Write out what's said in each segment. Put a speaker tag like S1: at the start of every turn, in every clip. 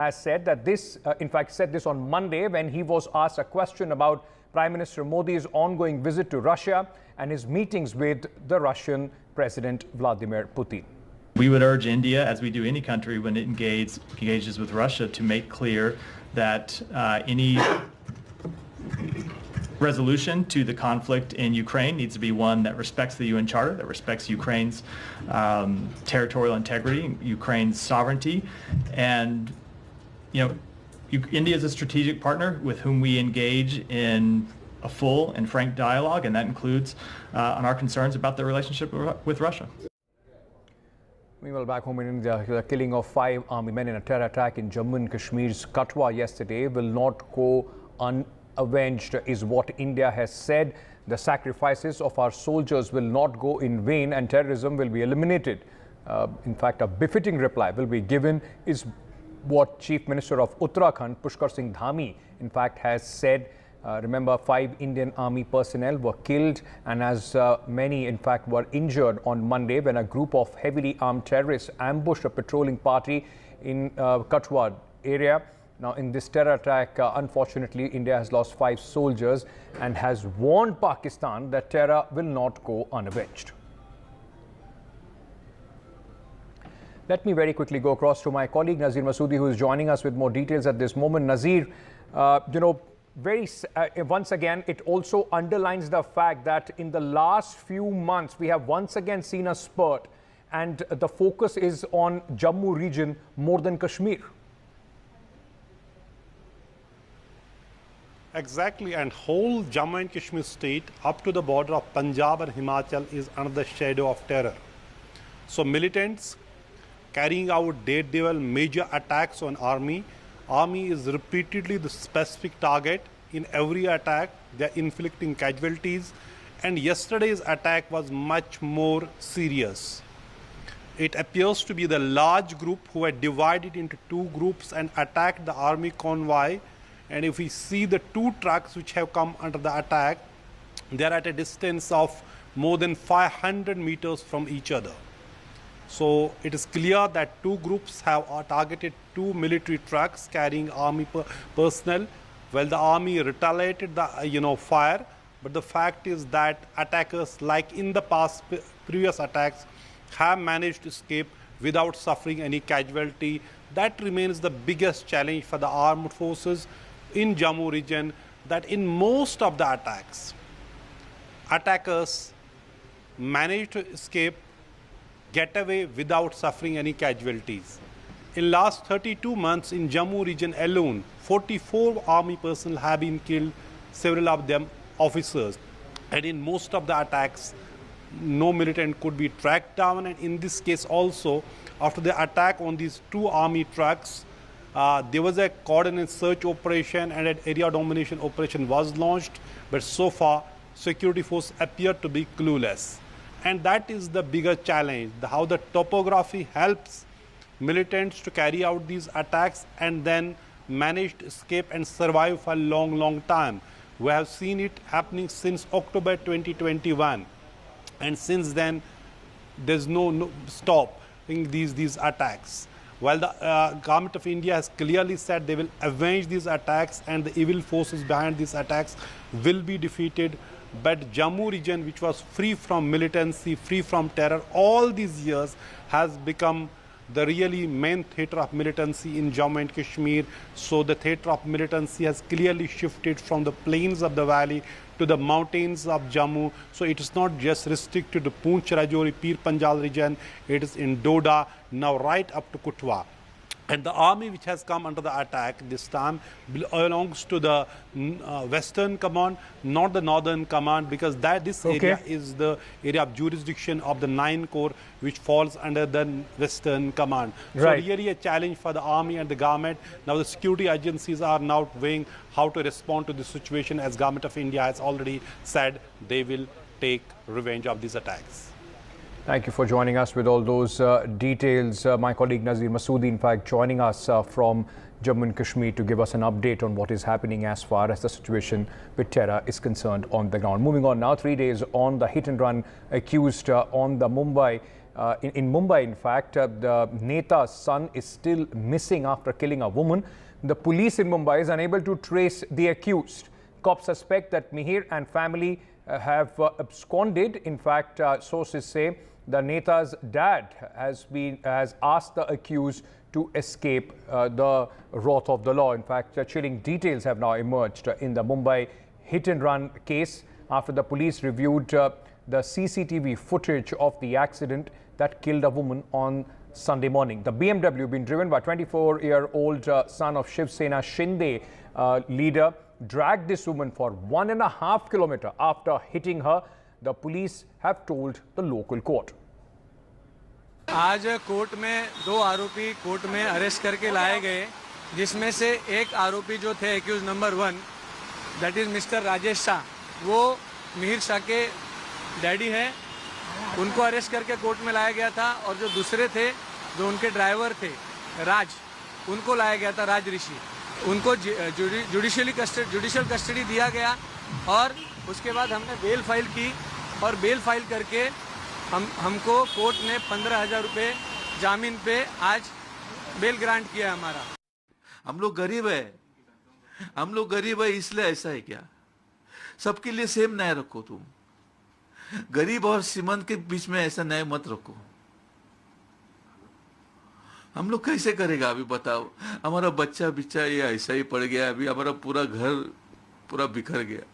S1: has said that this, in fact, said this on Monday when he was asked a question about Prime Minister Modi's ongoing visit to Russia and his meetings with the Russian President Vladimir Putin.
S2: We would urge India, as we do any country when it engages with Russia, to make clear that any resolution to the conflict in Ukraine needs to be one that respects the UN Charter, that respects Ukraine's territorial integrity, Ukraine's sovereignty, and India is a strategic partner with whom we engage in a full and frank dialogue, and that includes on our concerns about the relationship with Russia.
S1: Meanwhile, back home in India, the killing of 5 army men in a terror attack in Jammu and Kashmir's Kathua yesterday will not go unavenged, is what India has said. The sacrifices of our soldiers will not go in vain and terrorism will be eliminated. In fact, a befitting reply will be given, is what Chief Minister of Uttarakhand, Pushkar Singh Dhami, in fact, has said. Remember, 5 Indian Army personnel were killed and as many, in fact, were injured on Monday when a group of heavily armed terrorists ambushed a patrolling party in Kathua area. Now, in this terror attack, unfortunately, India has lost 5 soldiers and has warned Pakistan that terror will not go unavenged. Let me very quickly go across to my colleague Nazir Masoodi, who is joining us with more details at this moment. Nazir, once again, it also underlines the fact that in the last few months, we have once again seen a spurt, and the focus is on Jammu region more than Kashmir.
S3: Exactly, and whole Jammu and Kashmir state up to the border of Punjab and Himachal is under the shadow of terror. So militants carrying out daredevil major attacks on army. Army is repeatedly the specific target. In every attack, they are inflicting casualties. And yesterday's attack was much more serious. It appears to be the large group who had divided into 2 groups and attacked the army convoy. And if we see the 2 trucks which have come under the attack, they are at a distance of more than 500 meters from each other. So it is clear that 2 groups have targeted 2 military trucks carrying army personnel. Well, the army retaliated the fire, but the fact is that attackers, like in the past previous attacks, have managed to escape without suffering any casualty. That remains the biggest challenge for the armed forces in Jammu region, that in most of the attacks, attackers managed to escape, get away without suffering any casualties. In last 32 months in Jammu region alone, 44 army personnel have been killed, several of them officers. And in most of the attacks, no militant could be tracked down. And in this case also, after the attack on these 2 army trucks, there was a coordinated search operation and an area domination operation was launched. But so far, security forces appear to be clueless. And that is the bigger challenge, how the topography helps militants to carry out these attacks and then manage to escape and survive for a long, long time. We have seen it happening since October 2021. And since then, there's no stop in these attacks. While the government of India has clearly said they will avenge these attacks and the evil forces behind these attacks will be defeated, but Jammu region, which was free from militancy, free from terror, all these years has become the really main theatre of militancy in Jammu and Kashmir. So the theatre of militancy has clearly shifted from the plains of the valley to the mountains of Jammu. So it is not just restricted to Poonch, Rajouri, Pir Panjal region. It is in Doda, now right up to Kathua. And the army which has come under the attack this time belongs to the Western Command, not the Northern Command, because this area is the area of jurisdiction of the 9 Corps, which falls under the Western Command.
S1: Right.
S3: So really a challenge for the army and the government. Now the security agencies are now weighing how to respond to this situation, as Government of India has already said they will take revenge of these attacks.
S1: Thank you for joining us with all those details. My colleague Nazir Masoodi, in fact, joining us from Jammu and Kashmir to give us an update on what is happening as far as the situation with terror is concerned on the ground. Moving on now, 3 days on the hit and run accused on the Mumbai in Mumbai, in fact, the Neta's son is still missing after killing a woman. The police in Mumbai is unable to trace the accused. Cops suspect that Mihir and family have absconded. In fact, sources say the Neta's dad has asked the accused to escape the wrath of the law. In fact, chilling details have now emerged in the Mumbai hit-and-run case after the police reviewed the CCTV footage of the accident that killed a woman on Sunday morning. The BMW, being driven by 24-year-old son of Shiv Sena Shinde leader, dragged this woman for 1.5 kilometers after hitting her, the police have told the local court.
S4: आज court में 2 आरोपी court में arrest करके लाए गए, जिसमें से एक आरोपी जो थे accused number 1, that is mister Rajesh Shah, वो मिहिर शाह के डैडी हैं. उनको अरेस्ट करके कोर्ट में लाया गया था. और जो दूसरे थे, जो उनके ड्राइवर थे राज, उनको लाया गया था, राज ऋषि. उनको जुडिशियल कस्टडी दिया गया और उसके बाद हमने बेल फाइल की और बेल फाइल करके हमको कोर्ट ने 15,000 रुपये जामीन पे आज बेल ग्रांट किया हमारा.
S5: हम लोग गरीब है इसलिए ऐसा है क्या? सबके लिए सेम न्याय रखो. तुम गरीब और श्रीमंत के बीच में ऐसा न्याय मत रखो. हम लोग कैसे करेगा अभी बताओ? हमारा बच्चा ये ऐसा ही पड़ गया. अभी हमारा पूरा घर पूरा बिखर गया.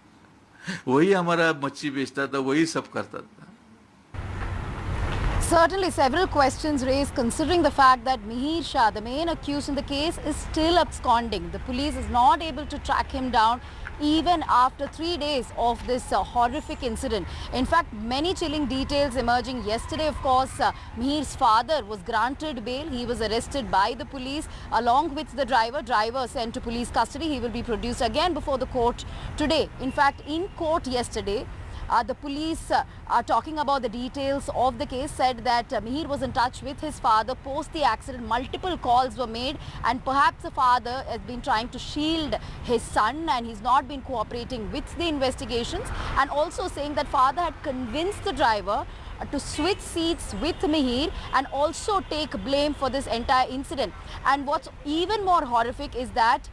S5: वही हमारा मच्छी बेचता था, वही सब करता था.
S6: Certainly, several questions raised considering the fact that Mihir Shah, the main accused in the case, is still absconding. The police is not able to track him down even after 3 days of this horrific incident. In fact, many chilling details emerging yesterday. Of course, Mihir's father was granted bail. He was arrested by the police along with the driver sent to police custody. He will be produced again before the court today. In fact, in court yesterday, the police are talking about the details of the case, said that Mihir was in touch with his father post the accident. Multiple calls were made and perhaps the father has been trying to shield his son and he's not been cooperating with the investigations, and also saying that father had convinced the driver to switch seats with Mihir and also take blame for this entire incident. And what's even more horrific is that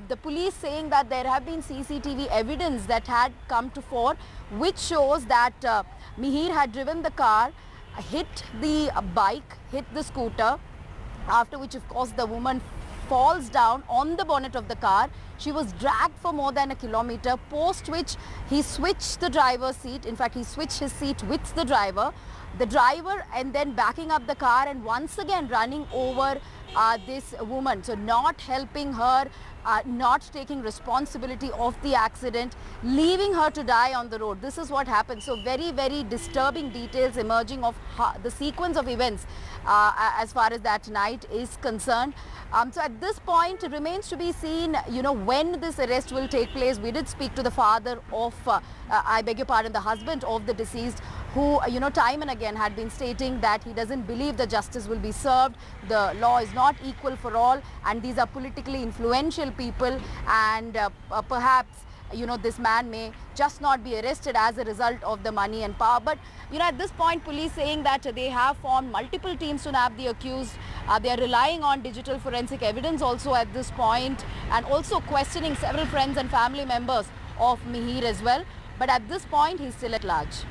S6: the police saying that there have been CCTV evidence that had come to fore which shows that Mihir had driven the car, hit the bike, hit the scooter, after which of course the woman falls down on the bonnet of the car. She was dragged for more than 1 kilometer, post which he switched the driver's seat. In fact, he switched his seat with the driver, and then backing up the car and once again running over this woman. So not helping her, not taking responsibility of the accident, leaving her to die on the road. This is what happened. So very, very disturbing details emerging of the sequence of events as far as that night is concerned. So at this point, it remains to be seen, when this arrest will take place. We did speak to the father of, the husband of the deceased, who, time and again had been stating that he doesn't believe the justice will be served. The law is not equal for all, and these are politically influential people, and perhaps this man may just not be arrested as a result of the money and power. But at this point, police saying that they have formed multiple teams to nab the accused. They are relying on digital forensic evidence also at this point, and also questioning several friends and family members of Mihir as well. But at this point, he's still at large.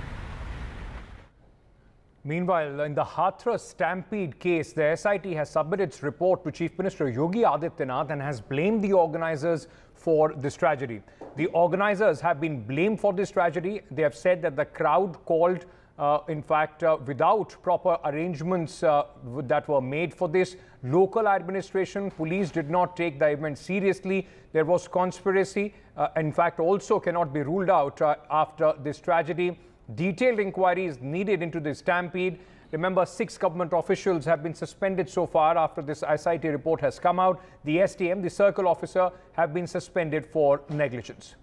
S1: Meanwhile, in the Hathras stampede case, the SIT has submitted its report to Chief Minister Yogi Adityanath and has blamed the organizers for this tragedy. The organizers have been blamed for this tragedy. They have said that the crowd called, without proper arrangements that were made for this. Local administration, police did not take the event seriously. There was conspiracy, in fact, also cannot be ruled out after this tragedy. Detailed inquiry is needed into this stampede. Remember, 6 government officials have been suspended so far after this SIT report has come out. The STM, the circle officer, have been suspended for negligence.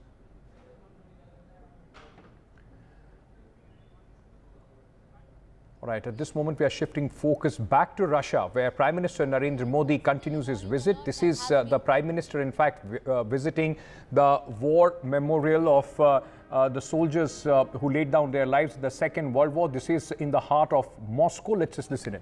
S1: All right, at this moment, we are shifting focus back to Russia, where Prime Minister Narendra Modi continues his visit. This is the Prime Minister, in fact, visiting the war memorial of the soldiers who laid down their lives in the Second World War. This is in the heart of Moscow. Let's just listen in.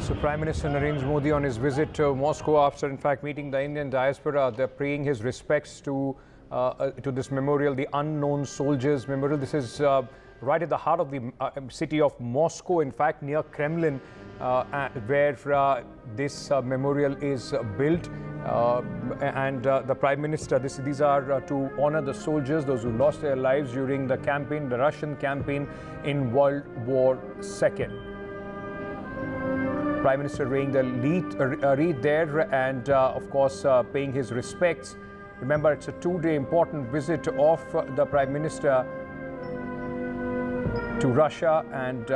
S1: So Prime Minister Narendra Modi on his visit to Moscow after in fact meeting the Indian diaspora, they're paying his respects to this memorial, the Unknown Soldiers Memorial. This is right at the heart of the city of Moscow, in fact near Kremlin, where this memorial is built. And the Prime Minister, these are to honor the soldiers, those who lost their lives during the campaign, the Russian campaign in World War II. Prime Minister laying the wreath there and of course paying his respects. Remember, it's a two-day important visit of the Prime Minister to Russia, and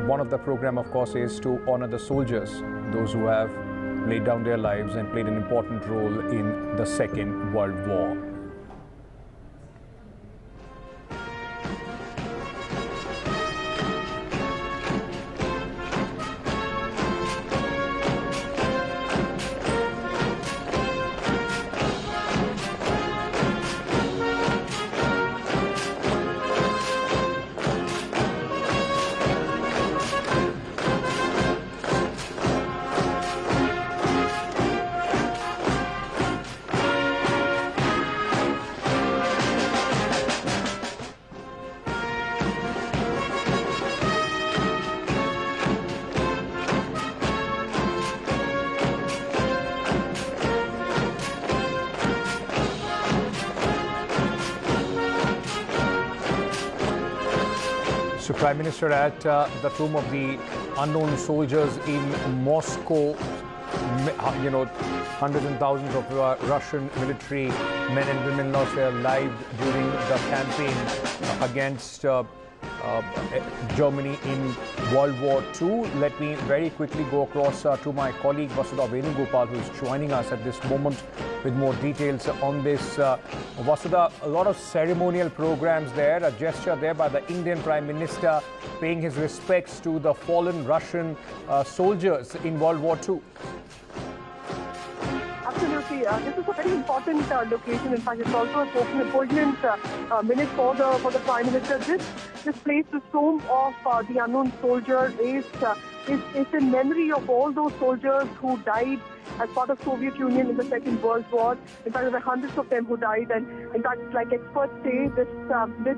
S1: one of the program of course is to honor the soldiers, those who have laid down their lives and played an important role in the Second World War. So Prime Minister at the tomb of the unknown soldiers in Moscow. You know, hundreds and thousands of Russian military men and women lost their lives during the campaign against Germany in World War II. Let me very quickly go across to my colleague Vasudha Venugopal, who is joining us at this moment with more details on this. Vasudha, a lot of ceremonial programs there, a gesture there by the Indian Prime Minister paying his respects to the fallen Russian soldiers in World War II.
S7: Absolutely. This is a very important location. In fact, it's also a poignant minute for the Prime Minister. This place, this tomb of the unknown soldier, is in memory of all those soldiers who died as part of Soviet Union in the Second World War. In fact, there were hundreds of them who died, and in fact, like experts say, this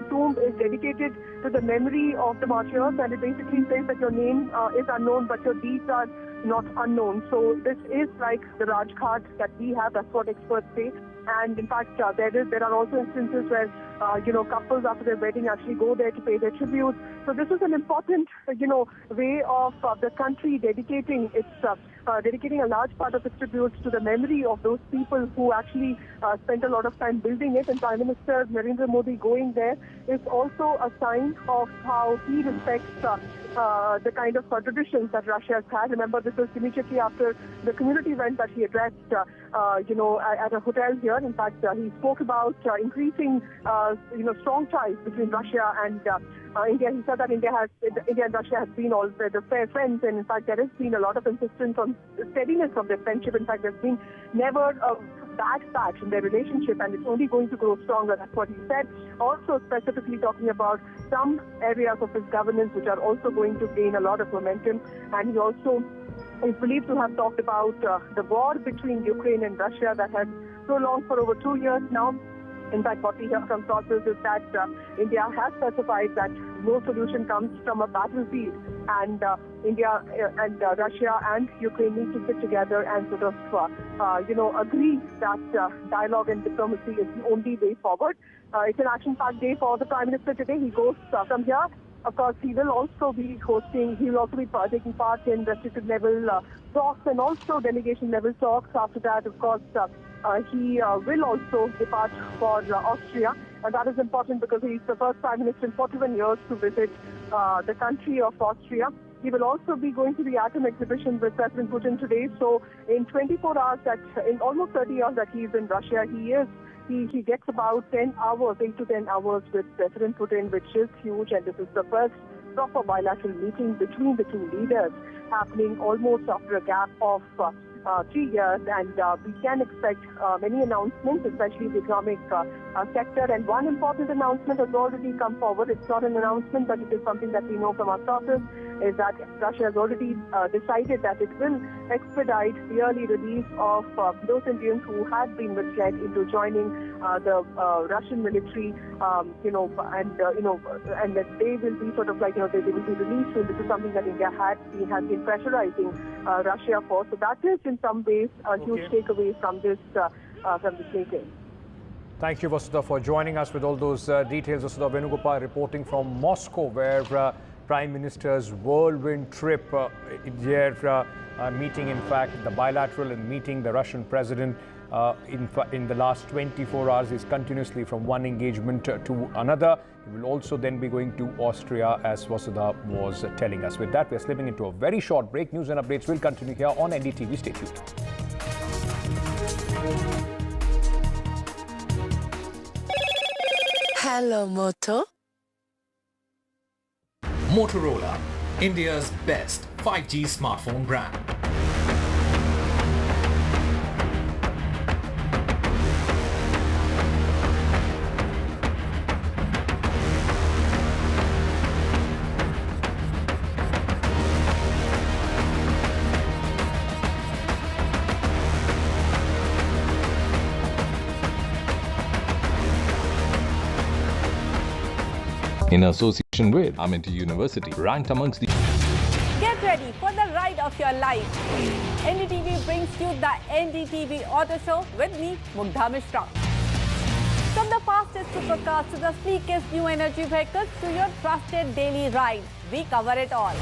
S7: tomb is dedicated to the memory of the martyrs, and it basically says that your name is unknown, but your deeds are not unknown. So this is like the Rajghat that we have. That's what experts say. And in fact, there are also instances where couples after their wedding actually go there to pay their tribute. So this is an important way of the country dedicating a large part of its tributes to the memory of those people who actually spent a lot of time building it. And Prime Minister Narendra Modi going there is also a sign of how he respects the kind of traditions that Russia has had. Remember, this was immediately after the community event that he addressed, at a hotel here. here. In fact, he spoke about increasing, strong ties between Russia and India. He said that India and Russia have been all the fair friends, and in fact, there has been a lot of insistence on steadiness of their friendship. In fact, there's been never a bad patch in their relationship, and it's only going to grow stronger. That's what he said. Also, specifically talking about some areas of his governance which are also going to gain a lot of momentum, and he also is believed to have talked about the war between Ukraine and Russia that has prolonged for over 2 years now. In fact, what we hear from sources is that India has specified that no solution comes from a battlefield, and India and Russia and Ukraine need to sit together and sort of, agree that dialogue and diplomacy is the only way forward. It's an action-packed day for the Prime Minister today. He goes from here. Of course, he will also be taking part in restricted level talks and also delegation level talks. After that, of course, he will also depart for Austria. And that is important because he's the first Prime Minister in 41 years to visit the country of Austria. He will also be going to the atom exhibition with President Putin today. So in 24 hours, in almost 30 hours that he is in Russia, he gets about 8 to 10 hours with President Putin, which is huge. And this is the first proper bilateral meeting between the two leaders happening almost after a gap of 3 years. And we can expect many announcements, especially the economic sector. And one important announcement has already come forward. It's not an announcement, but it is something that we know from our sources, is that Russia has already decided that it will expedite the early release of those Indians who had been misled into joining the Russian military, and that they will be sort of like, they will be released soon. This is something that India has been pressurizing Russia for. So that is in some ways a huge takeaway from this meeting.
S1: Thank you, Vasudha, for joining us with all those details. Vasudha Venugopal reporting from Moscow, where Prime Minister's whirlwind trip, their meeting, in fact, the bilateral and meeting the Russian president in the last 24 hours is continuously from one engagement to another. He will also then be going to Austria, as Vasudha was telling us. With that, we are slipping into a very short break. News and updates will continue here on NDTV. Stay tuned.
S8: Hello, Moto.
S9: Motorola, India's best 5G smartphone brand.
S10: In association with Armymen University, ranked amongst the...
S11: Get ready for the ride of your life. NDTV brings you the NDTV Auto Show with me, Mugdha Mishra. From the fastest supercars to the sleekest new energy vehicles to your trusted daily ride, we cover it all.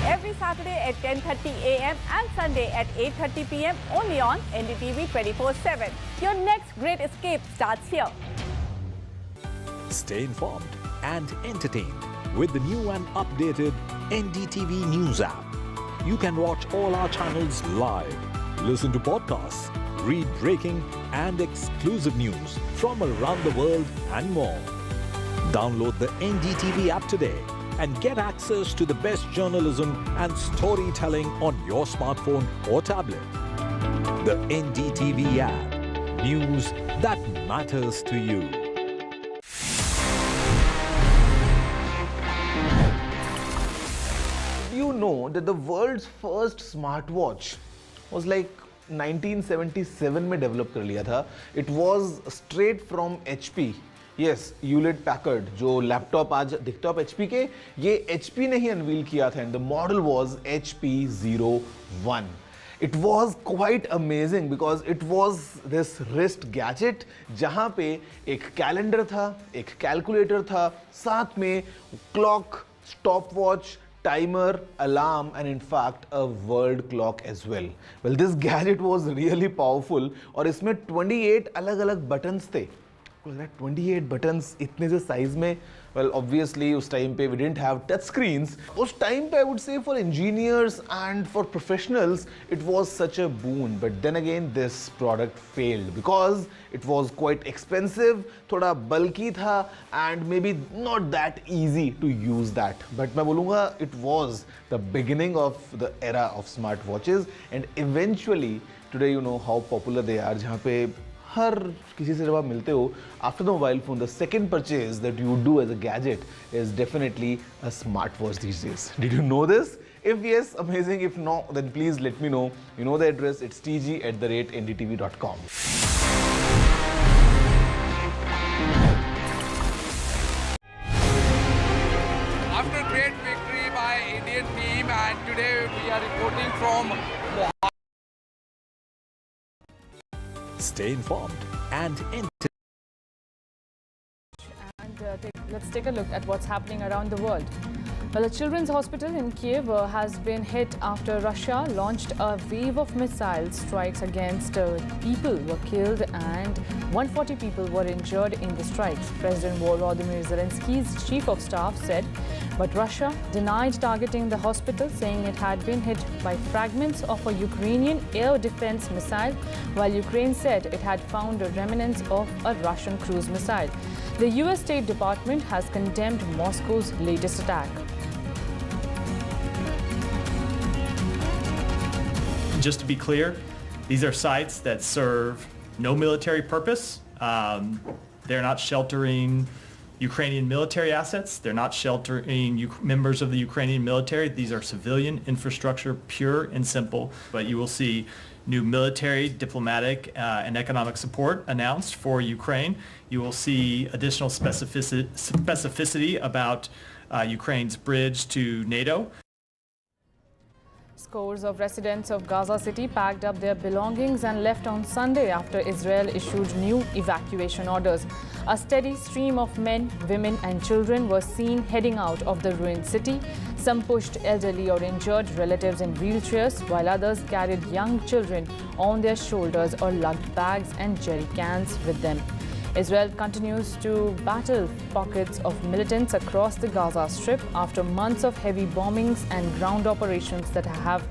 S11: Every Saturday at 10:30 a.m. and Sunday at 8:30 p.m. only on NDTV 24/7. Your next great escape starts here.
S12: Stay informed and entertained with the new and updated NDTV News app. You can watch all our channels live, listen to podcasts, read breaking and exclusive news from around the world and more. Download the NDTV app today and get access to the best journalism and storytelling on your smartphone or tablet. The NDTV app. News that matters to you.
S13: You know that the world's first smartwatch was like 1977 में develop कर लिया था. It was straight from HP. Yes, Hewlett Packard जो laptop आज desktop HP के, ये HP ने ही unveil किया था, and the model was HP01. It was quite amazing because it was this wrist gadget जहाँ पे एक कैलेंडर था, एक कैलकुलेटर था, साथ में clock, stopwatch, timer, alarm, and in fact a world clock as well. Well, this gadget was really powerful और इसमें 28 अलग-अलग buttons थे. Because that 28 buttons इतने से size में, well obviously उस time पे we didn't have touch screens. उस time पे I would say for engineers and for professionals it was such a boon. But then again this product failed because it was quite expensive, थोड़ा bulky था and maybe not that easy to use that. But मैं बोलूँगा it was the beginning of the era of smartwatches and eventually today you know how popular they are. जहाँ पे हर किसी से जब आप मिलते हो after the mobile phone the second purchase that you do as a gadget is definitely a smartwatch these days. Did you know this? If yes, amazing. If no, then please let me know. You know the address. It's tg@ndtv.com.
S8: After a great victory by Indian team, and today we are reporting from.
S12: Stay informed and entertained.
S14: And let's take a look at what's happening around the world. Well, a children's hospital in Kiev has been hit after Russia launched a wave of missile strikes against people were killed and 140 people were injured in the strikes. President Volodymyr Zelensky's chief of staff said, but Russia denied targeting the hospital, saying it had been hit by fragments of a Ukrainian air defense missile, while Ukraine said it had found remnants of a Russian cruise missile. The US State Department has condemned Moscow's latest attack.
S2: Just to be clear, these are sites that serve no military purpose. They're not sheltering Ukrainian military assets. They're not sheltering members of the Ukrainian military. These are civilian infrastructure, pure and simple. But you will see new military, diplomatic, and economic support announced for Ukraine. You will see additional specificity about Ukraine's bridge to NATO.
S14: Scores of residents of Gaza City packed up their belongings and left on Sunday after Israel issued new evacuation orders. A steady stream of men, women and children were seen heading out of the ruined city. Some pushed elderly or injured relatives in wheelchairs, while others carried young children on their shoulders or lugged bags and jerry cans with them. Israel continues to battle pockets of militants across the Gaza Strip after months of heavy bombings and ground operations that have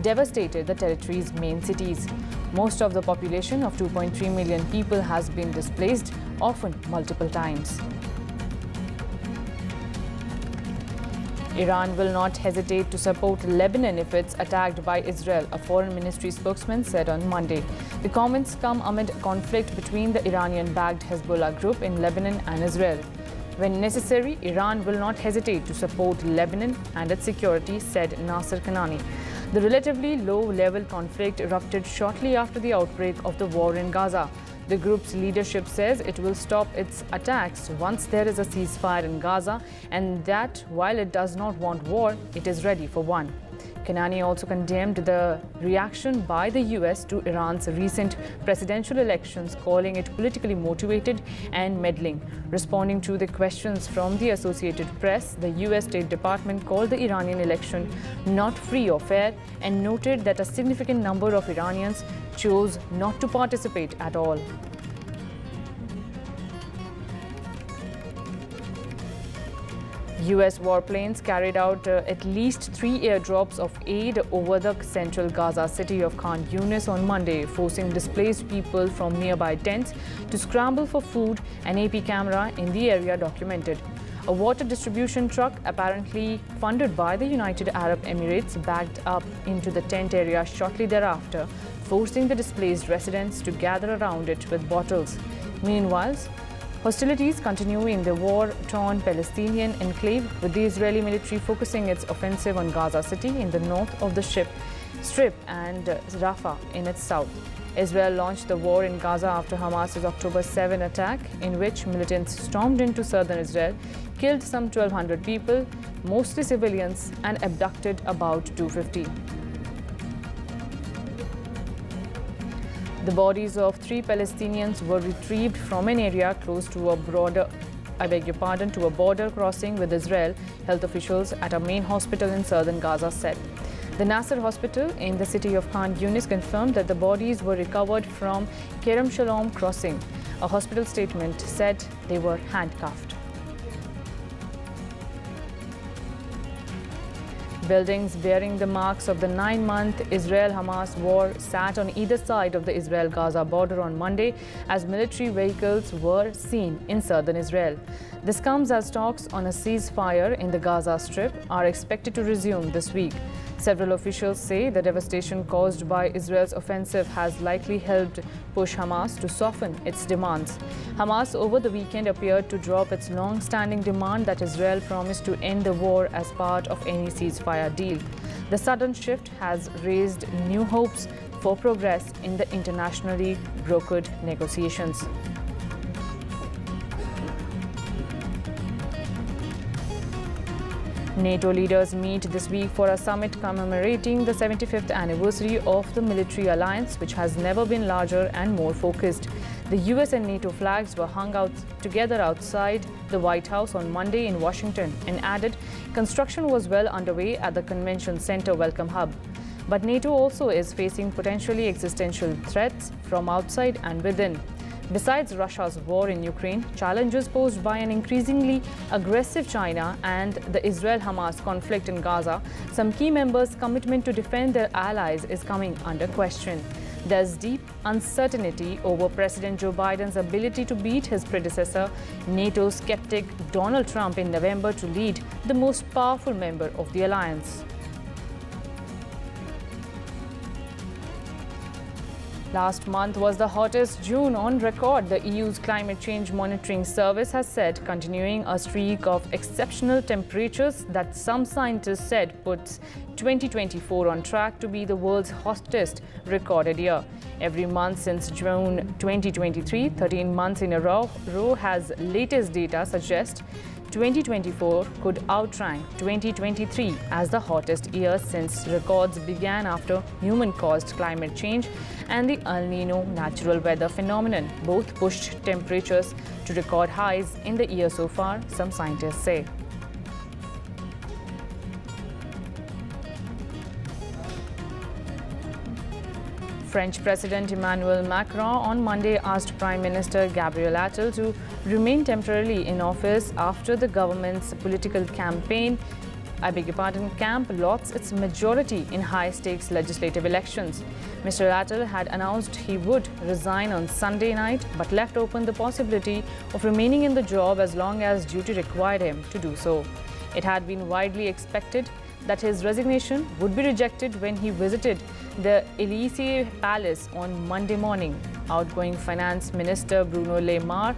S14: devastated the territory's main cities. Most of the population of 2.3 million people has been displaced, often multiple times. Iran will not hesitate to support Lebanon if it's attacked by Israel, a foreign ministry spokesman said on Monday. The comments come amid conflict between the Iranian-backed Hezbollah group in Lebanon and Israel. When necessary, Iran will not hesitate to support Lebanon and its security, said Nasser Kanani. The relatively low-level conflict erupted shortly after the outbreak of the war in Gaza. The group's leadership says it will stop its attacks once there is a ceasefire in Gaza, and that while it does not want war, it is ready for one. Kanani also condemned the reaction by the US to Iran's recent presidential elections, calling it politically motivated and meddling. Responding to the questions from the Associated Press, the US State Department called the Iranian election not free or fair and noted that a significant number of Iranians chose not to participate at all. US warplanes carried out at least 3 airdrops of aid over the central Gaza city of Khan Yunis on Monday, forcing displaced people from nearby tents to scramble for food, an AP camera in the area documented. A water distribution truck, apparently funded by the United Arab Emirates, backed up into the tent area shortly thereafter, forcing the displaced residents to gather around it with bottles. Meanwhile, hostilities continue in the war-torn Palestinian enclave, with the Israeli military focusing its offensive on Gaza City in the north of the Strip and Rafah in its south. Israel launched the war in Gaza after Hamas's October 7 attack, in which militants stormed into southern Israel, killed some 1,200 people, mostly civilians, and abducted about 250. The bodies of 3 Palestinians were retrieved from an area close to a border crossing with Israel, health officials at a main hospital in southern Gaza said. The Nasser Hospital in the city of Khan Yunis confirmed that the bodies were recovered from Kerem Shalom crossing. A hospital statement said they were handcuffed. Buildings bearing the marks of the 9-month Israel-Hamas war sat on either side of the Israel-Gaza border on Monday as military vehicles were seen in southern Israel. This comes as talks on a ceasefire in the Gaza Strip are expected to resume this week. Several officials say the devastation caused by Israel's offensive has likely helped push Hamas to soften its demands. Hamas over the weekend appeared to drop its long-standing demand that Israel promised to end the war as part of any ceasefire deal. The sudden shift has raised new hopes for progress in the internationally brokered negotiations. NATO leaders meet this week for a summit commemorating the 75th anniversary of the military alliance, which has never been larger and more focused. The US and NATO flags were hung out together outside the White House on Monday in Washington, and added construction was well underway at the Convention Center Welcome Hub. But NATO also is facing potentially existential threats from outside and within. Besides Russia's war in Ukraine, challenges posed by an increasingly aggressive China and the Israel-Hamas conflict in Gaza, some key members' commitment to defend their allies is coming under question. There's deep uncertainty over President Joe Biden's ability to beat his predecessor, NATO skeptic Donald Trump, in November to lead the most powerful member of the alliance. Last month was the hottest June on record, the EU's climate change monitoring service has said, continuing a streak of exceptional temperatures that some scientists said puts 2024 on track to be the world's hottest recorded year. Every month since June 2023, 13 months in a row has latest data suggest 2024 could outrank 2023 as the hottest year since records began after human-caused climate change and the El Nino natural weather phenomenon. Both pushed temperatures to record highs in the year so far, some scientists say. French President Emmanuel Macron on Monday asked Prime Minister Gabriel Attal to remain temporarily in office after the government's political camp lost its majority in high-stakes legislative elections. Mr. Attal had announced he would resign on Sunday night, but left open the possibility of remaining in the job as long as duty required him to do so. It had been widely expected that his resignation would be rejected when he visited the Élysée Palace on Monday morning. Outgoing Finance Minister Bruno Le Maire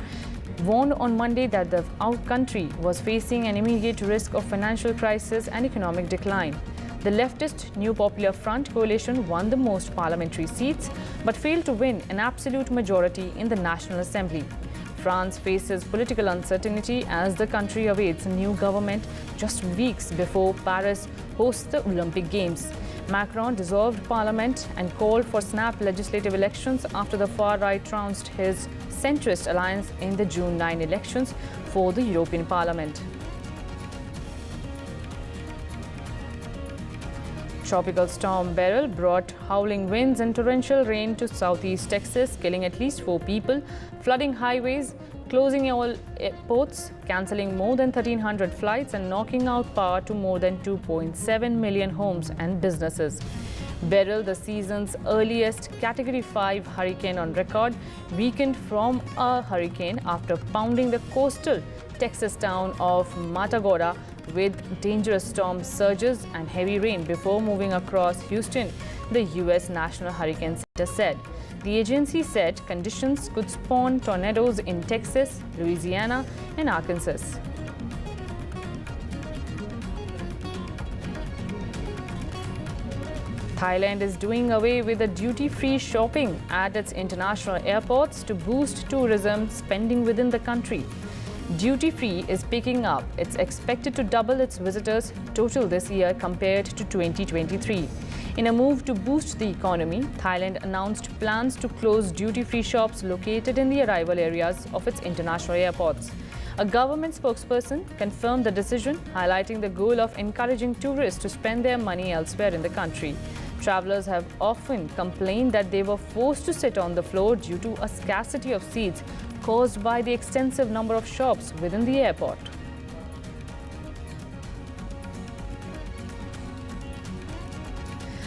S14: warned on Monday that the country was facing an immediate risk of financial crisis and economic decline. The leftist New Popular Front coalition won the most parliamentary seats but failed to win an absolute majority in the National Assembly. France faces political uncertainty as the country awaits a new government just weeks before Paris hosts the Olympic Games. Macron dissolved parliament and called for snap legislative elections after the far right trounced his centrist alliance in the June 9 elections for the European Parliament. Tropical storm Beryl brought howling winds and torrential rain to southeast Texas, killing at least 4 people, flooding highways, closing all airports, cancelling more than 1,300 flights and knocking out power to more than 2.7 million homes and businesses. Beryl, the season's earliest Category 5 hurricane on record, weakened from a hurricane after pounding the coastal Texas town of Matagorda with dangerous storm surges and heavy rain before moving across Houston, the U.S. National Hurricane Center said. The agency said conditions could spawn tornadoes in Texas, Louisiana, and Arkansas. Thailand is doing away with the duty-free shopping at its international airports to boost tourism spending within the country. Duty-free is picking up. It's expected to double its visitors total this year compared to 2023. In a move to boost the economy, Thailand announced plans to close duty-free shops located in the arrival areas of its international airports. A government spokesperson confirmed the decision, highlighting the goal of encouraging tourists to spend their money elsewhere in the country. Travelers have often complained that they were forced to sit on the floor due to a scarcity of seats caused by the extensive number of shops within the airport.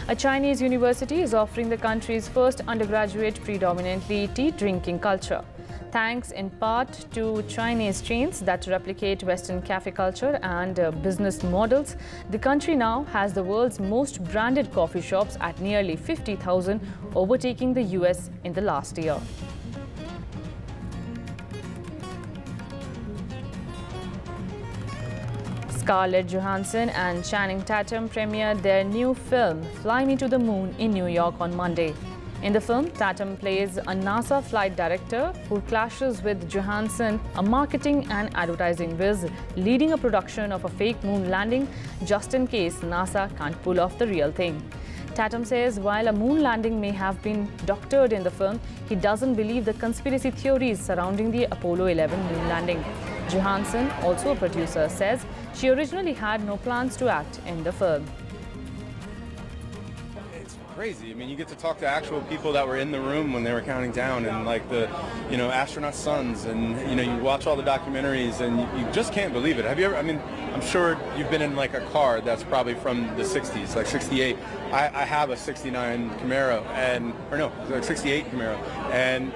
S14: A Chinese university is offering the country's first undergraduate predominantly tea-drinking culture. Thanks in part to Chinese chains that replicate Western cafe culture and business models, the country now has the world's most branded coffee shops at nearly 50,000, overtaking the US in the last year. Scarlett Johansson and Channing Tatum premiered their new film, Fly Me to the Moon, in New York on Monday. In the film, Tatum plays a NASA flight director who clashes with Johansson, a marketing and advertising whiz, leading a production of a fake moon landing just in case NASA can't pull off the real thing. Tatum says while a moon landing may have been doctored in the film, he doesn't believe the conspiracy theories surrounding the Apollo 11 moon landing. Johansson, also a producer, says she originally had no plans to act in the film.
S15: It's crazy. I mean, you get to talk to actual people that were in the room when they were counting down, and like the, astronauts' sons, and you watch all the documentaries, and you just can't believe it. Have you ever? I mean, I'm sure you've been in like a car that's probably from the 60s, like 68. I have a 69 Camaro, like 68 Camaro, and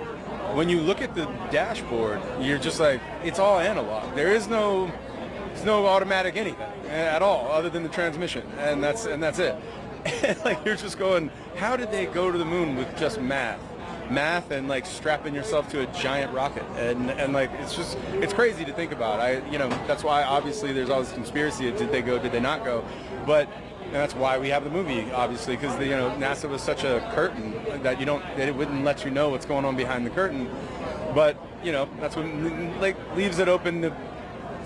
S15: when you look at the dashboard, you're just like, it's all analog. There's no automatic anything at all, other than the transmission, and that's it. And like you're just going, how did they go to the moon with just math and like strapping yourself to a giant rocket, and like it's crazy to think about. That's why obviously there's all this conspiracy of did they go, did they not go, but. And that's why we have the movie, obviously, because NASA was such a curtain that it wouldn't let you know what's going on behind the curtain. But that's what like leaves it open to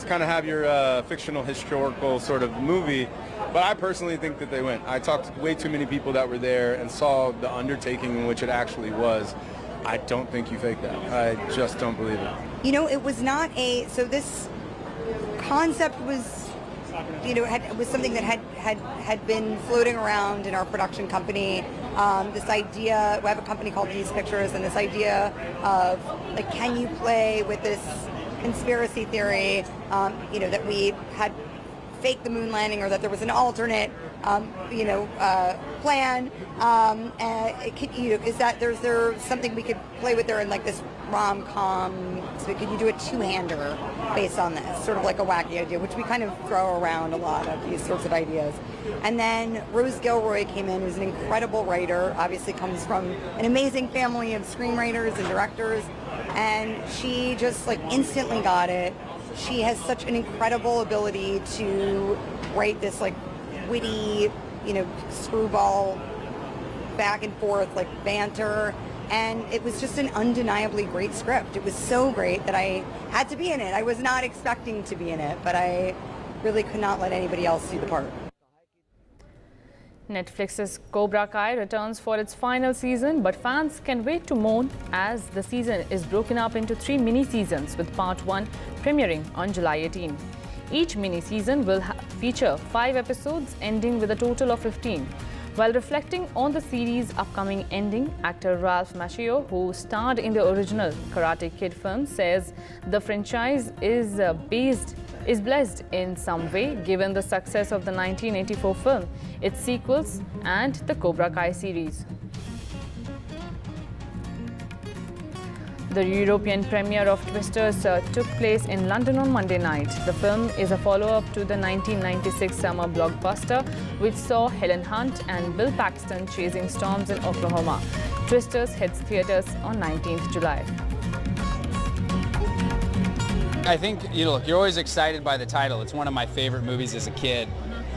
S15: kind of have your fictional historical sort of movie. But I personally think that they went. I talked to way too many people that were there and saw the undertaking in which it actually was. I don't think you faked that. I just don't believe it.
S16: It was not so this concept was. Was something that had been floating around in our production company. This idea, we have a company called These Pictures, and this idea of like, can you play with this conspiracy theory, that we had faked the moon landing, or that there was an alternate, plan. Is that there something we could play with there in like this rom-com? So could you do a two-hander based on this, sort of like a wacky idea, which we kind of throw around a lot of these sorts of ideas. And then Rose Gilroy came in, who's an incredible writer, obviously comes from an amazing family of screenwriters and directors, and she just like instantly got it. She has such an incredible ability to write this like witty, screwball back and forth like banter, and it was just an undeniably great script. It was so great that I had to be in it. I was not expecting to be in it, but I really could not let anybody else do the part.
S14: Netflix's Cobra Kai returns for its final season, but fans can wait to mourn as the season is broken up into 3 mini-seasons, with part 1 premiering on July 18. Each mini-season will feature 5 episodes, ending with a total of 15. While reflecting on the series' upcoming ending, actor Ralph Macchio, who starred in the original Karate Kid film, says the franchise is blessed in some way given the success of the 1984 film, its sequels, and the Cobra Kai series. The European premiere of Twisters took place in London on Monday night. The film is a follow-up to the 1996 summer blockbuster, which saw Helen Hunt and Bill Paxton chasing storms in Oklahoma. Twisters hits theaters on 19th July.
S17: I think, you're always excited by the title. It's one of my favorite movies as a kid.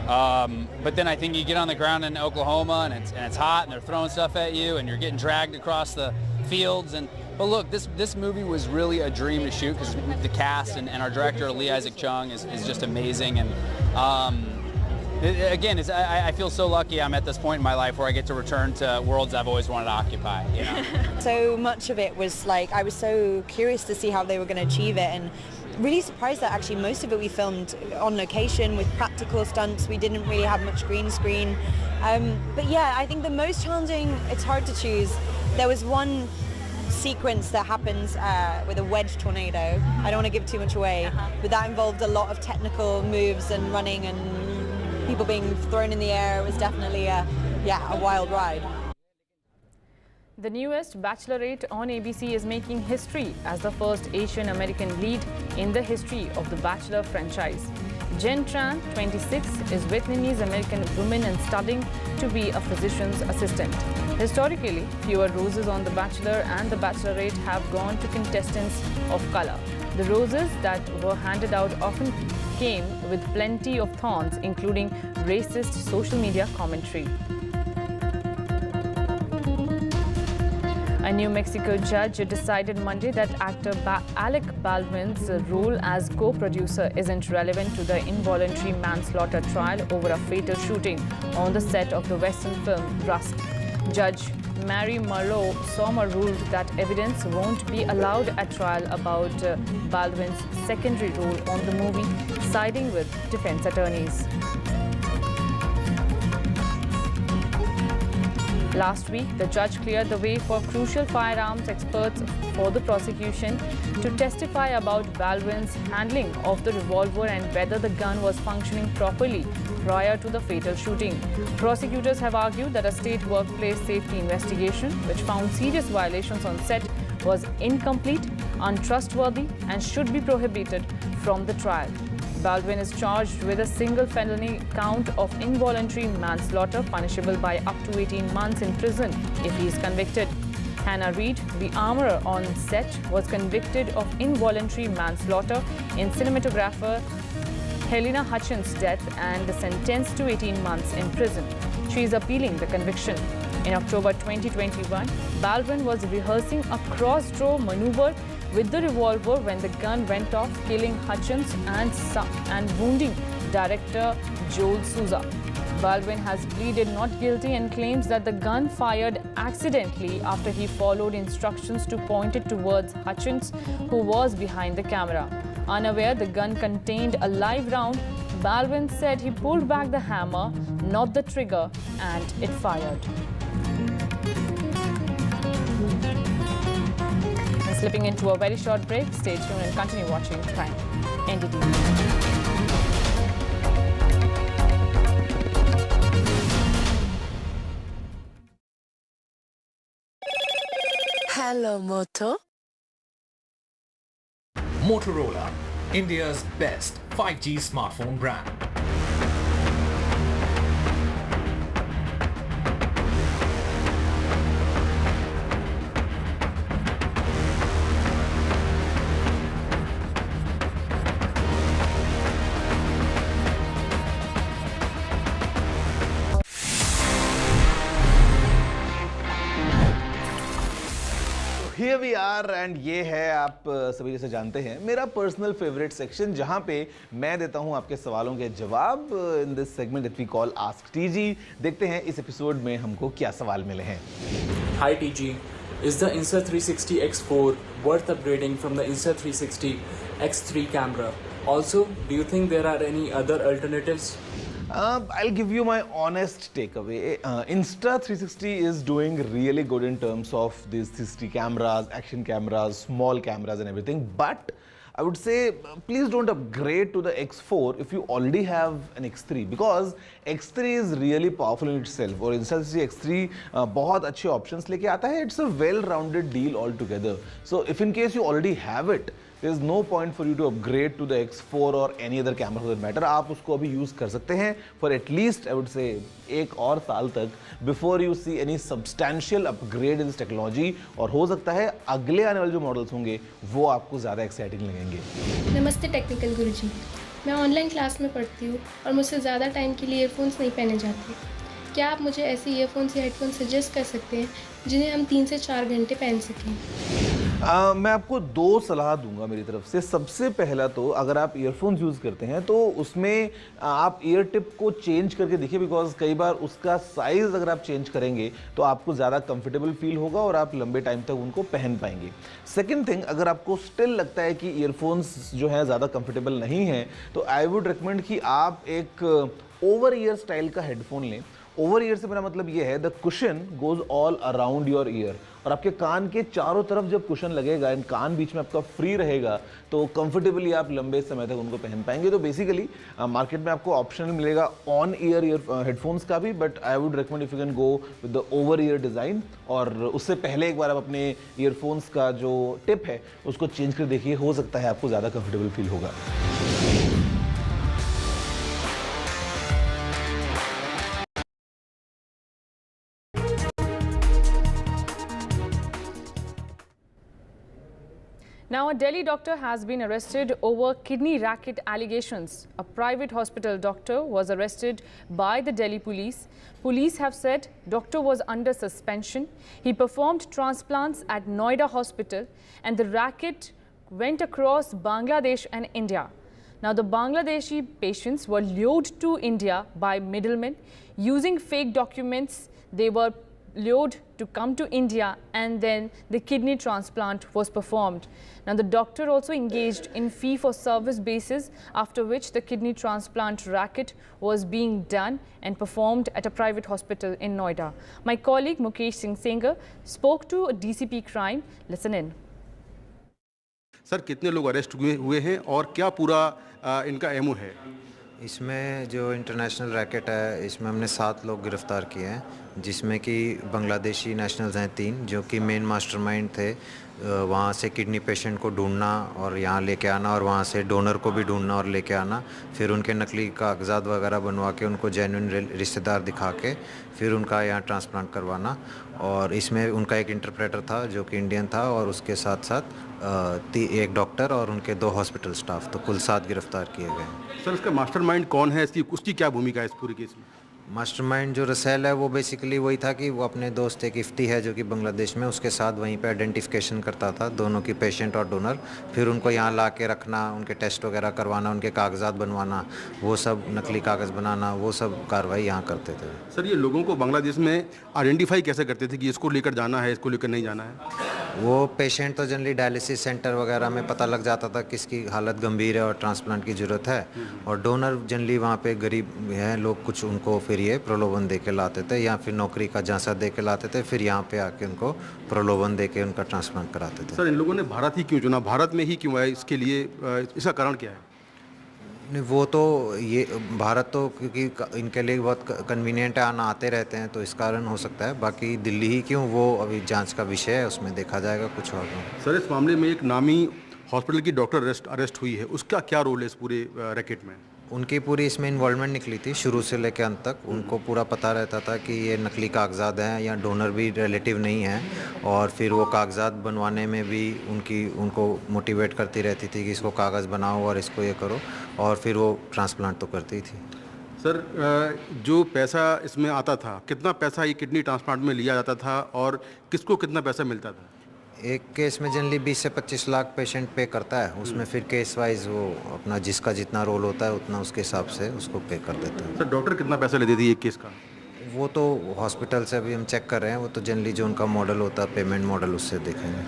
S17: But then I think you get on the ground in Oklahoma and it's hot and they're throwing stuff at you and you're getting dragged across the fields. But look, this movie was really a dream to shoot because the cast and our director, Lee Isaac Chung, is just amazing. And I feel so lucky I'm at this point in my life where I get to return to worlds I've always wanted to occupy.
S18: So much of it was like, I was so curious to see how they were going to achieve it, and really surprised that actually most of it we filmed on location with practical stunts. We didn't really have much green screen. But yeah, I think the most challenging, it's hard to choose. There was one sequence that happens with a wedge tornado. I don't want to give too much away, but that involved a lot of technical moves and running and people being thrown in the air. It was definitely a wild ride.
S14: The newest Bachelorette on ABC is making history as the first Asian American lead in the history of the Bachelor franchise. Jen Tran, 26, is Vietnamese American woman and studying to be a physician's assistant. Historically, fewer roses on The Bachelor and The Bachelorette have gone to contestants of color. The roses that were handed out often came with plenty of thorns, including racist social media commentary. A New Mexico judge decided Monday that actor Alec Baldwin's role as co-producer isn't relevant to the involuntary manslaughter trial over a fatal shooting on the set of the Western film Rust. Judge Mary Marlowe Sommer ruled that evidence won't be allowed at trial about Baldwin's secondary role on the movie, siding with defense attorneys. Last week, the judge cleared the way for crucial firearms experts for the prosecution to testify about Baldwin's handling of the revolver and whether the gun was functioning properly prior to the fatal shooting. Prosecutors have argued that a state workplace safety investigation, which found serious violations on set, was incomplete, untrustworthy, and should be prohibited from the trial. Baldwin is charged with a single felony count of involuntary manslaughter, punishable by up to 18 months in prison if he is convicted. Hannah Reid, the armorer on set, was convicted of involuntary manslaughter in cinematographer Helena Hutchins' death and sentenced to 18 months in prison. She is appealing the conviction. In October 2021, Baldwin was rehearsing a cross-draw maneuver with the revolver when the gun went off, killing Hutchins and wounding director Joel Souza. Baldwin has pleaded not guilty and claims that the gun fired accidentally after he followed instructions to point it towards Hutchins, who was behind the camera. Unaware the gun contained a live round, Baldwin said he pulled back the hammer, not the trigger, and it fired. Slipping into a very short break, stay tuned and continue watching Prime NDTV.
S19: Hello, Moto.
S9: Motorola, India's best 5G smartphone brand.
S13: Here we are and ये है, आप सभी जैसे जानते हैं, मेरा personal favourite section जहां पे मैं देता हूं आपके सवालों के जवाब in this segment that we call ask TG. देखते हैं इस एपिसोड में हमको क्या सवाल मिले हैं।
S20: Hi TG, is the Insta360 X4 worth upgrading from the Insta360 X3 camera? Also, do you think there are any other alternatives?
S13: I'll give you my honest takeaway. Insta360 is doing really good in terms of these 360 cameras, action cameras, small cameras and everything. But I would say please don't upgrade to the X4 if you already have an X3, because X3 is really powerful in itself. और Insta360 X3 बहुत अच्छे options लेके आता है. It's a well-rounded deal altogether. So if in case you already have it, there is no point for you to upgrade to the X4 or any other camera for that matter. आप उसको अभी use कर सकते हैं for at least I would say एक और साल तक before you see any substantial upgrade in this technology. और हो सकता है अगले आने वाले जो मॉडल्स होंगे वो आपको ज़्यादा एक्साइटिंग लगेंगे।
S21: नमस्ते टेक्निकल गुरुजी, मैं ऑनलाइन क्लास में पढ़ती हूँ और मुझसे ज़्यादा टाइम के लिए ईयरफोन्स नहीं पहने जाते। क्या आप मुझे ऐसे ईयरफोन्स या हेडफोन सजेस्ट कर सकते हैं जिन्हें हम 3 से 4 घंटे पहन सकें?
S13: मैं आपको 2 सलाह दूंगा मेरी तरफ से। सबसे पहला तो अगर आप ईयरफोन्स यूज़ करते हैं तो उसमें आप ईयर टिप को चेंज करके देखिए, बिकॉज कई बार उसका साइज़ अगर आप चेंज करेंगे तो आपको ज़्यादा कंफर्टेबल फील होगा और आप लंबे टाइम तक उनको पहन पाएंगे। सेकंड थिंग, अगर आपको स्टिल लगता है कि ईयरफोन्स जो है ज़्यादा कंफर्टेबल नहीं है तो आई वुड रिकमेंड कि आप एक ओवर ईयर स्टाइल का हेडफोन लें। ओवर ईयर से मेरा मतलब ये है the cushion goes all around your year, और आपके कान के चारों तरफ जब कुशन लगेगा एंड कान बीच में आपका फ्री रहेगा तो कंफर्टेबली आप लंबे समय तक उनको पहन पाएंगे। तो बेसिकली मार्केट में आपको ऑप्शन मिलेगा ऑन ईयर हेडफोन्स का भी, but I would recommend if you can go with the over year design, और उससे पहले एक बार आप अपने ईयरफोन्स का जो टिप है उसको चेंज कर देखिए, हो सकता है आपको ज़्यादा कंफर्टेबल फील होगा।
S14: Now, a Delhi doctor has been arrested over kidney racket allegations. A private hospital doctor was arrested by the Delhi police. Police have said doctor was under suspension. He performed transplants at Noida hospital and the racket went across Bangladesh and India. Now, the Bangladeshi patients were lured to India by middlemen. Using fake documents, they were lured to come to India and then the kidney transplant was performed. Now, the doctor also engaged in fee-for-service basis, after which the kidney transplant racket was being done and performed at a private hospital in Noida. My colleague Mukesh Singh Sengar spoke to a DCP crime. Listen in.
S19: Sir कितने लोग arrest हुए हैं और क्या पूरा इनका ammo है?
S22: इसमें जो इंटरनेशनल रैकेट है इसमें हमने 7 लोग गिरफ्तार किए हैं, जिसमें कि बांग्लादेशी नेशनल्स हैं 3 जो कि मेन मास्टरमाइंड थे। वहाँ से किडनी पेशेंट को ढूंढना और यहाँ लेके आना और वहाँ से डोनर को भी ढूंढना और लेके आना, फिर उनके नकली कागजात वगैरह बनवा के उनको जेन्युइन रिश्तेदार दिखा के फिर उनका यहाँ ट्रांसप्लांट करवाना। और इसमें उनका एक इंटरप्रेटर था जो कि इंडियन था और उसके साथ साथ एक डॉक्टर और उनके 2 हॉस्पिटल स्टाफ, तो कुल 7 गिरफ्तार किए गए।
S19: सर इसका मास्टरमाइंड कौन है, उसकी क्या भूमिका है इस पूरे केस में?
S22: मास्टरमाइंड जो रसेल है वो बेसिकली वही था कि वो अपने दोस्त एक इफ्ती है जो कि बांग्लादेश में, उसके साथ वहीं पे आइडेंटिफिकेशन करता था दोनों की, पेशेंट और डोनर, फिर उनको यहाँ ला के रखना, उनके टेस्ट वगैरह करवाना, उनके कागजात बनवाना, वो सब नकली कागज़ बनाना, वो सब कार्रवाई यहाँ करते थे।
S19: सर ये लोगों को बांग्लादेश में आइडेंटिफाई कैसे करते थे कि इसको लेकर जाना है, इसको लेकर नहीं जाना है?
S22: वो पेशेंट तो जनरली डायलिसिस सेंटर वगैरह में पता लग जाता था किसकी हालत गंभीर है और ट्रांसप्लांट की ज़रूरत है, और डोनर जनरली वहाँ पे गरीब हैं लोग, कुछ उनको फिर ये प्रलोभन दे के लाते थे या फिर नौकरी का झांसा दे के लाते थे, फिर यहाँ पे आके उनको प्रलोभन दे के उनका ट्रांसप्लांट कराते थे।
S19: सर इन लोगों ने भारत ही क्यों चुना, भारत में ही क्यों है, इसके लिए इसका कारण क्या है?
S22: नहीं वो तो ये भारत तो क्योंकि इनके लिए बहुत कन्वीनियंट है, आना आते रहते हैं तो इस कारण हो सकता है, बाकी दिल्ली ही क्यों वो अभी जांच का विषय है, उसमें देखा जाएगा कुछ और नहीं।
S19: सर इस मामले में एक नामी हॉस्पिटल की डॉक्टर अरेस्ट हुई है, उसका क्या रोल है इस पूरे रैकेट में?
S22: उनकी पूरी इसमें इन्वॉल्वमेंट निकली थी शुरू से लेकर अंत तक, उनको पूरा पता रहता था कि ये नकली कागजात हैं या डोनर भी रिलेटिव नहीं है, और फिर वो कागजात बनवाने में भी उनको मोटिवेट करती रहती थी कि इसको कागज़ बनाओ और इसको ये करो, और फिर वो ट्रांसप्लांट तो करती थी।
S19: सर जो पैसा इसमें आता था, कितना पैसा ये किडनी ट्रांसप्लांट में लिया जाता था और किसको कितना पैसा मिलता था?
S22: एक केस में जनरली 20 से 25 लाख पेशेंट पे करता है, उसमें फिर केस वाइज वो अपना जिसका जितना रोल होता है उतना उसके हिसाब से उसको पे कर देते हैं।
S19: सर डॉक्टर कितना पैसा लेती थी एक केस का?
S22: वो तो हॉस्पिटल से अभी हम चेक कर रहे हैं, वो तो जनरली जो उनका मॉडल होता है पेमेंट मॉडल उससे देखेंगे।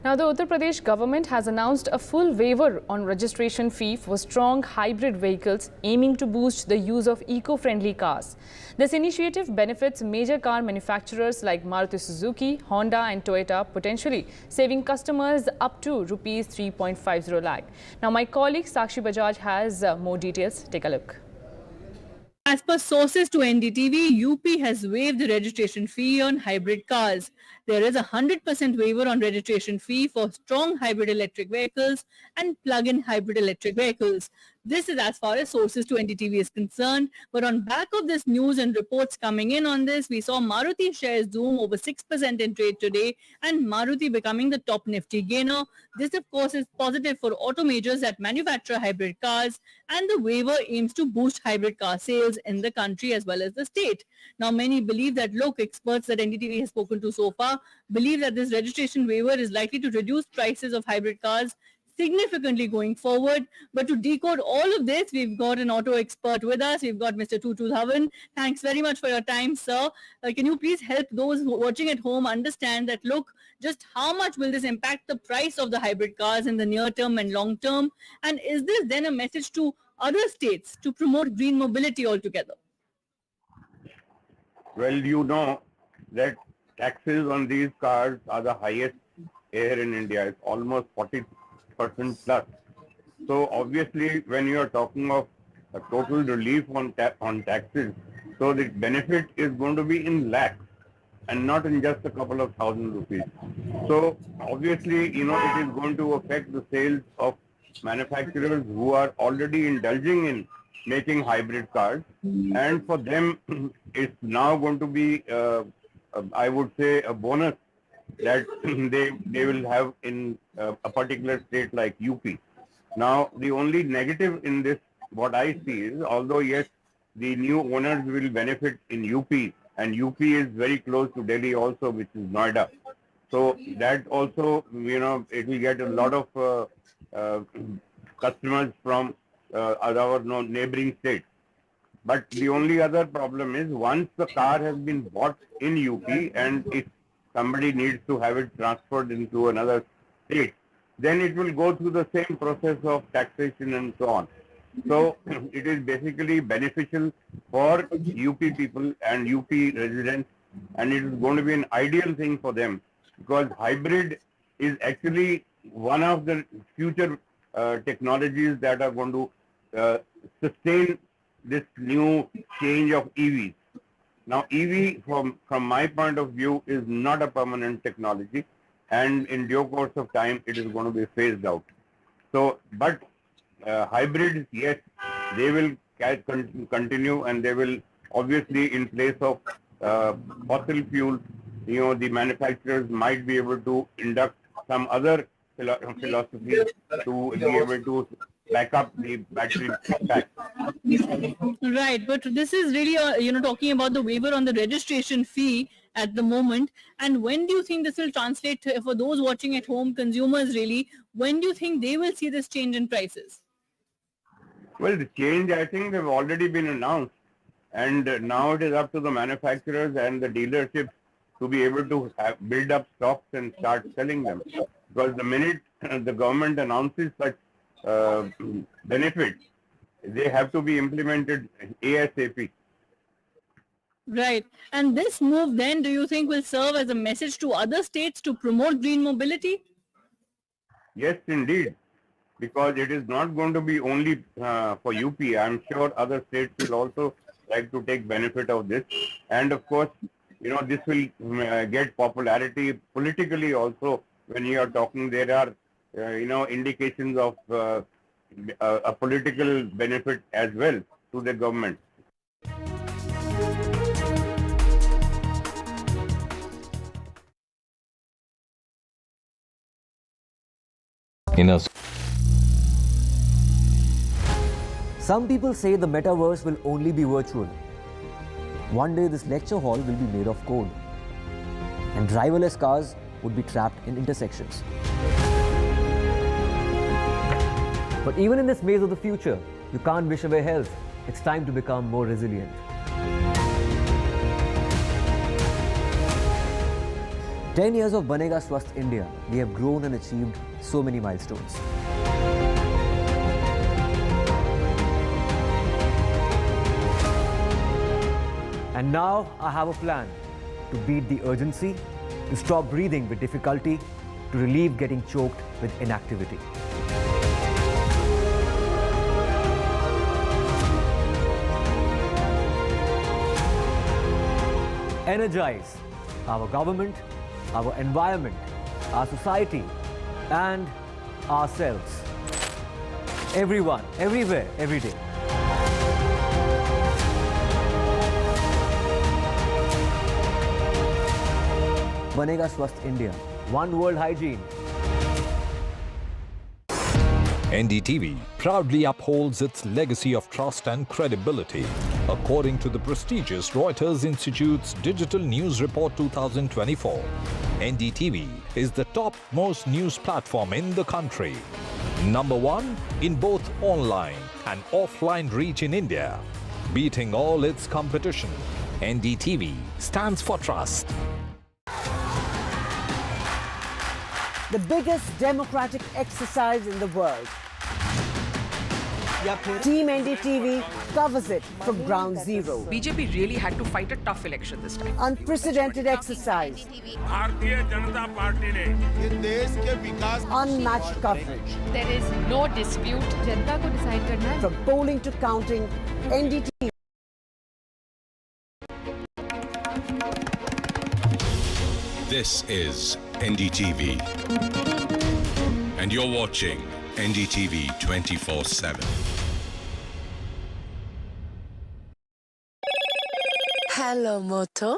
S14: Now, the Uttar Pradesh government has announced a full waiver on registration fee for strong hybrid vehicles, aiming to boost the use of eco-friendly cars. This initiative benefits major car manufacturers like Maruti Suzuki, Honda and Toyota, potentially saving customers up to Rs 3.50 lakh. Now, my colleague Sakshi Bajaj has more details. Take a look.
S23: As per sources to NDTV, UP has waived the registration fee on hybrid cars. There is a 100% waiver on registration fee for strong hybrid electric vehicles and plug-in hybrid electric vehicles. This is as far as sources to NDTV is concerned. But on back of this news and reports coming in on this, we saw Maruti shares zoom over 6% in trade today and Maruti becoming the top nifty gainer. This of course is positive for auto majors that manufacture hybrid cars, and the waiver aims to boost hybrid car sales in the country as well as the state. Now many believe that experts that NDTV has spoken to so far believe that this registration waiver is likely to reduce prices of hybrid cars significantly going forward. But to decode all of this, we've got an auto expert with us. We've got Mr. Tutu Dhawan. Thanks very much for your time, sir. Can you please help those watching at home understand that, just how much will this impact the price of the hybrid cars in the near term and long term? And is this then a message to other states to promote green mobility altogether?
S3: Well, you know that taxes on these cars are the highest here in India. It's almost 40% plus. So obviously, when you are talking of a total relief on taxes, so the benefit is going to be in lakhs and not in just a couple of thousand rupees. So obviously, you know, it is going to affect the sales of manufacturers who are already indulging in making hybrid cars, and for them, it's now going to be, I would say, a bonus that they will have in a particular state like UP. Now, the only negative in this, what I see is, although yes, the new owners will benefit in UP, and UP is very close to Delhi also, which is Noida. So that also, you know, it will get a lot of customers from our neighboring states. But the only other problem is, once the car has been bought in UP and if somebody needs to have it transferred into another state, then it will go through the same process of taxation and so on. So it is basically beneficial for UP people and UP residents, and it is going to be an ideal thing for them, because hybrid is actually one of the future technologies that are going to sustain this new change of EVs. Now, EV, from my point of view, is not a permanent technology, and in due course of time, it is going to be phased out. So, but hybrids, yes, they will continue, and they will obviously, in place of fossil fuel, you know, the manufacturers might be able to induct some other philosophy to be able to back up the battery pack.
S23: Right, but this is really, talking about the waiver on the registration fee at the moment. And when do you think this will translate to, for those watching at home, consumers really, when do you think they will see this change in prices?
S3: Well, the change, I think, have already been announced, and now it is up to the manufacturers and the dealerships to be able to build up stocks and start selling them. Because the minute the government announces such benefits, they have to be implemented ASAP.
S23: Right. And this move then, do you think, will serve as a message to other states to promote green mobility?
S3: Yes, indeed. Because it is not going to be only for UP. I'm sure other states will also like to take benefit of this. And of course, you know, this will get popularity politically also. When you are talking, there are, indications of a political benefit as well to the government.
S4: Some people say the metaverse will only be virtual. One day this lecture hall will be made of code, and driverless cars would be trapped in intersections. But even in this maze of the future, you can't wish away health. It's time to become more resilient. "10 years of Banega Swasth India, we have grown and achieved so many milestones. And now I have a plan to beat the urgency, to stop breathing with difficulty, to relieve getting choked with inactivity. Energize our government, our environment, our society, and ourselves. Everyone, everywhere, every day. Banega Swasth India. One world hygiene.
S12: NDTV proudly upholds its legacy of trust and credibility. According to the prestigious Reuters Institute's Digital News Report 2024, NDTV is the top-most news platform in the country. Number one in both online and offline reach in India. Beating all its competition, NDTV stands for trust.
S5: The biggest democratic exercise in the world. Team NDTV covers it from ground zero.
S6: BJP really had to fight a tough election this time.
S5: Unprecedented exercise. Unmatched coverage.
S7: There is no dispute. जनता को decide करना है.
S5: From polling to counting, NDTV.
S24: This is NDTV. And you're watching NDTV 24/7.
S25: Hello, Moto.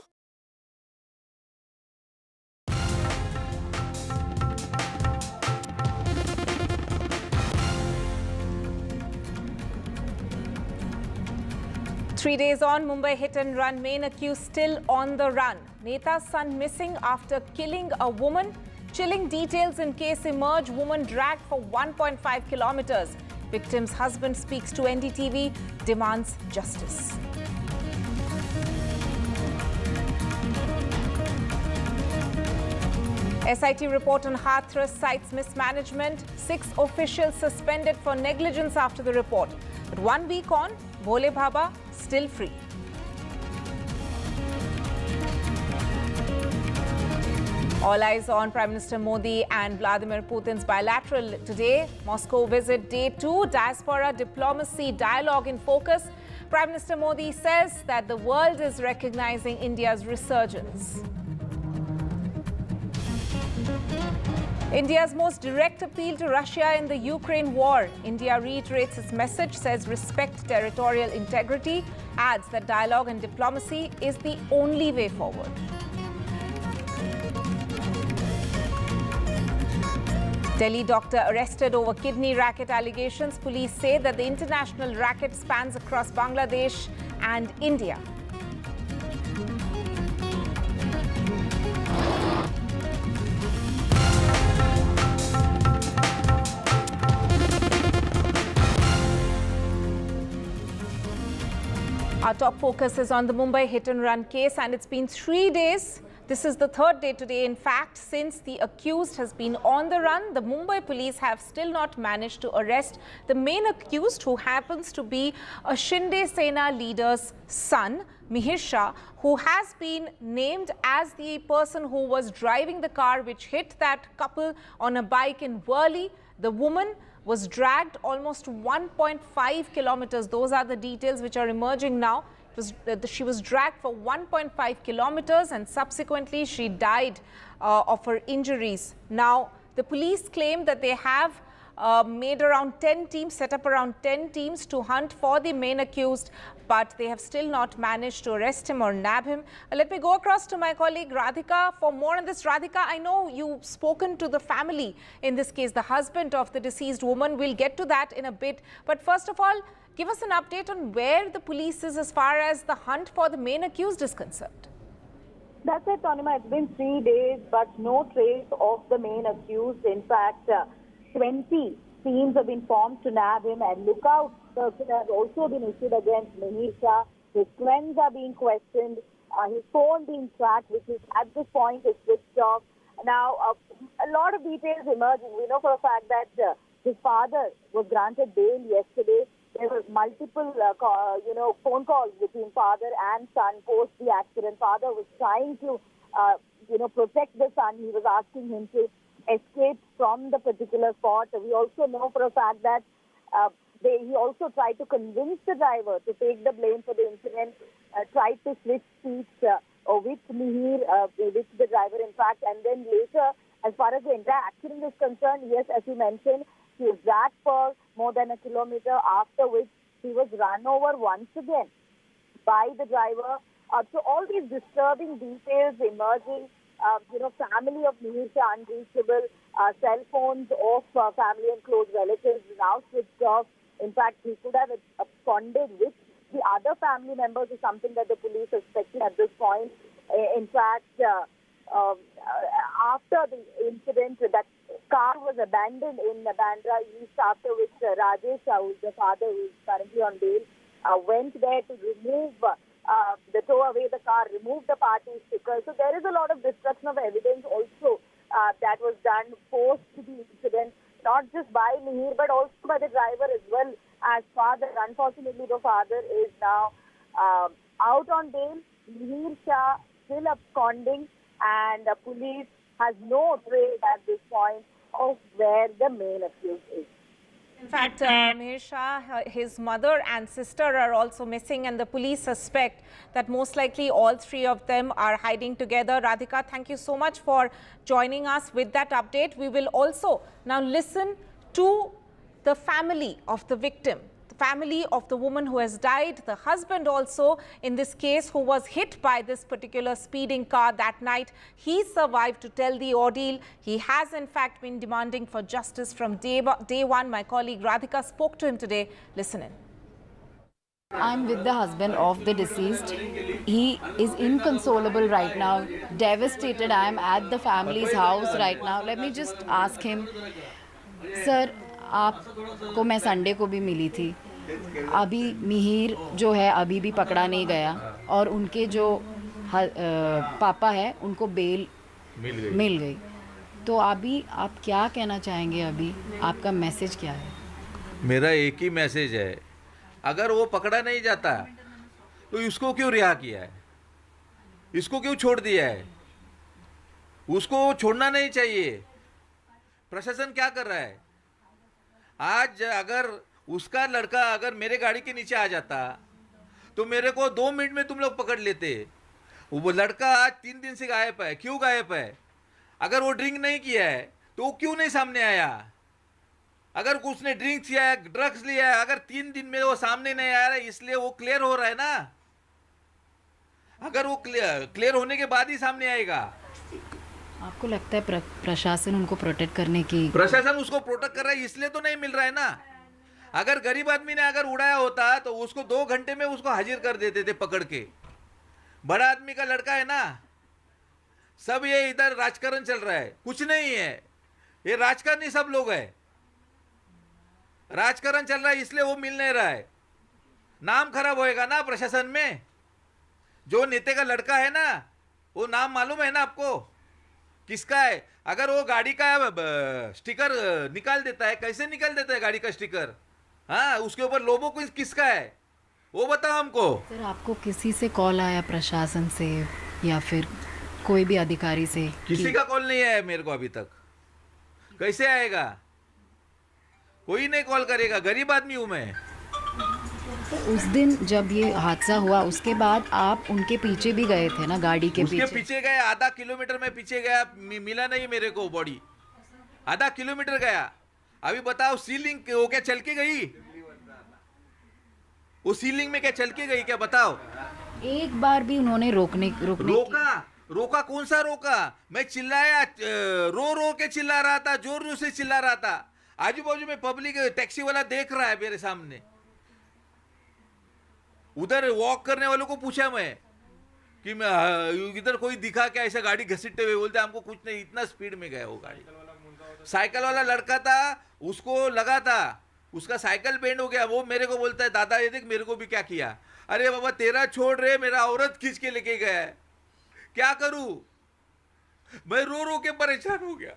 S11: Three days on, Mumbai hit and run, main accused still on the run. Neta's son missing after killing a woman. Chilling details in case emerge. Woman dragged for 1.5 kilometers. Victim's husband speaks to NDTV, demands justice. SIT report on Hathras cites mismanagement. 6 officials suspended for negligence after the report. But 1 week on, Bhole Bhaba still free. All eyes on Prime Minister Modi and Vladimir Putin's bilateral today. Moscow visit day 2, diaspora diplomacy dialogue in focus. Prime Minister Modi says that the world is recognizing India's resurgence. India's most direct appeal to Russia in the Ukraine war. India reiterates its message, says respect territorial integrity, adds that dialogue and diplomacy is the only way forward. Delhi doctor arrested over kidney racket allegations. Police say that the international racket spans across Bangladesh and India. Our top focus is on the Mumbai hit-and-run case, and it's been 3 days. This is the 3rd day today, in fact, since the accused has been on the run. The Mumbai police have still not managed to arrest the main accused, who happens to be a Shinde Sena leader's son, Mihir Shah, who has been named as the person who was driving the car which hit that couple on a bike in Worli. The woman was dragged almost 1.5 kilometers. Those are the details which are emerging now. She was dragged for 1.5 kilometers and subsequently she died of her injuries. Now, the police claim that they have made around 10 teams, set up around 10 teams to hunt for the main accused, but they have still not managed to arrest him or nab him. Let me go across to my colleague Radhika for more on this. Radhika, I know you've spoken to the family in this case, the husband of the deceased woman. We'll get to that in a bit. But first of all, give us an update on where the police is as far as the hunt for the main accused is concerned.
S26: That's it, Tanima. It's been 3 days, but no trace of the main accused. In fact, 20 teams have been formed to nab him, and lookout circuit has also been issued against Mihir Shah. His friends are being questioned, his phone being tracked, which is at this point is switched off. Now, a lot of details emerging. We know for a fact that his father was granted bail yesterday. There were multiple, phone calls between father and son post the accident. Father was trying to, protect the son. He was asking him to escape from the particular spot. We also know for a fact that he also tried to convince the driver to take the blame for the incident, tried to switch seats with Mihir, with the driver, in fact, and then later, as far as the entire accident is concerned, yes, as you mentioned, he was dragged for more than a kilometer, after which he was run over once again by the driver. So all these disturbing details emerging, family of Mihir Shah unreachable, cell phones of family and close relatives now switched off. In fact, he could have absconded with the other family members is something that the police suspected at this point. In fact, after the incident, that car was abandoned in Bandra East, after which Rajesh, who is the father who is currently on bail, went there to remove tow away the car, remove the party sticker. So there is a lot of destruction of evidence also that was done post the incident, not just by Mihir but also by the driver as well. as father. Unfortunately, the father is now out on bail. Mihir Shah still absconding, and the police has no trace at this point of where the main accused is.
S11: In fact, Mihir Shah, his mother and sister are also missing, and the police suspect that most likely all three of them are hiding together. Radhika, thank you so much for joining us with that update. We will also now listen to the family of the victim, the family of the woman who has died, the husband also in this case who was hit by this particular speeding car that night. He survived to tell the ordeal. He has in fact been demanding for justice from day one. My colleague Radhika spoke to him today. Listen in.
S1: I'm with the husband of the deceased. He is inconsolable right now, devastated. I am at the family's house right now. Let me just ask him, sir, आपको मैं Sunday को भी मिली थी. अभी मिहिर जो है अभी भी पकड़ा नहीं गया और उनके जो पापा है उनको बेल मिल गई. तो अभी आप क्या कहना चाहेंगे? अभी आपका मैसेज क्या है?
S2: मेरा एक ही मैसेज है, अगर वो पकड़ा नहीं जाता तो इसको क्यों रिहा किया है, इसको क्यों छोड़ दिया है? उसको छोड़ना नहीं चाहिए. प्रशासन क्या कर रहा है? आज अगर उसका लड़का अगर मेरे गाड़ी के नीचे आ जाता तो मेरे को 2 मिनट में तुम लोग पकड़ लेते. वो लड़का आज 3 दिन से गायब है. क्यों गायब है? अगर वो ड्रिंक नहीं किया है तो वो क्यों नहीं सामने आया? अगर उसने ड्रिंक किया है, ड्रग्स लिया है, अगर 3 दिन में वो सामने नहीं आ रहा है, इसलिए वो क्लियर हो रहा है ना. अगर वो क्लियर होने के बाद ही सामने आएगा.
S1: आपको लगता है प्रशासन उनको प्रोटेक्ट करने की?
S2: प्रशासन उसको प्रोटेक्ट कर रहा है इसलिए तो नहीं मिल रहा है ना. अगर गरीब आदमी ने अगर उड़ाया होता तो उसको 2 घंटे में उसको हाजिर कर देते थे पकड़ के. बड़ा आदमी का लड़का है ना. सब ये इधर राजकारण चल रहा है, कुछ नहीं है. ये राजकारणी सब लोग है. राजकारण चल रहा है इसलिए वो मिल नहीं रहा है. नाम खराब होएगा ना प्रशासन में. जो नेता का लड़का है ना, वो नाम मालूम है ना आपको किसका है? अगर वो गाड़ी का स्टिकर निकाल देता है, कैसे निकाल देता है गाड़ी का स्टिकर? हाँ, उसके ऊपर लोगों को किसका है वो बताओ हमको.
S1: सर, आपको किसी से कॉल आया प्रशासन से या फिर कोई भी अधिकारी से?
S2: किसी का कॉल नहीं आया मेरे को अभी तक. कैसे आएगा? कोई नहीं कॉल करेगा. गरीब आदमी हूँ मैं.
S1: तो उस दिन जब ये हादसा हुआ उसके बाद आप उनके पीछे भी गए थे ना, गाड़ी के
S2: उसके पीछे गए. आधा किलोमीटर में पीछे गया, मिला नहीं मेरे को बॉडी. आधा किलोमीटर गया. अभी बताओ सीलिंग वो क्या चल के गई? वो सीलिंग में क्या चल के गई क्या बताओ?
S1: एक बार भी उन्होंने
S2: रोका कौन सा रोका? मैं चिल्लाया, रो के चिल्ला रहा था, जोर से चिल्ला रहा था. आजू बाजू में पब्लिक टैक्सी वाला देख रहा है मेरे सामने. उधर वॉक करने वालों को पूछा मैं कि इधर कोई दिखा क्या ऐसा गाड़ी घसीटते हुए? बोलते हमको कुछ नहीं, इतना स्पीड में गया वो गाड़ी. साइकिल वाला लड़का था, उसको लगा था, उसका साइकिल बेंड हो गया. वो मेरे को बोलता है दादा ये देख मेरे को भी क्या किया. अरे बाबा तेरा छोड़ रहे, मेरा औरत खींच के लेके गया है. क्या करूं? मैं रो के परेशान हो गया.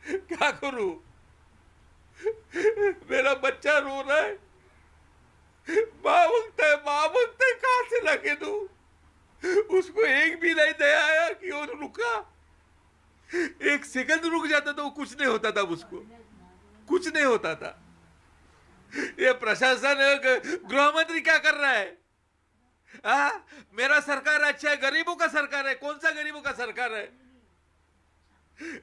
S2: क्या करूं? मेरा बच्चा रो रहा है. माँ मांगता है कहां से लगे दूं? उसको एक भी नहीं दया आया कि वो रुका. 1 सेकंड रुक जाता तो कुछ नहीं होता था. उसको कुछ नहीं होता था. ये प्रशासन, गृह मंत्री क्या कर रहा है? मेरा सरकार अच्छा है, गरीबों का सरकार है. कौन सा गरीबों का सरकार है?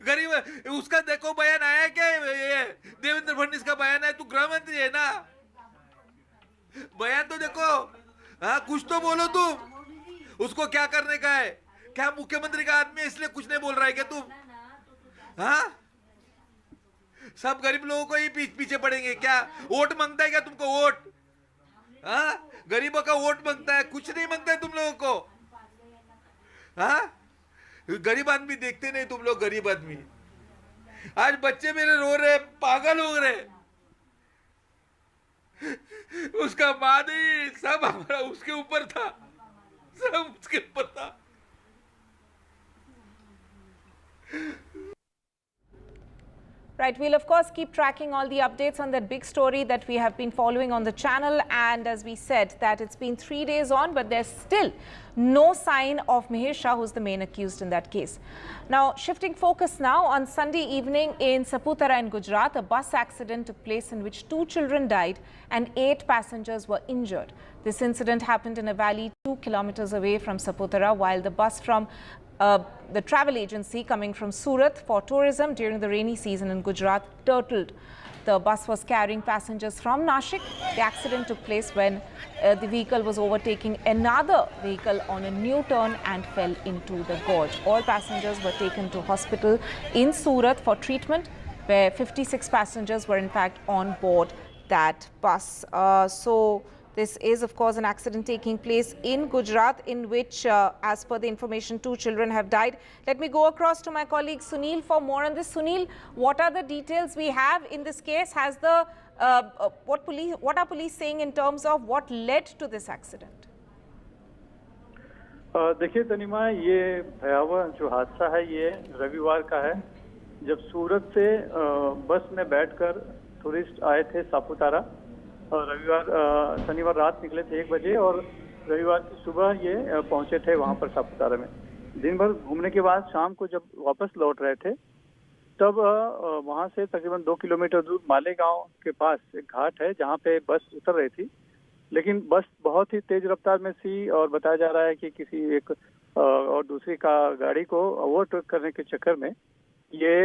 S2: गरीब उसका देखो बयान आया क्या? ये देवेंद्र फडणवीस का बयान है. तू गृह मंत्री है ना, बयान तो देखो. कुछ तो बोलो तुम. उसको क्या करने का है? क्या मुख्यमंत्री का आदमी है इसलिए कुछ नहीं बोल रहा है क्या तुम? सब गरीब लोगों को ही पीछे पड़ेंगे क्या? वोट मांगता है क्या तुमको? वोट? गरीबों का वोट मांगता है, कुछ नहीं मांगता है तुम लोगों को. गरीब आदमी देखते नहीं तुम लोग. गरीब आदमी. आज बच्चे मेरे रो रहे, पागल हो रहे. उसका माँ नहीं, सब हमारा उसके ऊपर था. सब उसके ऊपर था.
S11: Right. Right, we'll of course keep tracking all the updates on that big story that we have been following on the channel, and as we said that it's been 3 days on, but there's still no sign of Mihir Shah, who's the main accused in that case. Now, shifting focus now, on Sunday evening in Saputara in Gujarat, a bus accident took place in which 2 children died and 8 passengers were injured. This incident happened in a valley 2 kilometers away from Saputara, while the bus from the travel agency coming from Surat for tourism during the rainy season in Gujarat turtled. The bus was carrying passengers from Nashik. The accident took place when the vehicle was overtaking another vehicle on a new turn and fell into the gorge. All passengers were taken to hospital in Surat for treatment, where 56 passengers were in fact on board that bus. This is, of course, an accident taking place in Gujarat in which, as per the information, 2 children have died. Let me go across to my colleague Sunil for more on this. Sunil, what are the details we have in this case? Has the what are police saying in terms of what led to this accident?
S8: देखिए तनिमा, ये भयावह जो हादसा है ये रविवार का है, जब सूरत से बस में बैठकर टूरिस्ट आए थे सापुतारा और शनिवार रात निकले थे 1 बजे और रविवार की सुबह ये पहुंचे थे वहां पर सापुतारा में। दिन भर घूमने के बाद शाम को जब वापस लौट रहे थे तब वहां से तकरीबन 2 किलोमीटर दूर मालेगांव के पास एक घाट है जहां पे बस उतर रही थी, लेकिन बस बहुत ही तेज रफ्तार में थी और बताया जा रहा है कि किसी एक और दूसरी का गाड़ी को ओवरटेक करने के चक्कर में ये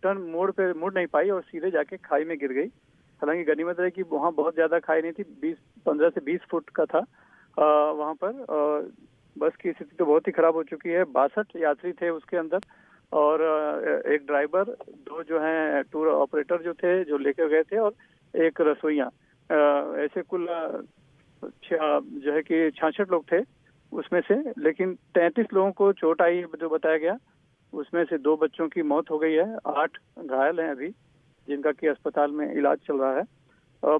S8: टर्न मोड़ पे मुड़ नहीं पाई और सीधे जाके खाई में गिर गई। हालांकि गनीमत है कि वहाँ बहुत ज्यादा खाई नहीं थी, 15 से 20 फुट का था वहाँ पर। बस की स्थिति तो बहुत ही खराब हो चुकी है। 62 यात्री थे उसके अंदर और एक ड्राइवर, 2 जो हैं टूर ऑपरेटर जो थे जो लेकर गए थे और एक रसोइया, ऐसे कुल जो है कि 66 लोग थे उसमें से, लेकिन 33 लोगों को चोट आई जो बताया गया। उसमें से 2 बच्चों की मौत हो गई है, 8 घायल हैं अभी जिनका कि अस्पताल में इलाज चल रहा है।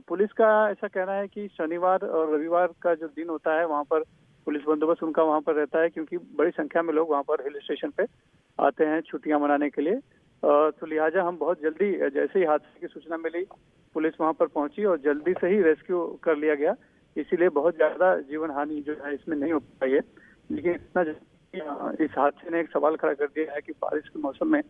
S8: पुलिस का ऐसा कहना है कि शनिवार और रविवार का जो दिन होता है वहाँ पर पुलिस बंदोबस्त उनका वहाँ पर रहता है, क्योंकि बड़ी संख्या में लोग वहाँ पर हिल स्टेशन पे आते हैं छुट्टियां मनाने के लिए। तो लिहाजा हम बहुत जल्दी, जैसे ही हादसे की सूचना मिली, पुलिस वहाँ पर पहुंची और जल्दी से ही रेस्क्यू कर लिया गया। इसीलिए बहुत ज्यादा जीवन हानि जो है इसमें नहीं हो पाई है। लेकिन इतना इस हादसे ने एक सवाल खड़ा कर दिया है कि बारिश के मौसम में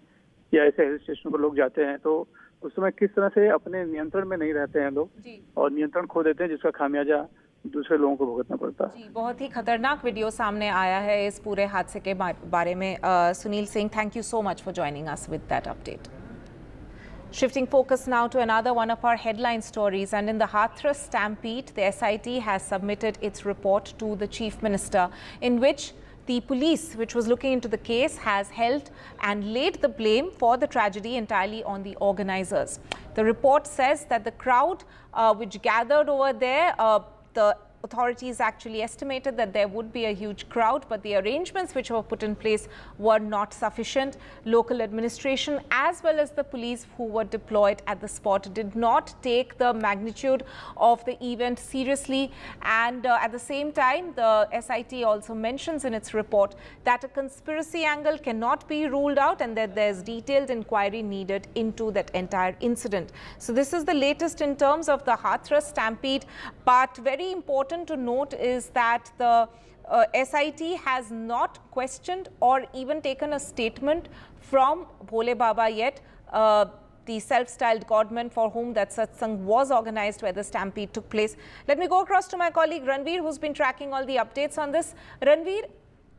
S8: या ऐसे हिल स्टेशन पर लोग जाते हैं तो उस समय किस तरह से अपने नियंत्रण में नहीं रहते हैं लोग और नियंत्रण खो देते हैं, जिसका खामियाजा दूसरे लोगों को भुगतना पड़ता है।
S11: बहुत ही खतरनाक वीडियो सामने आया है इस पूरे हादसे के बारे में। Sunil Singh, thank you so much for joining us with that update. Shifting focus now to another one of our headline stories, and in the Hathras stampede, the SIT has submitted its report to the Chief Minister, in which the police, which was looking into the case, has held and laid the blame for the tragedy entirely on the organizers. The report says that the crowd which gathered over there, the authorities actually estimated that there would be a huge crowd, but the arrangements which were put in place were not sufficient. Local administration as well as the police who were deployed at the spot did not take the magnitude of the event seriously, and at the same time the SIT also mentions in its report that a conspiracy angle cannot be ruled out and that there's detailed inquiry needed into that entire incident. So this is the latest in terms of the Hathras stampede, but very important to note is that the SIT has not questioned or even taken a statement from Bhole Baba yet, the self-styled godman for whom that satsang was organized where the stampede took place. Let me go across to my colleague Ranveer, who's been tracking all the updates on this. Ranveer,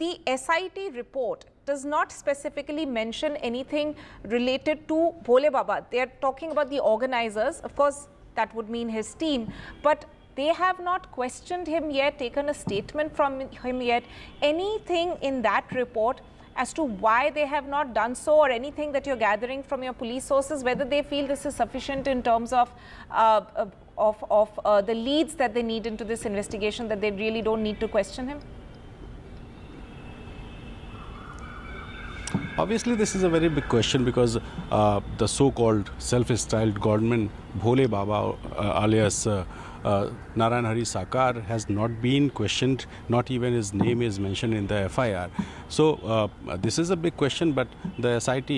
S11: the SIT report does not specifically mention anything related to Bhole Baba. They are talking about the organizers. Of course, that would mean his team, but they have not questioned him yet, taken a statement from him yet. Anything in that report as to why they have not done so, or anything that you're gathering from your police sources, whether they feel this is sufficient in terms of the leads that they need into this investigation, that they really don't need to question him?
S19: Obviously, this is a very big question because the so-called self-styled godman Bhole Baba alias Narayan Hari Sakar has not been questioned, not even his name is mentioned in the FIR. So this is a big question, but the SIT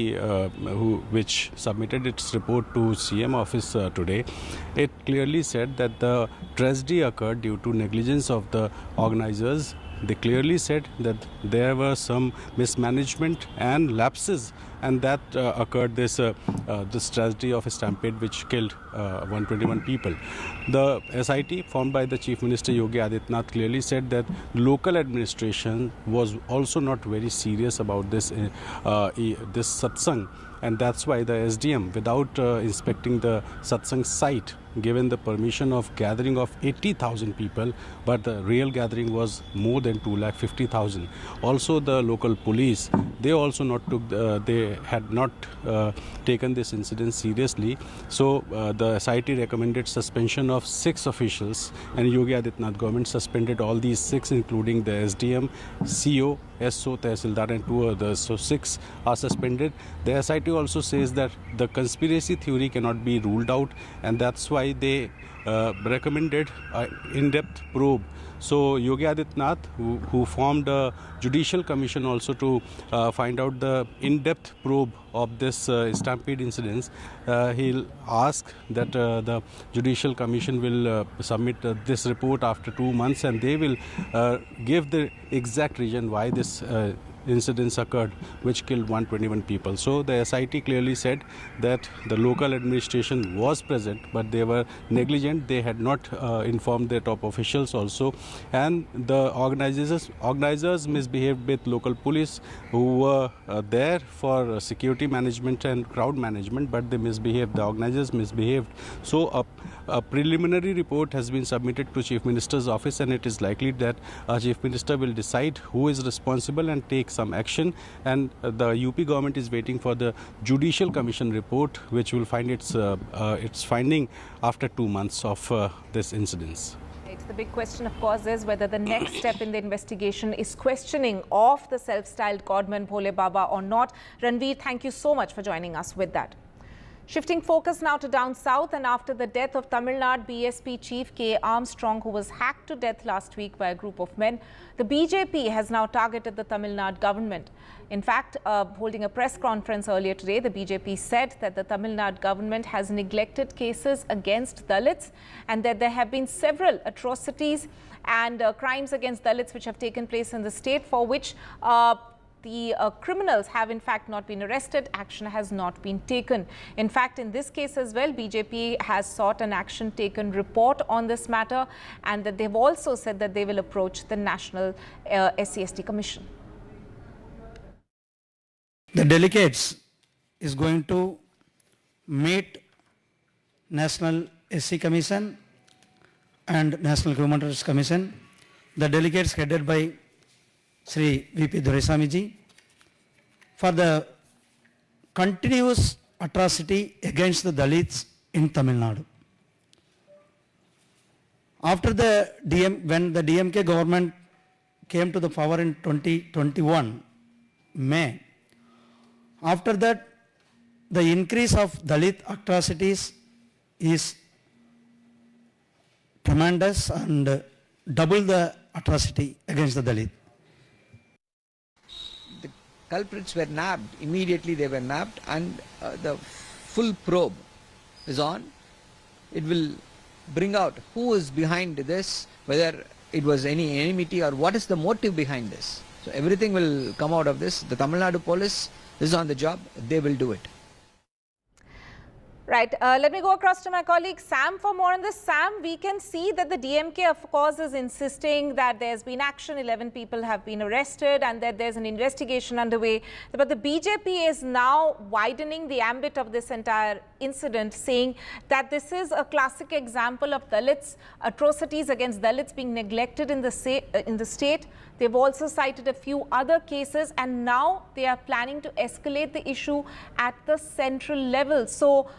S19: which submitted its report to CM office today, it clearly said that the tragedy occurred due to negligence of the organizers. They clearly said that there were some mismanagement and lapses, and that occurred this tragedy of a stampede which killed 121 people. The SIT formed by the Chief Minister Yogi Adityanath clearly said that local administration was also not very serious about this satsang, and that's why the SDM, without inspecting the satsang site, given the permission of gathering of 80,000 people, but the real gathering was more than 250,000. Also, the local police, they also they had not taken this incident seriously. So the SIT recommended suspension of 6 officials, and Yogi Adityanath government suspended all these 6, including the SDM, CO, SO, Tehsildar and 2 others. So 6 are suspended. The SIT also says that the conspiracy theory cannot be ruled out, and that's why they recommended an in-depth probe. So Yogi Adityanath, who formed a judicial commission also to find out the in-depth probe of this stampede incidents, he'll ask that the judicial commission will submit this report after 2 months, and they will give the exact reason why this incidents occurred which killed 121 people. So the SIT clearly said that the local administration was present, but they were negligent. They had not informed their top officials also, and the organizers misbehaved with local police who were there for security management and crowd management, but they misbehaved. The organizers misbehaved. So a preliminary report has been submitted to Chief Minister's office, and it is likely that Chief Minister will decide who is responsible and take some action. And the UP government is waiting for the Judicial Commission report, which will find its finding after 2 months of this incident.
S11: The big question, of course, is whether the next step in the investigation is questioning of the self-styled godman Bhole Baba or not. Ranveer, thank you so much for joining us with that. Shifting focus now to down south, and after the death of Tamil Nadu BSP chief K. Armstrong, who was hacked to death last week by a group of men, the BJP has now targeted the Tamil Nadu government. In fact, holding a press conference earlier today, the BJP said that the Tamil Nadu government has neglected cases against Dalits, and that there have been several atrocities and crimes against Dalits which have taken place in the state, for which the criminals have in fact not been arrested. Action has not been taken. In fact, in this case as well, BJP has sought an action taken report on this matter, and that they've also said that they will approach the National SC/ST Commission.
S9: The delegates is going to meet National SC Commission and National Human Rights Commission. The delegates headed by Sri V.P. Doraiswamy for the continuous atrocity against the Dalits in Tamil Nadu. After when the DMK government came to the power in 2021, May, after that the increase of Dalit atrocities is tremendous and double the atrocity against the Dalit.
S10: Culprits were nabbed. Immediately they were nabbed, and the full probe is on. It will bring out who is behind this, whether it was any enmity or what is the motive behind this. So everything will come out of this. The Tamil Nadu police is on the job. They will do it.
S11: Right. Let me go across to my colleague Sam for more on this. Sam, we can see that the DMK, of course, is insisting that there's been action, 11 people have been arrested, and that there's an investigation underway. But the BJP is now widening the ambit of this entire incident, saying that this is a classic example of Dalits, atrocities against Dalits being neglected in the state. They've also cited a few other cases, and now they are planning to escalate the issue at the central level. So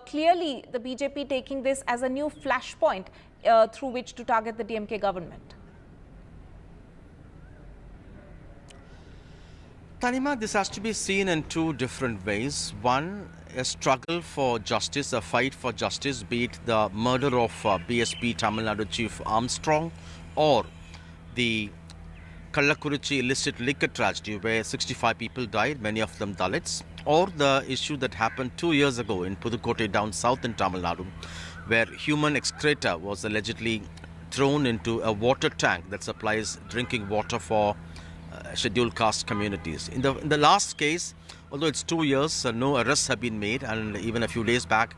S11: clearly the BJP taking this as a new flashpoint through which to target the DMK government.
S15: Tanima, this has to be seen in two different ways. One a struggle for justice, a fight for justice, be it the murder of BSP Tamil Nadu Chief Armstrong or the Kallakurichi illicit liquor tragedy where 65 people died, many of them Dalits, or the issue that happened 2 years ago in Pudukkottai down south in Tamil Nadu, where human excreta was allegedly thrown into a water tank that supplies drinking water for scheduled caste communities. In the last case, although it's 2 years, no arrests have been made, and even a few days back,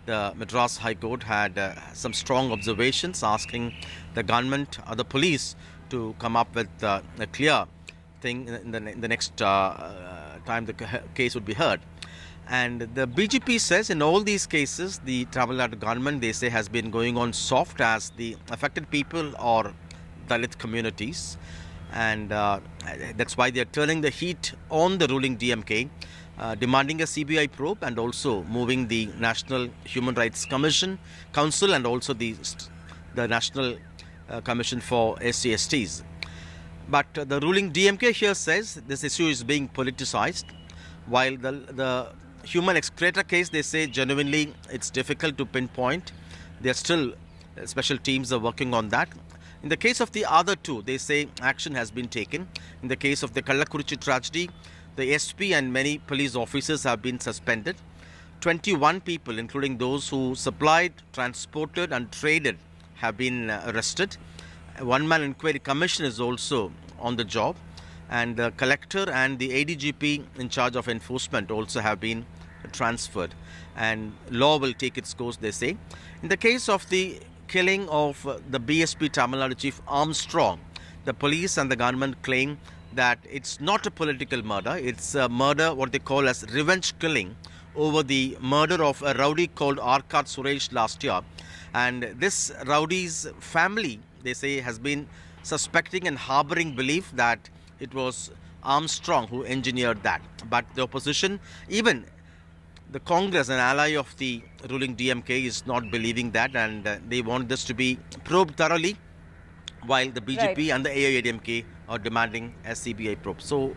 S15: the Madras High Court had some strong observations asking the government or the police to come up with a clear thing in the next time the case would be heard. And the BJP says in all these cases, the Tamil Nadu government, they say, has been going on soft as the affected people or Dalit communities. And that's why they're turning the heat on the ruling DMK, demanding a CBI probe and also moving the National Human Rights Council and also the National Commission for SC/STs. But the ruling DMK here says this issue is being politicized, while the human excreta case, they say genuinely it's difficult to pinpoint. There still special teams are working on that. In the case of the other two, they say action has been taken. In the case of the Kallakurichi tragedy, the SP and many police officers have been suspended. 21 people, including those who supplied, transported and traded, have been arrested. A one-man inquiry commission is also on the job, and the collector and the ADGP in charge of enforcement also have been transferred, and law will take its course, they say. In the case of the killing of the BSP Tamil Nadu Chief Armstrong, the police and the government claim that it's not a political murder, it's a murder what they call as revenge killing over the murder of a rowdy called Arkat Suresh last year. And this rowdy's family, they say, has been suspecting and harboring belief that it was Armstrong who engineered that. But the opposition, even the Congress, an ally of the ruling DMK, is not believing that, and they want this to be probed thoroughly, while the BJP and the AIADMK are demanding a CBI probe. So,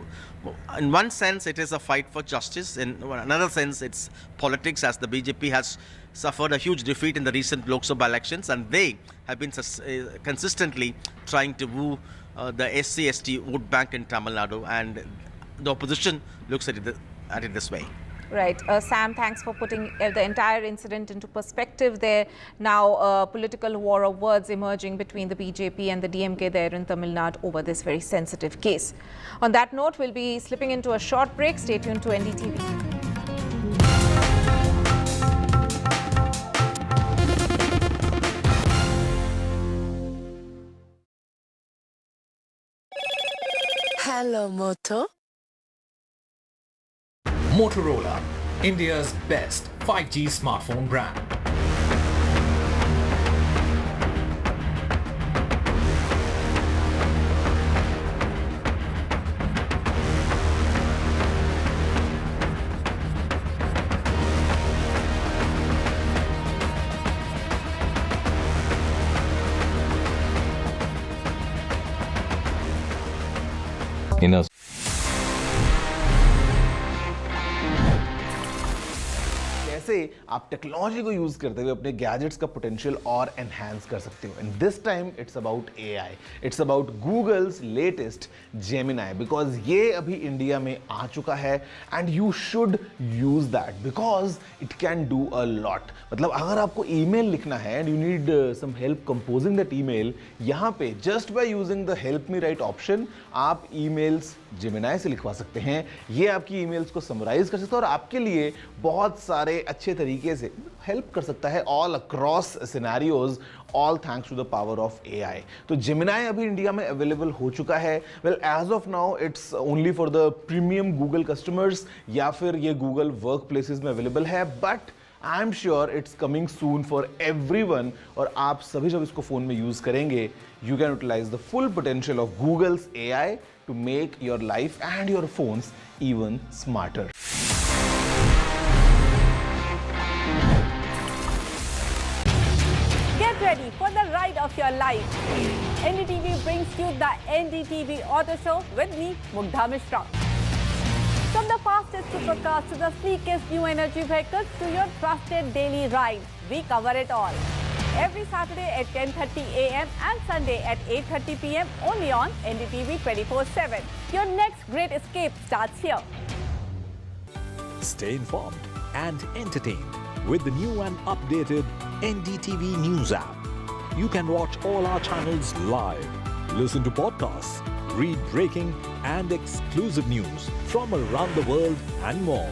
S15: in one sense, it is a fight for justice. In another sense, it's politics, as the BJP has suffered a huge defeat in the recent Lok Sabha elections, and they have been consistently trying to woo the SC/ST vote bank in Tamil Nadu, and the opposition looks at it this way.
S11: Right. Sam, thanks for putting the entire incident into perspective there. Now, a political war of words emerging between the BJP and the DMK there in Tamil Nadu over this very sensitive case. On that note, we'll be slipping into a short break. Stay tuned to NDTV.
S25: Hello, Moto.
S16: Motorola, India's best 5G smartphone brand.
S17: In a
S13: कैसे आप technology को use करते हुए अपने gadgets का potential और enhance कर सकते हो. And this time it's about AI, it's about Google's latest Gemini, because ये अभी इंडिया में आ चुका है and you should use that because it can do a lot. मतलब अगर आपको ईमेल लिखना है and you need some help composing that email, यहाँ पे just by using the help me write option आप ईमेल्स जेमिनाई से लिखवा सकते हैं. ये आपकी ईमेल्स को समराइज कर सकता है और आपके लिए बहुत सारे अच्छे तरीके से हेल्प कर सकता है all across scenarios, all thanks to the power of AI. तो जेमिनाई अभी इंडिया में अवेलेबल हो चुका है. Well, as of now it's only for the premium Google customers या फिर ये गूगल वर्क प्लेसेस में अवेलेबल है, but I am sure it's coming soon for everyone. और आप सभी जब इसको फोन में यूज करेंगे, you can utilise the full potential of Google's AI to make your life and your phones even smarter.
S11: Get ready for the ride of your life. NDTV brings you the NDTV Auto Show with me, Mugdha Mishra. From the fastest supercars to the sleekest new energy vehicles to your trusted daily ride, we cover it all. Every Saturday at 10:30 a.m. and Sunday at 8:30 p.m. only on NDTV 24/7. Your next great escape starts here.
S12: Stay informed and entertained with the new and updated NDTV News app. You can watch all our channels live, listen to podcasts, read breaking and exclusive news from around the world and more.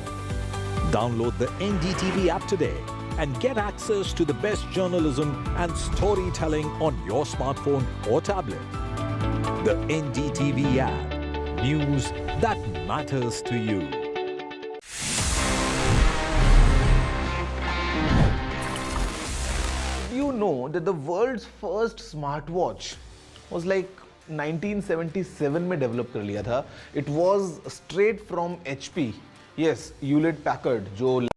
S12: Download the NDTV app today and get access to the best journalism and storytelling on your smartphone or tablet. The NDTV app. News that matters to you.
S13: You know that the world's first smartwatch was like 1977 में develop कर लिया था. It was straight from HP. Yes, Hewlett Packard जो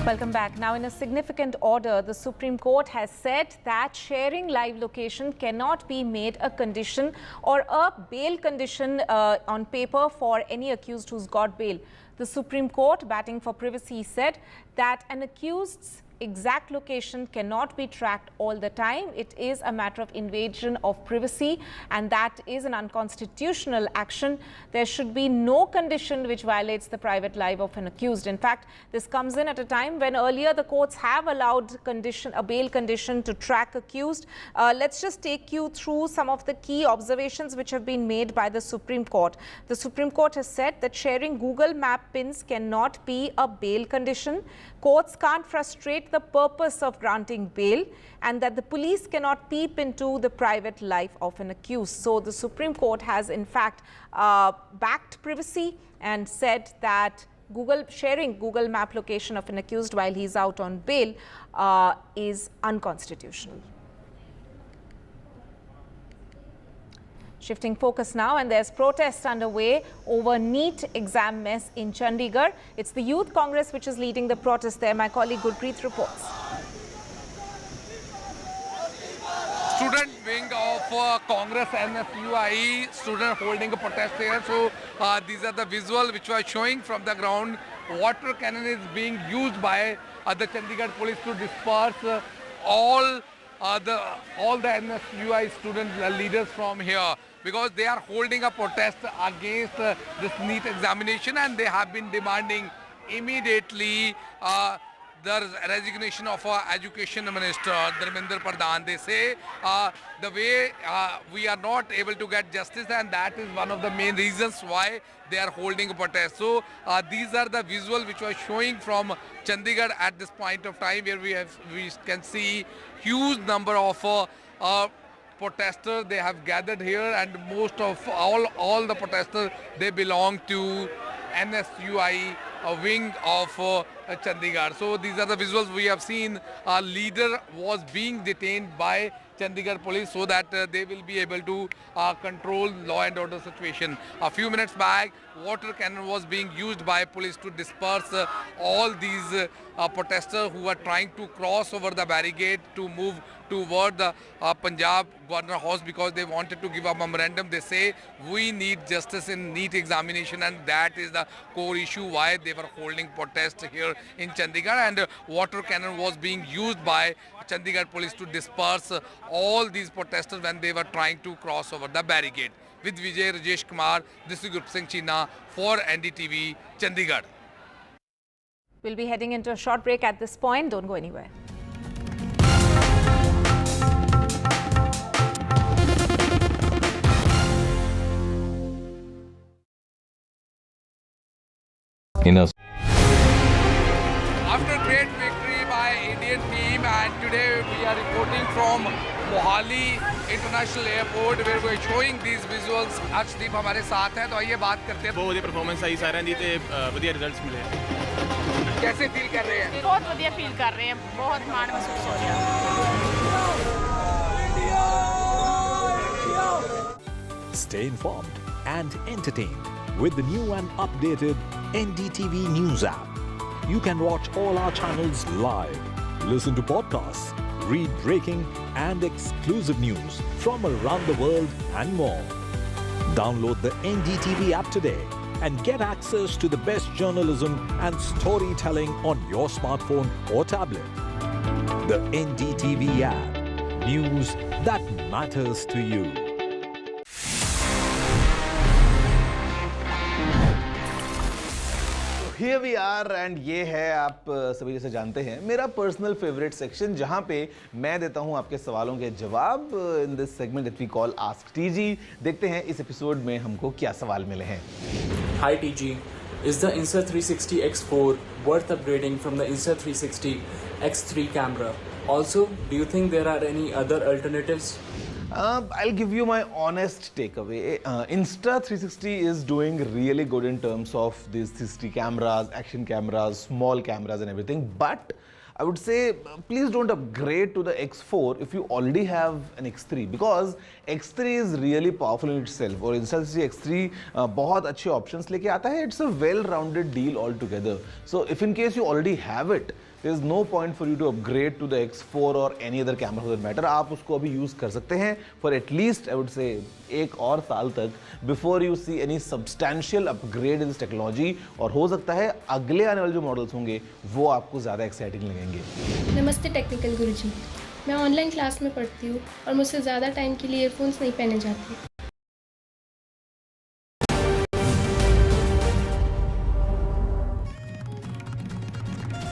S11: Welcome back. Now, in a significant order, the Supreme Court has said that sharing live location cannot be made a condition or a bail condition on paper for any accused who's got bail. The Supreme Court, batting for privacy, said that an accused's exact location cannot be tracked all the time. It is a matter of invasion of privacy, and that is an unconstitutional action. There should be no condition which violates the private life of an accused. In fact, this comes in at a time when earlier the courts have allowed a bail condition to track accused. Let's just take you through some of the key observations which have been made by the Supreme Court. The Supreme Court has said that sharing Google Map pins cannot be a bail condition. Courts can't frustrate the purpose of granting bail, and that the police cannot peep into the private life of an accused. So the Supreme Court has in fact backed privacy and said that sharing Google Map location of an accused while he's out on bail is unconstitutional. Shifting focus now, and there's protest underway over NEET exam mess in Chandigarh. It's the Youth Congress which is leading the protest there. My colleague Gurpreet reports.
S14: Student wing of Congress NSUIE, student holding a protest here. So these are the visuals which were showing from the ground. Water cannon is being used by the Chandigarh police to disperse all the NSUI student leaders from here, because they are holding a protest against this NEET examination, and they have been demanding immediately the resignation of our Education Minister, Dharmendra Pradhan. They say the way we are not able to get justice, and that is one of the main reasons why they are holding a protest. So these are the visuals which were showing from Chandigarh at this point of time, where we can see huge number of protesters. They have gathered here, and most of all the protesters, they belong to NSUI, a wing of Chandigarh. So these are the visuals we have seen. A leader was being detained by Chandigarh police so that they will be able to control law and order situation. A few minutes back, water cannon was being used by police to disperse all these protesters who were trying to cross over the barricade to move toward the Punjab Governor House, because they wanted to give a memorandum. They say we need justice in NEET examination, and that is the core issue why they were holding protests here in Chandigarh. And water cannon was being used by Chandigarh police to disperse all these protesters when they were trying to cross over the barricade. With Vijay Rajesh Kumar, this is Gurpreet Singh China for NDTV, Chandigarh.
S11: We'll be heading into a short break at this point. Don't go anywhere.
S14: After great victory by Indian team, and today we are reporting from Mohali International Airport, where we are showing these visuals. Arshdeep हमारे साथ हैं, तो आइए बात करते हैं.
S17: बहुत बढ़िया परफॉर्मेंस आई सारे दी ते बढ़िया रिजल्ट्स मिले.
S14: कैसे फील कर रहे हैं?
S7: बहुत बढ़िया फील कर रहे हैं, बहुत मान महसूस हो रहा है.
S12: Stay informed and entertained with the new and updated NDTV News app. You can watch all our channels live, listen to podcasts, read breaking and exclusive news from around the world and more. Download the NDTV app today and get access to the best journalism and storytelling on your smartphone or tablet. The NDTV app. News that matters to you.
S13: Here we are and ये है आप सभी जैसे जानते हैं मेरा personal favourite section जहां पे मैं देता हूं आपके सवालों के जवाब in this segment that we call ask TG. देखते हैं इस एपिसोड में हमको क्या सवाल मिले हैं।
S3: Hi TG, is the Insta360 X4 worth upgrading from the Insta360 X3 camera? Also, do you think there are any other alternatives?
S13: I'll give you my honest takeaway. Insta360 is doing really good in terms of these 360 cameras, action cameras, small cameras and everything. But I would say please don't upgrade to the X4 if you already have an X3 because X3 is really powerful in itself. और Insta360 X3 बहुत अच्छे options लेके आता है. It's a well-rounded deal altogether. So if in case you already have it, there is no point for you to upgrade to the X4 or any other camera for that matter. आप उसको अभी use कर सकते हैं for at least I would say एक और साल तक before you see any substantial upgrade in this technology. और हो सकता है अगले आने वाले जो मॉडल्स होंगे वो आपको ज़्यादा एक्साइटिंग लगेंगे।
S18: नमस्ते टेक्निकल गुरुजी, मैं ऑनलाइन क्लास में पढ़ती हूँ और मुझसे ज़्यादा टाइम के लिए ईयरफोन्स नहीं पहने जाते।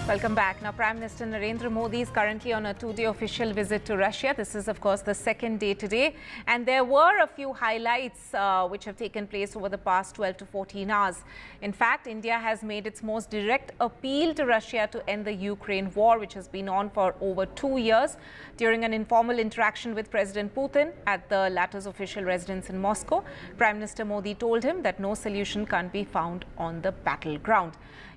S20: Welcome back. Now, Prime Minister Narendra Modi is currently on a two-day official visit to Russia. This is, of course, the second day today. And there were a few highlights which have taken place over the past 12 to 14 hours. In fact, India has made its most direct appeal to Russia to end the Ukraine war, which has been on for over 2 years. During an informal interaction with President Putin at the latter's official residence in Moscow, Prime Minister Modi told him that no solution can be found on the battleground.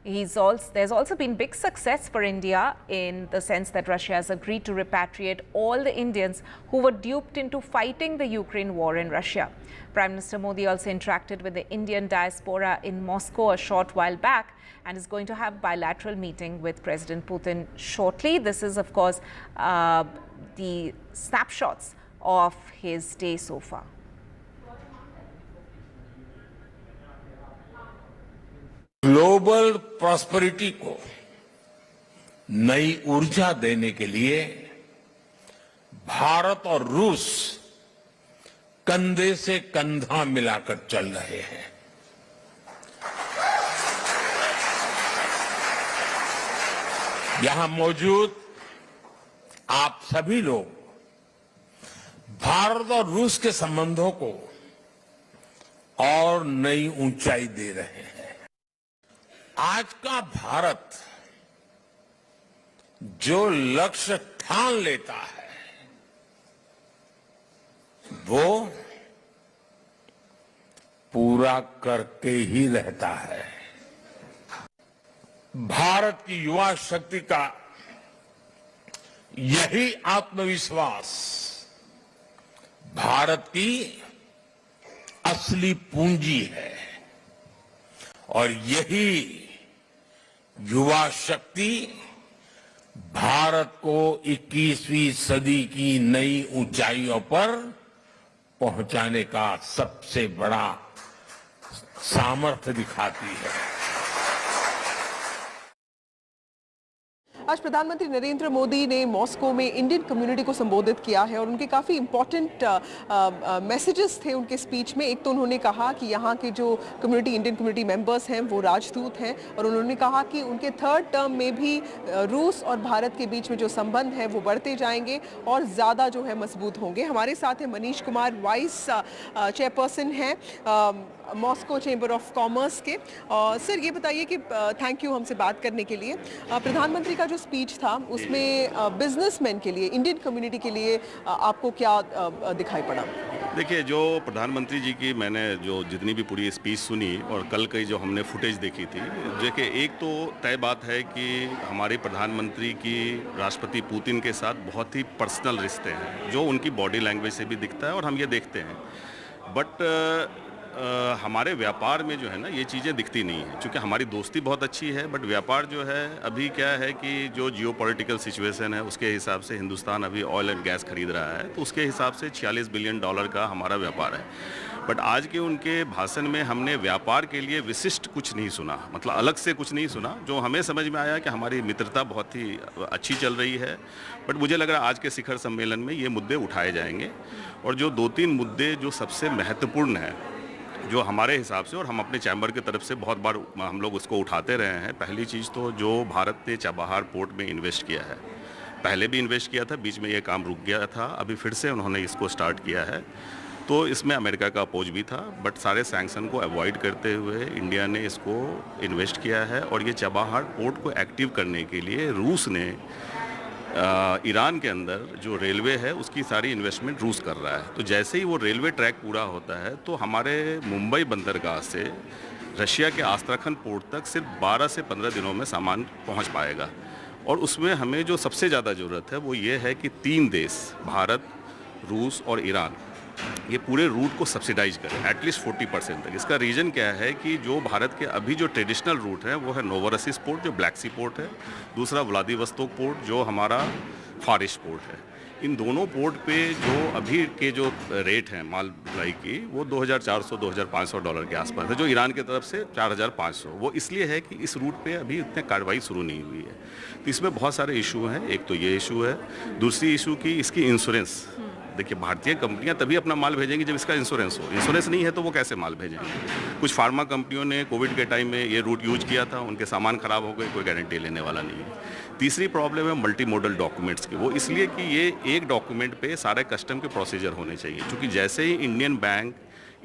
S20: There's also been big success for India in the sense that Russia has agreed to repatriate all the Indians who were duped into fighting the Ukraine war in Russia. Prime Minister Modi also interacted with the Indian diaspora in Moscow a short while back and is going to have a bilateral meeting with President Putin shortly. This is, of course, the snapshots of his day so far.
S21: Global prosperity को नई ऊर्जा देने के लिए भारत और रूस कंधे से कंधा मिलाकर चल रहे हैं। यहां मौजूद आप सभी लोग भारत और रूस के संबंधों को और नई ऊंचाई दे रहे हैं। आज का भारत जो लक्ष्य ठान लेता है वो पूरा करके ही रहता है। भारत की युवा शक्ति का यही आत्मविश्वास भारत की असली पूंजी है और यही युवा शक्ति भारत को 21वीं सदी की नई ऊंचाइयों पर पहुंचाने का सबसे बड़ा सामर्थ्य दिखाती है।
S6: आज प्रधानमंत्री नरेंद्र मोदी ने मॉस्को में इंडियन कम्युनिटी को संबोधित किया है और उनके काफ़ी इंपॉर्टेंट मैसेजेस थे उनके स्पीच में। एक तो उन्होंने कहा कि यहाँ के जो कम्युनिटी इंडियन कम्युनिटी मेंबर्स हैं वो राजदूत हैं और उन्होंने कहा कि उनके थर्ड टर्म में भी रूस और भारत के बीच में जो संबंध हैं वो बढ़ते जाएंगे और ज़्यादा जो है मजबूत होंगे। हमारे साथ हैं मनीष कुमार, वाइस चेयरपर्सन हैं मॉस्को चेंबर ऑफ कॉमर्स के। सर ये बताइए कि थैंक यू हमसे बात करने के लिए। प्रधानमंत्री का जो स्पीच था उसमें बिजनेसमैन के लिए, इंडियन कम्युनिटी के लिए आपको क्या दिखाई पड़ा?
S22: देखिए, जो प्रधानमंत्री जी की मैंने जो जितनी भी पूरी स्पीच सुनी और कल की जो हमने फुटेज देखी थी, देखिए एक तो तय बात है कि हमारे प्रधानमंत्री की राष्ट्रपति पुतिन के साथ बहुत ही पर्सनल रिश्ते हैं जो उनकी बॉडी लैंग्वेज से भी दिखता है और हम ये देखते हैं। बट हमारे व्यापार में जो है ना ये चीज़ें दिखती नहीं है, क्योंकि हमारी दोस्ती बहुत अच्छी है, बट व्यापार जो है अभी क्या है कि जो जियोपॉलिटिकल सिचुएशन है उसके हिसाब से हिंदुस्तान अभी ऑयल एंड गैस खरीद रहा है, तो उसके हिसाब से $46 बिलियन का हमारा व्यापार है। बट आज के उनके भाषण में हमने व्यापार के लिए विशिष्ट कुछ नहीं सुना, मतलब अलग से कुछ नहीं सुना। जो हमें समझ में आया कि हमारी मित्रता बहुत ही अच्छी चल रही है, बट मुझे लग रहा है आज के शिखर सम्मेलन में ये मुद्दे उठाए जाएंगे, और जो 2-3 मुद्दे जो सबसे महत्वपूर्ण हैं जो हमारे हिसाब से, और हम अपने चैम्बर की तरफ से बहुत बार हम लोग उसको उठाते रहे हैं। पहली चीज़ तो जो भारत ने चाबहार पोर्ट में इन्वेस्ट किया है, पहले भी इन्वेस्ट किया था, बीच में ये काम रुक गया था, अभी फिर से उन्होंने इसको स्टार्ट किया है, तो इसमें अमेरिका का अपोज भी था, बट सारे सैंक्शन को अवॉइड करते हुए इंडिया ने इसको इन्वेस्ट किया है। और ये चाबहार पोर्ट को एक्टिव करने के लिए रूस ने ईरान के अंदर जो रेलवे है उसकी सारी इन्वेस्टमेंट रूस कर रहा है। तो जैसे ही वो रेलवे ट्रैक पूरा होता है तो हमारे मुंबई बंदरगाह से रशिया के आस्ट्राखन पोर्ट तक सिर्फ 12 से 15 दिनों में सामान पहुंच पाएगा। और उसमें हमें जो सबसे ज़्यादा ज़रूरत है वो ये है कि 3 देश भारत, रूस और ईरान ये पूरे रूट को सब्सिडाइज करें एटलीस्ट 40% तक। इसका रीज़न क्या है कि जो भारत के अभी जो ट्रेडिशनल रूट है वो है नोवोरोसिस पोर्ट जो ब्लैक सी पोर्ट है, दूसरा व्लादिवोस्तोक पोर्ट जो हमारा फार ईस्ट पोर्ट है। इन दोनों पोर्ट पे जो अभी के जो रेट हैं माल ढुलाई की वो $2,400-2,500 के आसपास है, जो ईरान की तरफ से 4,500। वो इसलिए है कि इस रूट पे अभी इतने कार्रवाई शुरू नहीं हुई है, तो इसमें बहुत सारे इशू हैं। एक तो ये इशू है, दूसरी इशू की इसकी इंश्योरेंस। देखिए भारतीय कंपनियां तभी अपना माल भेजेंगी जब इसका इंश्योरेंस हो, इंश्योरेंस नहीं है तो वो कैसे माल भेजेंगे। कुछ फार्मा कंपनियों ने कोविड के टाइम में ये रूट यूज किया था, उनके सामान खराब हो गए, कोई गारंटी लेने वाला नहीं है। तीसरी प्रॉब्लम है मल्टी मॉडल डॉक्यूमेंट्स की, वो इसलिए कि ये एक डॉक्यूमेंट पे सारे कस्टम के प्रोसीजर होने चाहिए, क्योंकि जैसे ही इंडियन बैंक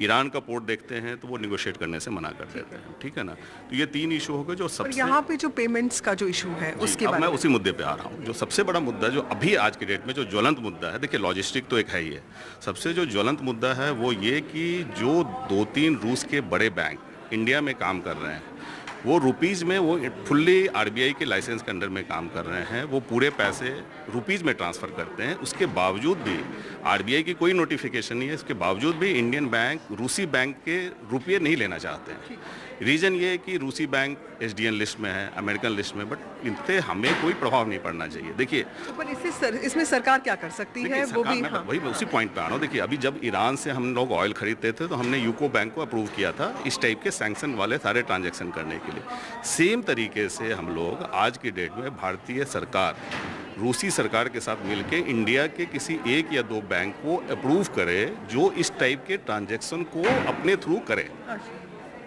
S22: ईरान का पोर्ट देखते हैं तो वो निगोशिएट करने से मना कर देते हैं, ठीक है ना। तो ये 3 इशू हो गए जो सबसे।
S6: यहाँ पे जो पेमेंट्स का जो इशू है उसके
S22: अब
S6: बारे
S22: मैं
S6: में
S22: उसी मुद्दे पे आ रहा हूँ। जो सबसे बड़ा मुद्दा जो अभी आज के डेट में जो ज्वलंत मुद्दा है, देखिए लॉजिस्टिक तो एक है ही है, सबसे जो ज्वलंत मुद्दा है वो ये कि जो 2-3 रूस के बड़े बैंक इंडिया में काम कर रहे हैं वो रुपीज़ में, वो फुल्ली आरबीआई के लाइसेंस के अंडर में काम कर रहे हैं, वो पूरे पैसे रुपीज़ में ट्रांसफ़र करते हैं। उसके बावजूद भी आरबीआई की कोई नोटिफिकेशन नहीं है, इसके बावजूद भी इंडियन बैंक रूसी बैंक के रुपये नहीं लेना चाहते हैं। रीज़न ये है कि रूसी बैंक एसडीएन लिस्ट में है, अमेरिकन लिस्ट में, बट इनसे हमें कोई प्रभाव नहीं पड़ना चाहिए। देखिए
S6: तो पर इसमें सरकार क्या कर सकती है वो भी।
S22: हाँ। वही उसी पॉइंट पे आ रहा हूँ। देखिए अभी जब ईरान से हम लोग ऑयल खरीदते थे तो हमने यूको बैंक को अप्रूव किया था इस टाइप के सैंक्शन वाले सारे ट्रांजैक्शन करने के लिए। सेम तरीके से हम लोग आज की डेट में भारतीय सरकार रूसी सरकार के साथ मिलकर इंडिया के किसी 1 या 2 बैंक को अप्रूव करे जो इस टाइप के ट्रांजैक्शन को अपने थ्रू करे।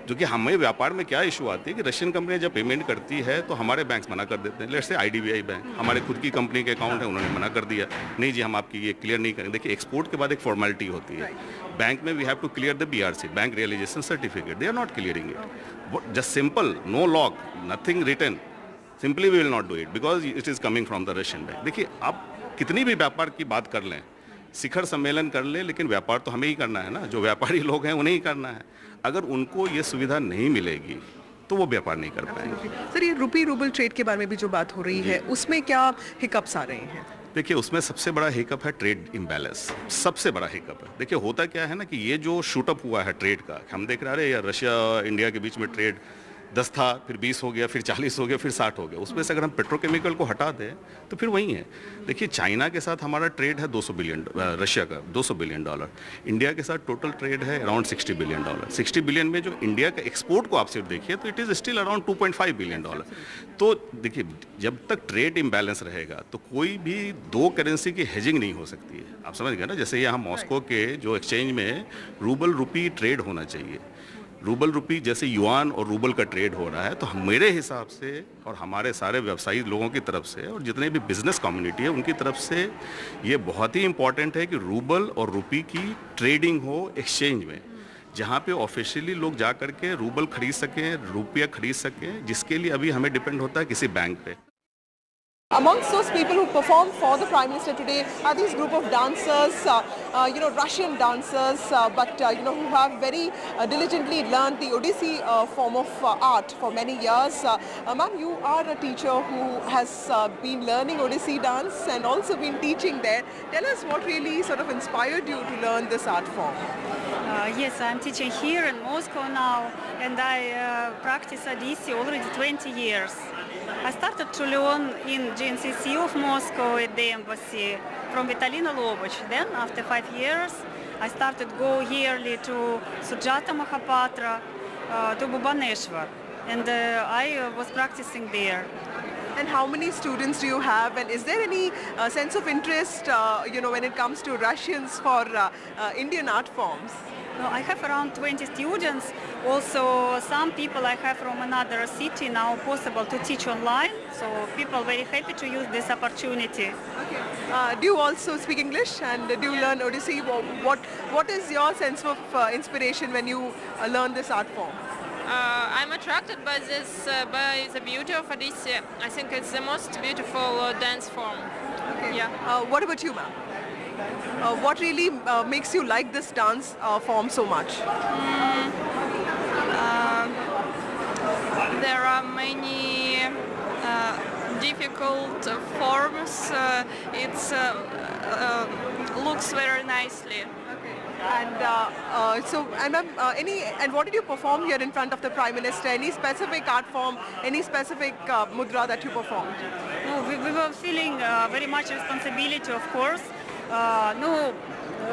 S22: जो कि हमें व्यापार में क्या इशू आती है कि रशियन कंपनी जब पेमेंट करती है तो हमारे बैंक्स मना कर देते हैं। लेट्स से आईडीबीआई बैंक, हमारे खुद की कंपनी के अकाउंट है, उन्होंने मना कर दिया, नहीं जी हम आपकी ये क्लियर नहीं करेंगे। देखिए एक्सपोर्ट के बाद एक फॉर्मेलिटी होती है, बैंक में we have to clear the BRC, bank realisation certificate, they are not clearing it. Just simple, no log, nothing written, simply we will not do it because it is coming from the Russian bank. देखिए आप कितनी भी व्यापार की बात कर लें, शिखर सम्मेलन कर ले, लेकिन व्यापार तो हमें ही करना है ना, जो व्यापारी लोग हैं उन्हें ही करना है। अगर उनको ये सुविधा नहीं मिलेगी तो वो व्यापार नहीं कर पाएंगे।
S6: सर ये रूपी रूबल ट्रेड के बारे में भी जो बात हो रही है उसमें क्या हिकअप्स आ रहे हैं?
S22: देखिए उसमें सबसे बड़ा हिकअप है ट्रेड इम्बैलेंस, सबसे बड़ा हिकअप है। देखिए होता क्या है ना कि ये जो शूटअप हुआ है ट्रेड का, हम देख रहे हैं यार रशिया इंडिया के बीच में ट्रेड 10 था, फिर 20 हो गया, फिर 40 हो गया, फिर 60 हो गया। उसमें से अगर हम पेट्रोकेमिकल को हटा दें तो फिर वही है। देखिए चाइना के साथ हमारा ट्रेड है 200 बिलियन, रशिया का $200 बिलियन, इंडिया के साथ टोटल ट्रेड है अराउंड $60 बिलियन। $60 बिलियन में जो इंडिया का एक्सपोर्ट को आप सिर्फ देखिए तो it is still around $2.5 billion. तो देखिए जब तक ट्रेड इम्बैलेंस रहेगा तो कोई भी 2 करेंसी की हेजिंग नहीं हो सकती है। आप समझ गए ना, जैसे यहाँ मॉस्को के जो एक्सचेंज में रूबल रुपी ट्रेड होना चाहिए, रूबल रुपी जैसे युआन और रूबल का ट्रेड हो रहा है, तो मेरे हिसाब से और हमारे सारे व्यवसायी लोगों की तरफ से और जितने भी बिजनेस कम्युनिटी है उनकी तरफ से ये बहुत ही इंपॉर्टेंट है कि रूबल और रुपी की ट्रेडिंग हो एक्सचेंज में, जहाँ पे ऑफिशियली लोग जा करके रूबल खरीद सकें, रुपया खरीद सकें, जिसके लिए अभी हमें डिपेंड होता है किसी बैंक पे।
S6: Amongst those people who performed for the Prime Minister today are these group of dancers, Russian dancers, but who have very diligently learned the Odissi form of art for many years. Ma'am, you are a teacher who has been learning Odissi dance and also been teaching there. Tell us what really sort of inspired you to learn this art form.
S1: Yes, I'm teaching here in Moscow now, and I practice Odissi already 20 years. I started to learn in GNCC of Moscow at the embassy from Vitalina Lobach. Then, after 5 years, I started go yearly to Sujata Mahapatra, to Bhubaneswar, and I was practicing there.
S6: And how many students do you have? And is there any sense of interest, when it comes to Russians for Indian art forms?
S1: No, I have around 20 students. Also, some people I have from another city now possible to teach online. So people very happy to use this opportunity.
S6: Okay. Do you also speak English and do you learn Odissi? What is your sense of inspiration when you learn this art form?
S4: I'm attracted by by the beauty of Odissi. I think it's the most beautiful dance form.
S6: Okay.
S4: Yeah.
S6: What about you, ma'am? What really makes you like this dance form so much?
S4: There are many difficult forms. It looks very nicely.
S6: And what did you perform here in front of the Prime Minister? Any specific art form, any specific mudra that you performed?
S1: No, we were feeling very much responsibility, of course.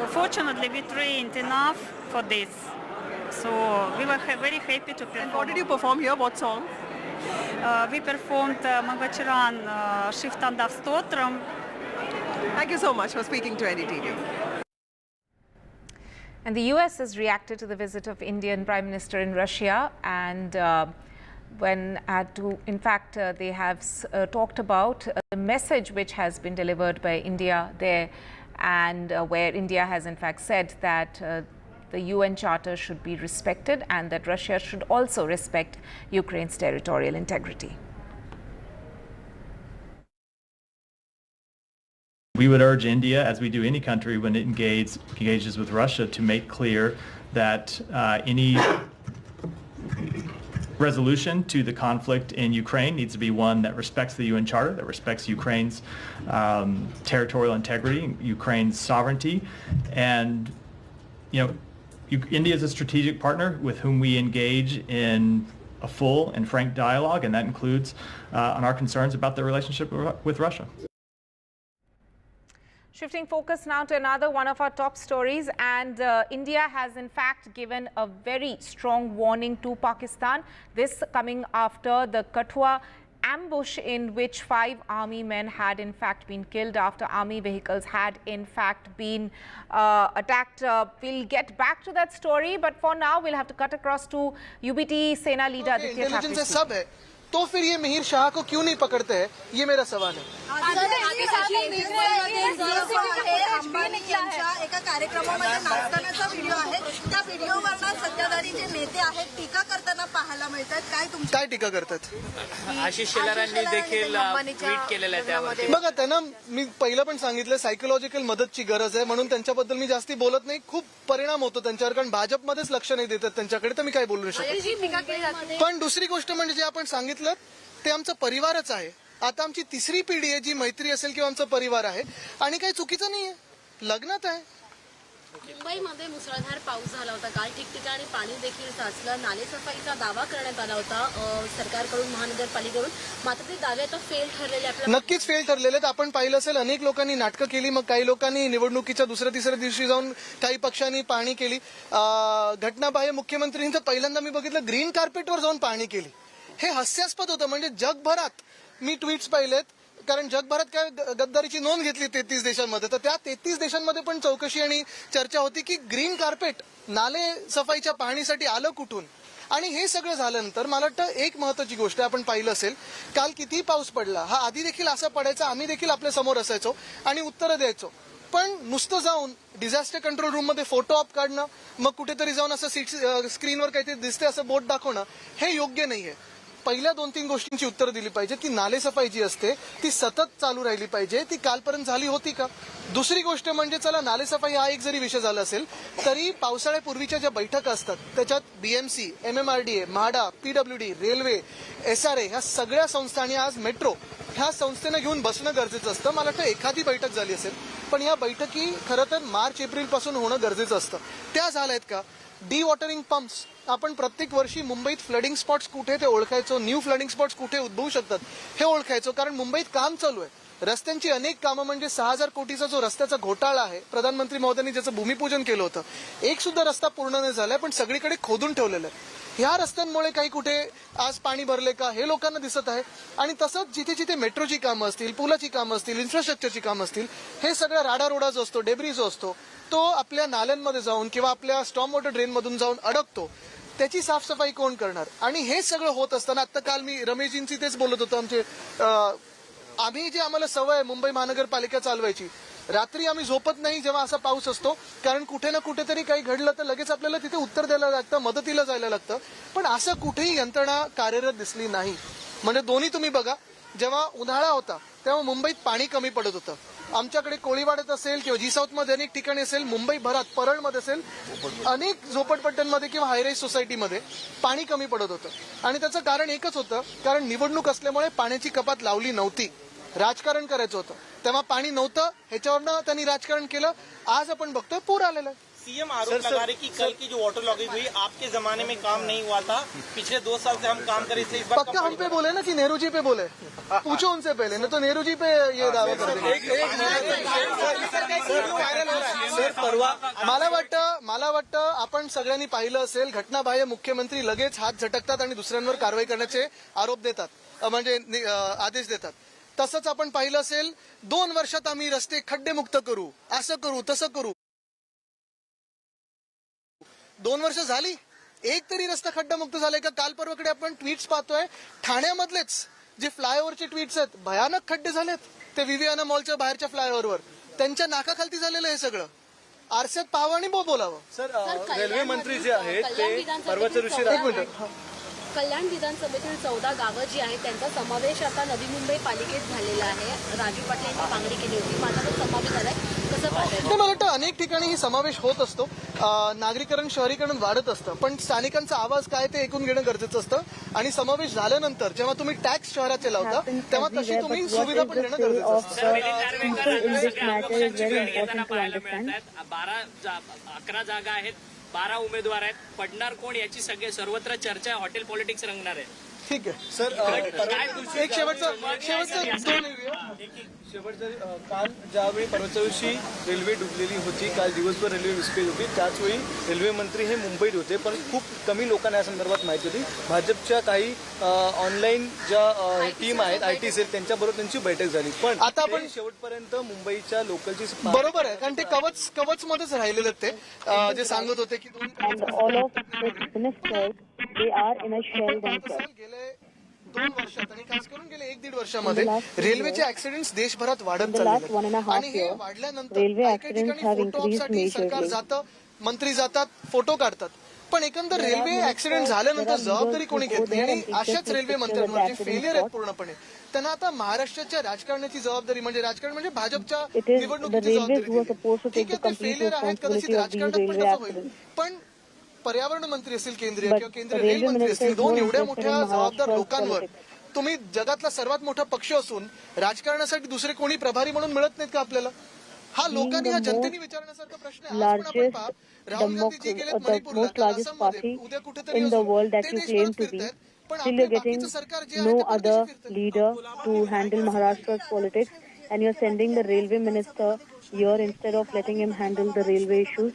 S1: Fortunately, we trained enough for this. So we were very happy to perform.
S6: And what did you perform here? What song?
S1: We performed Mangacharan Shiftandav Stotram.
S6: Thank you so much for speaking to NDTV.
S20: And the US has reacted to the visit of Indian Prime Minister in Russia, and they have talked about the message which has been delivered by India there, and where India has in fact said that the UN Charter should be respected and that Russia should also respect Ukraine's territorial integrity.
S5: We would urge India, as we do any country when it engages with Russia, to make clear that any resolution to the conflict in Ukraine needs to be one that respects the UN Charter, that respects Ukraine's territorial integrity, Ukraine's sovereignty, and India is a strategic partner with whom we engage in a full and frank dialogue, and that includes on our concerns about the relationship with Russia.
S20: Shifting focus now to another one of our top stories, and India has in fact given a very strong warning to Pakistan. This coming after the Kathua ambush in which 5 army men had in fact been killed after army vehicles had in fact been attacked. We'll get back to that story, but for now we'll have to cut across to UBT Sena leader Aditya Thackeray.
S23: तो फिर ये मिहिर शाह को क्यों नहीं पकड़ते हैं, ये मेरा सवाल है.
S24: एका कार्यक्रमामध्ये नाचतानाचा व्हिडिओ आहे. त्या व्हिडिओवरनं सत्ताधारी जे नेते आहेत टीका करताना पाहायला मिळतात.
S23: काय टीका करतात?
S26: आशिष शेलारांनी देखील ट्वीट केलेलं आहे त्यावर.
S23: बघा, त्यांना मी पहिलं पण सांगितलं सायकोलॉजिकल मदतची गरज आहे, म्हणून त्यांच्याबद्दल मी जास्ती बोलत नाही. खूप परिणाम होतो त्यांच्यावर, कारण भाजपमध्येच लक्ष नाही देतात त्यांच्याकडे, तर मी काय बोलू शकतो. पण दुसरी गोष्ट म्हणजे जे आपण सांगितलं ते आमचा परिवारच आहे. आता आमची तिसरी पिढी आहे जी मैत्री असेल किंवा आमचा परिवार आहे, आणि काही चुकीचं नाहीये. लग्नात आहे.
S27: मुंबईमध्ये मुसळधार पाऊस झाला होता. काल ठिकठिकाणी पाणी देखील साचलं. नालेसफाईचा दावा करण्यात आला होता सरकारकडून, महानगरपालिकेकडून, मात्र ते दावे आता फेल ठरलेले.
S23: नक्कीच फेल ठरलेले आहेत. आपण पाहिलं असेल अनेक लोकांनी नाटकं केली, मग काही लोकांनी निवडणुकीच्या दुसऱ्या तिसऱ्या दिवशी जाऊन काही पक्षांनी पाहणी केली. घटनाबाह्य मुख्यमंत्र्यांचं पहिल्यांदा मी बघितलं ग्रीन कार्पेटवर जाऊन पाहणी केली. हे हास्यास्पद होतं. म्हणजे जगभरात मी ट्विट्स पाहिलेत, कारण जगभरात काय गद्दारीची नोंद घेतली 33 देशांमध्ये, तर त्या 33 देशांमध्ये पण चौकशी आणि चर्चा होती की ग्रीन कार्पेट नाले सफाईच्या पाहणीसाठी आलं कुठून. आणि हे सगळं झाल्यानंतर मला वाटतं एक महत्वाची गोष्ट आपण पाहिलं असेल, काल कितीही पाऊस पडला, हा आधी देखील असा पडायचा, आम्ही देखील आपल्या समोर असायचो आणि उत्तरं द्यायचो. पण नुसतं जाऊन डिझास्टर कंट्रोल रूम मध्ये फोटो ऑप काढणं, मग कुठेतरी जाऊन असं स्क्रीनवर काहीतरी दिसते असं बोट दाखवणं, हे योग्य नाहीये. पहिल्या 2-3 गोष्टींची उत्तरं दिली पाहिजे की नालेसफाई जी असते ती सतत चालू राहिली पाहिजे. ती कालपर्यंत झाली होती का? दुसरी गोष्ट म्हणजे चला नालेसफाई हा एक जरी विषय झाला असेल तरी पावसाळ्यापूर्वीच्या ज्या बैठका असतात त्याच्यात BMC, MMRDA, MHADA, PWD, railway, SRA ह्या सगळ्या संस्थांनी आज मेट्रो ह्या संस्थेनं घेऊन बसणं गरजेचं असतं. मला वाटतं एखादी बैठक झाली असेल पण या बैठकी खरं तर मार्च-एप्रिल पासून होणं गरजेचं असतं. त्या झाल्यात का? डिवॉटरिंग पंप्स आपण प्रत्येक वर्षी मुंबईत फ्लडिंग स्पॉट्स कुठे ते ओळखायचो, न्यू फ्लडिंग स्पॉट्स कुठे उद्भवू शकतात हे ओळखायचो कारण मुंबईत काम चालू आहे. रस्त्यांची अनेक कामं म्हणजे 6,000 कोटीचा जो रस्त्याचा घोटाळा आहे प्रधानमंत्री महोदयांनी ज्याचं भूमिपूजन केलं होतं एक सुद्धा रस्ता पूर्ण नाही झालाय पण सगळीकडे खोदून ठेवलेलं आहे. ह्या रस्त्यांमुळे काही कुठे आज पाणी भरले का हे लोकांना दिसत आहे. आणि तसंच जिथे जिथे मेट्रोची कामं असतील, पुलाची कामं असतील, इन्फ्रास्ट्रक्चरची कामं असतील हे सगळा राडारोडा जो असतो, डेब्री जो असतो तो आपल्या नाल्यांमध्ये जाऊन किंवा आपल्या स्टॉर्म वॉटर ड्रेनमधून जाऊन अडकतो. त्याची साफसफाई कोण करणार? आणि हे सगळं होत असताना आता काल मी रमेशजींची तेच बोलत होतो आमचे आम्ही जे आम्हाला सवय आहे मुंबई महानगरपालिका चालवायची रात्री आम्ही झोपत नाही जेव्हा असा पाऊस असतो कारण कुठे ना कुठेतरी काही घडलं तर लगेच आपल्याला तिथे उत्तर द्यायला लागतं, मदतीला जायला लागतं. पण असं कुठेही यंत्रणा कार्यरत दिसली नाही. म्हणजे दोन्ही तुम्ही बघा जेव्हा उन्हाळा होता तेव्हा मुंबईत पाणी कमी पडत होतं. आमच्याकडे कोळीवाड्यात असेल किंवा जी साऊथमध्ये अनेक ठिकाणी असेल, मुंबईभरात परळमध्ये असेल, अनेक झोपडपट्ट्यांमध्ये किंवा हायराईज सोसायटीमध्ये पाणी कमी पडत होतं. आणि त्याचं कारण एकच होतं कारण निवडणूक असल्यामुळे पाण्याची कपात लावली नव्हती. राजकारण करायचं होतं तेव्हा पाणी नव्हतं ह्याच्यावरनं त्यांनी राजकारण केलं. आज आपण बघतोय पूर आलेला आहे.
S2: सीएम आरोप लगा रहे कि कल की जो वाटर लॉगिंग हुई आपके जमाने में काम नहीं हुआ था, पिछले 2 साल से हम काम कर रहे थे.
S23: पक्का हम पे बोले ना कि नेहरू जी पे बोले, पूछो उनसे पहले ना तो नेहरू जी पे ये दावा कर मला वाटतं आपण सगळ्यांनी पाहिलं असेल घटनाबाह्य मुख्यमंत्री लगेच हात झटकतात आणि दुसऱ्यांवर कारवाई करण्याचे आरोप देतात म्हणजे आदेश देतात. तसंच आपण पाहिलं असेल 2 वर्षात आम्ही रस्ते खड्डेमुक्त करू, असं करू, तसं करू. 2 वर्ष झाली एक तरी रस्ता खड्डामुक्त झालाय का? काल परवाकडे आपण ट्विट्स पाहतोय ठाण्यामधलेच जे फ्लायओव्हरचे ट्विट्स आहेत भयानक खड्डे झालेत. ते विवियाना मॉलच्या बाहेरच्या फ्लायओव्हरवर त्यांच्या नाकाखालती झालेलं हे सगळं. आरशात पाहावं आणि बोलावं.
S2: सर रेल्वे मंत्री जे आहेत ते पर्वत ऋषी
S27: कल्याण विधानसभेतील 14 गावं जी आहेत त्यांचा समावेश आता नवी मुंबई पालिकेत झालेला आहे. राजू पाटील यांनी मागणी केली होती, माझा तो समावेश झालाय. कसं पाहताय?
S23: मला वाटतं अनेक ठिकाणी ही समावेश होत असतो. नागरीकरण शहरीकरण वाढत असतं पण स्थानिकांचा आवाज काय ते ऐकून घेणं गरजेचं असतं. आणि समावेश झाल्यानंतर जेव्हा तुम्ही टॅक्स शहराचे लावता तेव्हा तशी तुम्ही सुविधा पण देणं गरजेचं असतं.
S26: 11 जागा आहेत, 12 उमेदवार आहेत, पडणार कोण याची सर्वत्र चर्चा हॉटेल पॉलिटिक्स रंगणार आहे.
S23: ठीक आहे सर, एक
S2: शेवटचं काल ज्यावेळी पर्वतच्या दिवशी रेल्वे डुबलेली होती, काल दिवसभर रेल्वे विस्कळीत होती, त्याचवेळी रेल्वे मंत्री हे मुंबईत होते पण खूप कमी लोकांना या संदर्भात माहिती होती. भाजपच्या काही ऑनलाईन ज्या टीम आहेत IT सेल त्यांच्याबरोबर त्यांची बैठक झाली पण आता आपण शेवटपर्यंत मुंबईच्या लोकलची
S23: बरोबर आहे कारण ते कवच मध्येच राहिलेले ते जे सांगत होते की गेले 2 वर्षात आणि खास करून गेले 1-1.5 वर्षामध्ये रेल्वेचे ऍक्सिडेंट्स देशभरात वाढत चालले आणि हे वाढल्यानंतर काही ठिकाणी फोटो ऑपसाठी सरकार जातं, मंत्री जातात, फोटो काढतात पण एकंदर रेल्वे ऍक्सिडेंट झाल्यानंतर जबाबदारी कोणी घेतली आणि अशाच रेल्वे मंत्र्यांवर जे फेलियर आहेत पूर्णपणे त्यांना आता महाराष्ट्राच्या राजकारणाची जबाबदारी म्हणजे राजकारण म्हणजे भाजपच्या निवडणुकीची जबाबदारी. ठीक आहे ते फेलियर आहेत कदाचित राजकारणात पण कसं होईल पण पर्यावरण मंत्री असतील केंद्रीय किंवा केंद्रीय रेल मंत्री असतील 2 एवढ्या मोठ्या जबाबदार लोकांवर तुम्ही जगातला सर्वात मोठा पक्ष असून राजकारणासाठी दुसरे कोणी प्रभारी म्हणून मिळत नाहीत का आपल्याला? हा लोकांनी हा जनतेने विचारण्यासारखा प्रश्न आहे. आज पण आपण पहा राहुल गांधीजी गेले मणिपूरला, आसाममध्ये, उद्या कुठेतरी ते देशभरात फिरतायत पण आपल्या बाकीचं सरकार जे आहे ते परदेशी फिरतंय.
S8: and you're sending the railway minister here instead of letting him handle the railway issues.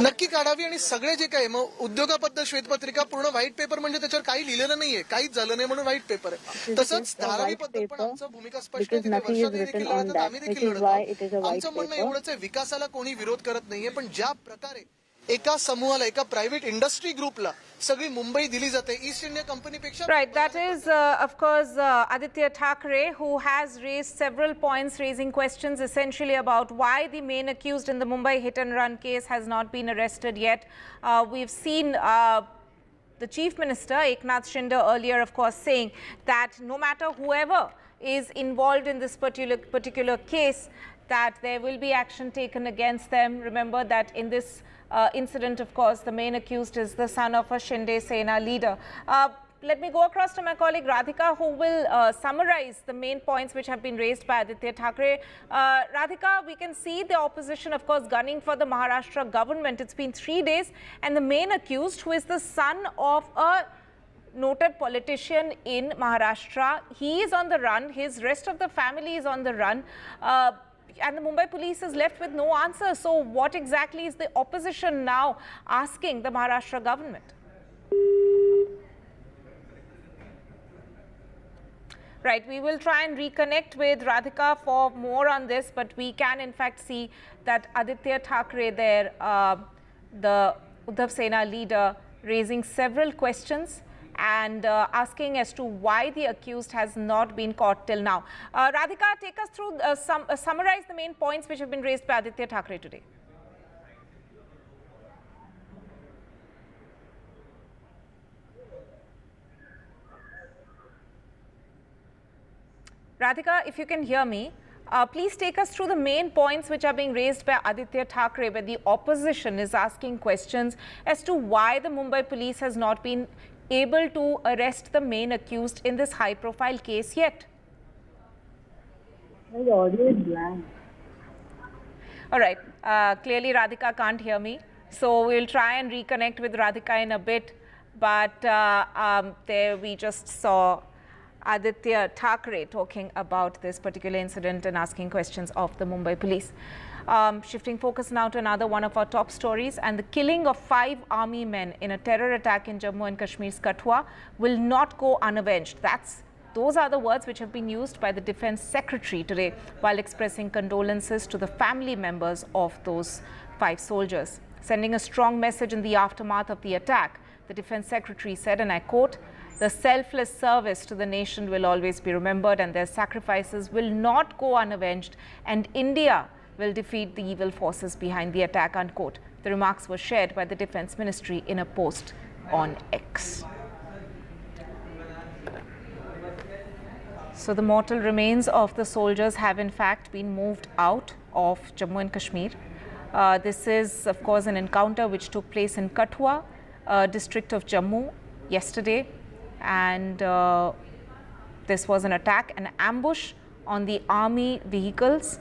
S23: नक्की काढावी आणि सगळे जे काही मग उद्योगाबद्दल श्वेतपत्रिका पूर्ण व्हाईट पेपर म्हणजे त्याच्यावर काही लिहिलेलं नाहीये, काहीच झालं नाही म्हणून व्हाईट पेपर आहे. तसंच धारावी बद्दल पण आमचं भूमिका स्पष्ट आहे. वर्षात देखील लढत आम्ही देखील लढत. आमचं म्हणणं एवढंच आहे विकासाला कोणी विरोध करत नाहीये पण ज्या प्रकारे एका समूहाला एका प्रायव्हेट इंडस्ट्री ग्रुपला सगळी मुंबई दिली जाते ईस्ट इंडिया कंपनीपेक्षा.
S20: Right, that is of course Aditya Thackeray, who has raised several points, raising questions essentially about why the main accused in the Mumbai hit and run case has not been arrested yet. We've seen the Chief Minister Eknath Shinde earlier of course saying that no matter whoever is involved in this particular case, that there will be action taken against them. Remember that in this incident, of course, the main accused is the son of a Shinde Sena leader. Let me go across to my colleague Radhika, who will summarize the main points which have been raised by Aditya Thackeray. Radhika, we can see the opposition, of course, gunning for the Maharashtra government. It's been 3 days, and the main accused, who is the son of a noted politician in Maharashtra, he is on the run. His rest of the family is on the run. And the Mumbai police is left with no answer. So what exactly is the opposition now asking the Maharashtra government? Right, we will try and reconnect with Radhika for more on this, but we can in fact see that Aditya Thackeray there, the Uddhav Sena leader, raising several questions and asking as to why the accused has not been caught till now. Radhika, take us through, summarize the main points which have been raised by Aditya Thackeray today. Radhika, if you can hear me, please take us through the main points which are being raised by Aditya Thackeray, where the opposition is asking questions as to why the Mumbai police has not been able to arrest the main accused in this high-profile case yet.
S8: The audio is blank.
S20: All right, clearly Radhika can't hear me, so we'll try and reconnect with Radhika in a bit, but there we just saw Aditya Thackeray talking about this particular incident and asking questions of the Mumbai police. Shifting focus now to another one of our top stories, and the killing of 5 army men in a terror attack in Jammu and Kashmir's Kathua will not go unavenged. Those are the words which have been used by the Defence Secretary today while expressing condolences to the family members of those 5 soldiers. Sending a strong message in the aftermath of the attack, the Defence Secretary said, and I quote, "The selfless service to the nation will always be remembered, and their sacrifices will not go unavenged, and India will defeat the evil forces behind the attack," unquote. The remarks were shared by the Defence Ministry in a post on X. So the mortal remains of the soldiers have in fact been moved out of Jammu and Kashmir. This is, of course, an encounter which took place in Kathua, district of Jammu, yesterday. And this was an attack, an ambush on the army vehicles.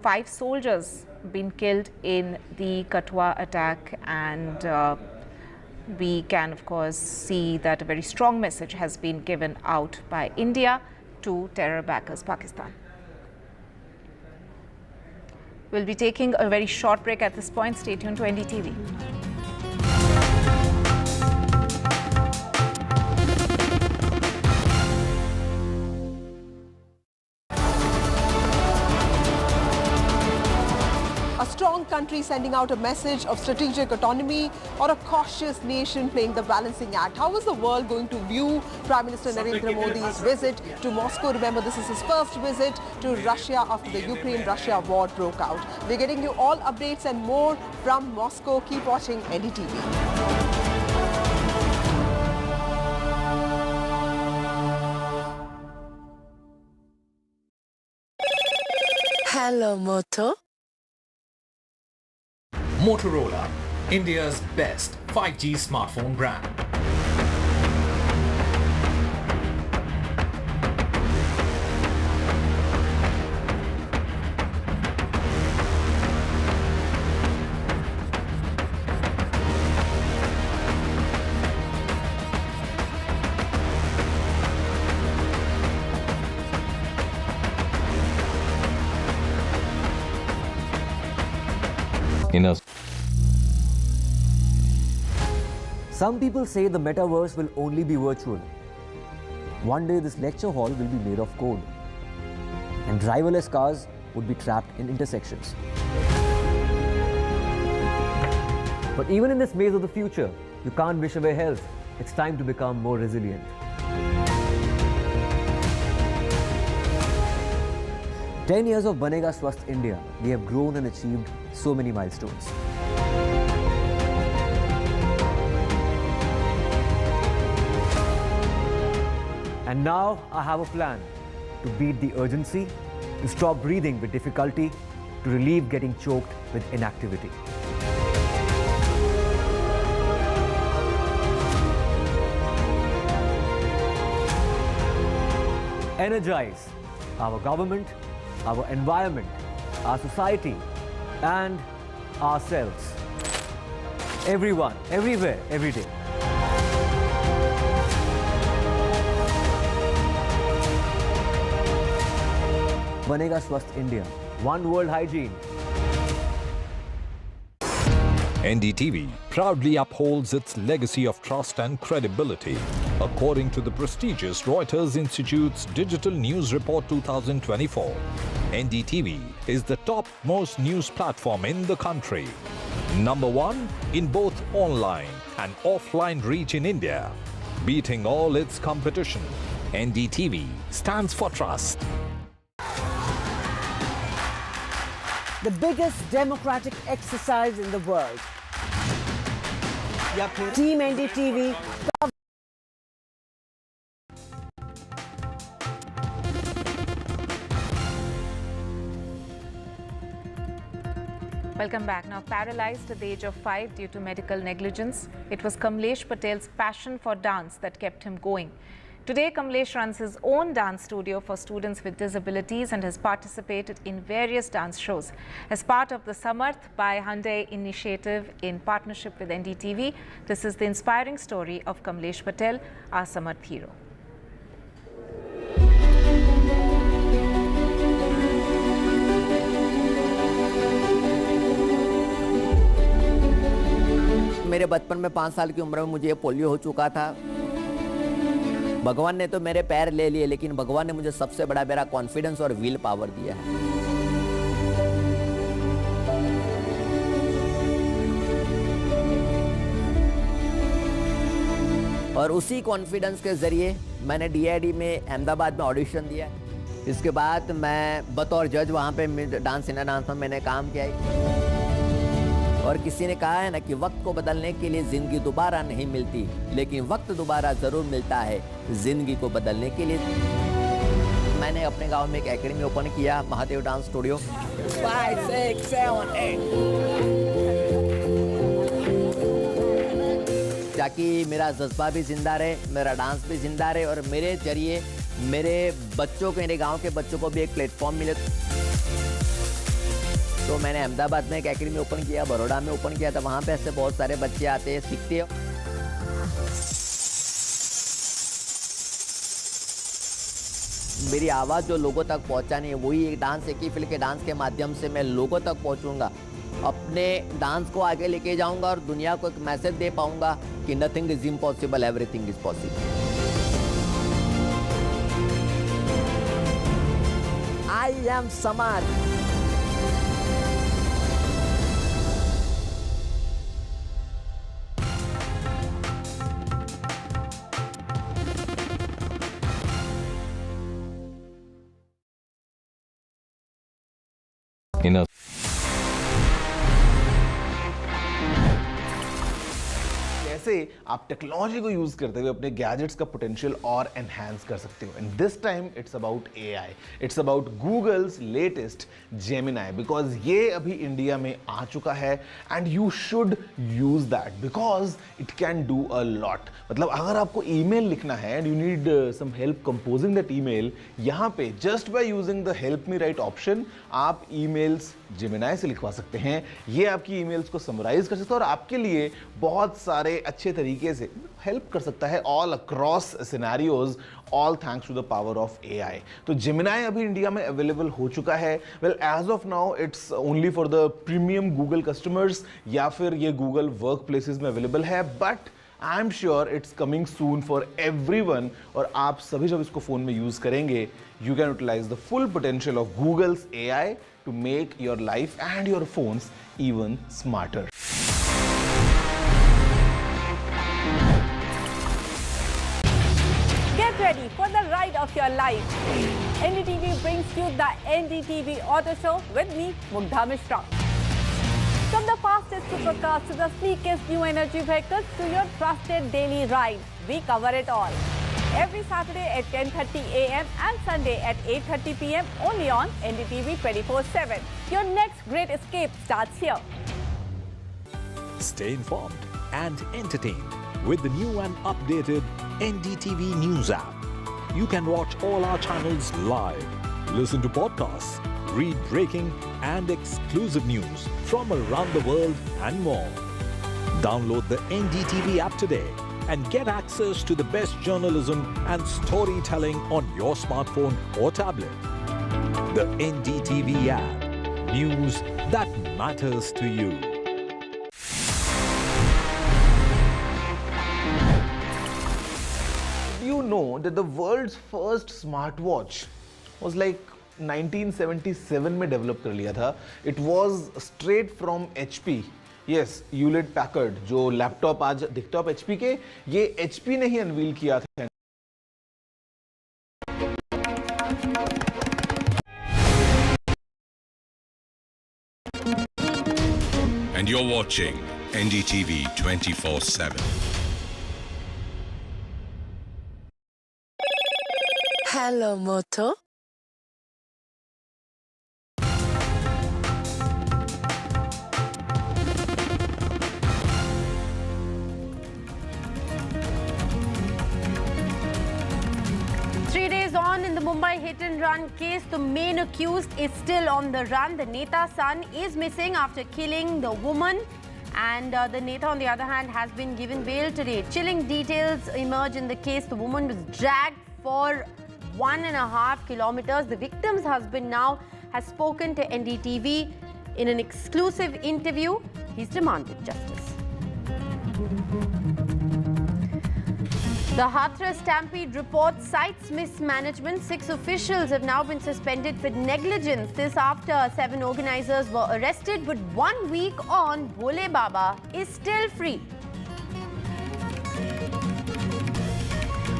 S20: 5 soldiers been killed in the Kathua attack, and we can of course see that a very strong message has been given out by India to terror backers Pakistan. We'll be taking a very short break at this point. Stay tuned to NDTV.
S6: A strong country sending out a message of strategic autonomy, or a cautious nation playing the balancing act? How is the world going to view Prime Minister Narendra Modi's visit to Moscow? Remember, this is his first visit to Russia after the Ukraine-Russia war broke out. We're getting you all updates and more from Moscow. Keep watching NDTV.
S9: Hello, Moto.
S10: Motorola, India's best 5G smartphone brand.
S11: Some people say the metaverse will only be virtual. One day this lecture hall will be made of code, and driverless cars would be trapped in intersections. But even in this maze of the future, you can't wish away health. It's time to become more resilient. "10 years of Banega Swasth India, we have grown and achieved so many milestones. And now I have a plan to beat the urgency, to stop breathing with difficulty, to relieve getting choked with inactivity. Energize our government, our environment, our society, and ourselves. Everyone, everywhere, every day. बनेगा स्वस्थ India, One World Hygiene.
S12: NDTV proudly upholds its legacy of trust and credibility. According to the prestigious Reuters Institute's Digital News Report 2024, NDTV is the top-most news platform in the country. Number one in both online and offline reach in India. Beating all its competition, NDTV stands for trust.
S7: The biggest democratic exercise in the world. Team NDTV.
S20: Welcome back. Now, paralyzed at the age of 5 due to medical negligence, it was Kamlesh Patel's passion for dance that kept him going. Today, Kamlesh runs his own dance studio for students with disabilities and has participated in various dance shows. As part of the Samarth by Hyundai initiative in partnership with NDTV, this is the inspiring story of Kamlesh Patel, our Samarth hero.
S14: मेरे बचपन में 5 साल की उम्र में मुझे polio हो चुका था। भगवान ने तो मेरे पैर ले लिए, लेकिन भगवान ने मुझे सबसे बड़ा मेरा कॉन्फिडेंस और विल पावर दिया है। और उसी कॉन्फिडेंस के जरिए मैंने DID में अहमदाबाद में ऑडिशन दिया। इसके बाद मैं बतौर जज वहाँ पे डांस इंडिया डांस में मैंने काम किया है। और किसी ने कहा है ना कि वक्त को बदलने के लिए जिंदगी दोबारा नहीं मिलती, लेकिन वक्त दोबारा जरूर मिलता है जिंदगी को बदलने के लिए। मैंने अपने गांव में एक एकेडमी ओपन किया, महादेव डांस स्टूडियो। 5, 6, 7, 8 ताकि मेरा जज्बा भी जिंदा रहे, मेरा डांस भी जिंदा रहे और मेरे जरिए मेरे बच्चों को, मेरे गाँव के बच्चों को भी एक प्लेटफॉर्म मिले। तो मैंने अहमदाबाद में एक एकेडमी ओपन किया, बड़ौदा में ओपन किया था। वहाँ पे ऐसे बहुत सारे बच्चे आते हैं, सीखते हैं। मेरी आवाज़ जो लोगों तक पहुँचानी है, वही एक डांस, एक ही फील्ड के डांस के माध्यम से मैं लोगों तक पहुँचूंगा। अपने डांस को आगे लेके जाऊंगा और दुनिया को एक मैसेज दे पाऊंगा कि nothing is impossible, everything is possible. I am समर्थ।
S13: कैसे आप टेक्नोलॉजी को यूज करते हुए अपने गैजेट्स का पोटेंशियल और एनहांस कर सकते हो। And this time it's about AI, it's about Google's latest Gemini, because ये अभी इंडिया में आ चुका है and you should use that because it can do a lot. मतलब अगर आपको ईमेल लिखना है and you need some help composing that email, यहाँ पे just by using the help me write option आप ईमेल्स जेमिनाई से लिखवा सकते हैं। ये आपकी ईमेल्स को समराइज कर सकता है और आपके लिए बहुत सारे अच्छे तरीके से हेल्प कर सकता है all across scenarios, all thanks to the power of AI। तो जेमिनाई अभी इंडिया में अवेलेबल हो चुका है। Well as of now it's only for the premium Google customers या फिर ये गूगल वर्क प्लेसेस में अवेलेबल है, but I am sure it's coming soon for everyone. और आप सभी जब इसको फोन में यूज करेंगे, you can utilise the full potential of Google's AI to make your life and your phones even smarter.
S15: Get ready for the ride of your life. NDTV brings you the NDTV Auto Show with me, Mugdha Mishra. From the fastest supercars to the sleekest new energy vehicles to your trusted daily ride, we cover it all. every Saturday at 10:30 a.m. and Sunday at 8:30 p.m. only on NDTV 24/7. Your next great escape starts here.
S12: Stay informed and entertained with the new and updated NDTV News app. You can watch all our channels live, listen to podcasts, read breaking and exclusive news from around the world and more. Download the NDTV app today and get access to the best journalism and storytelling on your smartphone or tablet. The NDTV app. News that matters to you.
S13: Do you know that the world's first smartwatch was like 1977 में develop कर लिया था. It was straight from HP. Yes, Hewlett Packard जो laptop आज दिखता है HP के, ये HP ने ही अनवील किया था.
S3: And you're watching NDTV 24/7.
S9: Hello, Moto.
S15: On in the Mumbai hit and run case, the main accused is still on the run. The Neta's son is missing after killing the woman, and the Neta on the other hand has been given bail today. Chilling details emerge in the case. The woman was dragged for 1.5 kilometers. The victim's husband now has spoken to NDTV in an exclusive interview. He's demanded justice. The Hathras stampede report cites mismanagement. 6 officials have now been suspended for negligence. This after 7 organizers were arrested, but 1 week on, Bole Baba is still free.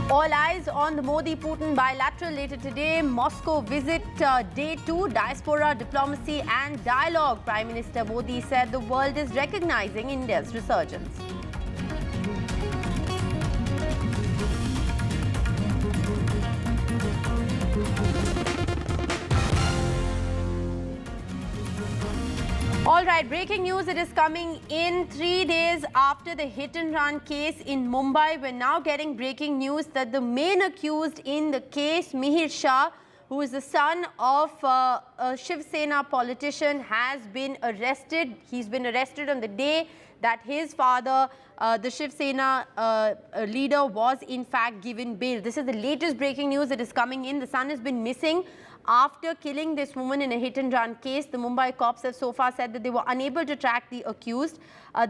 S15: All eyes on the Modi-Putin bilateral later today. Moscow visit day 2, diaspora, diplomacy and dialogue. Prime Minister Modi said the world is recognizing India's resurgence. All right, breaking news. It is coming in 3 days after the hit and run case in Mumbai. We're now getting breaking news that the main accused in the case, Mihir Shah, who is the son of a Shiv Sena politician, has been arrested. He's been arrested on the day that his father, the Shiv Sena leader, was in fact given bail. This is the latest breaking news that is coming in. The son has been missing after killing this woman in a hit-and-run case. The Mumbai cops have so far said that they were unable to track the accused.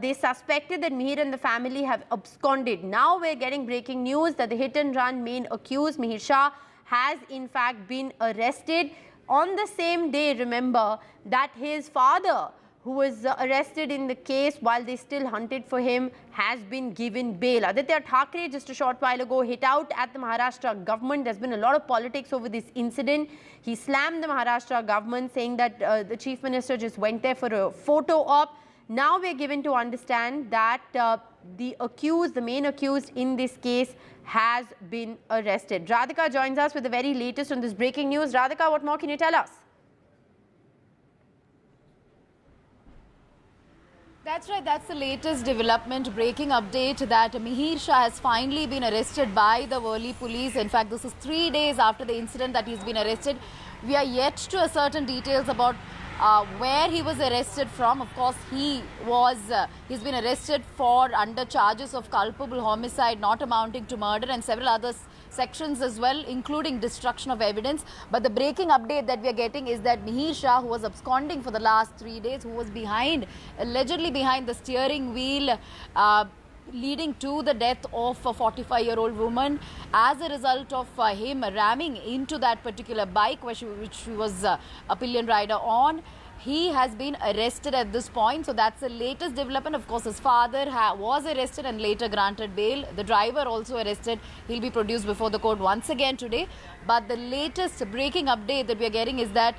S15: They suspected that Mihir and the family have absconded. Now we're getting breaking news that the hit-and-run main accused, Mihir Shah, has in fact been arrested. On the same day, remember, that his father, who was arrested in the case while they still hunted for him, has been given bail. Aditya Thackeray just a short while ago hit out at the Maharashtra government. There's been a lot of politics over this incident. He slammed the Maharashtra government, saying that the chief minister just went there for a photo op. Now we're given to understand that the accused, the main accused in this case, has been arrested. Radhika joins us with the very latest on this breaking news. Radhika, what more can you tell us?
S16: That's right. That's the latest development, breaking update that Mihir Shah has finally been arrested by the Worli police. In fact, this is 3 days after the incident that he's been arrested. We are yet to ascertain details about where he was arrested from. Of course, he's been arrested for under charges of culpable homicide not amounting to murder and several other sections as well, including destruction of evidence. But the breaking update that we are getting is that Mihir Shah, who was absconding for the last 3 days, who was allegedly behind the steering wheel, leading to the death of a 45-year-old woman as a result of him ramming into that particular bike which he was a pillion rider on. He has been arrested at this point. So that's the latest development. Of course, his father was arrested and later granted bail. The driver also arrested. He'll be produced before the court once again today. But the latest breaking update that we are getting is that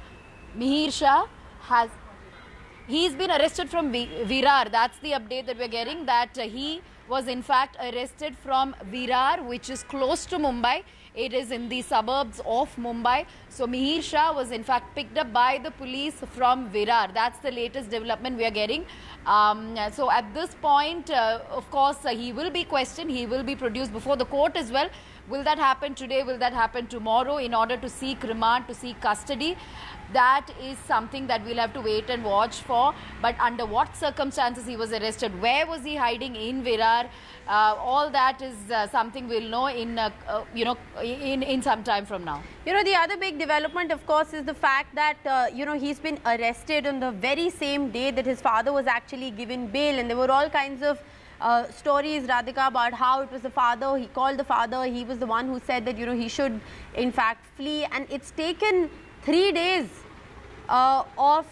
S16: Mihir Shah he's been arrested from Virar. That's the update that we're getting, that he was in fact arrested from Virar, which is close to Mumbai. It is in the suburbs of Mumbai. So Mihir Shah was in fact picked up by the police from Virar. That's the latest development we are getting. So at this point, of course, he will be questioned. He will be produced before the court as well. Will that happen today? Will that happen tomorrow in order to seek remand, to seek custody? That is something that we'll have to wait and watch for. But under what circumstances he was arrested? Where was he hiding in Virar? All that is something we'll know in in some time from now.
S15: The other big development, of course, is the fact that he's been arrested on the very same day that his father was actually given bail, and there were all kinds of stories, Radhika, about how it was the father. He called the father. He was the one who said that he should in fact flee, and it's taken 3 days of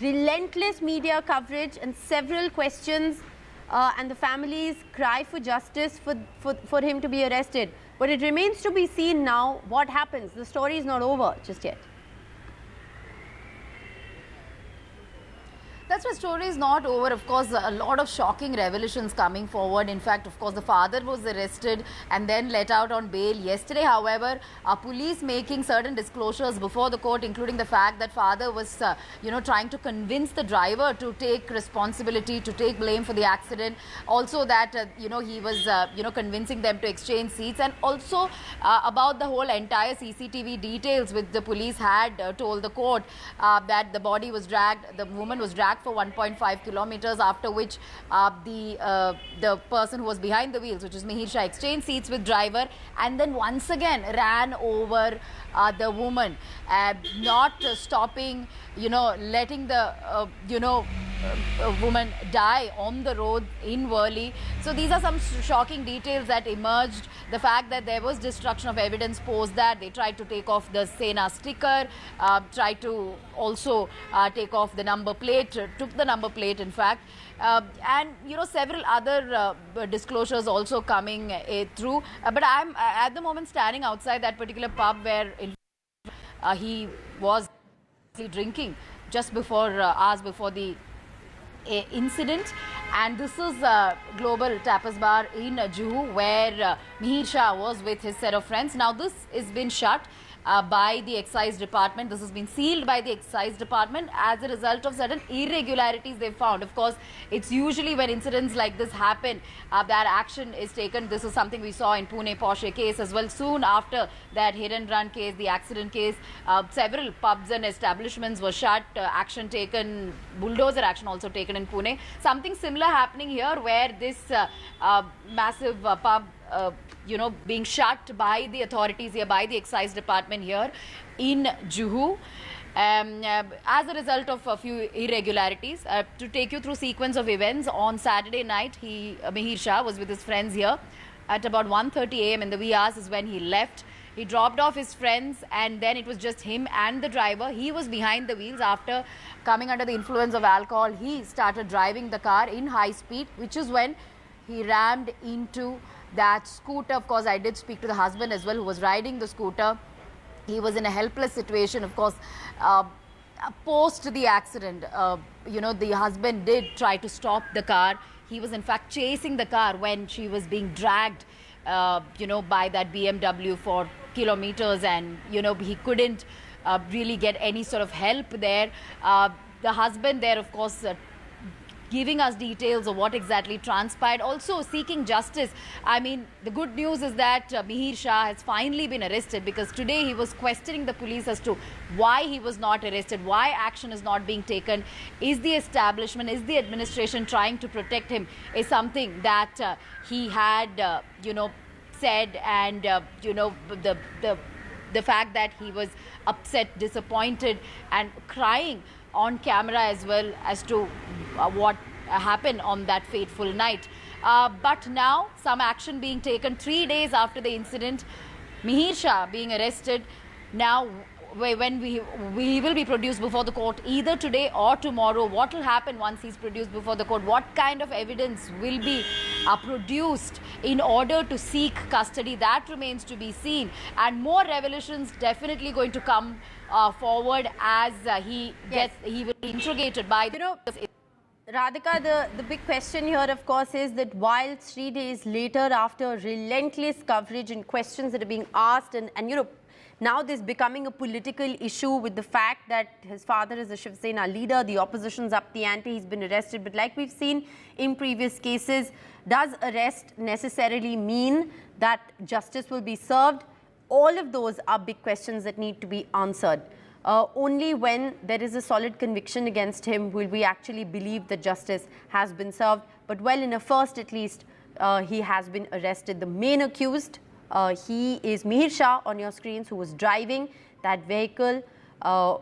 S15: relentless media coverage and several questions and the family's cry for justice for him to be arrested. But it remains to be seen now what happens. The story is not over just yet.
S16: That's why story is not over. Of course, a lot of shocking revelations coming forward. In fact, of course, the father was arrested and then let out on bail yesterday. However, police making certain disclosures before the court, including the fact that father was, trying to convince the driver to take responsibility, to take blame for the accident. Also that, he was, convincing them to exchange seats, and also about the whole entire CCTV details which the police had told the court that the body was dragged, the woman was dragged for 1.5 kilometers, after which the person who was behind the wheels, which is Mihir Shah, exchanged seats with driver and then once again ran over the woman, not stopping, letting the woman die on the road in Worli. So these are some shocking details that emerged. The fact that there was destruction of evidence post that they tried to take off the Sena sticker, tried to also take off the number plate, took the number plate in fact, and several other disclosures also coming through. But I'm at the moment standing outside that particular pub where he was drinking just before hours before the incident, and this is Global Tapas Bar in Juhu, where Mihir Shah was with his set of friends. Now this has been shut by the excise department. This has been sealed by the excise department as a result of certain irregularities they've found. Of course, it's usually when incidents like this happen that action is taken. This is something we saw in Pune Porsche case as well. Soon after that hit and run case, the accident case, several pubs and establishments were shut, action taken, bulldozer action also taken in Pune. Something similar happening here, where this massive pub being shut by the authorities here, by the excise department here in Juhu, as a result of a few irregularities. To take you through sequence of events, on Saturday night, Mihir Shah was with his friends here at about 1:30 a.m. in the wee hours is when he left. He dropped off his friends, and then it was just him and the driver. He was behind the wheels. After coming under the influence of alcohol, he started driving the car in high speed, which is when he rammed into that scooter. Of course, I did speak to the husband as well, who was riding the scooter. He was in a helpless situation. Of course, post the accident, the husband did try to stop the car. He was in fact chasing the car when she was being dragged, by that BMW for kilometers, and, he couldn't really get any sort of help there. The husband there, of course, giving us details of what exactly transpired, also seeking justice. I mean, the good news is that Mihir Shah has finally been arrested, because today he was questioning the police as to why he was not arrested, why action is not being taken. Is the establishment, is the administration trying to protect him, is something that he had, said, and, the fact that he was upset, disappointed and crying on camera as well as to what happened on that fateful night. But now some action being taken 3 days after the incident. Mihir Shah being arrested now, when we will be produced before the court either today or tomorrow. What will happen once he's produced before the court? What kind of evidence will be produced in order to seek custody? That remains to be seen, and more revelations definitely going to come forward as he will be interrogated by
S15: Radhika, the big question here, of course, is that while 3 days later, after relentless coverage and questions that are being asked, and now this becoming a political issue with the fact that his father is a Shiv Sena leader, the opposition's up the ante, he's been arrested. But like we've seen in previous cases, does arrest necessarily mean that justice will be served? All of those are big questions that need to be answered. Only when there is a solid conviction against him will we actually believe that justice has been served. But well, in a first at least, he has been arrested. The main accused, he is Mihir Shah on your screens, who was driving that vehicle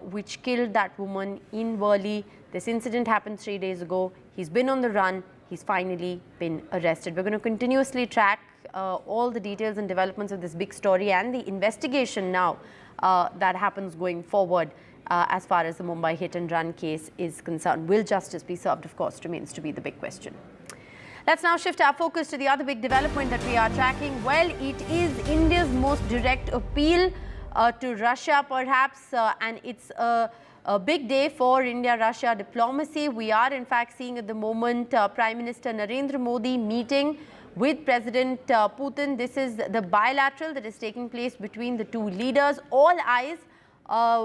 S15: which killed that woman in Worli. This incident happened 3 days ago. He's been on the run. He's finally been arrested. We're going to continuously track all the details and developments of this big story and the investigation now that happens going forward as far as the Mumbai hit and run case is concerned. Will justice be served, of course, remains to be the big question. Let's now shift our focus to the other big development that we are tracking. Well, it is India's most direct appeal to Russia, perhaps, and it's a big day for India-Russia diplomacy. We are, in fact, seeing at the moment Prime Minister Narendra Modi meeting with President Putin. This is the bilateral that is taking place between the two leaders. All eyes,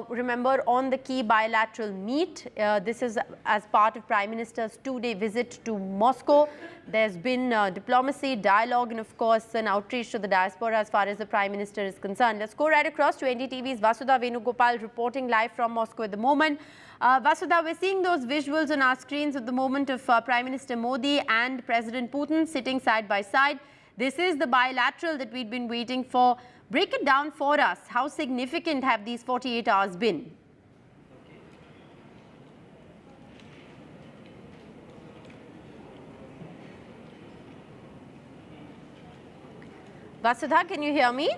S15: remember, on the key bilateral meet. This is as part of Prime Minister's 2-day visit to Moscow. There's been diplomacy, dialogue, and of course an outreach to the diaspora as far as the Prime Minister is concerned. Let's go right across to NDTV's Vasudha Venugopal reporting live from Moscow at the moment. Vasudha, we're seeing those visuals on our screens at the moment of Prime Minister Modi and President Putin sitting side by side. This is the bilateral that we'd been waiting for. Break it down for us. How significant have these 48 hours been? Vasudha, can you hear me?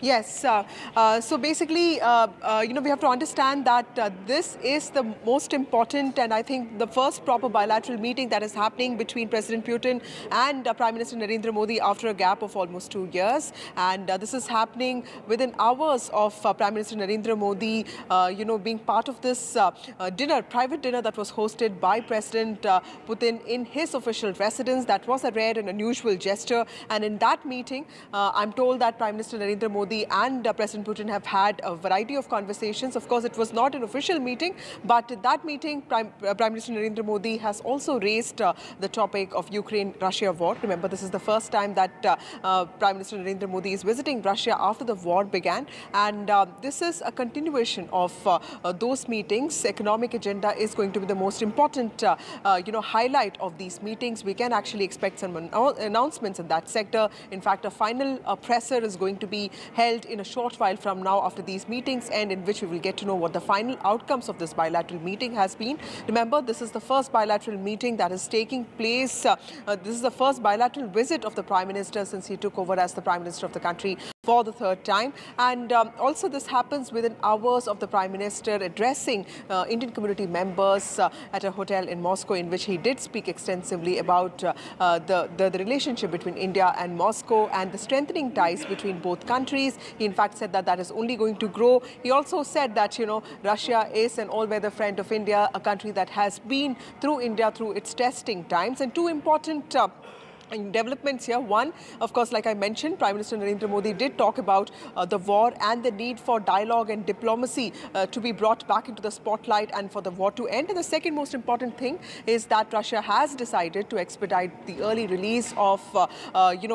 S6: Yes. So basically, we have to understand that this is the most important and I think the first proper bilateral meeting that is happening between President Putin and Prime Minister Narendra Modi after a gap of almost 2 years. And this is happening within hours of Prime Minister Narendra Modi, being part of this private dinner that was hosted by President Putin in his official residence. That was a rare and unusual gesture. And in that meeting, I'm told that Prime Minister Narendra Modi and President Putin have had a variety of conversations. Of course, it was not an official meeting, but at that meeting, Prime Minister Narendra Modi has also raised the topic of Ukraine-Russia war. Remember, this is the first time that Prime Minister Narendra Modi is visiting Russia after the war began. And this is a continuation of those meetings. Economic agenda is going to be the most important, highlight of these meetings. We can actually expect some announcements in that sector. In fact, a final presser is going to be held in a short while from now after these meetings, and in which we will get to know what the final outcomes of this bilateral meeting has been. Remember, this is the first bilateral meeting that is taking place. This is the first bilateral visit of the Prime Minister since he took over as the Prime Minister of the country for the third time. And also this happens within hours of the Prime Minister addressing Indian community members at a hotel in Moscow, in which he did speak extensively about the relationship between India and Moscow and the strengthening ties between both countries. He in fact said that that is only going to grow. He also said that, Russia is an all-weather friend of India, a country that has been through India through its testing times. And two important developments here. One, of course, like I mentioned, Prime Minister Narendra Modi did talk about the war and the need for dialogue and diplomacy to be brought back into the spotlight and for the war to end. And the second most important thing is that Russia has decided to expedite the early release of,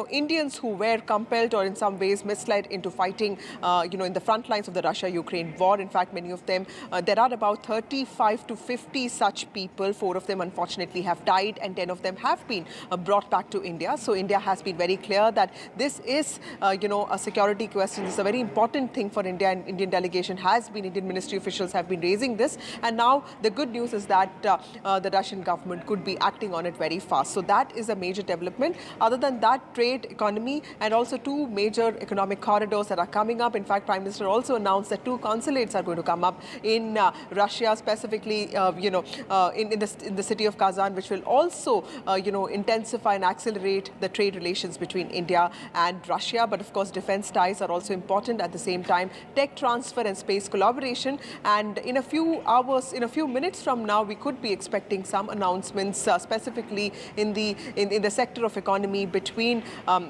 S6: Indians who were compelled or in some ways misled into fighting, in the front lines of the Russia-Ukraine war. In fact, many of them, there are about 35 to 50 such people. 4 of them, unfortunately, have died and 10 of them have been brought back to India. So India has been very clear that this is, a security question. This is a very important thing for India, and Indian delegation has been, Indian ministry officials have been raising this. And now the good news is that the Russian government could be acting on it very fast. So that is a major development. Other than that, trade, economy, and also 2 major economic corridors that are coming up. In fact, Prime Minister also announced that 2 consulates are going to come up in Russia, specifically, in the city of Kazan, which will also, intensify and accelerate accelerate the trade relations between India and Russia. But of course, defense ties are also important at the same time. Tech transfer and space collaboration. And in a few hours, in a few minutes from now, we could be expecting some announcements specifically in the sector of economy between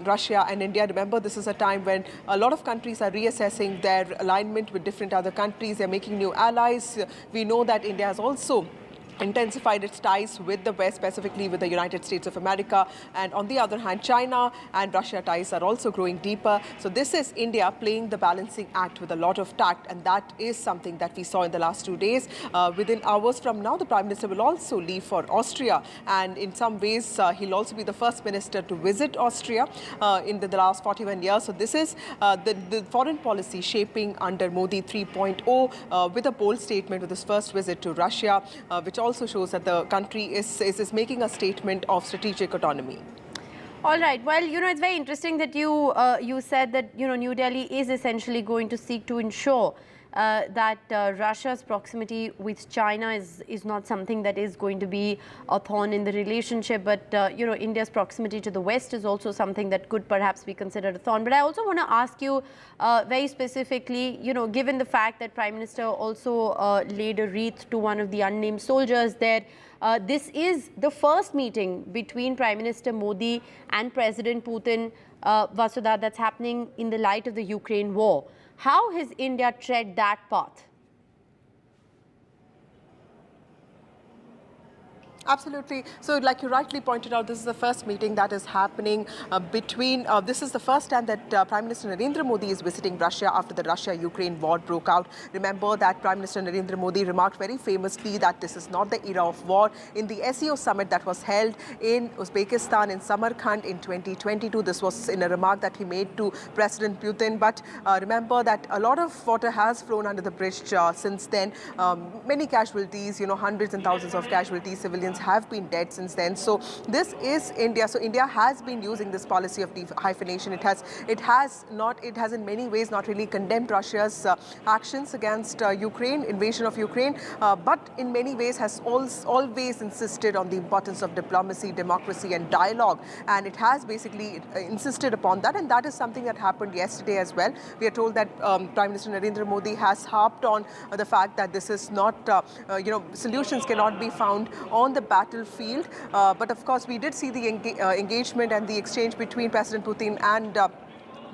S6: Russia and India. Remember, this is a time when a lot of countries are reassessing their alignment with different other countries. They're making new allies. We know that India has also intensified its ties with the West, specifically with the United States of America. And on the other hand, China and Russia ties are also growing deeper. So this is India playing the balancing act with a lot of tact. And that is something that we saw in the last 2 days. Within hours from now, the Prime Minister will also leave for Austria. And in some ways, he'll also be the first minister to visit Austria in the last 41 years. So this is the foreign policy shaping under Modi 3.0 with a bold statement with his first visit to Russia, which also shows that the country is making a statement of strategic autonomy.
S15: All right. Well, it's very interesting that you said that, New Delhi is essentially going to seek to ensure that Russia's proximity with China is not something that is going to be a thorn in the relationship. But, India's proximity to the West is also something that could perhaps be considered a thorn. But I also want to ask you very specifically, given the fact that Prime Minister also laid a wreath to one of the unnamed soldiers there, this is the first meeting between Prime Minister Modi and President Putin, Vasudha, that's happening in the light of the Ukraine war. How has India tread that path?
S6: Absolutely. So like you rightly pointed out, this is the first meeting that is happening this is the first time that Prime Minister Narendra Modi is visiting Russia after the Russia-Ukraine war broke out. Remember that Prime Minister Narendra Modi remarked very famously that this is not the era of war. In the SEO summit that was held in Uzbekistan, in Samarkand in 2022, this was in a remark that he made to President Putin. But remember that a lot of water has flown under the bridge since then. Many casualties, hundreds and thousands of casualties, civilians have been dead since then. So this is India. So India has been using this policy of hyphenation. It has in many ways not really condemned Russia's actions against Ukraine, invasion of Ukraine, but in many ways has always insisted on the importance of diplomacy, democracy and dialogue. And it has basically insisted upon that. And that is something that happened yesterday as well. We are told that Prime Minister Narendra Modi has harped on the fact that this is not, solutions cannot be found on the battlefield. But of course, we did see the engagement and the exchange between President Putin and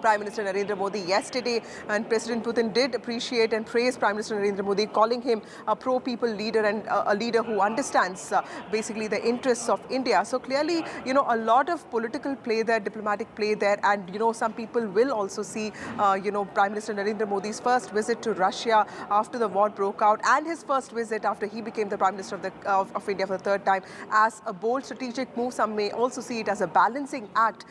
S6: Prime Minister Narendra Modi yesterday, and President Putin did appreciate and praise Prime Minister Narendra Modi, calling him a pro-people leader and a leader who understands basically the interests of India. So clearly, a lot of political play there, diplomatic play there, and some people will also see, Prime Minister Narendra Modi's first visit to Russia after the war broke out, and his first visit after he became the Prime Minister of India for the third time, as a bold strategic move. Some may also see it as a balancing act,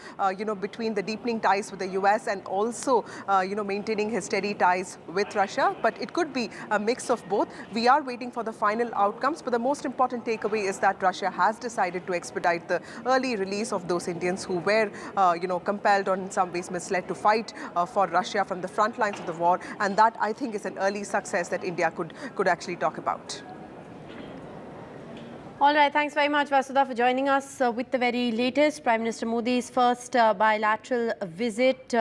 S6: between the deepening ties with the US and also, maintaining his steady ties with Russia. But it could be a mix of both. We are waiting for the final outcomes. But the most important takeaway is that Russia has decided to expedite the early release of those Indians who were, compelled or in some ways misled to fight for Russia from the front lines of the war. And that, I think, is an early success that India could actually talk about.
S15: All right, thanks very much, Vasudha, for joining us with the very latest. Prime Minister Modi's first bilateral visit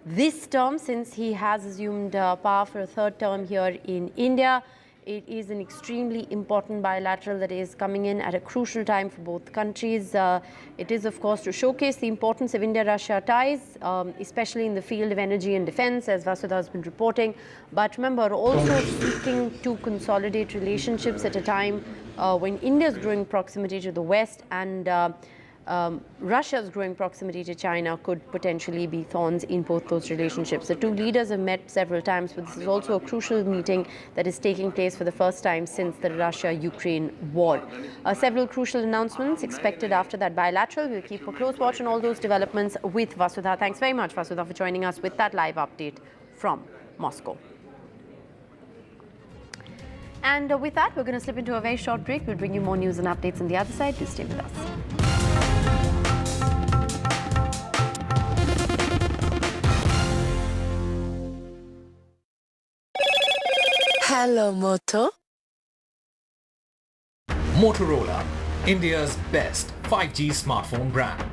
S15: this term since he has assumed power for a third term here in India. It is an extremely important bilateral that is coming in at a crucial time for both countries. It is, of course, to showcase the importance of India-Russia ties, especially in the field of energy and defense, as Vasudha has been reporting. But remember, also seeking to consolidate relationships at a time when India's growing proximity to the West and Russia's growing proximity to China could potentially be thorns in both those relationships. The two leaders have met several times, but this is also a crucial meeting that is taking place for the first time since the Russia-Ukraine war. Several crucial announcements expected after that bilateral. We'll keep a close watch on all those developments with Vasudha. Thanks very much, Vasudha, for joining us with that live update from Moscow. And with that, we're going to slip into a very short break. We'll bring you more news and updates on the other side. Do stay with us.
S9: Hello, Moto.
S10: Motorola, India's best 5G smartphone brand.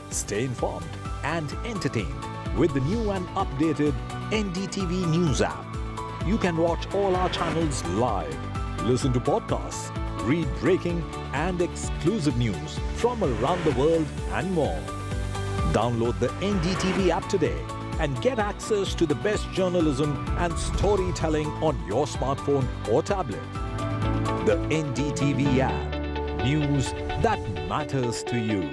S12: Stay informed and entertained with the new and updated NDTV News app. You can watch all our channels live, listen to podcasts, read breaking and exclusive news from around the world and more. Download the NDTV app today and get access to the best journalism and storytelling on your smartphone or tablet. The NDTV app. News that matters to you.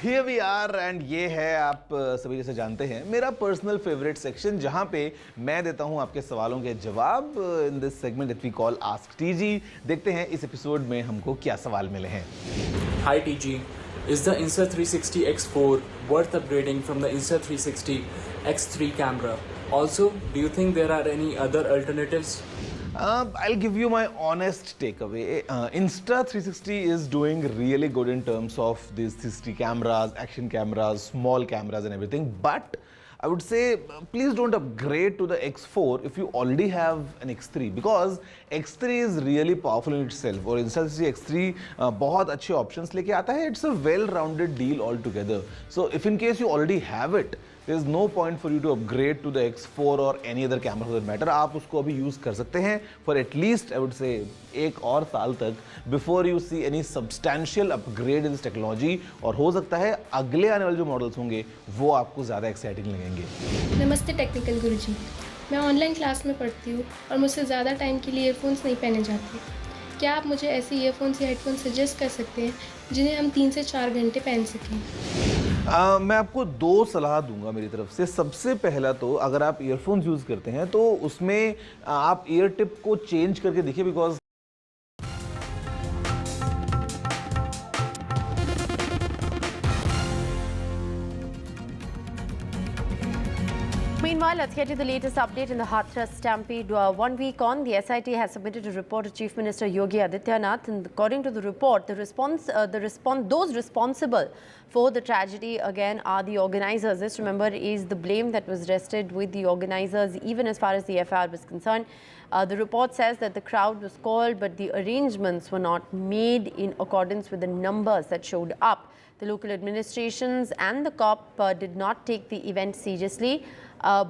S13: Here we are and ये है आप सभी जैसे जानते हैं मेरा personal favourite section जहां पे मैं देता हूं आपके सवालों के जवाब in this segment that we call ask TG. देखते हैं इस एपिसोड में हमको क्या सवाल मिले हैं।
S4: Hi TG, is the Insta360 X4 worth upgrading from the Insta360 X3 camera? Also, do you think there are any other alternatives?
S13: I'll give you my honest takeaway. Insta360 is doing really good in terms of these 360 cameras, action cameras, small cameras and everything. But I would say please don't upgrade to the X4 if you already have an X3 because X3 is really powerful in itself और Insta360 X3 बहुत अच्छे options लेके आता है. It's a well-rounded deal altogether. So if in case you already have it, there is no point for you to upgrade to the X4 or any other camera for that matter. आप उसको अभी use कर सकते हैं for at least I would say एक और साल तक before you see any substantial upgrade in this technology और हो सकता है अगले आने वाले जो मॉडल्स होंगे वो आपको ज़्यादा एक्साइटिंग लगेंगे।
S17: नमस्ते टेक्निकल गुरुजी, मैं ऑनलाइन क्लास में पढ़ती हूँ और मुझसे ज़्यादा टाइम के लिए ईयरफोन्स नहीं पहने जाते। क्या आप मुझे ऐसे ईयरफोन्स या हेडफोन सजेस्ट कर सकते हैं जिन्हें हम 3 से 4 घंटे पहन सकें?
S13: मैं आपको 2 सलाह दूंगा मेरी तरफ से। सबसे पहला तो अगर आप ईयरफोन्स यूज़ करते हैं तो उसमें आप ईयर टिप को चेंज करके देखिए because
S15: Meanwhile, let's get to the latest update in the Hathras stampede. 1 week on, the SIT has submitted a report to Chief Minister Yogi Adityanath, and according to the report, those responsible for the tragedy again are the organizers. This, remember, is the blame that was rested with the organizers, even as far as the FIR was concerned. The report says that the crowd was called, but the arrangements were not made in accordance with the numbers that showed up. The local administrations and the COP did not take the event seriously.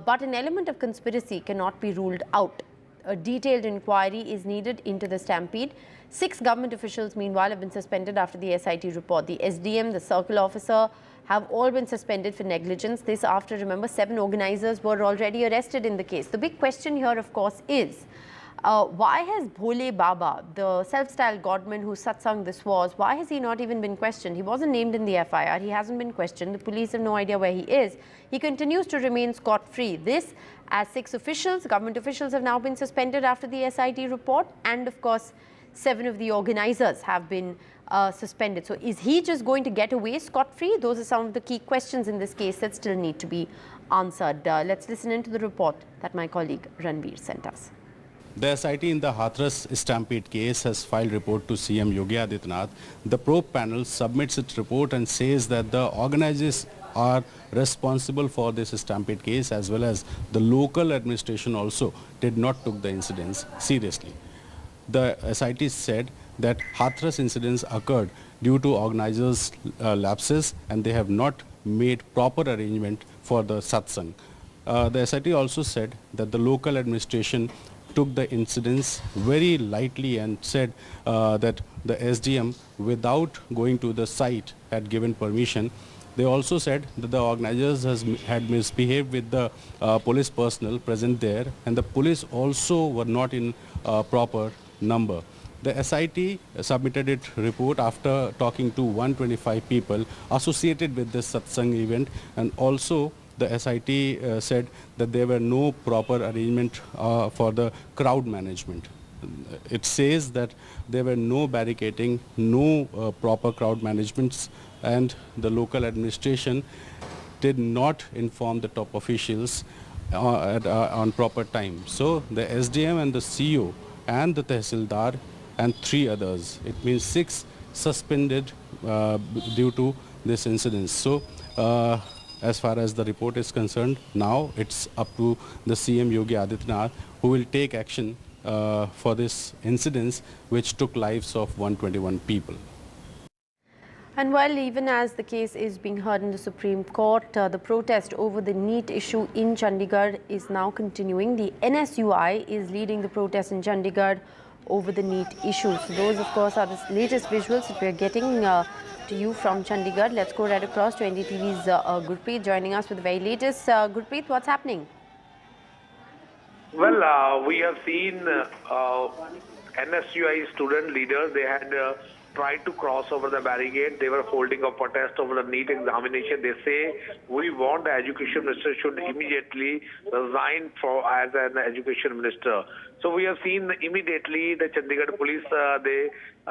S15: But an element of conspiracy cannot be ruled out. A detailed inquiry is needed into the stampede. 6 government officials, meanwhile, have been suspended after the SIT report. The SDM, the circle officer, have all been suspended for negligence. This after, remember, 7 organizers were already arrested in the case. The big question here, of course, is why has Bhole Baba, the self-styled godman whose satsang this was, why has he not even been questioned? He wasn't named in the FIR. He hasn't been questioned. The police have no idea where he is. He continues to remain scot-free. This, as 6 officials, government officials have now been suspended after the SIT report, and of course, 7 of the organizers have been suspended. So is he just going to get away scot-free? Those are some of the key questions in this case that still need to be answered. Let's listen into the report that my colleague Ranveer sent us.
S18: The SIT in the Hathras stampede case has filed report to CM Yogi Adityanath. The probe panel submits its report and says that the organizers are responsible for this stampede case, as well as the local administration also did not took the incidents seriously. The SIT said that Hathras incidents occurred due to organizers' lapses, and they have not made proper arrangement for the satsang. The SIT also said that the local administration took the incidents very lightly and said that the SDM, without going to the site, had given permission. They also said that the organizers had misbehaved with the police personnel present there, and the police also were not in proper number. The SIT submitted its report after talking to 125 people associated with this satsang event, and also the SIT said that there were no proper arrangement for the crowd management. It says that there were no barricading, no proper crowd managements, and the local administration did not inform the top officials on proper time. So the SDM and the CO and the Tehsildar and 3 others, it means 6 suspended due to this incident. So as far as the report is concerned, now it's up to the CM Yogi Adityanath, who will take action for this incidents which took lives of 121 people.
S15: And while even as the case is being heard in the Supreme Court, the protest over the NEET issue in Chandigarh is now continuing. The NSUI is leading the protest in Chandigarh over the NEET issue. So those, of course, are the latest visuals that we are getting to you from Chandigarh. Let's go right across to NDTV's Gurpreet joining us with the very latest. Gurpreet, what's happening?
S1: Well, we have seen NSUI student leaders. They had tried to cross over the barricade. They were holding a protest over the NEET examination. They say we want the education minister should immediately resign as an education minister. So we have seen immediately the Chandigarh police, they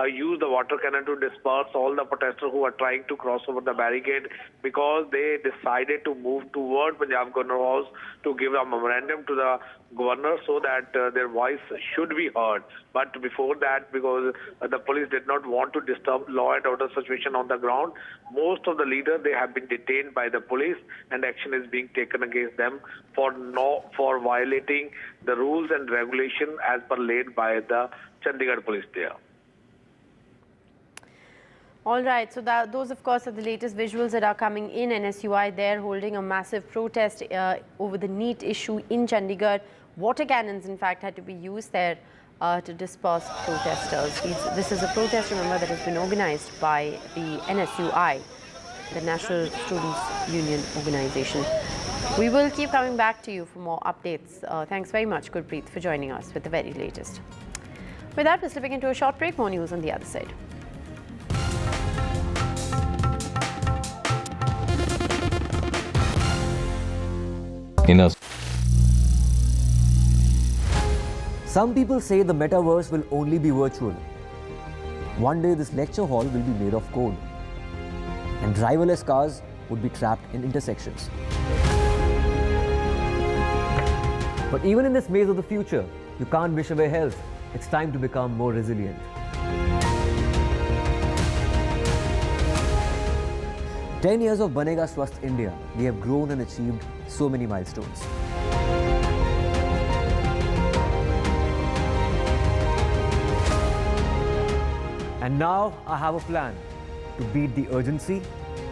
S1: use the water cannon to disperse all the protesters who are trying to cross over the barricade, because they decided to move toward Punjab Governor House to give a memorandum to the governor so that their voice should be heard. But before that, because the police did not want to disturb law and order situation on the ground, most of the leaders, they have been detained by the police, and action is being taken against them for violating the rules and regulation as per laid by the Chandigarh police there.
S15: All right, so those, of course, are the latest visuals that are coming in. NSUI there holding a massive protest over the NEET issue in Chandigarh. Water cannons, in fact, had to be used there to disperse protesters. This is a protest, remember, that has been organized by the NSUI, the National Students Union Organization. We will keep coming back to you for more updates. Thanks very much, Gurpreet, for joining us with the very latest. With that, we're slipping into a short break. More news on the other side.
S11: Some people say the metaverse will only be virtual. One day this lecture hall will be made of code, and driverless cars would be trapped in intersections. But even in this maze of the future, you can't wish away health. It's time to become more resilient. "10 years of Banega Swasth India, we have grown and achieved so many milestones. And now I have a plan to beat the urgency,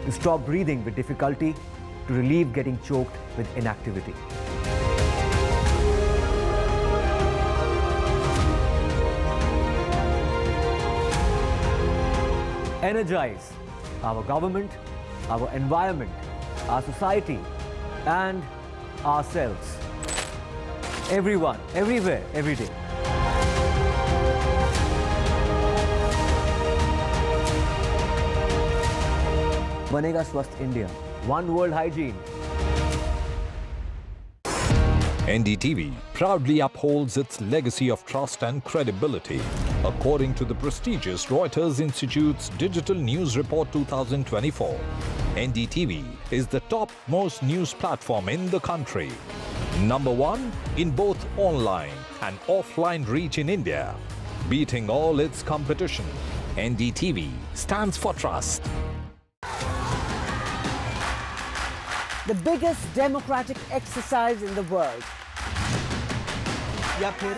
S11: to stop breathing with difficulty, to relieve getting choked with inactivity. Energize our government, our environment, our society, and ourselves. Everyone, everywhere, every day. Banega Swasth India. One world hygiene.
S12: NDTV proudly upholds its legacy of trust and credibility. According to the prestigious Reuters Institute's Digital News Report 2024, NDTV is the topmost news platform in the country. Number one in both online and offline reach in India. Beating all its competition, NDTV stands for trust.
S7: The biggest democratic exercise in the world.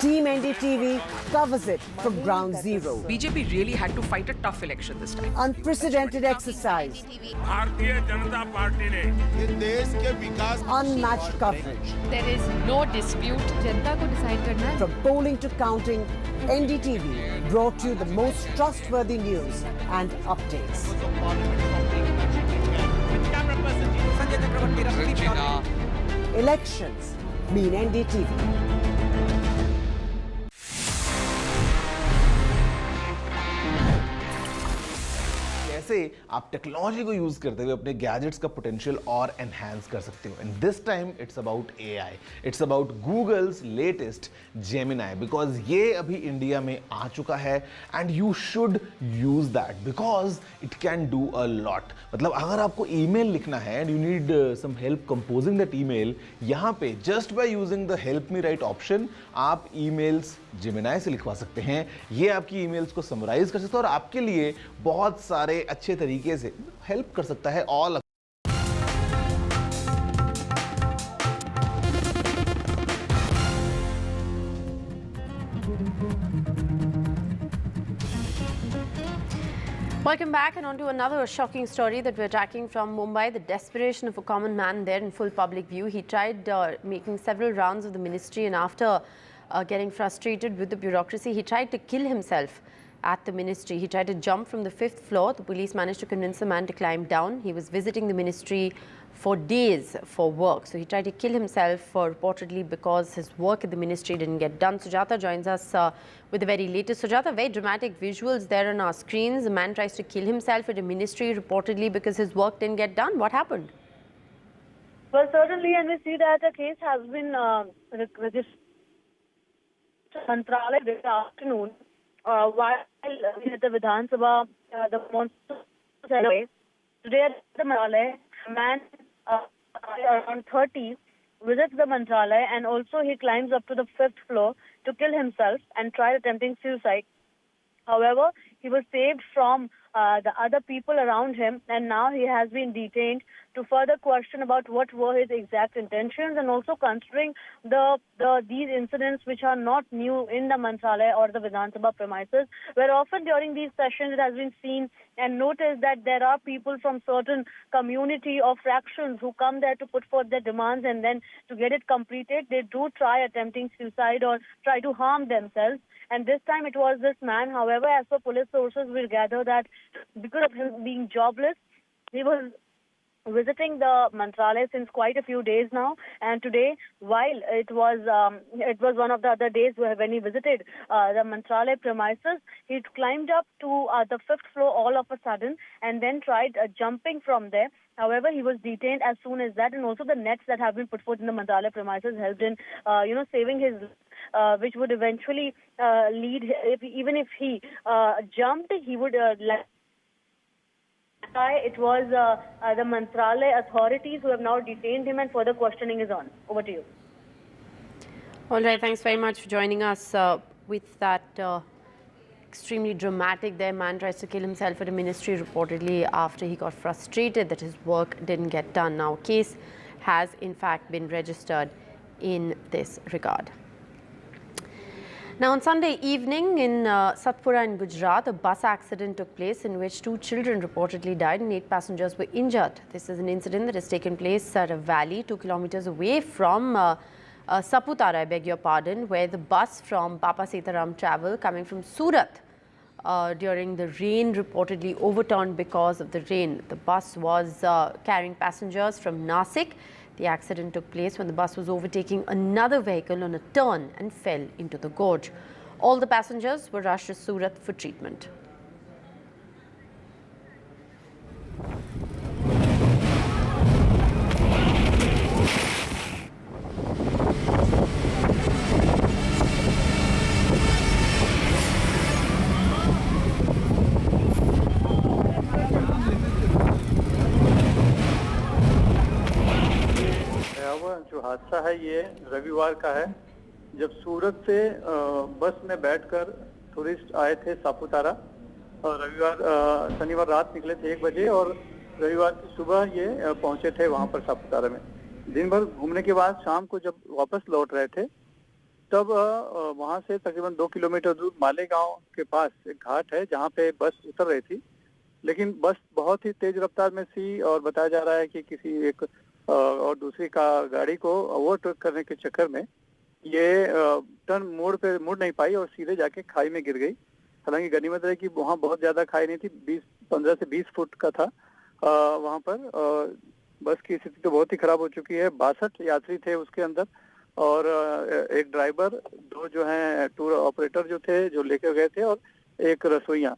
S7: Team NDTV covers it from ground zero.
S5: BJP really had to fight a tough election this time.
S7: Unprecedented exercise. Unmatched coverage.
S5: There is no dispute. जनता को decide करना है.
S7: From polling to counting, NDTV brought you the most trustworthy news and updates. Elections mean NDTV.
S13: कैसे आप technology को use करते हुए अपने gadgets का पोटेंशियल और एनहांस कर सकते हो. And this time it's about AI. It's about Google's latest Gemini, because ये अभी इंडिया में आ चुका है and you should use that because it can do a lot. मतलब अगर आपको ईमेल लिखना है and you need some help composing that email, यहाँ पे just by using the help me write option आप ईमेल्स जेमिनाई से लिखवा सकते हैं. ये आपकी ईमेल्स को समराइज कर सकता है और आपके लिए बहुत सारे अच्छे तरीके से हेल्प कर सकता है. All
S15: Welcome back, and on to another shocking story that we're tracking from Mumbai. The desperation of a common man there in full public view. He tried making several rounds of the ministry, and after getting frustrated with the bureaucracy, he tried to kill himself at the ministry. He tried to jump from the 5th floor. The police managed to convince the man to climb down. He was visiting the ministry for days for work. So he tried to kill himself reportedly because his work at the ministry didn't get done. Sujata joins us with the very latest. Sujata, very dramatic visuals there on our screens. A man tries to kill himself at a ministry reportedly because his work didn't get done. What happened?
S8: Well, certainly, and we see that a case has been registered Mantralaya this afternoon while at the Vidhan Sabha, the monsoon ceremony. Today at the Mantralaya, a man around 30 visits the Mantralaya, and also he climbs up to the 5th floor to kill himself and tried attempting suicide. However, he was saved from the other people around him, and now he has been detained to further question about what were his exact intentions, and also considering these incidents which are not new in the Mantralaya or the Vidhan Sabha premises, where often during these sessions it has been seen and noticed that there are people from certain community or fractions who come there to put forth their demands, and then to get it completed, they do try attempting suicide or try to harm themselves. And this time it was this man. However, as per police sources, we'll gather that because of him being jobless, he was visiting the Mantralaya since quite a few days now, and today, while it was one of the other days when he visited the Mantralaya premises, he climbed up to the 5th floor all of a sudden and then tried jumping from there. However, he was detained as soon as that, and also the nets that have been put forth in the Mantralaya premises helped in saving his which would eventually lead, even if he jumped, he would it was the Mantralaya authorities who have now detained him, and further questioning is on. Over to you.
S15: All right, thanks very much for joining us with that extremely dramatic there. Man tries to kill himself at a ministry reportedly after he got frustrated that his work didn't get done. Now, a case has in fact been registered in this regard. Now, on Sunday evening in Satpura in Gujarat, a bus accident took place in which 2 children reportedly died and 8 passengers were injured. This is an incident that has taken place at a valley 2 kilometers away from Saputara, I beg your pardon, where the bus from Papa Sitaram travel coming from Surat during the rain reportedly overturned because of the rain. The bus was carrying passengers from Nasik. The accident took place when the bus was overtaking another vehicle on a turn and fell into the gorge. All the passengers were rushed to Surat for treatment.
S19: जो हादसा है ये रविवार का है, जब सूरत से बस में बैठकर टूरिस्ट आए थे सापुतारा और शनिवार रात निकले थे 1 बजे और रविवार की सुबह ये पहुंचे थे वहां पर सापुतारा में। दिन भर घूमने के बाद शाम को जब वापस लौट रहे थे तब वहां से तकरीबन 2 किलोमीटर दूर मालेगांव के पास एक घाट है जहां पे बस उतर रही थी, लेकिन बस बहुत ही तेज रफ्तार में थी और बताया जा रहा है कि किसी एक और दूसरी का गाड़ी को ओवरटेक करने के चक्कर में ये टर्न मुड़ नहीं पाई और सीधे जाके खाई में गिर गई। हालांकि गनीमत है कि वहाँ बहुत ज्यादा खाई नहीं थी, 15 से 20 फुट का था वहाँ पर। बस की स्थिति तो बहुत ही खराब हो चुकी है। 62 यात्री थे उसके अंदर और एक ड्राइवर, 2 जो हैं टूर ऑपरेटर जो थे जो लेकर गए थे और एक रसोइया,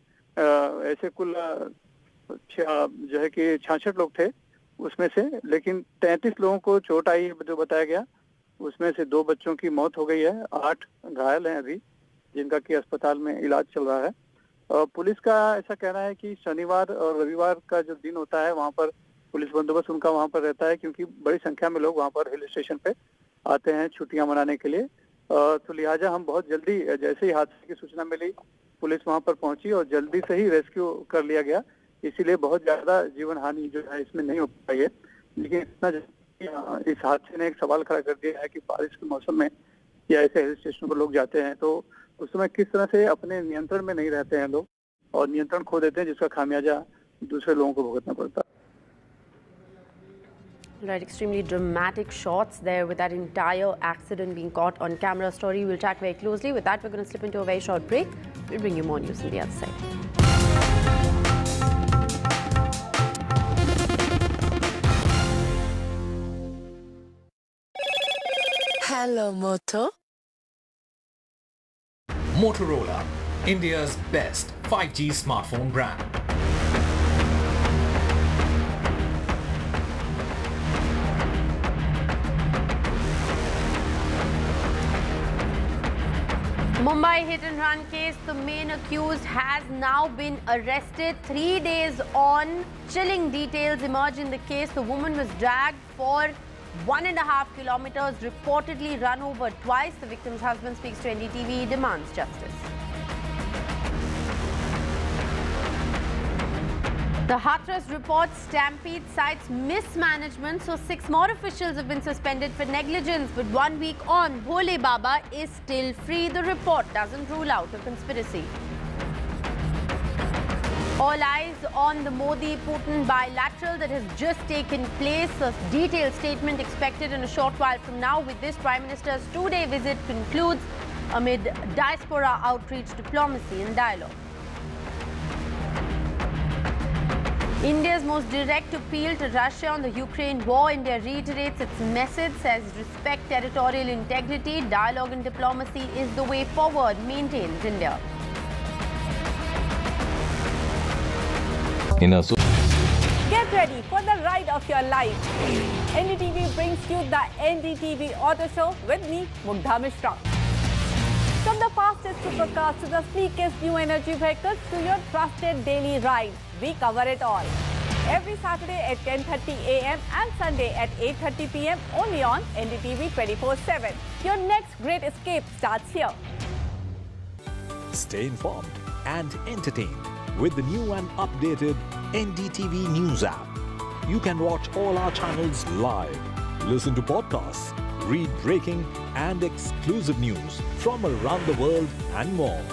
S19: ऐसे कुल जो है कि 66 लोग थे उसमें से, लेकिन 33 लोगों को चोट आई जो बताया गया। उसमें से 2 बच्चों की मौत हो गई है, 8 घायल हैं अभी जिनका कि अस्पताल में इलाज चल रहा है। पुलिस का ऐसा कहना है कि शनिवार और रविवार का जो दिन होता है वहाँ पर पुलिस बंदोबस्त उनका वहाँ पर रहता है, क्योंकि बड़ी संख्या में लोग वहाँ पर हिल स्टेशन पे आते हैं छुट्टियां मनाने के लिए। तो लिहाजा हम बहुत जल्दी, जैसे ही हादसे की सूचना मिली, पुलिस वहाँ पर पहुंची और जल्दी से ही रेस्क्यू कर लिया गया। इसीलिए बहुत ज्यादा जीवन हानि जो है इसमें नहीं हो पाई है। लेकिन इतना इस हादसे ने एक सवाल खड़ा कर दिया है कि बारिश के मौसम में या ऐसे हिल स्टेशन पर लोग जाते हैं तो उस समय किस तरह से अपने नियंत्रण में नहीं रहते हैं लोग और नियंत्रण खो देते हैं, जिसका खामियाजा दूसरे लोगों को भुगतना पड़ता है।
S15: Right, extremely dramatic shots there with that entire accident being caught on camera. Story we'll track very closely. With that, we're going to slip into a very short break. We'll bring you more news on the other side.
S9: Hello, Moto.
S10: Motorola, India's best 5G smartphone brand.
S15: Mumbai hit and run case, the main accused has now been arrested 3 days on. Chilling details emerge in the case. The woman was dragged for 1.5 kilometers, reportedly run over twice. The victim's husband speaks to NDTV, demands justice. The Hathras report stampede cites mismanagement, so 6 more officials have been suspended for negligence. But 1 week on, Bhole Baba is still free. The report doesn't rule out a conspiracy. All eyes on the Modi-Putin bilateral that has just taken place. A detailed statement expected in a short while from now. With this, Prime Minister's 2-day visit concludes amid diaspora outreach, diplomacy and dialogue. India's most direct appeal to Russia on the Ukraine war. India reiterates its message, says respect territorial integrity. Dialogue and diplomacy is the way forward, maintains India.
S2: Get ready for the ride of your life. NDTV brings you the NDTV Auto Show with me, Mugdha Mishra. From the fastest supercars to the sleekest new energy vehicles to your trusted daily ride, we cover it all. Every Saturday at 10:30 a.m. and Sunday at 8:30 p.m. only on NDTV 24/7. Your next great escape starts here.
S12: Stay informed and entertained with the new and updated NDTV News app. You can watch all our channels live, listen to podcasts, read breaking and exclusive news from around the world and more.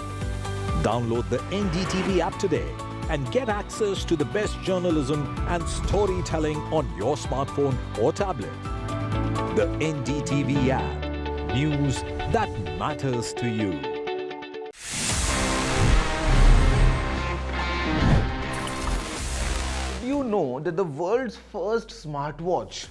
S12: Download the NDTV app today and get access to the best journalism and storytelling on your smartphone or tablet. The NDTV app. News that matters to you.
S13: Do you know that the world's first smartwatch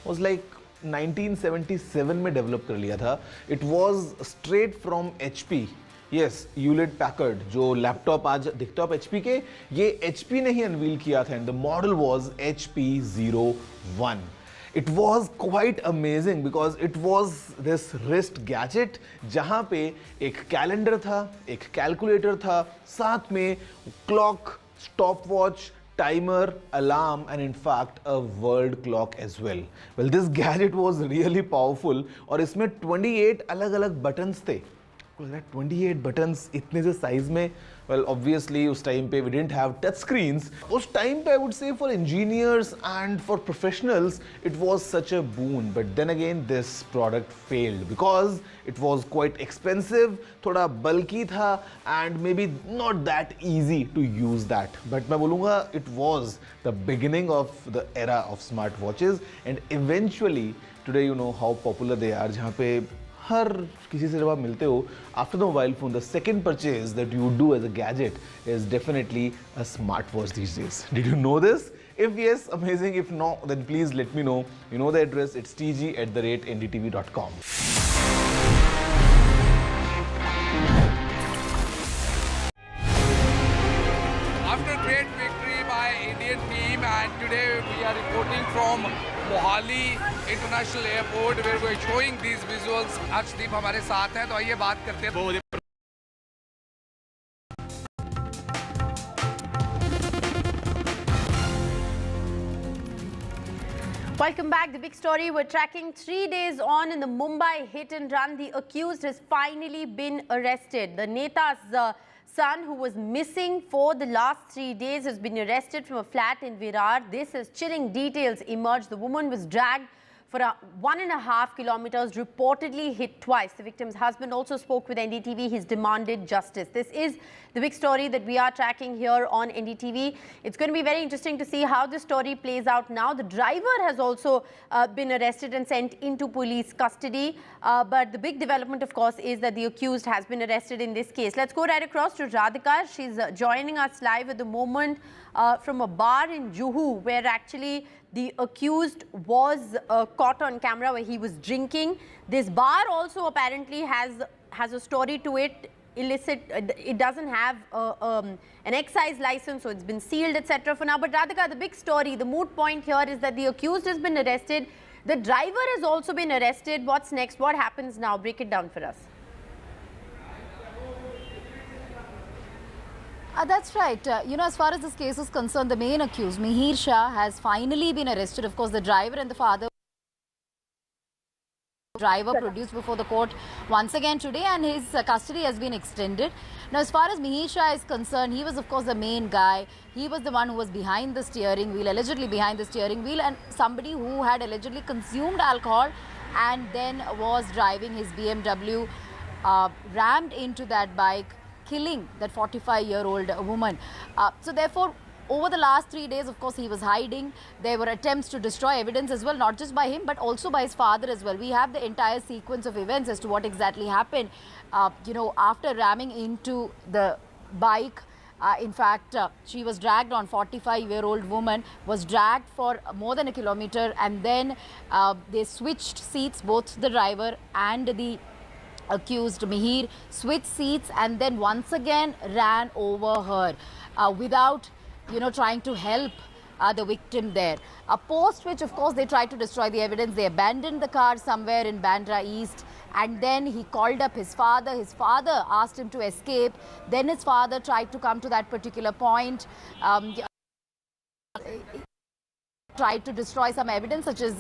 S13: was like 1977 में develop कर लिया था. It was straight from HP. Yes, Hewlett Packard जो laptop आज दिखता है HP के, ये HP ने ही अनवील किया था and the model was HP01. It was quite amazing because it was this wrist gadget जहाँ पे एक कैलेंडर था, एक कैलकुलेटर था, साथ में clock, stopwatch, timer, alarm and in fact a world clock as well. Well, this gadget was really powerful और इसमें 28 अलग-अलग buttons थे. 28 buttons इतने से size में, well obviously उस time पे we didn't have touch screens. उस time पे I would say for engineers and for professionals it was such a boon. But then again this product failed because it was quite expensive, थोड़ा bulky था and maybe not that easy to use that. But मैं बोलूँगा it was the beginning of the era of smartwatches and eventually today you know how popular they are. जहाँ पे हर किसी से जब आप मिलते हो, after the mobile phone, the second purchase that you do as a gadget is definitely a smartwatch these days. Did you know this? If yes, amazing. If not, then please let me know. You know the address. It's tg@ndtv.com.
S21: After great victory by Indian team, and today we are reporting from Mohali International Airport where we are showing these visuals. Arshdeep हमारे साथ हैं, तो आइए बात करते हैं.
S15: Welcome back. The big story we're tracking 3 days on in the Mumbai hit and run. The accused has finally been arrested. The Neta's son, who was missing for the last 3 days, has been arrested from a flat in Virar. This as chilling details emerged. The woman was dragged for 1.5 kilometers, reportedly hit twice. The victim's husband also spoke with NDTV. He's demanded justice. This is the big story that we are tracking here on NDTV. It's going to be very interesting to see how this story plays out now. The driver has also been arrested and sent into police custody. But the big development, of course, is that the accused has been arrested in this case. Let's go right across to Radhika. She's joining us live at the moment from a bar in Jammu, where actually the accused was caught on camera where he was drinking. This bar also apparently has a story to it. Illicit, it doesn't have an excise license, so it's been sealed, etc. for now. But Radhika, the big story, the moot point here is that the accused has been arrested. The driver has also been arrested. What's next? What happens now? Break it down for us.
S16: That's right. As far as this case is concerned, the main accused, Mihir Shah, has finally been arrested. Of course, the driver and the father produced before the court once again today, and his custody has been extended. Now, as far as Mihir Shah is concerned, he was, of course, the main guy. He was the one who was behind the steering wheel, allegedly behind the steering wheel, and somebody who had allegedly consumed alcohol and then was driving his BMW, rammed into that bike, killing that 45-year-old woman. So therefore, over the last 3 days, of course, he was hiding. There were attempts to destroy evidence as well, not just by him, but also by his father as well. We have the entire sequence of events as to what exactly happened. After ramming into the bike, in fact, she was dragged on, 45-year-old woman was dragged for more than a kilometer, and then they switched seats, both the driver and the accused Mihir switched seats and then once again ran over her without trying to help the victim there. Post which, of course, they tried to destroy the evidence. They abandoned the car somewhere in Bandra East, and then he called up his father. His father asked him to escape. Then his father tried to come to that particular point. Tried to destroy some evidence, such as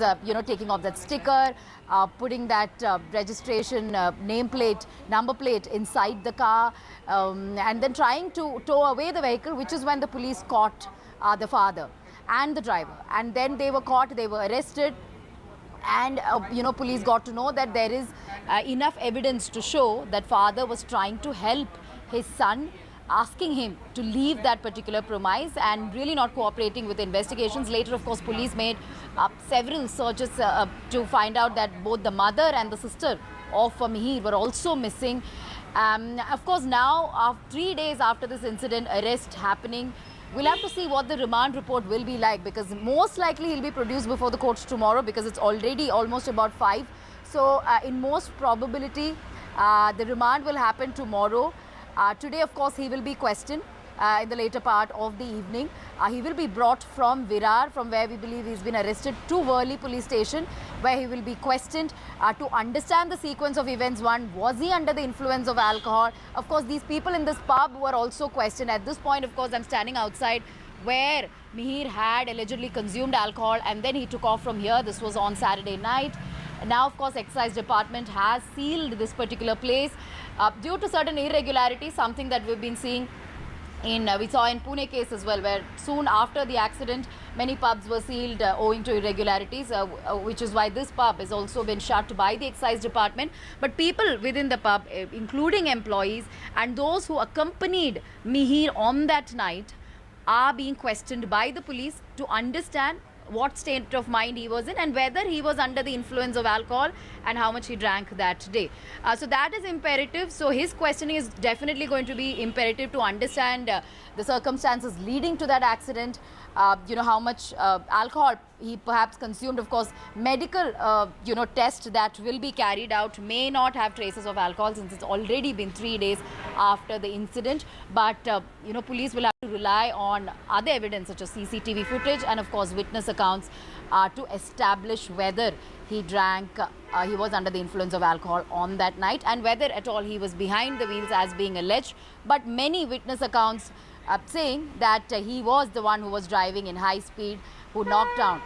S16: taking off that sticker, putting that registration number plate inside the car, and then trying to tow away the vehicle, which is when the police caught the father and the driver. And then they were caught, they were arrested, and police got to know that there is enough evidence to show that father was trying to help his son, asking him to leave that particular premise and really not cooperating with investigations. Later, of course, police made several searches to find out that both the mother and the sister of Mihir were also missing. Of course, now, 3 days after this incident, arrest happening, we'll have to see what the remand report will be like, because most likely he'll be produced before the courts tomorrow, because it's already almost about 5. So, in most probability, the remand will happen tomorrow. Today, of course, he will be questioned in the later part of the evening. He will be brought from Virar, from where we believe he's been arrested, to Worli police station, where he will be questioned to understand the sequence of events. One, was he under the influence of alcohol? Of course, these people in this pub were also questioned. At this point, of course, I'm standing outside where Mihir had allegedly consumed alcohol, and then he took off from here. This was on Saturday night. Now, of course, excise department has sealed this particular place due to certain irregularities, something that we've been seeing we saw in Pune case as well, where soon after the accident, many pubs were sealed owing to irregularities, which is why this pub has also been shut by the excise department. But people within the pub, including employees and those who accompanied Mihir on that night, are being questioned by the police to understand what state of mind he was in and whether he was under the influence of alcohol and how much he drank that day. So that is imperative. So his questioning is definitely going to be imperative to understand the circumstances leading to that accident, how much alcohol he perhaps consumed. Of course, medical, test that will be carried out may not have traces of alcohol, since it's already been 3 days after the incident. But, police will have to rely on other evidence such as CCTV footage and, of course, witness accounts to establish whether he drank, he was under the influence of alcohol on that night, and whether at all he was behind the wheels as being alleged. But many witness accounts saying that he was the one who was driving in high speed, who knocked down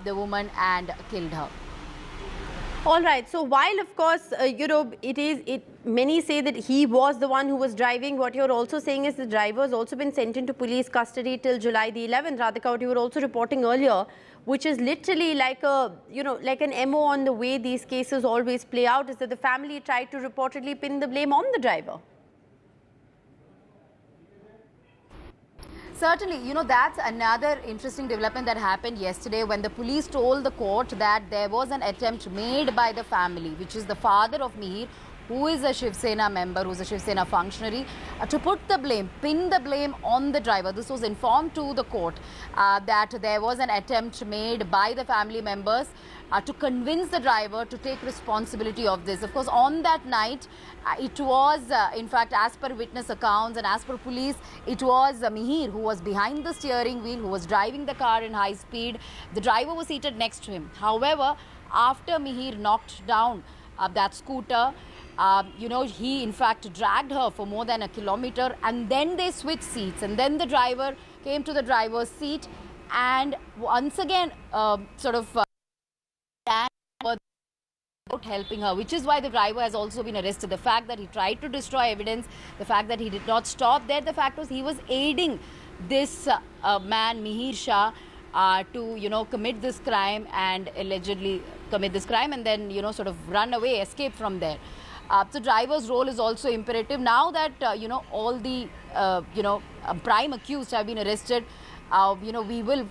S16: the woman and killed her.
S15: All right. So while, of course, many say that he was the one who was driving. What you're also saying is the driver has also been sent into police custody till July the 11th. Radhika, what you were also reporting earlier, which is literally like a, like an MO on the way these cases always play out, is that the family tried to reportedly pin the blame on the driver.
S16: Certainly, that's another interesting development that happened yesterday when the police told the court that there was an attempt made by the family, which is the father of Mihir, who is a Shiv Sena member, who is a Shiv Sena functionary, to pin the blame on the driver. This was informed to the court that there was an attempt made by the family members to convince the driver to take responsibility of this. Of course, on that night, it was, in fact, as per witness accounts and as per police, it was Mihir who was behind the steering wheel, who was driving the car in high speed. The driver was seated next to him. However, after Mihir knocked down that scooter, he in fact dragged her for more than a kilometer, and then they switched seats, and then the driver came to the driver's seat and once again without helping her, which is why the driver has also been arrested. The fact that he tried to destroy evidence, the fact that he did not stop there, the fact was he was aiding this man Mihir Shah to commit this crime and allegedly commit this crime and then sort of run away, escape from there. So driver's role is also imperative. Now that all the prime accused have been arrested, we will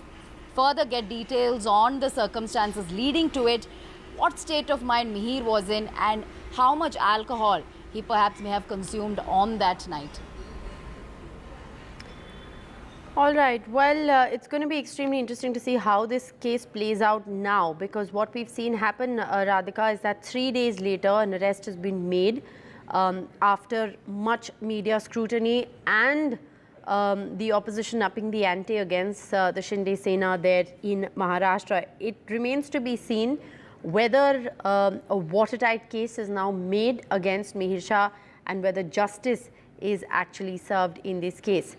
S16: further get details on the circumstances leading to it, what state of mind Mihir was in, and how much alcohol he perhaps may have consumed on that night.
S15: All right. Well, it's going to be extremely interesting to see how this case plays out now, because what we've seen happen, Radhika, is that 3 days later, an arrest has been made after much media scrutiny and the opposition upping the ante against the Shinde Sena there in Maharashtra. It remains to be seen whether a watertight case is now made against Mihir Shah and whether justice is actually served in this case.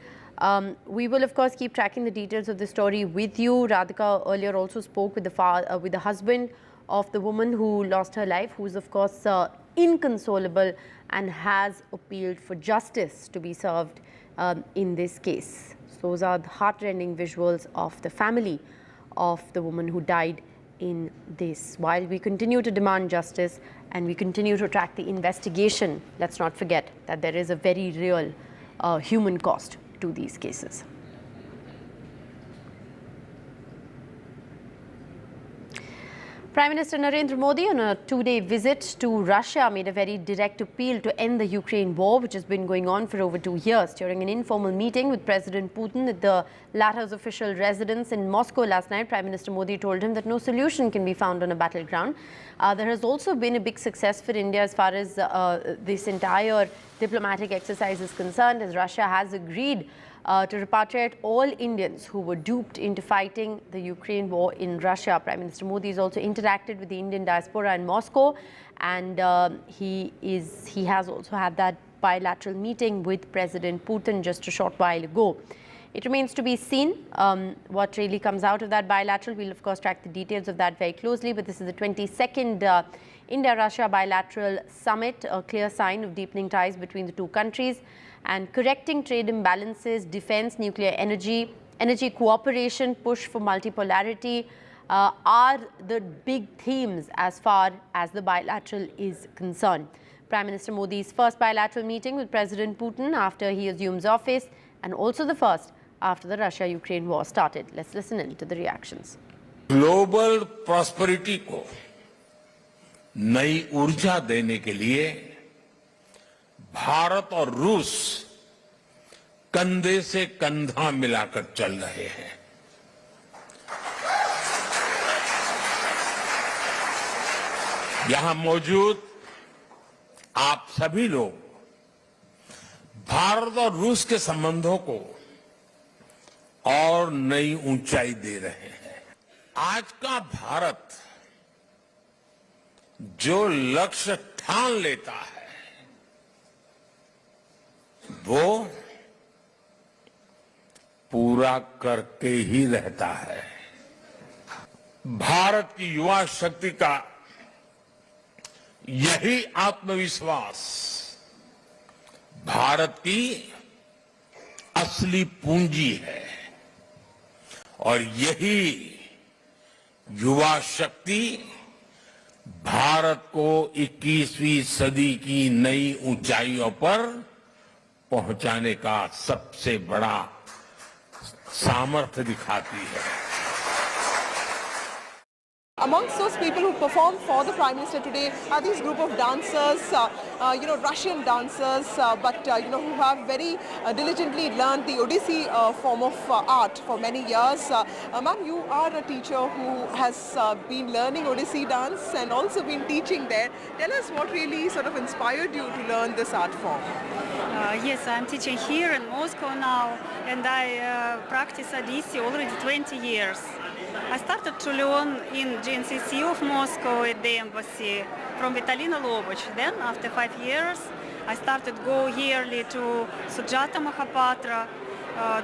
S15: We will, of course, keep tracking the details of the story with you. Radhika earlier also spoke with the husband of the woman who lost her life, who is, of course, inconsolable and has appealed for justice to be served in this case. So those are the heartrending visuals of the family of the woman who died in this. While we continue to demand justice and we continue to track the investigation, let's not forget that there is a very real human cost to these cases. Prime Minister Narendra Modi, on a 2-day visit to Russia, made a very direct appeal to end the Ukraine war, which has been going on for over 2 years. During an informal meeting with President Putin at the latter's official residence in Moscow last night, Prime Minister Modi told him that no solution can be found on a battleground. There has also been a big success for India as far as this entire diplomatic exercise is concerned, as Russia has agreed to repatriate all Indians who were duped into fighting the Ukraine war in Russia. Prime Minister Modi has also interacted with the Indian diaspora in Moscow, and he has also had that bilateral meeting with President Putin just a short while ago. It remains to be seen what really comes out of that bilateral. We'll, of course, track the details of that very closely, but this is the 22nd India-Russia bilateral summit, a clear sign of deepening ties between the two countries. And correcting trade imbalances, defense, nuclear energy, energy cooperation, push for multipolarity are the big themes as far as the bilateral is concerned. Prime Minister Modi's first bilateral meeting with President Putin after he assumes office, and also the first after the Russia-Ukraine war started. Let's listen in to the reactions.
S20: Global prosperity को नई ऊर्जा देने के लिए भारत और रूस कंधे से कंधा मिलाकर चल रहे हैं। यहां मौजूद आप सभी लोग भारत और रूस के संबंधों को और नई ऊंचाई दे रहे हैं। आज का भारत जो लक्ष्य ठान लेता है वो पूरा करके ही रहता है। भारत की युवा शक्ति का यही आत्मविश्वास भारत की असली पूंजी है और यही युवा शक्ति भारत को 21वीं सदी की नई ऊंचाइयों पर पहुंचाने का सबसे बड़ा सामर्थ्य दिखाती है.
S6: Amongst those people who performed for the Prime Minister today are these group of dancers, Russian dancers, but who have very diligently learned the Odissi form of art for many years. Ma'am, you are a teacher who has been learning Odissi dance and also been teaching there. Tell us what really sort of inspired you to learn this art form.
S14: Yes, I'm teaching here in Moscow now, and I practice Odissi already 20 years. I started to learn in GNCC of Moscow at the embassy from Vitalina Loboch. Then, after 5 years, I started go yearly to Sujata Mahapatra,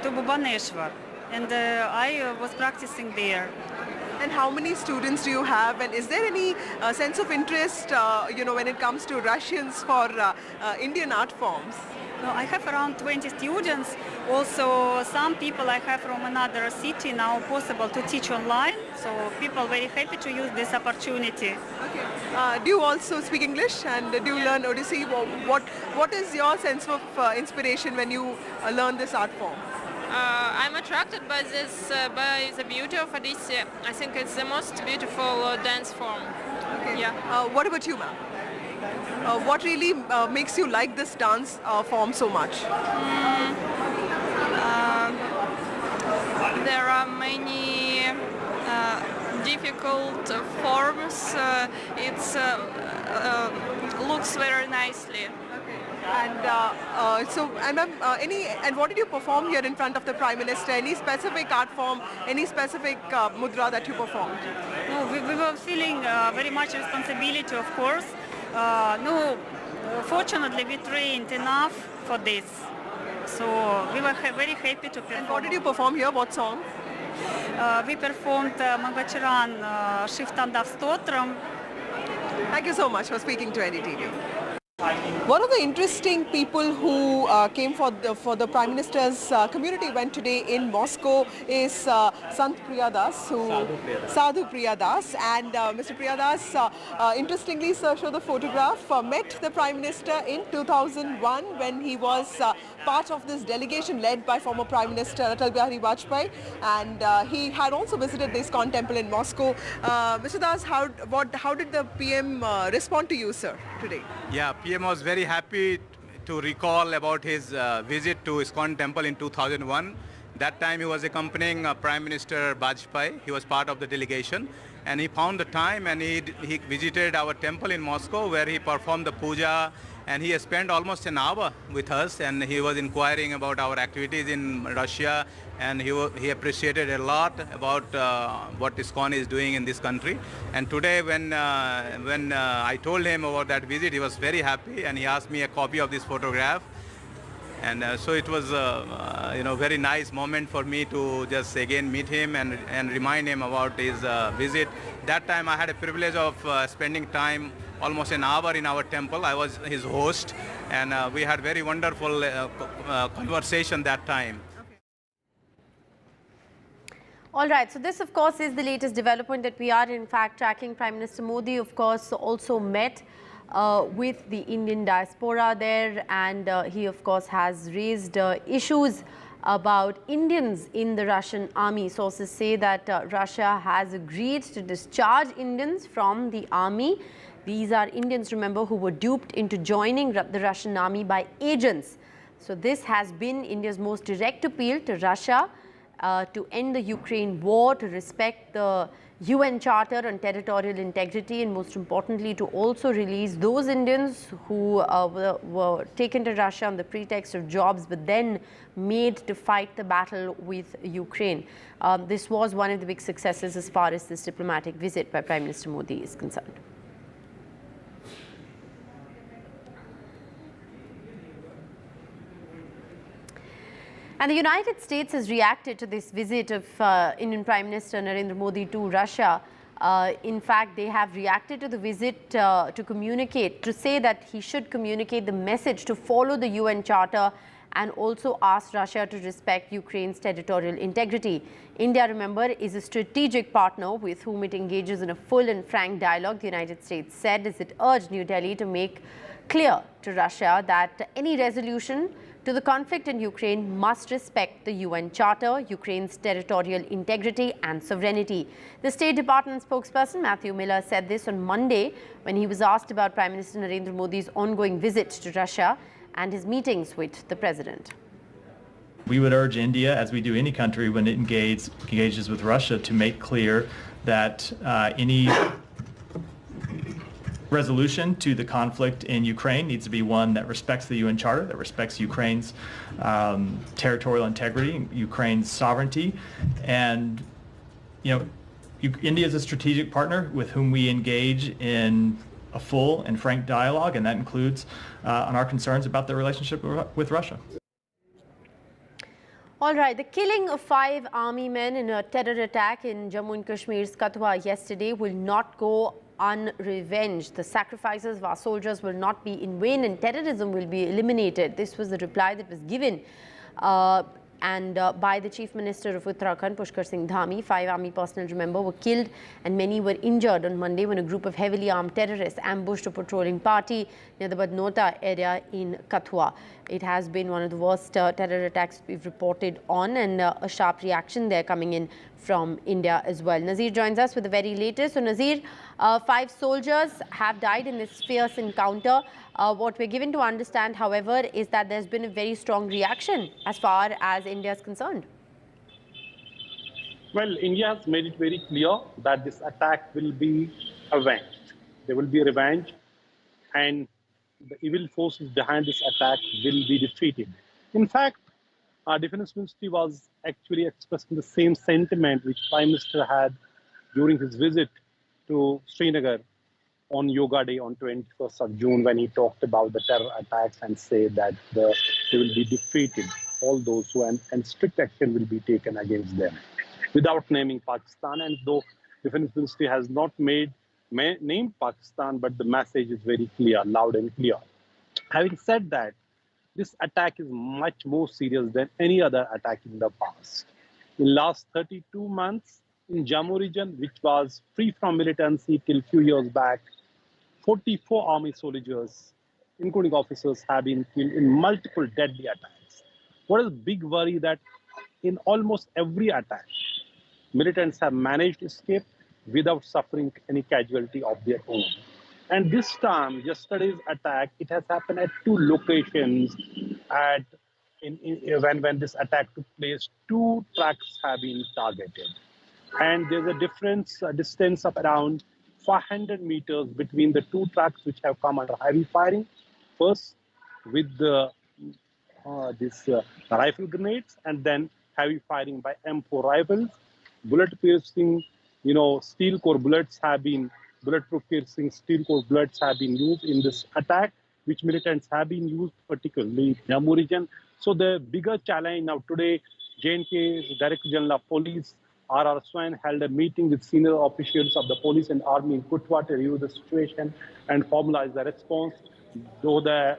S14: to Bhubaneswar, and I was practicing there.
S6: And how many students do you have? And is there any sense of interest, when it comes to Russians for Indian art forms?
S14: No, I have around 20 students. Also, some people I have from another city now possible to teach online. So people very happy to use this opportunity.
S6: Okay. Do you also speak English and do you learn Odissi? What is your sense of inspiration when you learn this art form?
S22: I'm attracted by by the beauty of Odissi. I think it's the most beautiful dance form.
S6: Okay.
S22: Yeah.
S6: What about you, ma'am? What really makes you like this dance form so much?
S22: There are many difficult forms. It looks very nicely.
S6: And what did you perform here in front of the Prime Minister? Any specific art form, any specific mudra that you performed?
S14: No, we were feeling very much responsibility, of course. Fortunately, we trained enough for this. So we were very happy to perform.
S6: And what did you perform here? What song?
S14: We performed Magacharan Shiftandav Stotram.
S6: Thank you so much for speaking to NDTV. One of the interesting people who came for the Prime Minister's community event today in Moscow is Sant Priyadas, Sadhu Priyadas. And Mr. Priyadas, interestingly, sir, show the photograph, met the Prime Minister in 2001 when he was part of this delegation led by former Prime Minister Atal Bihari Vajpayee, and he had also visited the ISKCON temple in Moscow. Mr. Das, how did the PM respond to you, sir, today?
S23: Yeah, PM was very happy to recall about his visit to ISKCON temple in 2001. That time he was accompanying Prime Minister Vajpayee. He was part of the delegation, and he found the time and he visited our temple in Moscow where he performed the puja, and he spent almost an hour with us, and he was inquiring about our activities in Russia, and he appreciated a lot about what ISKCON is doing in this country. And today when I told him about that visit, he was very happy, and he asked me a copy of this photograph. And so it was very nice moment for me to just again meet him and remind him about his visit. That time I had a privilege of spending time almost an hour in our temple. I was his host, and we had very wonderful conversation that time.
S15: All right, so this of course is the latest development that we are in fact tracking. Prime Minister Modi of course also met with the Indian diaspora there, and he of course has raised issues about Indians in the Russian army. Sources say that Russia has agreed to discharge Indians from the army. These are Indians, remember, who were duped into joining the Russian army by agents. So this has been India's most direct appeal to Russia to end the Ukraine war, to respect the UN Charter on Territorial Integrity, and most importantly to also release those Indians who were taken to Russia on the pretext of jobs but then made to fight the battle with Ukraine. This was one of the big successes as far as this diplomatic visit by Prime Minister Modi is concerned. And the United States has reacted to this visit of Indian Prime Minister Narendra Modi to Russia. In fact, they have reacted to the visit to say that he should communicate the message to follow the UN Charter and also asked Russia to respect Ukraine's territorial integrity. India, remember, is a strategic partner with whom it engages in a full and frank dialogue, the United States said, as it urged New Delhi to make clear to Russia that any resolution to the conflict in Ukraine must respect the UN Charter, Ukraine's territorial integrity and sovereignty. The State Department spokesperson Matthew Miller said this on Monday when he was asked about Prime Minister Narendra Modi's ongoing visit to Russia and his meetings with the president.
S3: We would urge India, as we do any country when it engages with Russia, to make clear that any resolution to the conflict in Ukraine needs to be one that respects the UN Charter, that respects Ukraine's territorial integrity, Ukraine's sovereignty. And, India is a strategic partner with whom we engage in a full and frank dialogue, and that includes on our concerns about the relationship with Russia.
S15: All right, the killing of 5 army men in a terror attack in Jammu and Kashmir's Kathua yesterday will not go unrevenged. The sacrifices of our soldiers will not be in vain and terrorism will be eliminated. This was the reply that was given by the Chief Minister of Uttarakhand, Pushkar Singh Dhami. 5 army personnel, remember, were killed and many were injured on Monday when a group of heavily armed terrorists ambushed a patrolling party near the Badnota area in Kathua. It has been one of the worst terror attacks we've reported on, and a sharp reaction there coming in from India as well. Nazir joins us with the very latest. So Nazir, 5 soldiers have died in this fierce encounter. What we're given to understand, however, is that there's been a very strong reaction as far as India is concerned.
S4: Well, India has made it very clear that this attack will be avenged. There will be revenge, and the evil forces behind this attack will be defeated. In fact, our Defence Ministry was actually expressing the same sentiment which Prime Minister had during his visit to Srinagar on Yoga Day on 21st of June, when he talked about the terror attacks and said that they will be defeated, all those who, and strict action will be taken against them, without naming Pakistan. And though Defence Ministry has not named Pakistan, but the message is very clear, loud and clear. Having said that, this attack is much more serious than any other attack in the past. In last 32 months, in Jammu region, which was free from militancy till few years back, 44 army soldiers, including officers, have been killed in multiple deadly attacks. What is a big worry that in almost every attack, militants have managed to escape without suffering any casualty of their own. And this time, yesterday's attack, it has happened at 2 locations. When this attack took place, 2 trucks have been targeted. And there's a distance of around 500 meters between the 2 trucks which have come under heavy firing. First with the rifle grenades, and then heavy firing by M4 rifles. Bullet-piercing, steel core bullets have been bulletproof piercing steel core bullets have been used in this attack, which militants have been used, particularly in Jammu region. So the bigger challenge now today, J&K's Director General of Police, R.R. Swain, held a meeting with senior officials of the police and army in Kathua to review the situation and formalize the response. Though the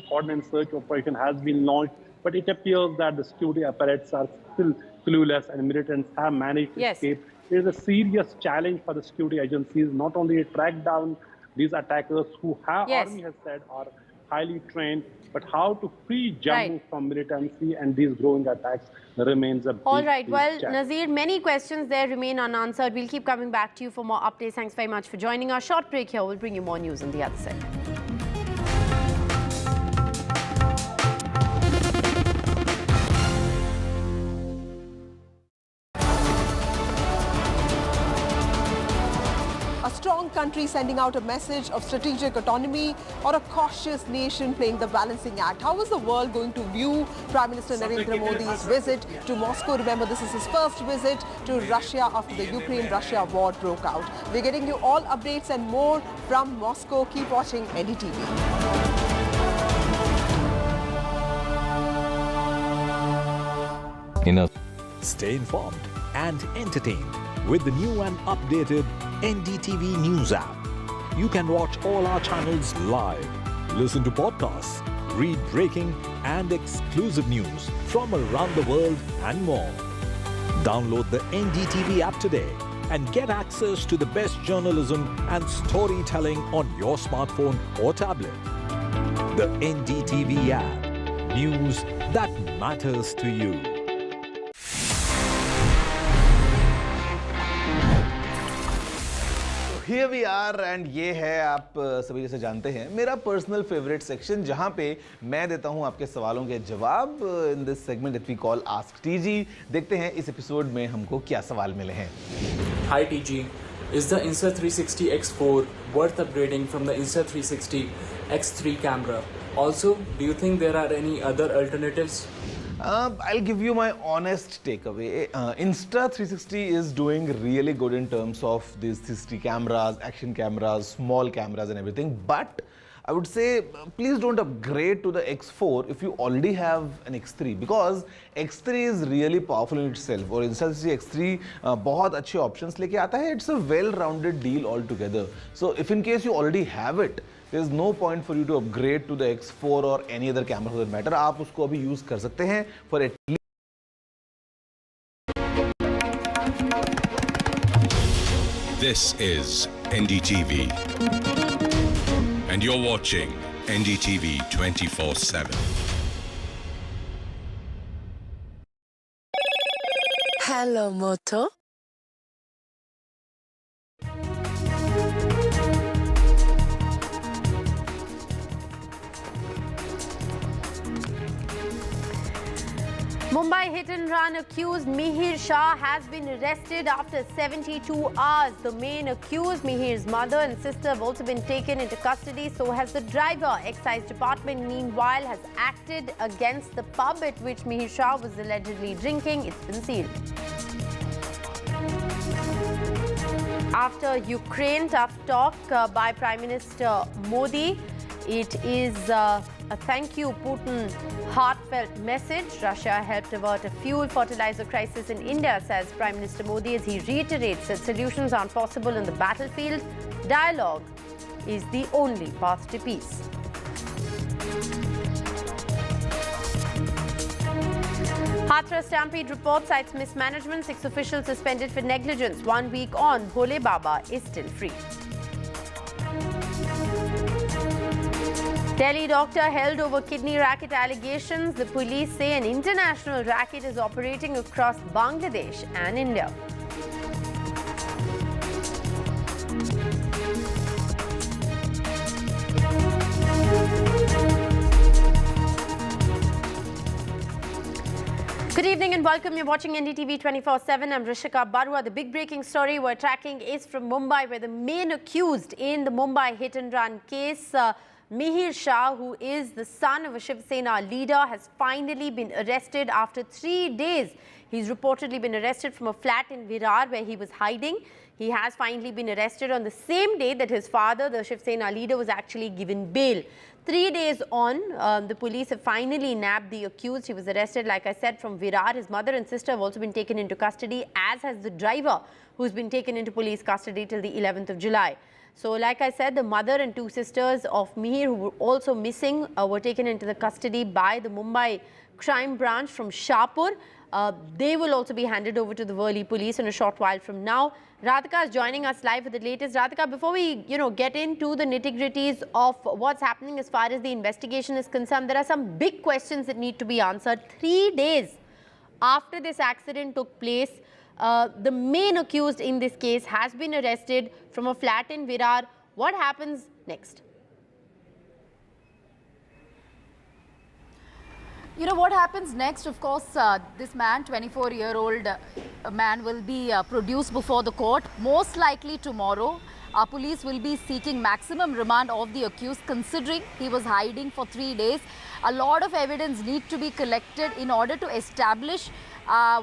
S4: coordinated search operation has been launched, but it appears that the security apparatus are still clueless and militants have managed to escape. It is a serious challenge for the security agencies, not only to track down these attackers who army has said are highly trained, but how to free Jammu from militancy and these growing attacks remains a big,
S15: All right. Well,
S4: challenge.
S15: Nazir, many questions there remain unanswered. We'll keep coming back to you for more updates. Thanks very much for joining our short break here. We'll bring you more news on the other side.
S6: Strong country sending out a message of strategic autonomy, or a cautious nation playing the balancing act? How is the world going to view Prime Minister Narendra Modi's visit to Moscow? Remember, this is his first visit to Russia after the Ukraine-Russia war broke out. We're getting you all updates and more from Moscow. Keep watching NDTV.
S17: In a
S12: Stay informed and entertained with the new and updated NDTV News app. You can watch all our channels live, listen to podcasts, read breaking and exclusive news from around the world and more. Download the NDTV app today and get access to the best journalism and storytelling on your smartphone or tablet. The NDTV app. News that matters to you.
S13: Here we are and ये है आप सभी जैसे जानते हैं मेरा personal favourite section जहां पे मैं देता हूं आपके सवालों के जवाब in this segment that we call ask TG. देखते हैं इस एपिसोड में हमको क्या सवाल मिले हैं।
S1: Hi TG, is the Insta360 X4 worth upgrading from the Insta360 X3 camera? Also, do you think there are any other alternatives?
S13: I'll give you my honest takeaway. Insta360 is doing really good in terms of these 360 cameras, action cameras, small cameras and everything. But I would say please don't upgrade to the X4 if you already have an X3 because X3 is really powerful in itself. और Insta360 X3 बहुत अच्छे options लेके आता है. It's a well-rounded deal altogether. So if in case you already have it, there's no point for you to upgrade to the X4 or any other camera for that matter. आप उसको अभी use कर सकते हैं for at least.
S17: This is NDTV. And you're watching NDTV 24/7.
S9: Hello, Moto.
S15: Mumbai hit-and-run accused Mihir Shah has been arrested after 72 hours. The main accused, Mihir's mother and sister, have also been taken into custody. So has the driver. Excise Department, meanwhile, has acted against the pub at which Mihir Shah was allegedly drinking. It's been sealed. After Ukraine tough talk by Prime Minister Modi, it is a thank you, Putin heartfelt message. Russia helped avert a fuel fertilizer crisis in India, says Prime Minister Modi, as he reiterates that solutions aren't possible in the battlefield. Dialogue is the only path to peace. Hathras stampede report cites mismanagement. 6 officials suspended for negligence. 1 week on, Bhole Baba is still free. Delhi doctor held over kidney racket allegations. The police say an international racket is operating across Bangladesh and India. Good evening and welcome. You're watching NDTV 24/7. I'm Rishika Barua. The big breaking story we're tracking is from Mumbai, where the main accused in the Mumbai hit-and-run case, Mihir Shah, who is the son of a Shiv Sena leader, has finally been arrested after 3 days. He's reportedly been arrested from a flat in Virar where he was hiding. He has finally been arrested on the same day that his father, the Shiv Sena leader, was actually given bail. 3 days on, the police have finally nabbed the accused. He was arrested, like I said, from Virar. His mother and sister have also been taken into custody, as has the driver, who's been taken into police custody till the 11th of July. So, like I said, the mother and 2 sisters of Mihir, who were also missing, were taken into the custody by the Mumbai crime branch from Shahpur. They will also be handed over to the Worli police in a short while from now. Radhika is joining us live with the latest. Radhika, before we get into the nitty-gritties of what's happening as far as the investigation is concerned, there are some big questions that need to be answered. 3 days after this accident took place, the main accused in this case has been arrested from a flat in Virar. What happens next?
S16: You know what happens next? Of course, this man, 24-year-old man, will be produced before the court, most likely tomorrow. Our police will be seeking maximum remand of the accused, considering he was hiding for 3 days. A lot of evidence need to be collected in order to establish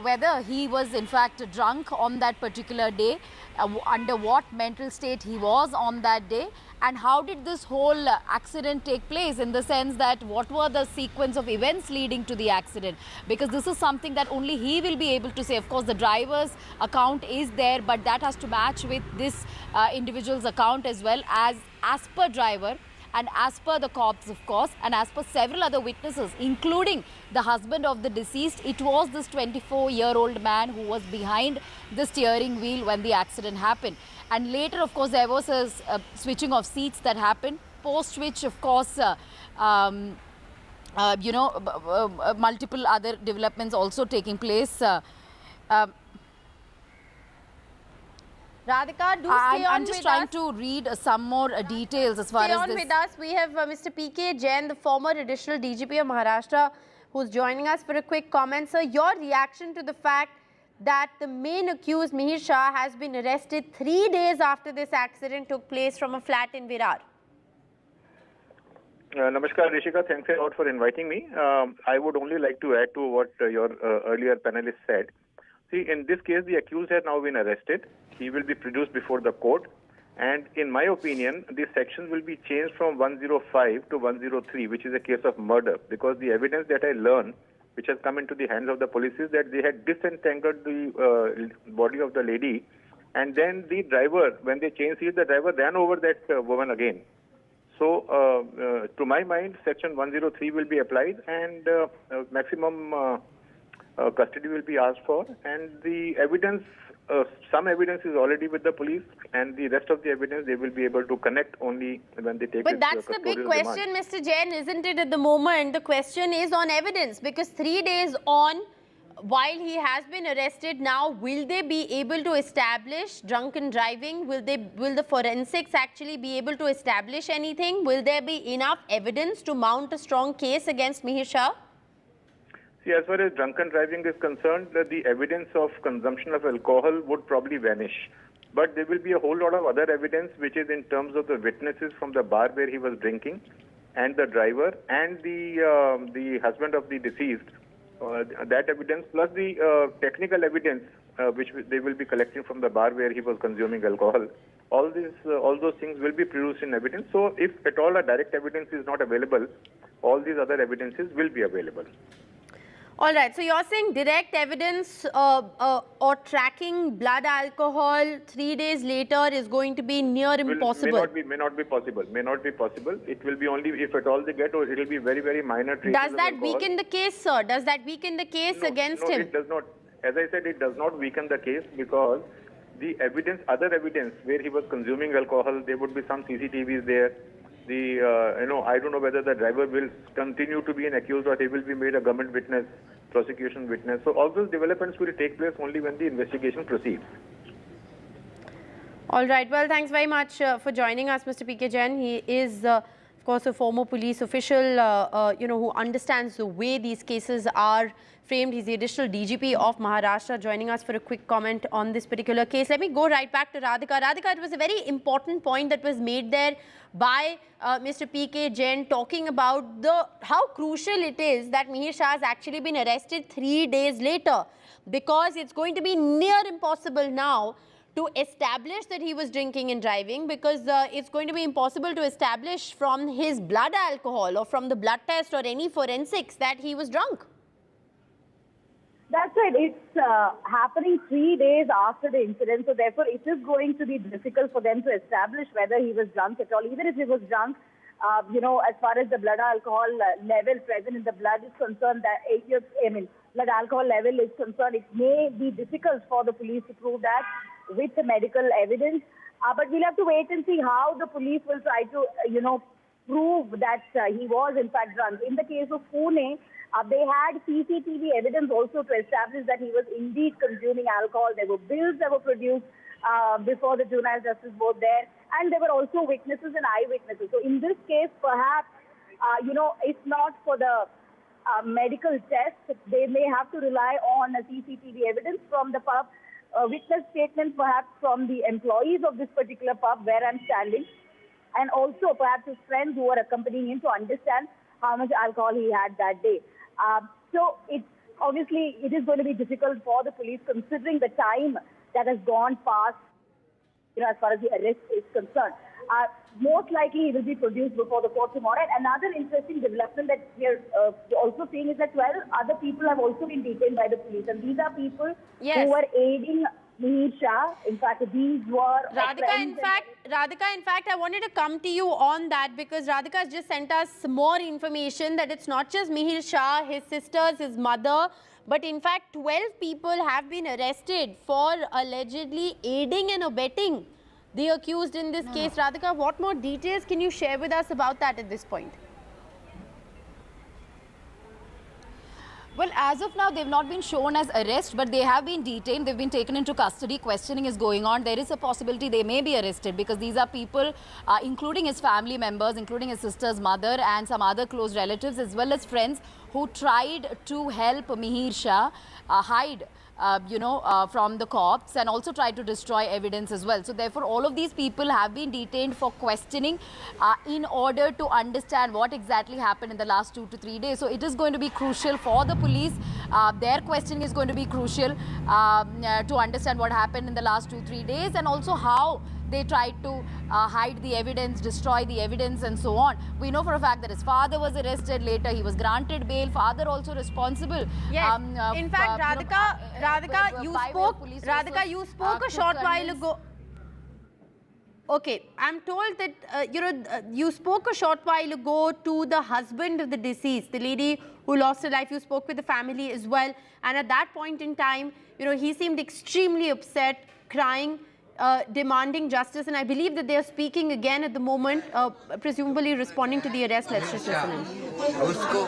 S16: whether he was in fact drunk on that particular day, under what mental state he was on that day, And how did this whole accident take place, in the sense that what were the sequence of events leading to the accident? Because this is something that only he will be able to say. Of course, the driver's account is there, but that has to match with this individual's account as well, as per driver and as per the cops, of course, and as per several other witnesses, including the husband of the deceased. It was this 24-year-old man who was behind the steering wheel when the accident happened. And later, of course, there was a switching of seats that happened, post which, of course, multiple other developments also taking place.
S15: Radhika, do stay on
S16: I'm just trying to read some more details as far
S15: stay
S16: as
S15: on
S16: this.
S15: with us. We have Mr. PK Jain, the former additional DGP of Maharashtra, who's joining us for a quick comment. Sir, your reaction to the fact that the main accused, Mihir Shah, has been arrested 3 days after this accident took place from a flat in Virar.
S5: Namaskar, Rishika. Thanks a lot for inviting me. I would only like to add to what your earlier panelist said. See, in this case, the accused has now been arrested. He will be produced before the court. And in my opinion, the section will be changed from 105 to 103, which is a case of murder. Because the evidence that I learned, which has come into the hands of the police, is that they had disentangled the body of the lady. And then the driver, when they changed seats, the driver ran over that woman again. So, to my mind, section 103 will be applied, and maximum custody will be asked for, and the evidence, some evidence is already with the police, and the rest of the evidence they will be able to connect only when they take.
S15: But that's the big question, Mr. Jain, isn't it? At the moment, the question is on evidence, because 3 days on, while he has been arrested, now will they be able to establish drunken driving? Will the forensics actually be able to establish anything? Will there be enough evidence to mount a strong case against Mihir Shah?
S5: See, as far as drunken driving is concerned, the evidence of consumption of alcohol would probably vanish. But there will be a whole lot of other evidence, which is in terms of the witnesses from the bar where he was drinking, and the driver, and the husband of the deceased. That evidence, plus the technical evidence, which they will be collecting from the bar where he was consuming alcohol. All those things will be produced in evidence. So, if at all a direct evidence is not available, all these other evidences will be available.
S15: All right, so you're saying direct evidence or tracking blood alcohol 3 days later is going to be near impossible.
S5: May not be possible. It will be only if at all they get, or it will be very, very minor traces.
S15: Does that weaken the case, sir? Does that weaken the case against him?
S5: No, it does not. As I said, it does not weaken the case, because the evidence, other evidence where he was consuming alcohol, there would be some CCTVs there. I don't know whether the driver will continue to be an accused or he will be made a government witness, prosecution witness. So all those developments will take place only when the investigation proceeds.
S15: All right. Well, thanks very much for joining us, Mr. PK Jain. He is, of course, a former police official, who understands the way these cases are framed. He's the additional DGP of Maharashtra, joining us for a quick comment on this particular case. Let me go right back to Radhika. Radhika, it was a very important point that was made there by Mr. PK Jain, talking about how crucial it is that Mihir Shah has actually been arrested 3 days later, because it's going to be near impossible now to establish that he was drinking and driving, because it's going to be impossible to establish from his blood alcohol or from the blood test or any forensics that he was drunk.
S8: That's right. It's happening 3 days after the incident. So therefore, it is going to be difficult for them to establish whether he was drunk at all. Even if he was drunk, as far as the blood alcohol level present in the blood is concerned, blood alcohol level is concerned, it may be difficult for the police to prove that with the medical evidence. But we'll have to wait and see how the police will try to, prove that he was in fact drunk. In the case of Pune, they had CCTV evidence also to establish that he was indeed consuming alcohol. There were bills that were produced before the Juvenile Justice Board there, and there were also witnesses and eyewitnesses. So in this case, perhaps, if not for the medical test, they may have to rely on CCTV evidence from the pub, witness statements perhaps from the employees of this particular pub where I'm standing, and also perhaps his friends who were accompanying him to understand how much alcohol he had that day. So it is going to be difficult for the police, considering the time that has gone past, as far as the arrest is concerned. most likely he will be produced before the court tomorrow. And another interesting development that we are also seeing is that 12 other people have also been detained by the police. And these are people who were aiding Mihir Shah. In fact, these were
S15: Radhika, in fact, I wanted to come to you on that because Radhika has just sent us more information that it's not just Mihir Shah, his sisters, his mother, but in fact 12 people have been arrested for allegedly aiding and abetting the accused in this case. Radhika, what more details can you share with us about that at this point?
S16: Well, as of now, they've not been shown as arrest, but they have been detained. They've been taken into custody. Questioning is going on. There is a possibility they may be arrested because these are people, including his family members, including his sister's mother and some other close relatives, as well as friends who tried to help Mihir Shah hide from the cops and also try to destroy evidence as well. So therefore, all of these people have been detained for questioning in order to understand what exactly happened in the last 2 to 3 days. So it is going to be crucial for the police. Their questioning is going to be crucial to understand what happened in the last 2-3 days and also how they tried to hide the evidence, destroy the evidence and so on. We know for a fact that his father was arrested. Later, he was granted bail. Father also responsible.
S15: Yes. In fact, Radhika, you spoke a short while ago. Okay, I'm told that you spoke a short while ago to the husband of the deceased, the lady who lost her life. You spoke with the family as well, and at that point in time, he seemed extremely upset, crying, demanding justice, and I believe that they are speaking again at the moment, presumably responding to the arrest. Let's just listen in.
S7: उसको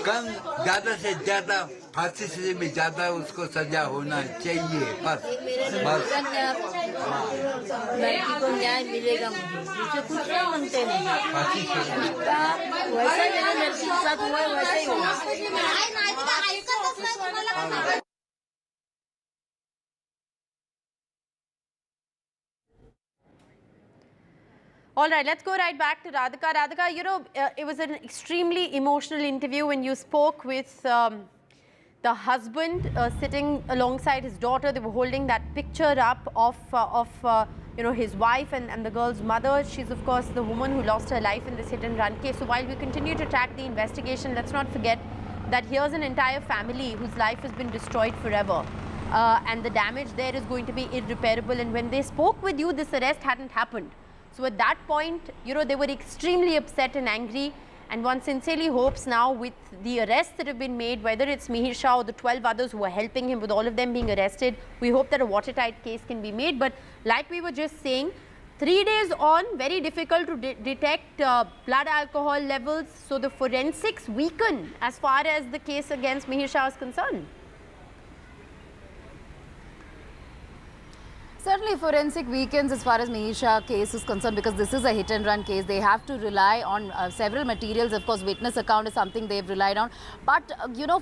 S7: कम ज़्यादा से ज़्यादा फांसी से भी ज़्यादा उसको सजा होना चाहिए बस
S11: लड़की को न्याय मिलेगा मुझे कुछ नहीं मांगते हैं वैसा मेरे लड़की के साथ हुआ वैसा ही होगा
S15: All right, let's go right back to Radhika. Radhika, it was an extremely emotional interview when you spoke with the husband sitting alongside his daughter. They were holding that picture up of his wife and the girl's mother. She's, of course, the woman who lost her life in this hit-and-run case. So while we continue to track the investigation, let's not forget that here's an entire family whose life has been destroyed forever. And the damage there is going to be irreparable. And when they spoke with you, this arrest hadn't happened. So at that point, they were extremely upset and angry. And one sincerely hopes now with the arrests that have been made, whether it's Mihir Shah or the 12 others who are helping him, with all of them being arrested, we hope that a watertight case can be made. But like we were just saying, 3 days on, very difficult to detect blood alcohol levels. So the forensics weaken as far as the case against Mihir Shah is concerned.
S16: Certainly forensic weakens as far as Mihir Shah case is concerned because this is a hit and run case. They have to rely on several materials. Of course, witness account is something they've relied on. But,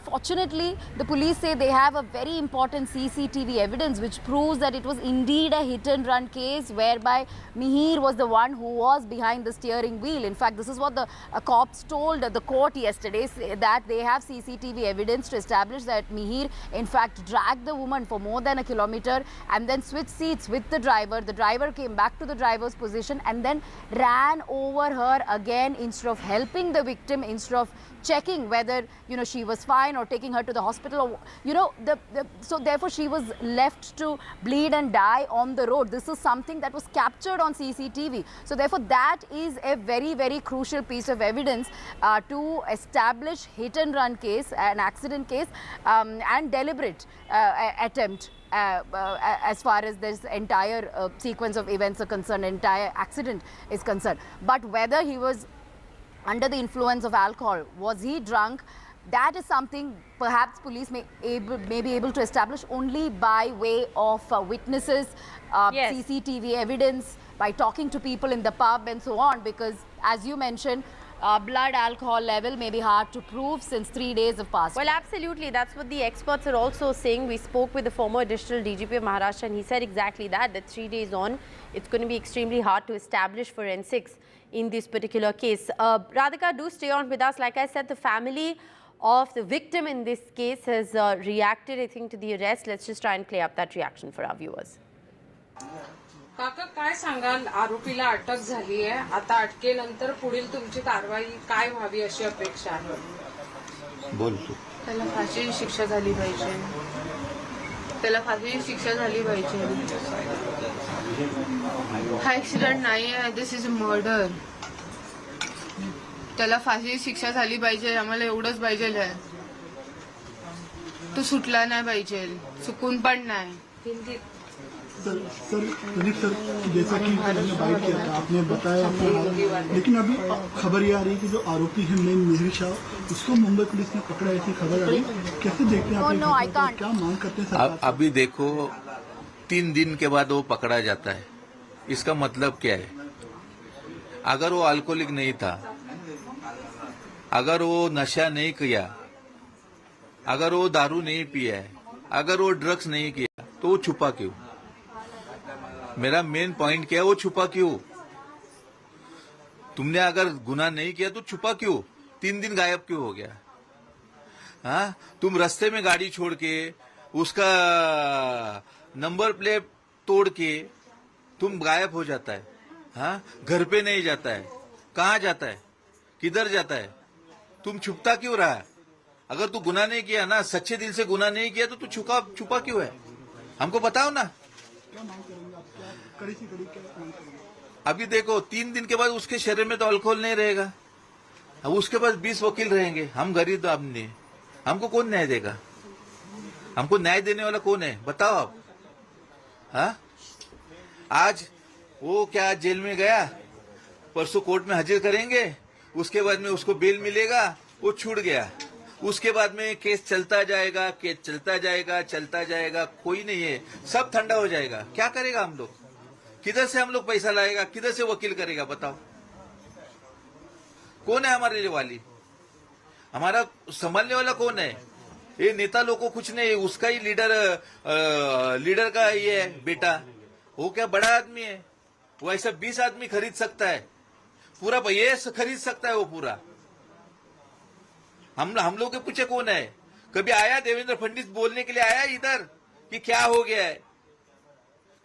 S16: fortunately, the police say they have a very important CCTV evidence which proves that it was indeed a hit and run case whereby Mihir was the one who was behind the steering wheel. In fact, this is what the cops told the court yesterday, that they have CCTV evidence to establish that Mihir, in fact, dragged the woman for more than a kilometer and then switched seats with the driver. The driver came back to the driver's position and then ran over her again instead of helping the victim, instead of checking whether she was fine or taking her to the hospital. So therefore she was left to bleed and die on the road. This is something that was captured on CCTV. So therefore that is a very, very crucial piece of evidence to establish hit and run case, an accident case, and deliberate attempt. As far as this entire sequence of events are concerned, entire accident is concerned. But whether he was under the influence of alcohol, was he drunk, that is something perhaps police may be able to establish only by way of witnesses, CCTV evidence, by talking to people in the pub and so on, because as you mentioned, blood alcohol level may be hard to prove since 3 days have passed.
S15: Well, absolutely. That's what the experts are also saying. We spoke with the former additional DGP of Maharashtra and he said exactly that 3 days on, it's going to be extremely hard to establish forensics in this particular case. Radhika, do stay on with us. Like I said, the family of the victim in this case has reacted, I think, to the arrest. Let's just try and play up that reaction for our viewers.
S10: काका काय सांगाल, आरोपीला अटक झाली आहे, आता अटकेनंतर पुढील तुमची कारवाई काय व्हावी अशी अपेक्षा आहे?
S18: बोल तू.
S19: त्याला फाशीची शिक्षा झाली पाहिजे. त्याला फाशीची शिक्षा झाली पाहिजे. हा ऍक्सिडेंट नाही आहे, दिस इज अ मर्डर. त्याला फाशीची शिक्षा झाली पाहिजे. आम्हाला एवढंच पाहिजे आहे. तो सुटला नाही पाहिजे, चुकून पण नाही.
S24: सर प्रदीप सर, जैसा कि आपने बाइट किया था, आपने बताया अपना, लेकिन अभी खबर ये आ रही है कि जो आरोपी है मेन मिहिर शाह, उसको मुंबई पुलिस ने पकड़ा, ऐसी खबर आ रही है. कैसे देखते हैं आप, क्या मांग करते हैं सरकार?
S18: अभी देखो 3 दिन के बाद वो पकड़ा जाता है, इसका मतलब क्या है? अगर वो अल्कोहलिक नहीं था, अगर वो नशा नहीं किया, अगर वो दारू नहीं पिया है, अगर वो ड्रग्स नहीं किया, तो वो छुपा क्यों? मेरा मेन पॉइंट क्या है, वो छुपा क्यों? तुमने अगर गुनाह नहीं किया तो छुपा क्यों? 3 दिन गायब क्यों हो गया? हाँ, तुम रास्ते में गाड़ी छोड़ के, उसका नंबर प्लेट तोड़ के तुम गायब हो जाता है. हाँ, घर पे नहीं जाता है, कहाँ जाता है, किधर जाता है? तुम छुपता क्यों रहा है? अगर तू गुनाह नहीं किया ना, सच्चे दिल से गुनाह नहीं किया, तो तू छुपा क्यों है? हमको बताओ ना. अभी देखो 3 दिन के बाद उसके शरीर में तो अल्कोहल नहीं रहेगा. अब उसके पास 20 वकील रहेंगे. हम गरीब आदमी, हमको कौन न्याय देगा? हमको न्याय देने वाला कौन है, बताओ आप. हाँ, आज वो क्या जेल में गया, परसों कोर्ट में हाजिर करेंगे, उसके बाद में उसको बेल मिलेगा, वो छूट गया. उसके बाद में केस चलता जाएगा, चलता जाएगा, कोई नहीं है, सब ठंडा हो जाएगा. क्या करेगा हम लोग? किधर से हम लोग पैसा लाएगा, किधर से वकील करेगा, बताओ. कौन है हमारे लिए वाली? हमारा संभालने वाला कौन है? ये नेता लोग को कुछ नहीं, उसका ही लीडर का ये है बेटा. वो क्या बड़ा आदमी है? वो ऐसा 20 आदमी खरीद सकता है, पूरा ये खरीद सकता है वो पूरा. हम लोग के पूछे कौन है? कभी आया देवेंद्र फडणवीस बोलने के लिए आया इधर कि क्या हो गया है?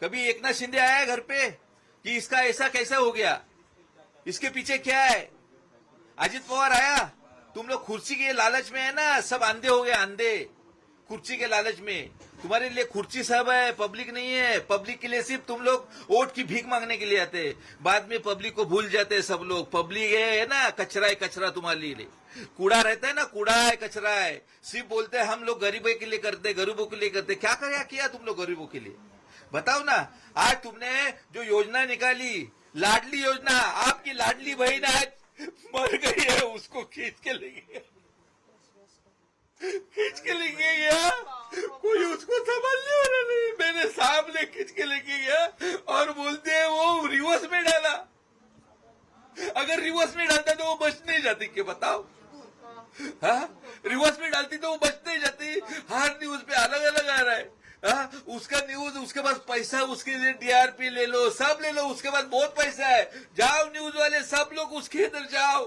S18: कभी एकनाथ शिंदे आया घर पे कि इसका ऐसा कैसा हो गया, इसके पीछे क्या है? अजित पवार आया? तुम लोग कुर्सी के लालच में है ना, सब अंधे हो गए, अंधे कुर्सी के लालच में. तुम्हारे लिए कुर्सी सब है, पब्लिक नहीं है. पब्लिक के लिए सिर्फ तुम लोग वोट की भीख मांगने के लिए आते, बाद में पब्लिक को भूल जाते सब लोग. पब्लिक है ना, कचरा है, कचरा तुम्हारे लिए. कूड़ा रहता है ना, कूड़ा है, कचरा है. सिर्फ बोलते हैं हम लोग गरीबों के लिए करते, गरीबों के लिए करते. क्या किया तुम लोग गरीबों के लिए, बताओ ना. आज तुमने जो योजना निकाली, लाडली योजना, आपकी लाडली बहन आज मर गई है, उसको खींच के लेंगे गया, कोई उसको समझने वाला नहीं. मेरे सामने खींच के लेके गया और बोलते हैं वो रिवर्स में डाला. अगर रिवर्स में डालता तो वो बच नहीं जाती, क्या बताओ? हाँ, रिवर्स में डालती तो वो बच नहीं जाती. हर न्यूज पे अलग अलग आ रहा है. हाँ, उसका न्यूज, उसके पास पैसा, उसके लिए DRP ले लो, सब ले लो, उसके पास बहुत पैसा है. जाओ न्यूज वाले सब लोग उसके इधर जाओ,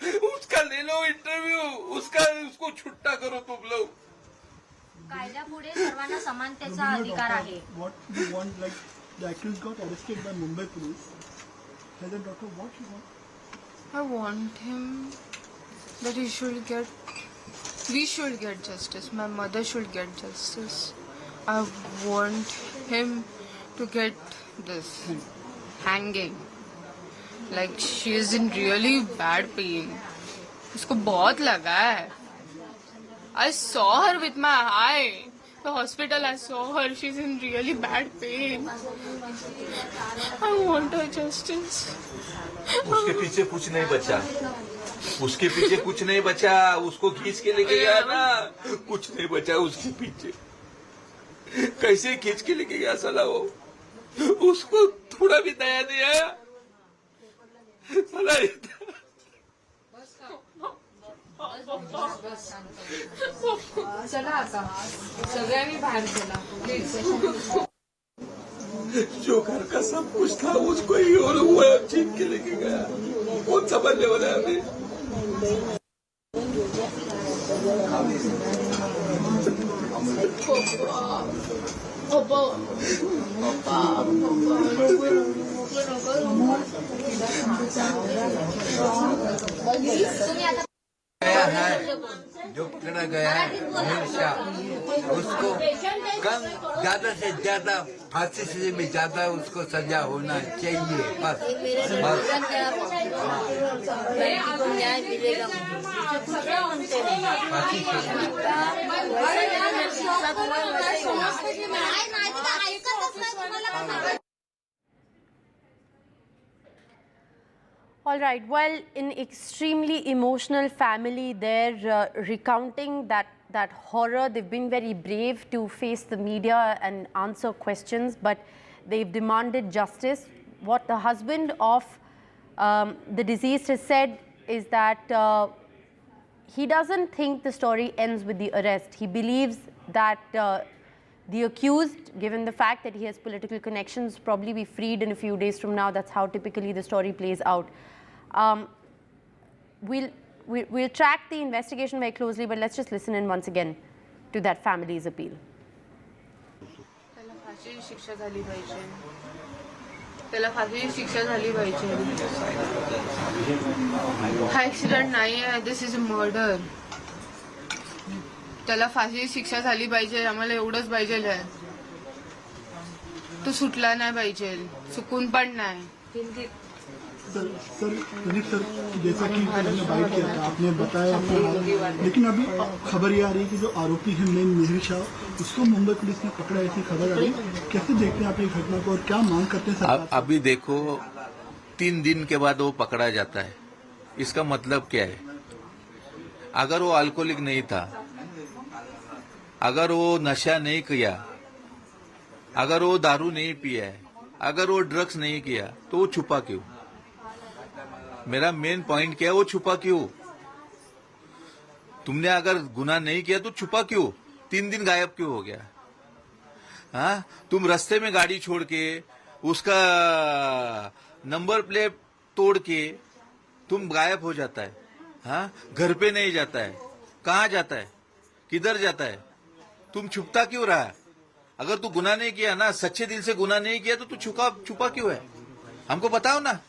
S18: उसका ले लो इंटरव्यू, उसको छुट्टा करो तुम लोग.
S25: कायद्यापुढे सर्वांना समानतेचा अधिकार आहे.
S24: What you want, like the accused got arrested by Mumbai police. Tell the doctor what you want.
S19: I want him that we should get justice. My mother should get justice. I want him to get this hanging. Like she is in really bad pain. उसको बहुत लगा है. I saw her with my eye. The hospital, I saw her. She's in really bad pain. I want her justice.
S18: उसके पीछे कुछ नहीं बचा. उसके पीछे कुछ नहीं बचा. उसको खींच के लेके गया ना, कुछ नहीं बचा उसके पीछे. कैसे खींच के लेके गया साला वो? उसको थोड़ा भी दया नहीं आया साला.
S10: चला आता सगळ्यांनी बाहेर चला.
S18: जो घर का सब कुछ था उसको ही और हुआ, छीन के लेके गया. कौन समझने वाला है अभी?
S7: गया है जो पकड़ा गया है मिहिर शाह, उसको कम ज्यादा से ज्यादा फांसी से भी ज्यादा उसको सजा होना चाहिए। बस
S11: न्याय मिलेगा
S15: All right. Well, an extremely emotional family there, recounting that horror. They've been very brave to face the media and answer questions, but they've demanded justice. What the husband of the deceased has said is that he doesn't think the story ends with the arrest. He believes that the accused, given the fact that he has political connections, probably be freed in a few days from now. That's how typically the story plays out. We'll track the investigation very closely, but let's just listen in once again to that family's appeal.
S19: Accident नाही आहे, this is a murder. त्याला फाशी शिक्षा झाली पाहिजे, आम्हाला एवढंच पाहिजे आहे. तो सुटला नाही पाहिजे, चुकून पण नाही.
S24: सर प्रदीप सर, जैसा कि आपने बाइट किया था, आपने बताया लेकिन अभी खबर ये आ रही है कि जो आरोपी है मेन मिहिर शाह, उसको मुंबई पुलिस ने पकड़ा, ऐसी खबर आ रही है. कैसे देखते हैं आप ये घटना को और क्या मांग करते हैं सरकार?
S18: अभी देखो 3 दिन के बाद वो पकड़ा जाता है, इसका मतलब क्या है? अगर वो अल्कोहलिक नहीं था, अगर वो नशा नहीं किया, अगर वो दारू नहीं पिया है, अगर वो ड्रग्स नहीं किया, तो वो छुपा क्यों? मेरा मेन पॉइंट क्या है, वो छुपा क्यों? तुमने अगर गुनाह नहीं किया तो छुपा क्यों? 3 दिन गायब क्यों हो गया? हाँ, तुम रास्ते में गाड़ी छोड़ के, उसका नंबर प्लेट तोड़ के तुम गायब हो जाता है. हाँ, घर पे नहीं जाता है, कहाँ जाता है, किधर जाता है? तुम छुपता क्यों रहा? अगर तू गुनाह नहीं किया ना, सच्चे दिल से गुनाह नहीं किया, तो तू छुपा क्यों है? हमको बताओ ना.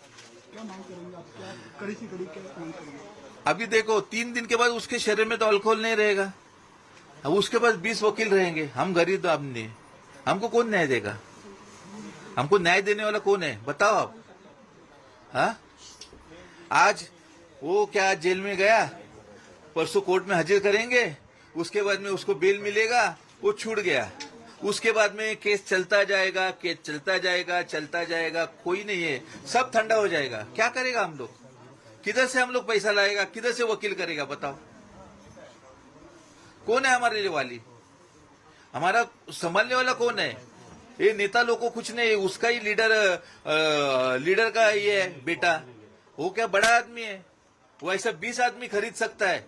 S18: अभी देखो 3 दिन के बाद उसके शरीर में तो अल्कोहल नहीं रहेगा. अब उसके पास 20 वकील रहेंगे. हम गरीब आदमी, हमको कौन न्याय देगा? हमको न्याय देने वाला कौन है, बताओ आप. हाँ, आज वो क्या जेल में गया, परसों कोर्ट में हाजिर करेंगे, उसके बाद में उसको बेल मिलेगा, वो छूट गया. उसके बाद में केस चलता जाएगा, चलता जाएगा, कोई नहीं है, सब ठंडा हो जाएगा. क्या करेगा हम लोग? किधर से हम लोग पैसा लाएगा, किधर से वकील करेगा, बताओ. कौन है हमारे लिए वाली? हमारा संभालने वाला कौन है? ये नेता लोग को कुछ नहीं, उसका ही लीडर का ये है बेटा. वो क्या बड़ा आदमी है? वो ऐसा 20 आदमी खरीद सकता है,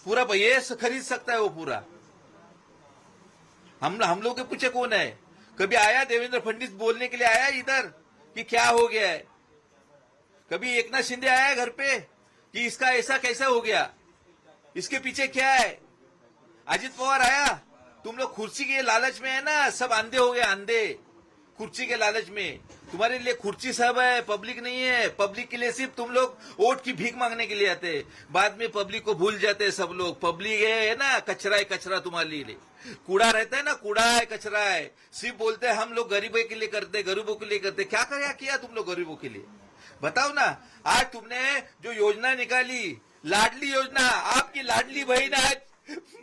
S18: पूरा ये खरीद सकता है वो पूरा. हम लोग के पूछे कौन है? कभी आया देवेंद्र फडणवीस बोलने के लिए आया इधर कि क्या हो गया है? कभी एकनाथ शिंदे आया घर पे कि इसका ऐसा कैसा हो गया, इसके पीछे क्या है? अजित पवार आया? तुम लोग कुर्सी के लालच में है ना, सब अंधे हो गए, अंधे कुर्सी के लालच में. तुम्हारे लिए कुर्सी सब है, पब्लिक नहीं है. पब्लिक के लिए सिर्फ तुम लोग वोट की भीख मांगने के लिए आते, बाद में पब्लिक को भूल जाते सब लोग. पब्लिक है ना, कचरा है, कचरा तुम्हारे लिए. कूड़ा रहता है ना, कूड़ा है, कचरा है. सिर्फ बोलते हैं हम लोग गरीबों के लिए करते, गरीबों के लिए करते. क्या किया तुम लोग गरीबों के लिए, बताओ ना. आज तुमने जो योजना निकाली, लाडली योजना, आपकी लाडली बहन आज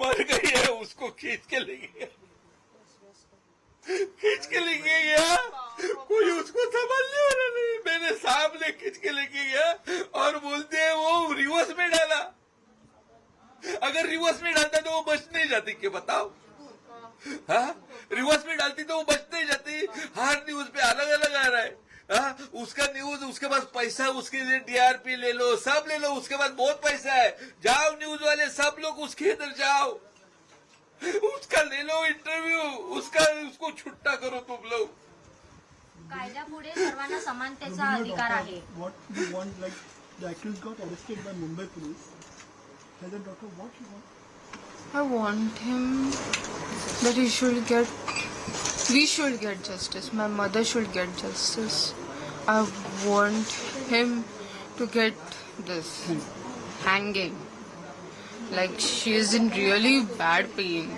S18: मर गई है, उसको खींच के लेंगे गया, कोई उसको संभालने वाला नहीं. मेरे सामने खींच के लेके गया और बोलते हैं वो रिवर्स में डाला. अगर रिवर्स में डालता तो वो बच नहीं जाती, क्या बताओ? हाँ, रिवर्स में डालती तो वो बच नहीं जाती. हर न्यूज पे अलग अलग आ रहा है. हाँ, उसका न्यूज, उसके पास पैसा, उसके लिए DRP ले लो, सब ले लो, उसके पास बहुत पैसा है. जाओ न्यूज वाले सब लोग उसके इधर जाओ, उसका ले लो इंटरव्यू, उसको छुट्टा करो तुम लोग.
S25: कायद्यापुढे सर्वांना समानतेचा अधिकार आहे.
S24: What you want, like the accused got arrested by Mumbai police. As a doctor, what you want?
S19: I want him that he should get We should get justice. My mother should get justice. I want him to get this hanging. Like, she is in really bad pain.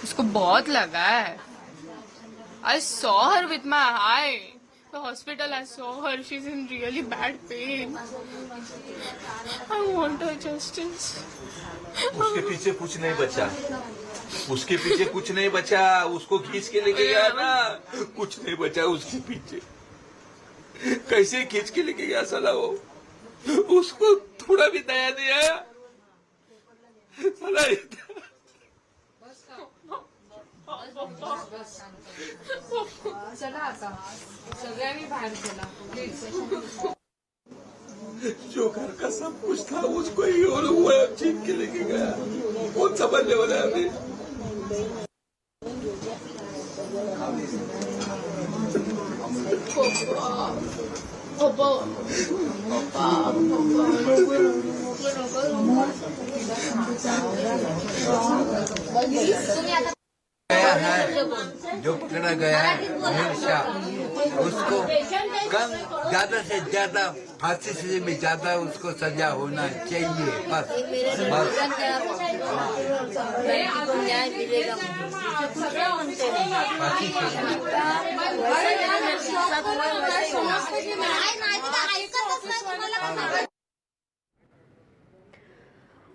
S19: उसको बहुत लगा है. I saw her with my eye. The hospital, I saw her. She's in really bad pain. I want her justice.
S18: उसके पीछे कुछ नहीं बचा. उसके पीछे कुछ नहीं बचा. उसको खींच के लेके गया ना. कुछ नहीं बचा उसके पीछे. कैसे खींच के लेके गया साला वो. उसको थोड़ा भी दया नहीं आया. साला
S10: चला आता सगळ्यांनी बाहेर चला प्लीज.
S18: जो घर का सब कुछ था उसको ही और हुआ छीन के लेके गया. कौन समझने वाला है अभी.
S7: गया है जो पकड़ा गया है हमेशा उसको कम ज्यादा से ज्यादा फांसी से भी ज्यादा उसको सजा होना चाहिए. बस
S11: न्याय मिलेगा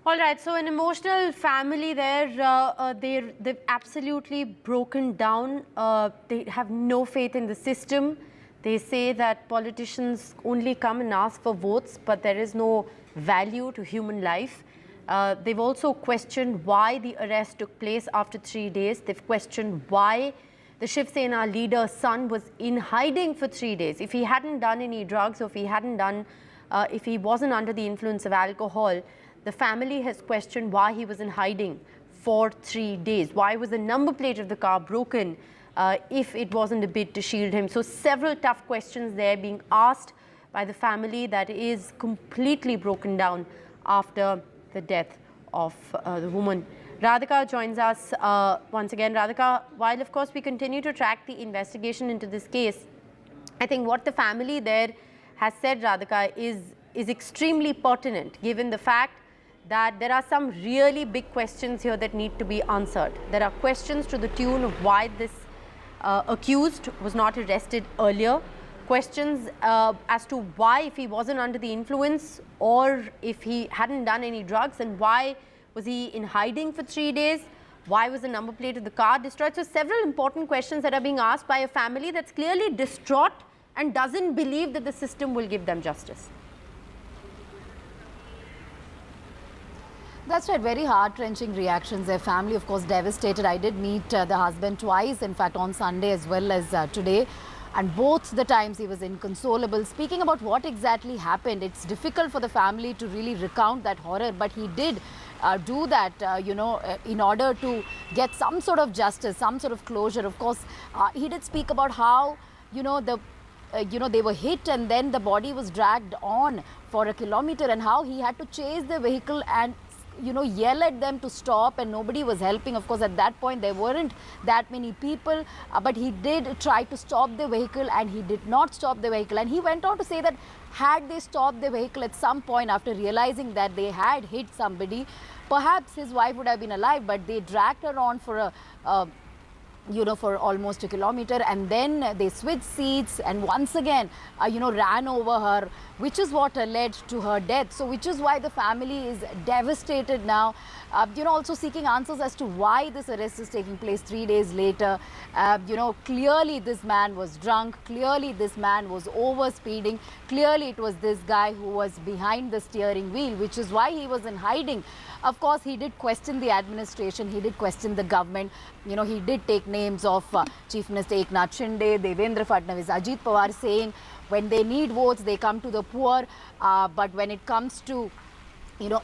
S15: All right, so an emotional family there, they've absolutely broken down. They have no faith in the system. They say that politicians only come and ask for votes, but there is no value to human life. They've also questioned why the arrest took place after 3 days. They've questioned why the Shiv Sena leader's son was in hiding for 3 days. If he hadn't done any drugs, or if he wasn't under the influence of alcohol, the family has questioned why he was in hiding for 3 days. Why was the number plate of the car broken if it wasn't a bid to shield him? So several tough questions there being asked by the family that is completely broken down after the death of the woman. Radhika joins us once again. Radhika, while of course we continue to track the investigation into this case, I think what the family there has said, Radhika, is extremely pertinent given the fact that there are some really big questions here that need to be answered. There are questions to the tune of why this accused was not arrested earlier, questions as to why, if he wasn't under the influence or if he hadn't done any drugs, and why was he in hiding for 3 days, why was the number plate of the car destroyed. So several important questions that are being asked by a family that's clearly distraught and doesn't believe that the system will give them justice.
S16: That's right, very heart-wrenching reactions. Their family, of course, devastated. I did meet the husband twice, in fact, on Sunday as well as today. And both the times he was inconsolable. Speaking about what exactly happened, it's difficult for the family to really recount that horror, but he did do that, in order to get some sort of justice, some sort of closure. Of course, he did speak about how, they were hit and then the body was dragged on for a kilometer, and how he had to chase the vehicle and yell at them to stop, and nobody was helping. Of course, at that point there weren't that many people, but he did try to stop the vehicle and he did not stop the vehicle. And he went on to say that had they stopped the vehicle at some point after realizing that they had hit somebody, perhaps his wife would have been alive, but they dragged her on for for almost a kilometer, and then they switched seats and once again, ran over her, which is what led to her death. So which is why the family is devastated now, also seeking answers as to why this arrest is taking place 3 days later. Clearly this man was drunk, clearly this man was over speeding, clearly it was this guy who was behind the steering wheel, which is why he was in hiding. Of course, he did question the administration, he did question the government. He did take names of Chief Minister Eknath Shinde, Devendra Fadnavis, Ajit Pawar, saying when they need votes, they come to the poor. But when it comes to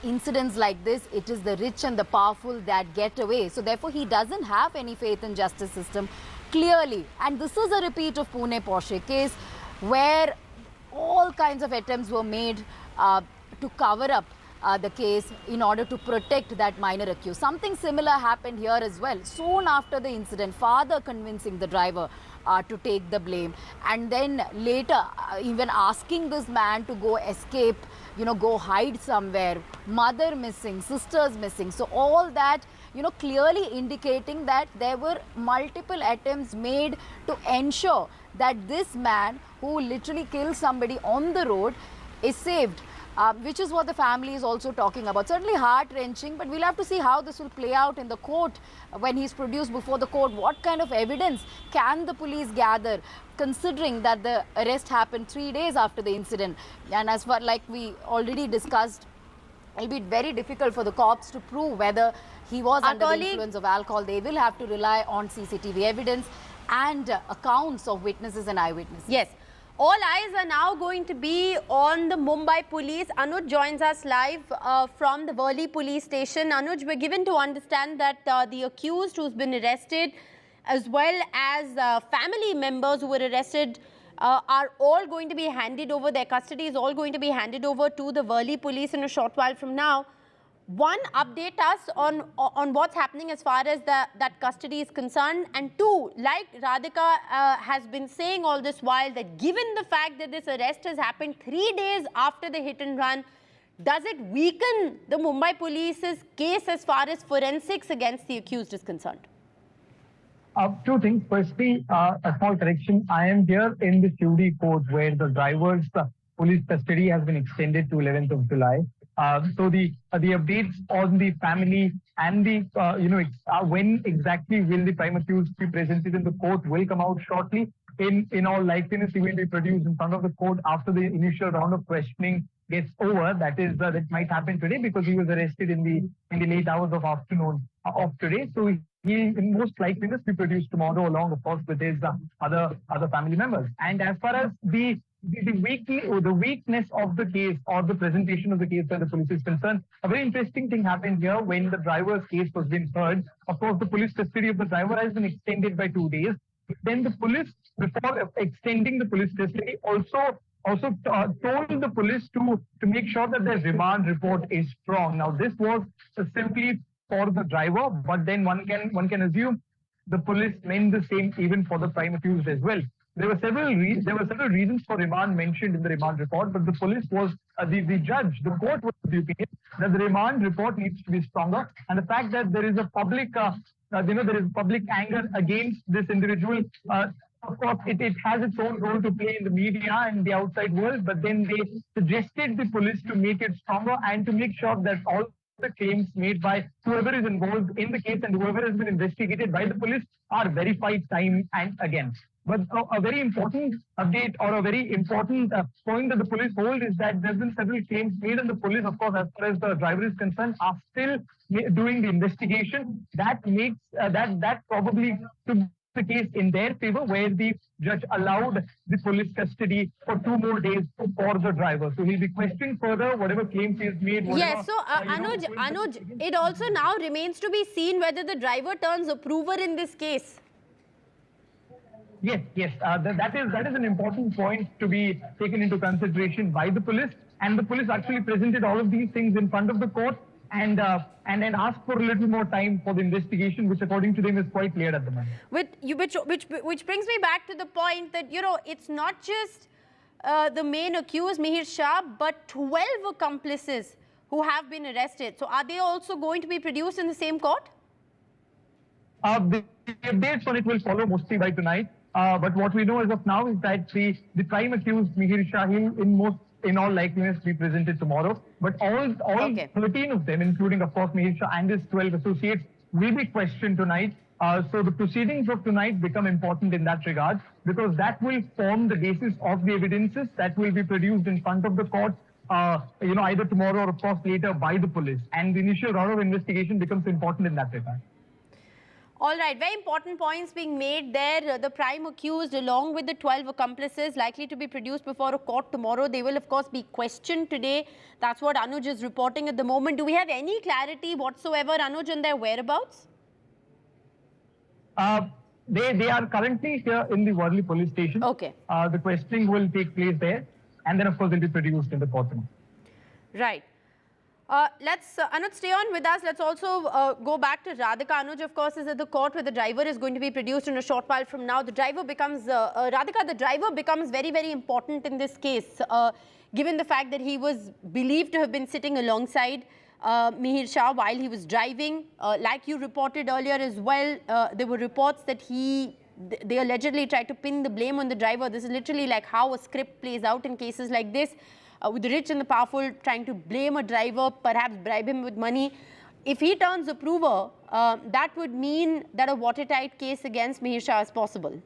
S16: incidents like this, it is the rich and the powerful that get away. So therefore, he doesn't have any faith in justice system, clearly. And this is a repeat of Pune Porsche case, where all kinds of attempts were made to cover up the case in order to protect that minor accused. Something similar happened here as well. Soon after the incident, father convincing the driver to take the blame, and then later even asking this man to go escape, go hide somewhere, mother missing, sisters missing. So all that, clearly indicating that there were multiple attempts made to ensure that this man who literally killed somebody on the road is saved. Which is what the family is also talking about. Certainly heart-wrenching, but we'll have to see how this will play out in the court when he's produced before the court. What kind of evidence can the police gather, considering that the arrest happened 3 days after the incident? And as far like we already discussed, it'll be very difficult for the cops to prove whether he was under the influence of alcohol. They will have to rely on CCTV evidence and accounts of witnesses and eyewitnesses.
S15: Yes. All eyes are now going to be on the Mumbai police. Anuj joins us live from the Worli police station. Anuj, we're given to understand that the accused who's been arrested, as well as family members who were arrested, are all going to be handed over. Their custody is all going to be handed over to the Worli police in a short while from now. One, update us on what's happening as far as that custody is concerned. And two, like Radhika has been saying all this while, that given the fact that this arrest has happened 3 days after the hit and run, does it weaken the Mumbai police's case as far as forensics against the accused is concerned?
S2: Two things. Firstly, a small correction. I am here in the CUD court where the driver's police custody has been extended to 11th of July. So the updates on the family and the when exactly will the prime accused be presented in the court will come out shortly. In all likeliness, he will be produced in front of the court after the initial round of questioning gets over. That is that might happen today because he was arrested in the late hours of afternoon of today. So he in most likeliness be produced tomorrow, along of course with his other family members. And as far as the weakness of the case or the presentation of the case by the police is concerned, a very interesting thing happened here when the driver's case was being heard. Of course, the police custody of the driver has been extended by 2 days. Then the police, before extending the police custody, also told the police to make sure that their remand report is strong. Now, this was simply for the driver, but then one can assume the police meant the same even for the prime accused as well. There were several reasons for remand mentioned in the remand report, but the police was the court was of the opinion that the remand report needs to be stronger, and the fact that there is a public public anger against this individual. Of course, it has its own role to play in the media and the outside world, but then they suggested the police to make it stronger and to make sure that all the claims made by whoever is involved in the case and whoever has been investigated by the police are verified time and again. But a very important update or a very important point that the police hold is that there's been several claims made, and the police, of course, as far as the driver is concerned, are still doing the investigation. That makes that probably took the case in their favor, where the judge allowed the police custody for 2 more days for the driver. So he'll be questioned further, whatever claims he has made.
S15: Yes, so Anuj, it also now remains to be seen whether the driver turns approver in this case.
S2: Yes. That is an important point to be taken into consideration by the police, and the police actually presented all of these things in front of the court and then asked for a little more time for the investigation, which according to them is quite clear at the moment.
S15: Which brings me back to the point that it's not just the main accused Mihir Shah, but 12 accomplices who have been arrested. So are they also going to be produced in the same court?
S2: The updates on it will follow mostly by tonight. But what we know as of now is that the prime accused Mihir Shah in all likeliness be presented tomorrow. But all 13 of them, including of course Mihir Shah and his 12 associates, will be questioned tonight. So the proceedings of tonight become important in that regard, because that will form the basis of the evidences that will be produced in front of the court, either tomorrow or of course later by the police. And the initial round of investigation becomes important in that regard.
S15: All right, very important points being made there. The prime accused, along with the 12 accomplices, likely to be produced before a court tomorrow. They will, of course, be questioned today. That's what Anuj is reporting at the moment. Do we have any clarity whatsoever, Anuj, on their whereabouts?
S2: They are currently here in the Worli police station.
S15: Okay.
S2: The questioning will take place there, and then, of course, they'll be produced in the court tomorrow.
S15: Right. Let's, Anuj, stay on with us. Let's also go back to Radhika. Anuj, of course, is at the court where the driver is going to be produced in a short while from now. The driver becomes, Radhika, the driver becomes very, very important in this case, given the fact that he was believed to have been sitting alongside Mihir Shah while he was driving. Like you reported earlier as well, there were reports that they allegedly tried to pin the blame on the driver. This is literally like how a script plays out in cases like this. With the rich and the powerful trying to blame a driver, perhaps bribe him with money. If he turns approver, that would mean that a watertight case against Mihir Shah is possible.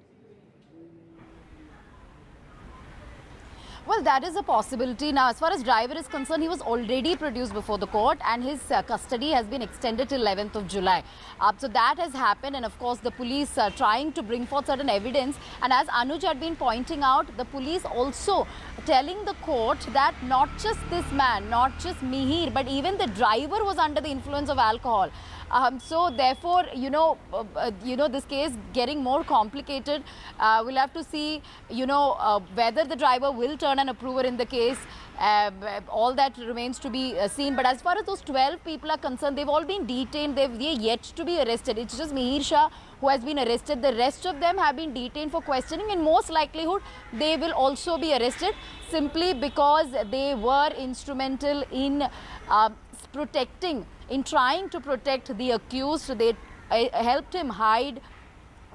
S16: Well, that is a possibility. Now, as far as driver is concerned, he was already produced before the court and his custody has been extended till 11th of July. So that has happened, and of course the police are trying to bring forth certain evidence. And as Anuj had been pointing out, the police also telling the court that not just this man, not just Mihir, but even the driver was under the influence of alcohol. So therefore, this case getting more complicated. We'll have to see, whether the driver will turn an approver in the case. All that remains to be seen. But as far as those 12 people are concerned, they've all been detained. They're yet to be arrested. It's just Mihir Shah who has been arrested. The rest of them have been detained for questioning, and most likelihood they will also be arrested simply because they were instrumental in trying to protect the accused. They helped him hide.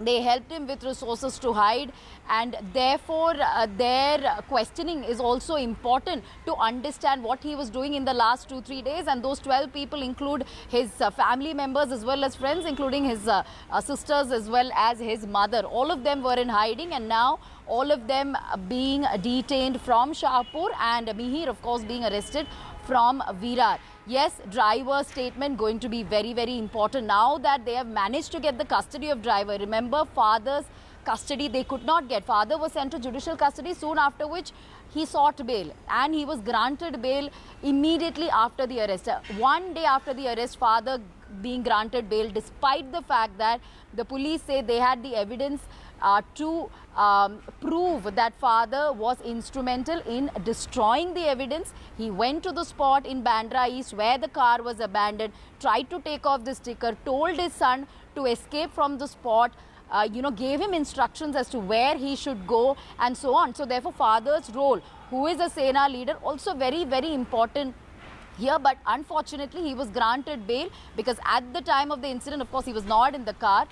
S16: They helped him with resources to hide, and therefore their questioning is also important to understand what he was doing in the last 2-3 days. And those 12 people include his family members as well as friends, including his sisters as well as his mother. All of them were in hiding, and now all of them being detained from Shahpur, and Mihir, of course, being arrested from Virar. Yes, driver's statement going to be very, very important now that they have managed to get the custody of driver. Remember, father's custody they could not get. Father was sent to judicial custody, soon after which he sought bail, and he was granted bail immediately after the arrest. 1 day after the arrest, father being granted bail, despite the fact that the police say they had the evidence to prove that father was instrumental in destroying the evidence. He went to the spot in Bandra East where the car was abandoned, tried to take off the sticker, told his son to escape from the spot, gave him instructions as to where he should go and so on. So therefore, father's role, who is a Sena leader, also very, very important here. But unfortunately, he was granted bail because at the time of the incident, of course, he was not in the car.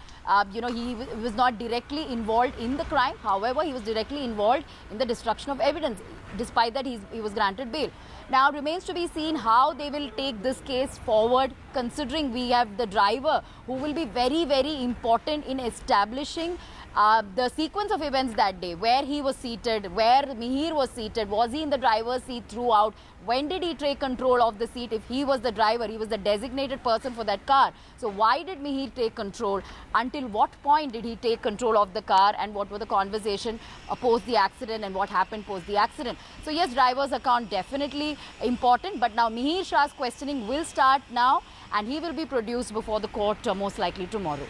S16: He was not directly involved in the crime. However, he was directly involved in the destruction of evidence. Despite that, he was granted bail. Now, remains to be seen how they will take this case forward, considering we have the driver who will be very, very important in establishing the sequence of events that day, where he was seated, where Mihir was seated, was he in the driver's seat throughout, when did he take control of the seat? If he was the driver, he was the designated person for that car. So why did Mihir take control? Until what point did he take control of the car, and what were the conversation post the accident, and what happened post the accident? So yes, driver's account definitely important, but now Mihir Shah's questioning will start now, and he will be produced before the court most likely tomorrow.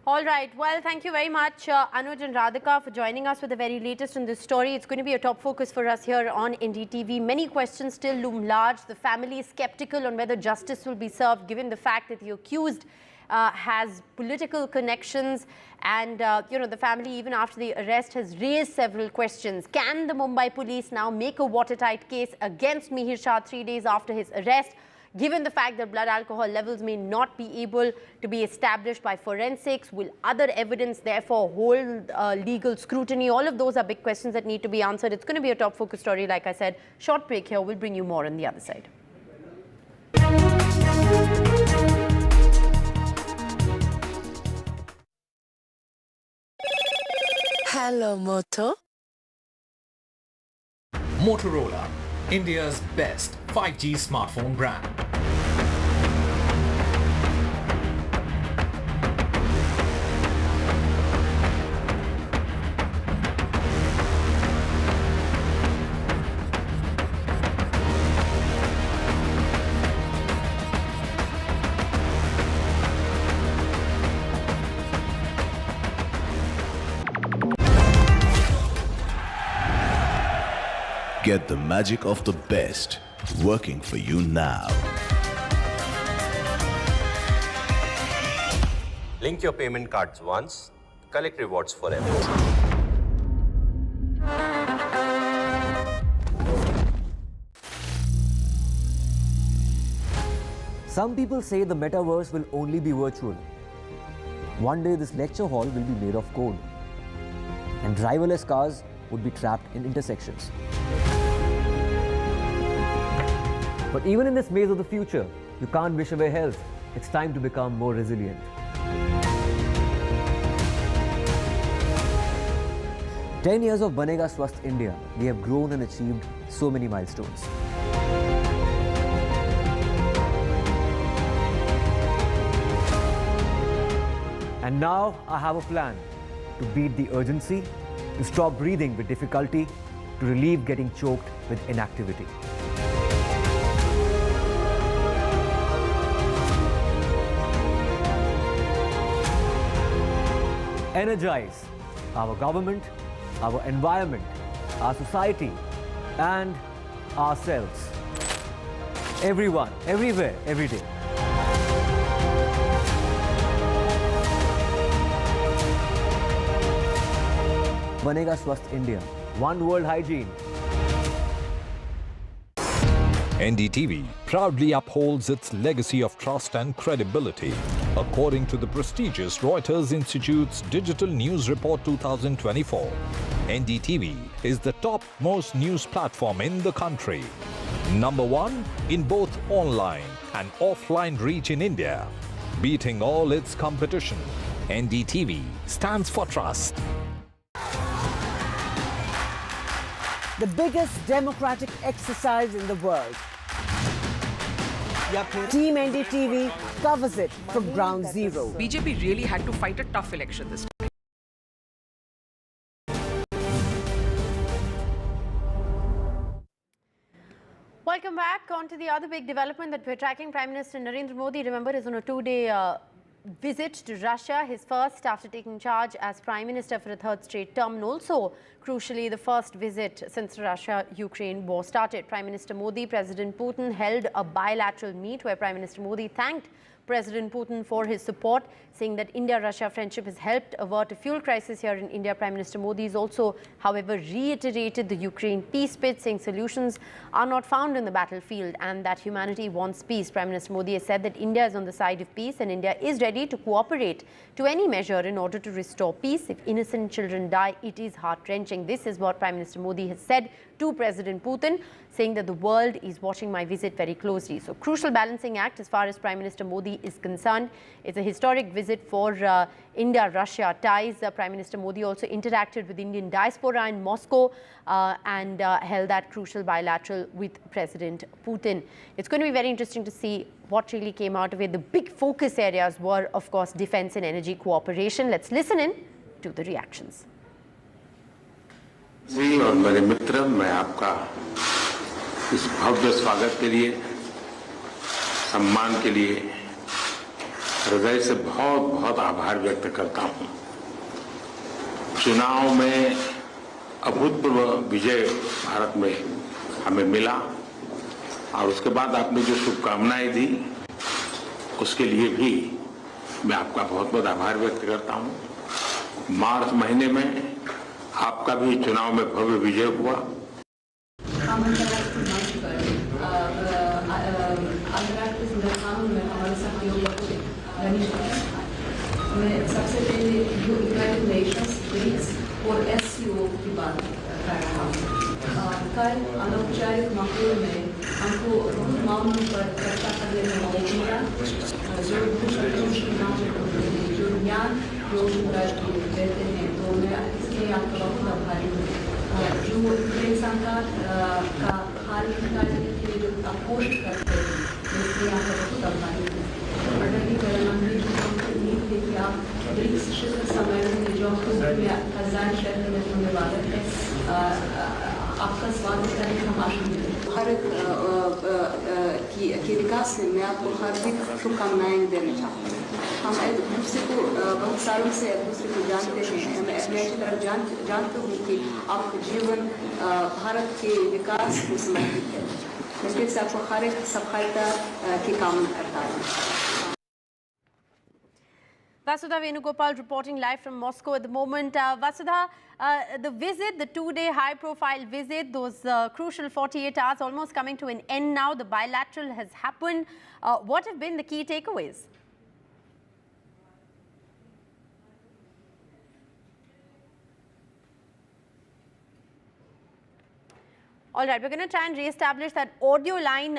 S15: All right. Well, thank you very much, Anuj and Radhika, for joining us with the very latest on this story. It's going to be a top focus for us here on NDTV. Many questions still loom large. The family is skeptical on whether justice will be served, given the fact that the accused has political connections. And, the family, even after the arrest, has raised several questions. Can the Mumbai police now make a watertight case against Mihir Shah 3 days after his arrest? Given the fact that blood alcohol levels may not be able to be established by forensics, will other evidence therefore hold legal scrutiny? All of those are big questions that need to be answered. It's going to be a top focus story, like I said. Short break here. We'll bring you more on the other side.
S9: Hello, Moto.
S12: Motorola, India's best 5G smartphone brand.
S14: Get the magic of the best working for you now.
S20: Link your payment cards once, collect rewards forever.
S21: Some people say the metaverse will only be virtual. One day this lecture hall will be made of code, and driverless cars would be trapped in intersections. But even in this maze of the future, you can't wish away health. It's time to become more resilient. "10 years of Banega Swasth India, we have grown and achieved so many milestones. And now I have a plan to beat the urgency, to stop breathing with difficulty, to relieve getting choked with inactivity. Energize our government, our environment, our society, and ourselves. Everyone, everywhere, every day. Banega Swasth India. One world hygiene.
S12: NDTV proudly upholds its legacy of trust and credibility. According to the prestigious Reuters Institute's Digital News Report 2024, NDTV is the top-most news platform in the country. #1 in both online and offline reach in India. Beating all its competition, NDTV stands for trust.
S22: The biggest democratic exercise in the world. Team NDTV covers it from ground zero.
S6: BJP really had to fight a tough election this time.
S15: Welcome back. On to the other big development that we're tracking. Prime Minister Narendra Modi, remember, is on a two-day visit to Russia, his first after taking charge as Prime Minister for a third straight term, and also, crucially, the first visit since the Russia-Ukraine war started. Prime Minister Modi, President Putin held a bilateral meet where Prime Minister Modi thanked President Putin for his support, saying that India-Russia friendship has helped avert a fuel crisis here in India. Prime Minister Modi has also, however, reiterated the Ukraine peace bid, saying solutions are not found in the battlefield and that humanity wants peace. Prime Minister Modi has said that India is on the side of peace and India is ready to cooperate to any measure in order to restore peace. If innocent children die, it is heart-wrenching. This is what Prime Minister Modi has said to President Putin, saying that the world is watching my visit very closely. So, crucial balancing act as far as Prime Minister Modi is concerned. It's a historic visit for India-Russia ties. Prime Minister Modi also interacted with Indian diaspora in Moscow and held that crucial bilateral with President Putin. It's going to be very interesting to see what really came out of it. The big focus areas were, of course, defense and energy cooperation. Let's listen in to the reactions.
S23: जी और मेरे मित्र, मैं आपका इस भव्य स्वागत के लिए, सम्मान के लिए हृदय से बहुत बहुत आभार व्यक्त करता हूं। चुनाव में अभूतपूर्व विजय भारत में हमें मिला और उसके बाद आपने जो शुभकामनाएं दी उसके लिए भी मैं आपका बहुत बहुत आभार व्यक्त करता हूं। मार्च महीने में आपका भी चुनाव में भव्य विजय हुआ।
S26: मैं सबसे पहले यूनाइटेड नेशंस ब्रिक्स और एससीओ की बात कर रहा हूँ। कल अनौपचारिक माहौल में हमको बहुत मामलों पर चर्चा करने में मौका मिला, जो ज्ञान जो देते हैं, तो मैं इसलिए आपका बहुत आभारी हूँ। जो यूक्रेन सरकार का हाल निकालने के लिए जो आप कोशिश करते हैं, इसलिए आपका बहुत आभारी हूँ। अटली प्रधानमंत्री जी को उम्मीद है कि आप ब्रिक्स शिखर सम्मेलन में जो कज़ान शहर में होने वाला है, आपका स्वागत करने का भाषण दें। भारत के विकास में मैं आपको हार्दिक शुभकामनाएं देना चाहता हूँ। हम एक दूसरे को बहुत सालों से एक दूसरे को जानते हैं। मैं अपने अच्छी तरह जानता हूँ कि आपका जीवन भारत के विकास को समर्पित है। मैं फिर से आपको हर एक सफलता की कामना करता हूँ।
S15: Vasudha Venugopal reporting live from Moscow at the moment. Vasudha, the visit, the two-day high-profile visit, those crucial 48 hours almost coming to an end now. The bilateral has happened. What have been the key takeaways? All right, we're going to try and re-establish that audio line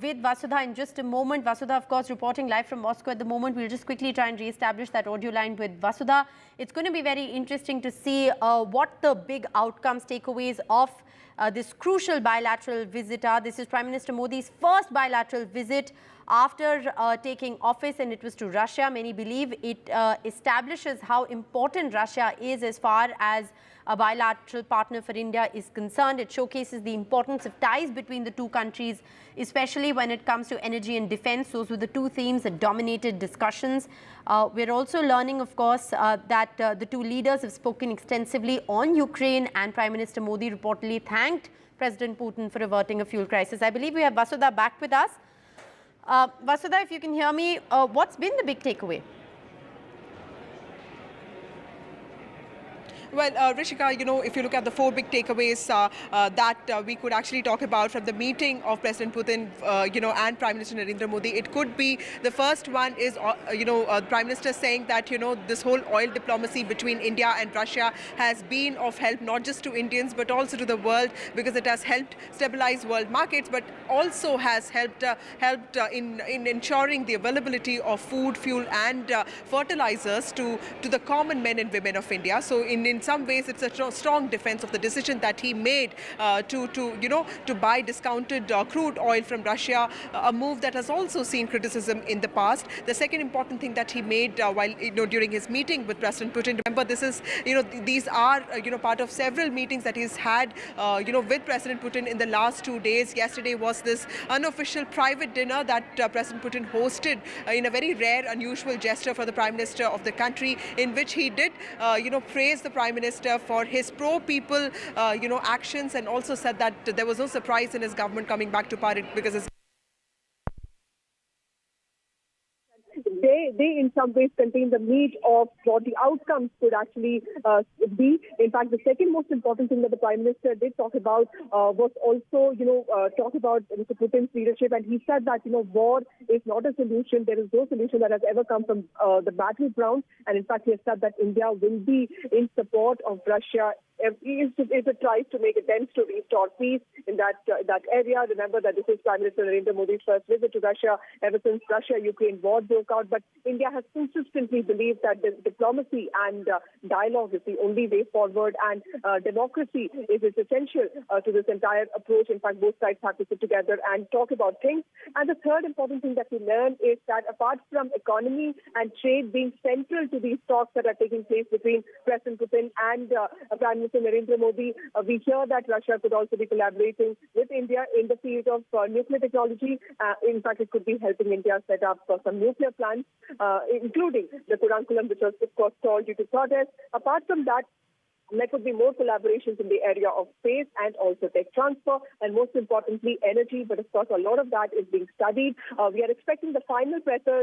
S15: with Vasudha in just a moment. Vasudha, of course, reporting live from Moscow at the moment. We'll just quickly try and re-establish that audio line with Vasudha. It's going to be very interesting to see what the big outcomes, takeaways of this crucial bilateral visit are. This is Prime Minister Modi's first bilateral visit after taking office, and it was to Russia. Many believe it establishes how important Russia is as far as a bilateral partner for India is concerned. It showcases the importance of ties between the two countries, especially when it comes to energy and defense. Those were the two themes that dominated discussions. We're also learning, of course, that the two leaders have spoken extensively on Ukraine, and Prime Minister Modi reportedly thanked President Putin for averting a fuel crisis. I believe we have Vasudha back with us. Vasudha, if you can hear me, what's been the big takeaway?
S6: Well, Rishika, you know, if you look at the four big takeaways that we could actually talk about from the meeting of President Putin, you know, and Prime Minister Narendra Modi, it could be the first one is, you know, Prime Minister saying that, you know, this whole oil diplomacy between India and Russia has been of help not just to Indians but also to the world, because it has helped stabilize world markets, but also has helped in ensuring the availability of food, fuel and fertilizers to the common men and women of India. So in some ways, it's a strong defense of the decision that he made to buy discounted crude oil from Russia, a move that has also seen criticism in the past. The second important thing that he made while during his meeting with President Putin, remember this is these are part of several meetings that he's had with President Putin in the last 2 days. Yesterday was this unofficial private dinner that President Putin hosted in a very rare, unusual gesture for the Prime Minister of the country, in which he did praise the Prime Minister for his pro-people, actions, and also said that there was no surprise in his government coming back to power because his
S1: they in some ways contain the meat of what the outcomes could actually be. In fact, the second most important thing that the Prime Minister did talk about was also, talk about Mr. Putin's leadership. And he said that, war is not a solution. There is no solution that has ever come from the battleground. And in fact, he has said that India will be in support of Russia if it tries to make attempts to restore peace in that area. Remember that this is Prime Minister Narendra Modi's first visit to Russia ever since Russia-Ukraine war broke out. But India has consistently believed that diplomacy and dialogue is the only way forward, and democracy is essential to this entire approach. In fact, both sides have to sit together and talk about things. And the third important thing that we learned is that apart from economy and trade being central to these talks that are taking place between President Putin and Prime Minister Narendra Modi, we hear that Russia could also be collaborating with India in the field of nuclear technology. In fact, it could be helping India set up some nuclear plants, including the Kudankulam, which was, of course, stalled due to protests. Apart from that, there could be more collaborations in the area of space and also tech transfer, and most importantly, energy. But of course, a lot of that is being studied. We are expecting the final presser,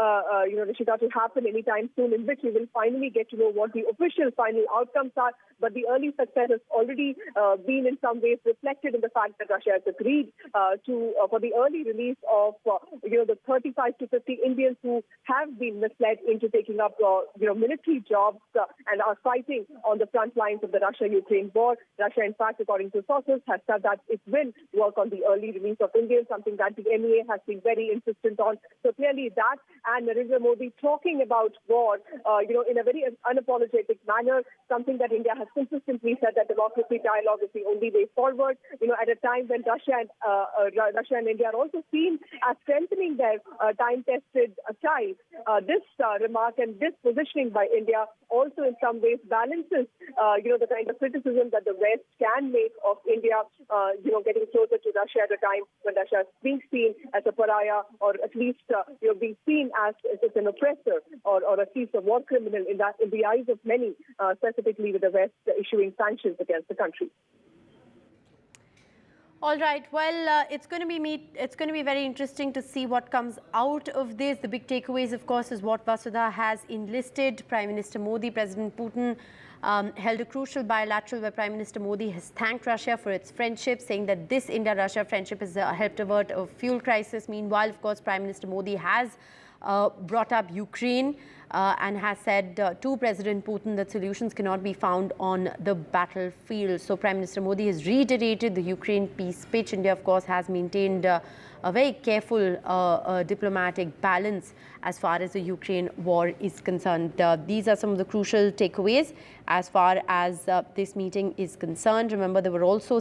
S1: Rishika, to happen anytime soon, in which we will finally get to know what the official final outcomes are. But the early success has already been in some ways reflected in the fact that Russia has agreed for the early release of the 35 to 50 Indians who have been misled into taking up military jobs and are fighting on the front lines of the Russia-Ukraine war. Russia, in fact, according to sources, has said that it will work on the early release of Indians, something that the MEA has been very insistent on. So clearly that, and Narendra Modi talking about war, in a very unapologetic manner, something that India has consistently said that democracy dialogue is the only way forward. At a time when Russia and India are also seen as strengthening their time-tested ties, this remark and this positioning by India also in some ways balances the kind of criticism that the West can make of India, getting closer to Russia at a time when Russia is being seen as a pariah, or at least, being seen as an oppressor or at least a war criminal in the eyes of many, specifically with the West issuing sanctions against the country.
S15: All right. Well, it's going to be very interesting to see what comes out of this. The big takeaways, of course, is what Vasudha has enlisted. Prime Minister Modi, President Putin held a crucial bilateral where Prime Minister Modi has thanked Russia for its friendship, saying that this India-Russia friendship has helped avert a fuel crisis. Meanwhile, of course, Prime Minister Modi has brought up Ukraine and has said to President Putin that solutions cannot be found on the battlefield. So Prime Minister Modi has reiterated the Ukraine peace pitch. India, of course, has maintained a very careful diplomatic balance as far as the Ukraine war is concerned. These are some of the crucial takeaways as far as this meeting is concerned. Remember, there were also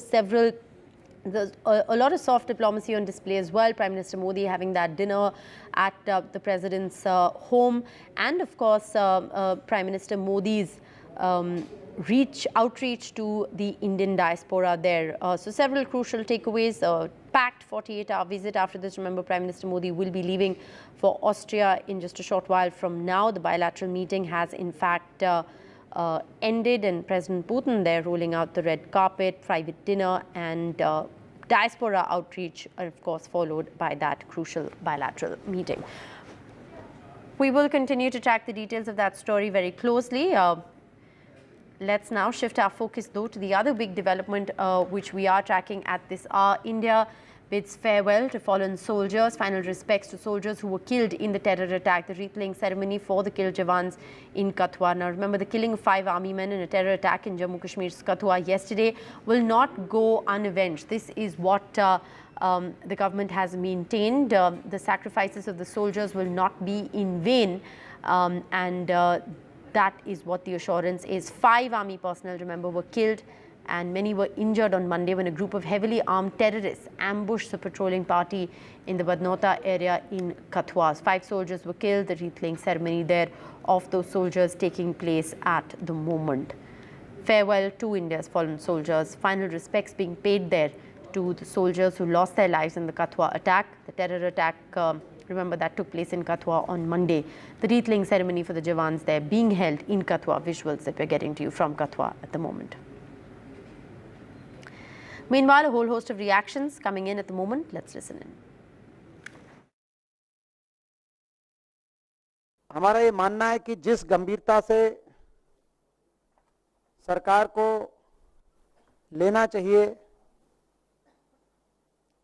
S15: there's a lot of soft diplomacy on display as well. Prime Minister Modi having that dinner at the president's home, and of course Prime Minister Modi's outreach to the Indian diaspora there. So several crucial takeaways. Packed 48-hour visit after this. Remember, Prime Minister Modi will be leaving for Austria in just a short while from now. The bilateral meeting has in fact ended, and President Putin there rolling out the red carpet, private dinner and diaspora outreach, of course, followed by that crucial bilateral meeting. We will continue to track the details of that story very closely. Let's now shift our focus, though, to the other big development which we are tracking at this hour. India bids farewell to fallen soldiers, final respects to soldiers who were killed in the terror attack. The wreath-laying ceremony for the killed Jawans in Kathua. Now, remember, the killing of 5 army men in a terror attack in Jammu Kashmir's Kathua yesterday will not go unavenged. This is what the government has maintained. The sacrifices of the soldiers will not be in vain, and that is what the assurance is. 5 army personnel, remember, were killed and many were injured on Monday when a group of heavily armed terrorists ambushed the patrolling party in the Badnota area in Kathua. 5 soldiers were killed. The wreath-laying ceremony there of those soldiers taking place at the moment. Farewell to India's fallen soldiers. Final respects being paid there to the soldiers who lost their lives in the Kathua attack. The terror attack, remember, that took place in Kathua on Monday. The wreath-laying ceremony for the Jawans there being held in Kathua. Visuals that we're getting to you from Kathua at the moment. Meanwhile, a whole host of reactions coming in at the moment. Let's listen in.
S3: हमारा ये मानना है कि जिस गंभीरता से सरकार को लेना चाहिए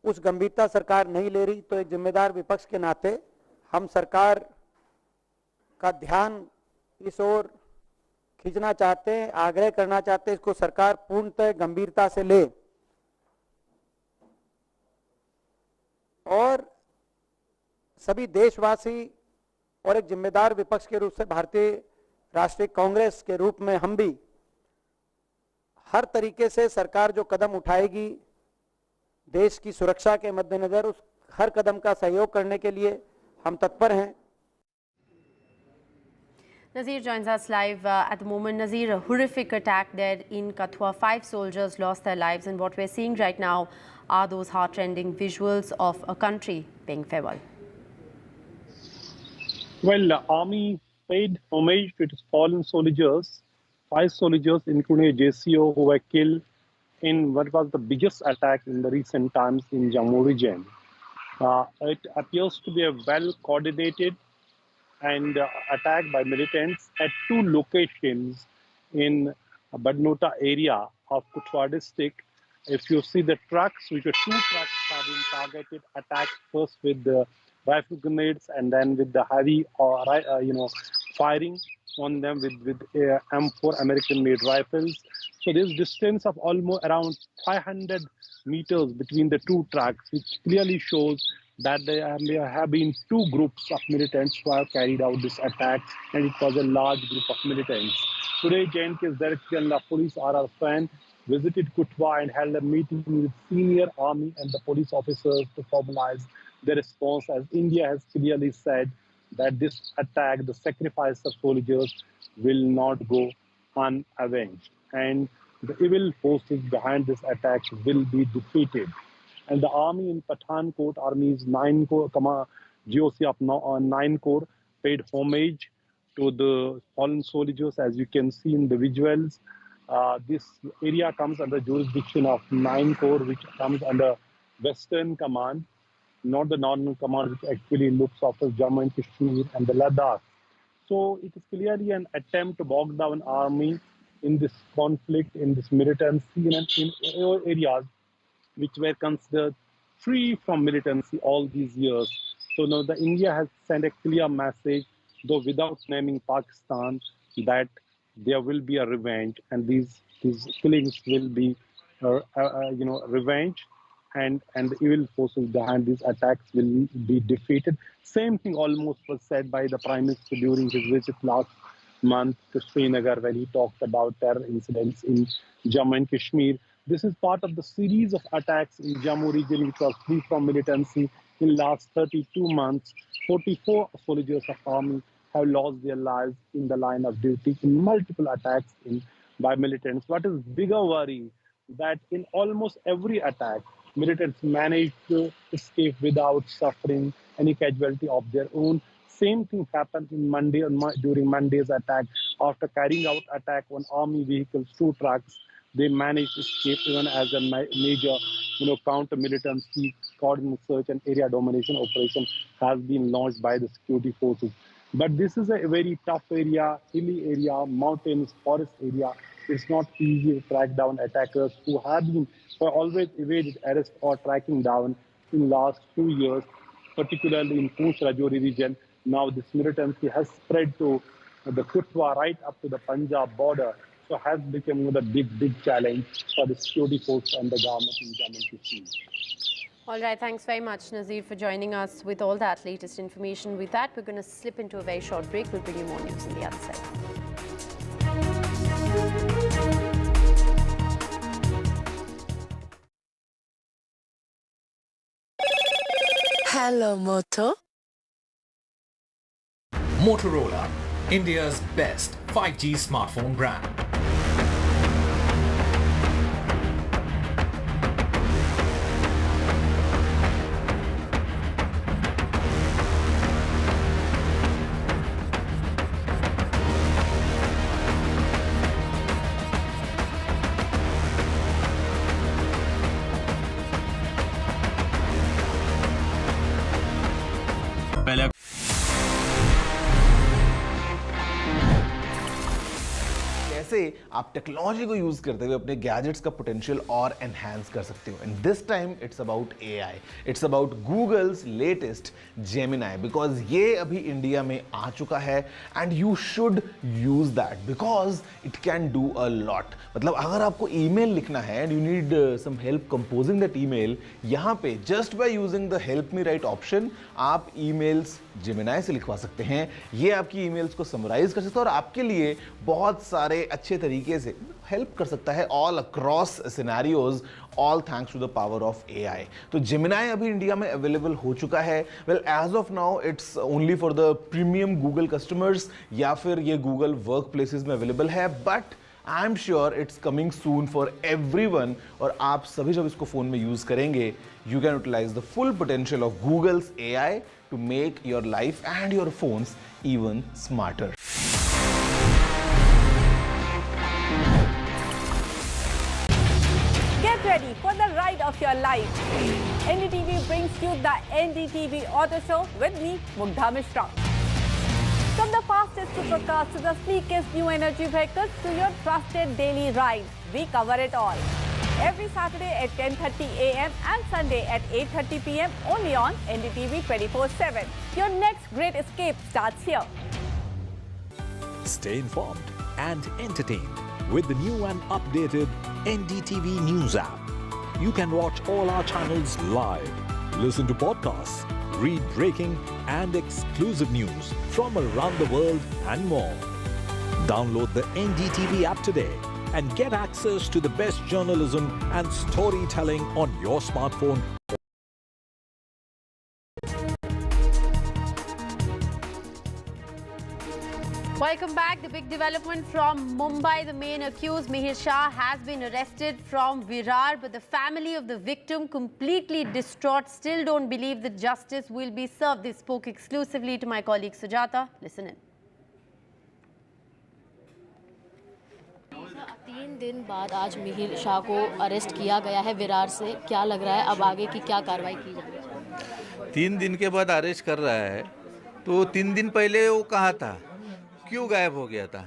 S3: उस गंभीरता सरकार नहीं ले रही, तो एक जिम्मेदार विपक्ष के नाते हम सरकार का ध्यान इस ओर खींचना चाहते हैं, आग्रह करना चाहते हैं इसको सरकार पूर्णतः गंभीरता से ले और सभी देशवासी और एक जिम्मेदार विपक्ष के रूप से भारतीय राष्ट्रीय कांग्रेस के रूप में हम भी हर तरीके से सरकार जो कदम उठाएगी देश की सुरक्षा के मद्देनजर उस हर कदम का सहयोग करने के लिए हम तत्पर हैं.
S15: Nazir joins us live at the moment. Nazir, a horrific attack there in Kathua. 5 soldiers lost their lives, and what we're seeing right now are those heart-rending visuals of a country paying farewell.
S4: Well, the army paid homage to its fallen soldiers. 5 soldiers, including a JCO, who were killed in what was the biggest attack in the recent times in Jammu region. It appears to be a well-coordinated and attack by militants at 2 locations in Badnota area of Kathua district. If you see the trucks, which are 2 trucks have been targeted, attacked first with the rifle grenades and then with the heavy, firing on them with M4 American-made rifles. So there's distance of almost around 500 meters between the 2 trucks, which clearly shows that there have been 2 groups of militants who have carried out this attack, and it was a large group of militants. Today, JNK's Director General of Police R.R. Fan visited Kathua and held a meeting with senior army and the police officers to formalize the response, as India has clearly said that this attack, the sacrifice of soldiers, will not go unavenged. And the evil forces behind this attack will be defeated. And the army in Pathankot, Army's 9 Corps, GOC of 9 Corps, paid homage to the fallen soldiers, as you can see in the visuals. This area comes under jurisdiction of 9 Corps, which comes under Western Command, not the Northern Command, which actually looks after Jammu and Kashmir and the Ladakh. So it is clearly an attempt to bog down army in this conflict, in this militancy, and in areas which were considered free from militancy all these years. So now the India has sent a clear message, though without naming Pakistan, that there will be a revenge, and these killings will be, revenge, and the evil forces behind these attacks will be defeated. Same thing almost was said by the Prime Minister during his visit last month to Srinagar when he talked about terror incidents in Jammu and Kashmir. This is part of the series of attacks in Jammu region, which was free from militancy. In last 32 months, 44 soldiers of army have lost their lives in the line of duty in multiple attacks by militants. What is bigger worry that in almost every attack, militants managed to escape without suffering any casualty of their own. Same thing happened during Monday's attack. After carrying out attack on army vehicles, 2 trucks, they managed to escape even as a major, counter-militancy, coordinated search and area domination operation has been launched by the security forces. But this is a very tough area, hilly area, mountainous, forest area. It's not easy to track down attackers who have always evaded arrest or tracking down in last 2 years, particularly in Poonch Rajouri region. Now this militancy has spread to the Kathua right up to the Punjab border, so has become a big challenge for the security force and the government in Jammu and Kashmir.
S15: All right, thanks very much, Nazir, for joining us with all that latest information. With that, we're going to slip into a very short break. We'll bring you more news on the other side.
S9: Hello, Moto.
S12: Motorola, India's best 5G smartphone brand.
S5: कैसे आप technology को use करते हुए अपने gadgets का potential और enhance कर सकते हो. And this time it's about AI. It's about Google's latest Gemini, because ये अभी इंडिया में आ चुका है and you should use that because it can do a lot. मतलब अगर आपको ईमेल लिखना है and you need some help composing that email, यहाँ पे just by using the help me write option आप ईमेल्स जेमिनाई से लिखवा सकते हैं. ये आपकी ईमेल्स को समराइज कर सकता है और आपके लिए बहुत सारे अच्छे तरीके से हेल्प कर सकता है all across scenarios, all thanks to the power of AI. तो जेमिनाई अभी इंडिया में अवेलेबल हो चुका है. Well as of now it's only for the premium Google customers या फिर ये गूगल वर्क प्लेसेस में अवेलेबल है, but I am sure it's coming soon for everyone. और आप सभी जब इसको फोन में यूज करेंगे, you can utilise the full potential of Google's AI to make your life and your phones even smarter.
S22: Get ready for the ride of your life. NDTV brings you the NDTV Auto Show with me, Mugdha Mishra. From the fastest supercars to the sleekest new energy vehicles to your trusted daily ride, we cover it all. Every Saturday at 10:30 a.m. and Sunday at 8:30 p.m. only on NDTV 24/7. Your next great escape starts here.
S12: Stay informed and entertained with the new and updated NDTV News app. You can watch all our channels live, listen to podcasts, read breaking and exclusive news from around the world and more. Download the NDTV app today and get access to the best journalism and storytelling on your smartphone.
S15: Welcome back. The big development from Mumbai. The main accused, Mihir Shah, has been arrested from Virar, but the family of the victim, completely distraught, still don't believe that justice will be served. They spoke exclusively to my colleague Sujata. Listen in.
S16: 3 दिन बाद आज मिहिर शाह को arrest किया गया है विरार से, क्या लग रहा है अब आगे की क्या कार्रवाई की जाएगी?
S18: 3 दिन के बाद अरेस्ट कर रहा है, तो 3 दिन पहले वो कहाँ था, क्यों गायब हो गया था,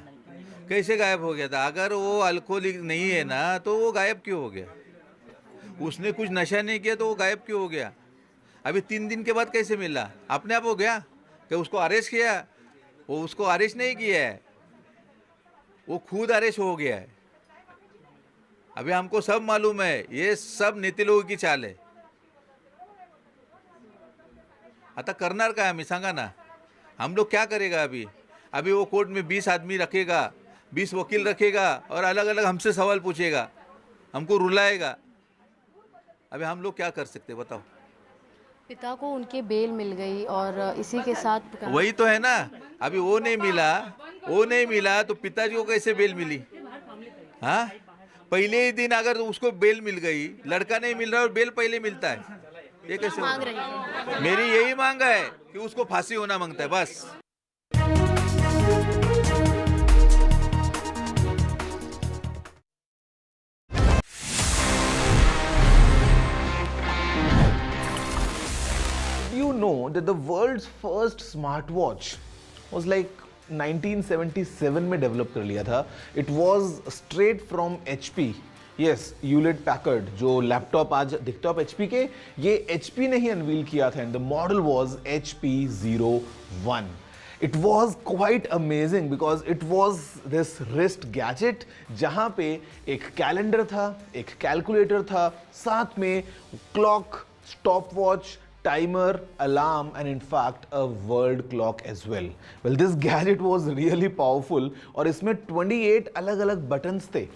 S18: कैसे गायब हो गया था? अगर वो अल्कोहलिक नहीं है ना तो वो गायब क्यों हो गया? उसने कुछ नशा नहीं किया तो वो गायब क्यों हो गया? अभी 3 दिन के बाद कैसे मिला? अपने आप हो गया कि उसको अरेस्ट किया? वो उसको अरेस्ट नहीं किया है, वो खुद अरेस्ट हो गया है। अभी हमको सब मालूम है, ये सब नीति लोगों की चाल है। आता करणार काय आम्ही सांगा ना, हम लोग क्या करेगा? अभी वो कोर्ट में 20 आदमी रखेगा, 20 वकील रखेगा और अलग अलग हमसे सवाल पूछेगा, हमको रुलाएगा। अभी हम लोग क्या कर सकते बताओ?
S16: पिता को उनके बेल मिल गई और इसी के साथ
S18: वही तो है ना, अभी वो नहीं मिला तो पिताजी को कैसे बेल मिली? हाँ, पहले ही दिन अगर उसको बेल मिल गई, लड़का नहीं मिल रहा और बेल पहले मिलता है, ये कैसे मांग रही है? मेरी यही मांग है कि उसको फांसी होना मांगता है बस।
S5: You know that the world's first smartwatch was like 1977 में डेवलप कर लिया था. It was straight from HP. Yes, Hewlett Packard जो लैपटॉप आज दिखता है HP के, ये HP ने ही अनवील किया था and the model was HP01. It was quite amazing because it was this wrist gadget जहाँ पे एक कैलेंडर था, एक कैलकुलेटर था, साथ में clock, stopwatch, timer, alarm and in fact a world clock as well. Well, this gadget was really powerful और इसमें 28 अलग-अलग buttons थे.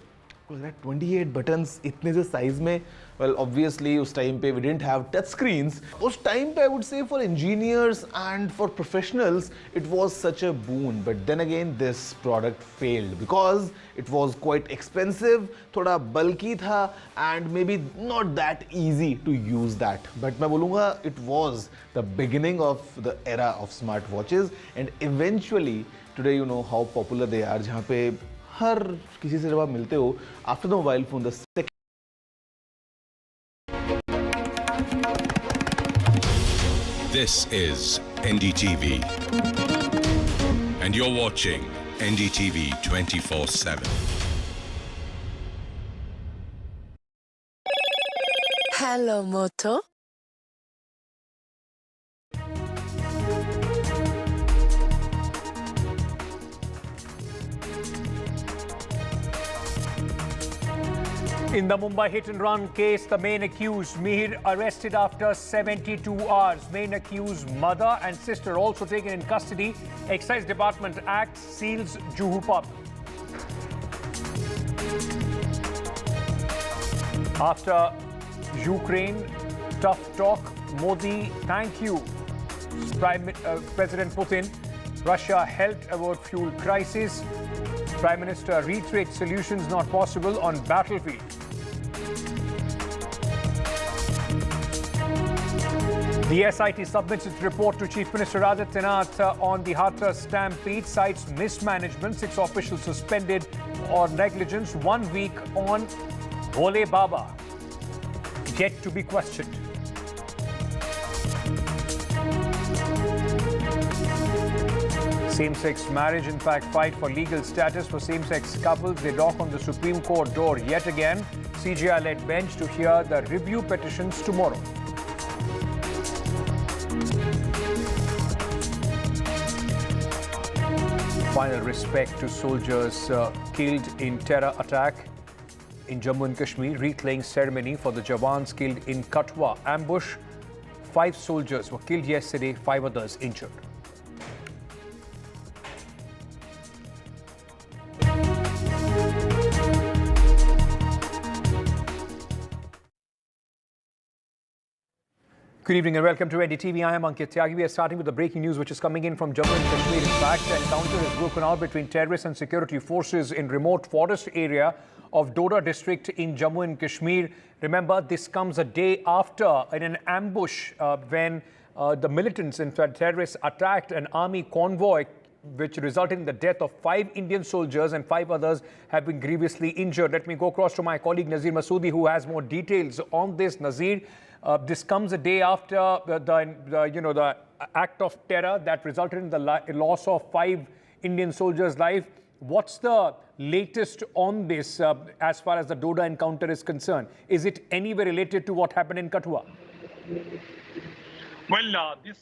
S5: 28 buttons इतने से size में, well obviously उस time पे we didn't have touch screens. उस time पे I would say for engineers and for professionals it was such a boon, but then again this product failed because it was quite expensive, थोड़ा bulky था and maybe not that easy to use that. But मैं बोलूँगा it was the beginning of the era of smartwatches and eventually today you know how popular they are, जहाँ पे हर किसी से जब आप मिलते हो after the mobile phone the second.
S14: This is NDTV, and you're watching NDTV 24/7.
S9: Hello, Moto.
S8: In the Mumbai hit-and-run case, the main accused, Mihir, arrested after 72 hours. Main accused mother and sister also taken in custody. Excise Department Act seals Juhu pub. After Ukraine, tough talk, Modi, thank you. President Putin, Russia helped avert fuel crisis. Prime Minister reiterates solutions not possible on battlefield. The SIT submits its report to Chief Minister Adityanath on the Hathras stampede, cites mismanagement, 6 officials suspended or negligence, 1 week on Bole Baba, yet to be questioned. Same-sex marriage, in fact, fight for legal status for same-sex couples. They knock on the Supreme Court door yet again. CJI-led bench to hear the review petitions tomorrow. Final respect to soldiers killed in terror attack in Jammu and Kashmir. Reclaying ceremony for the Jawans killed in Kathua ambush. 5 soldiers were killed yesterday, 5 others injured. Good evening and welcome to NDTV. I am Ankit Tyagi. We are starting with the breaking news which is coming in from Jammu and Kashmir. In fact, an encounter has broken out between terrorists and security forces in remote forest area of Doda district in Jammu and Kashmir. Remember, this comes a day after in an ambush when the militants, in fact terrorists, attacked an army convoy which resulted in the death of 5 Indian soldiers and 5 others have been grievously injured. Let me go across to my colleague Nazir Masoodi, who has more details on this. Nazir, this comes a day after the act of terror that resulted in the loss of 5 Indian soldiers' life. What's the latest on this as far as the Doda encounter is concerned? Is it anywhere related to what happened in Kathua?
S4: Well, this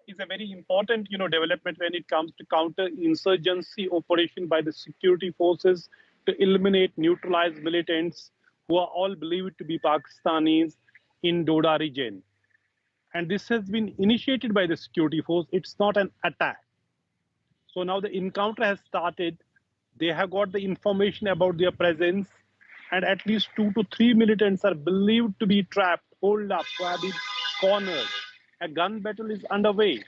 S4: is a very important, development when it comes to counter-insurgency operation by the security forces to eliminate, neutralize militants who are all believed to be Pakistanis in Doda region. And this has been initiated by the security force. It's not an attack. So now the encounter has started. They have got the information about their presence, and at least 2 to 3 militants are believed to be trapped, holed up, to have been cornered. A gun battle is underway.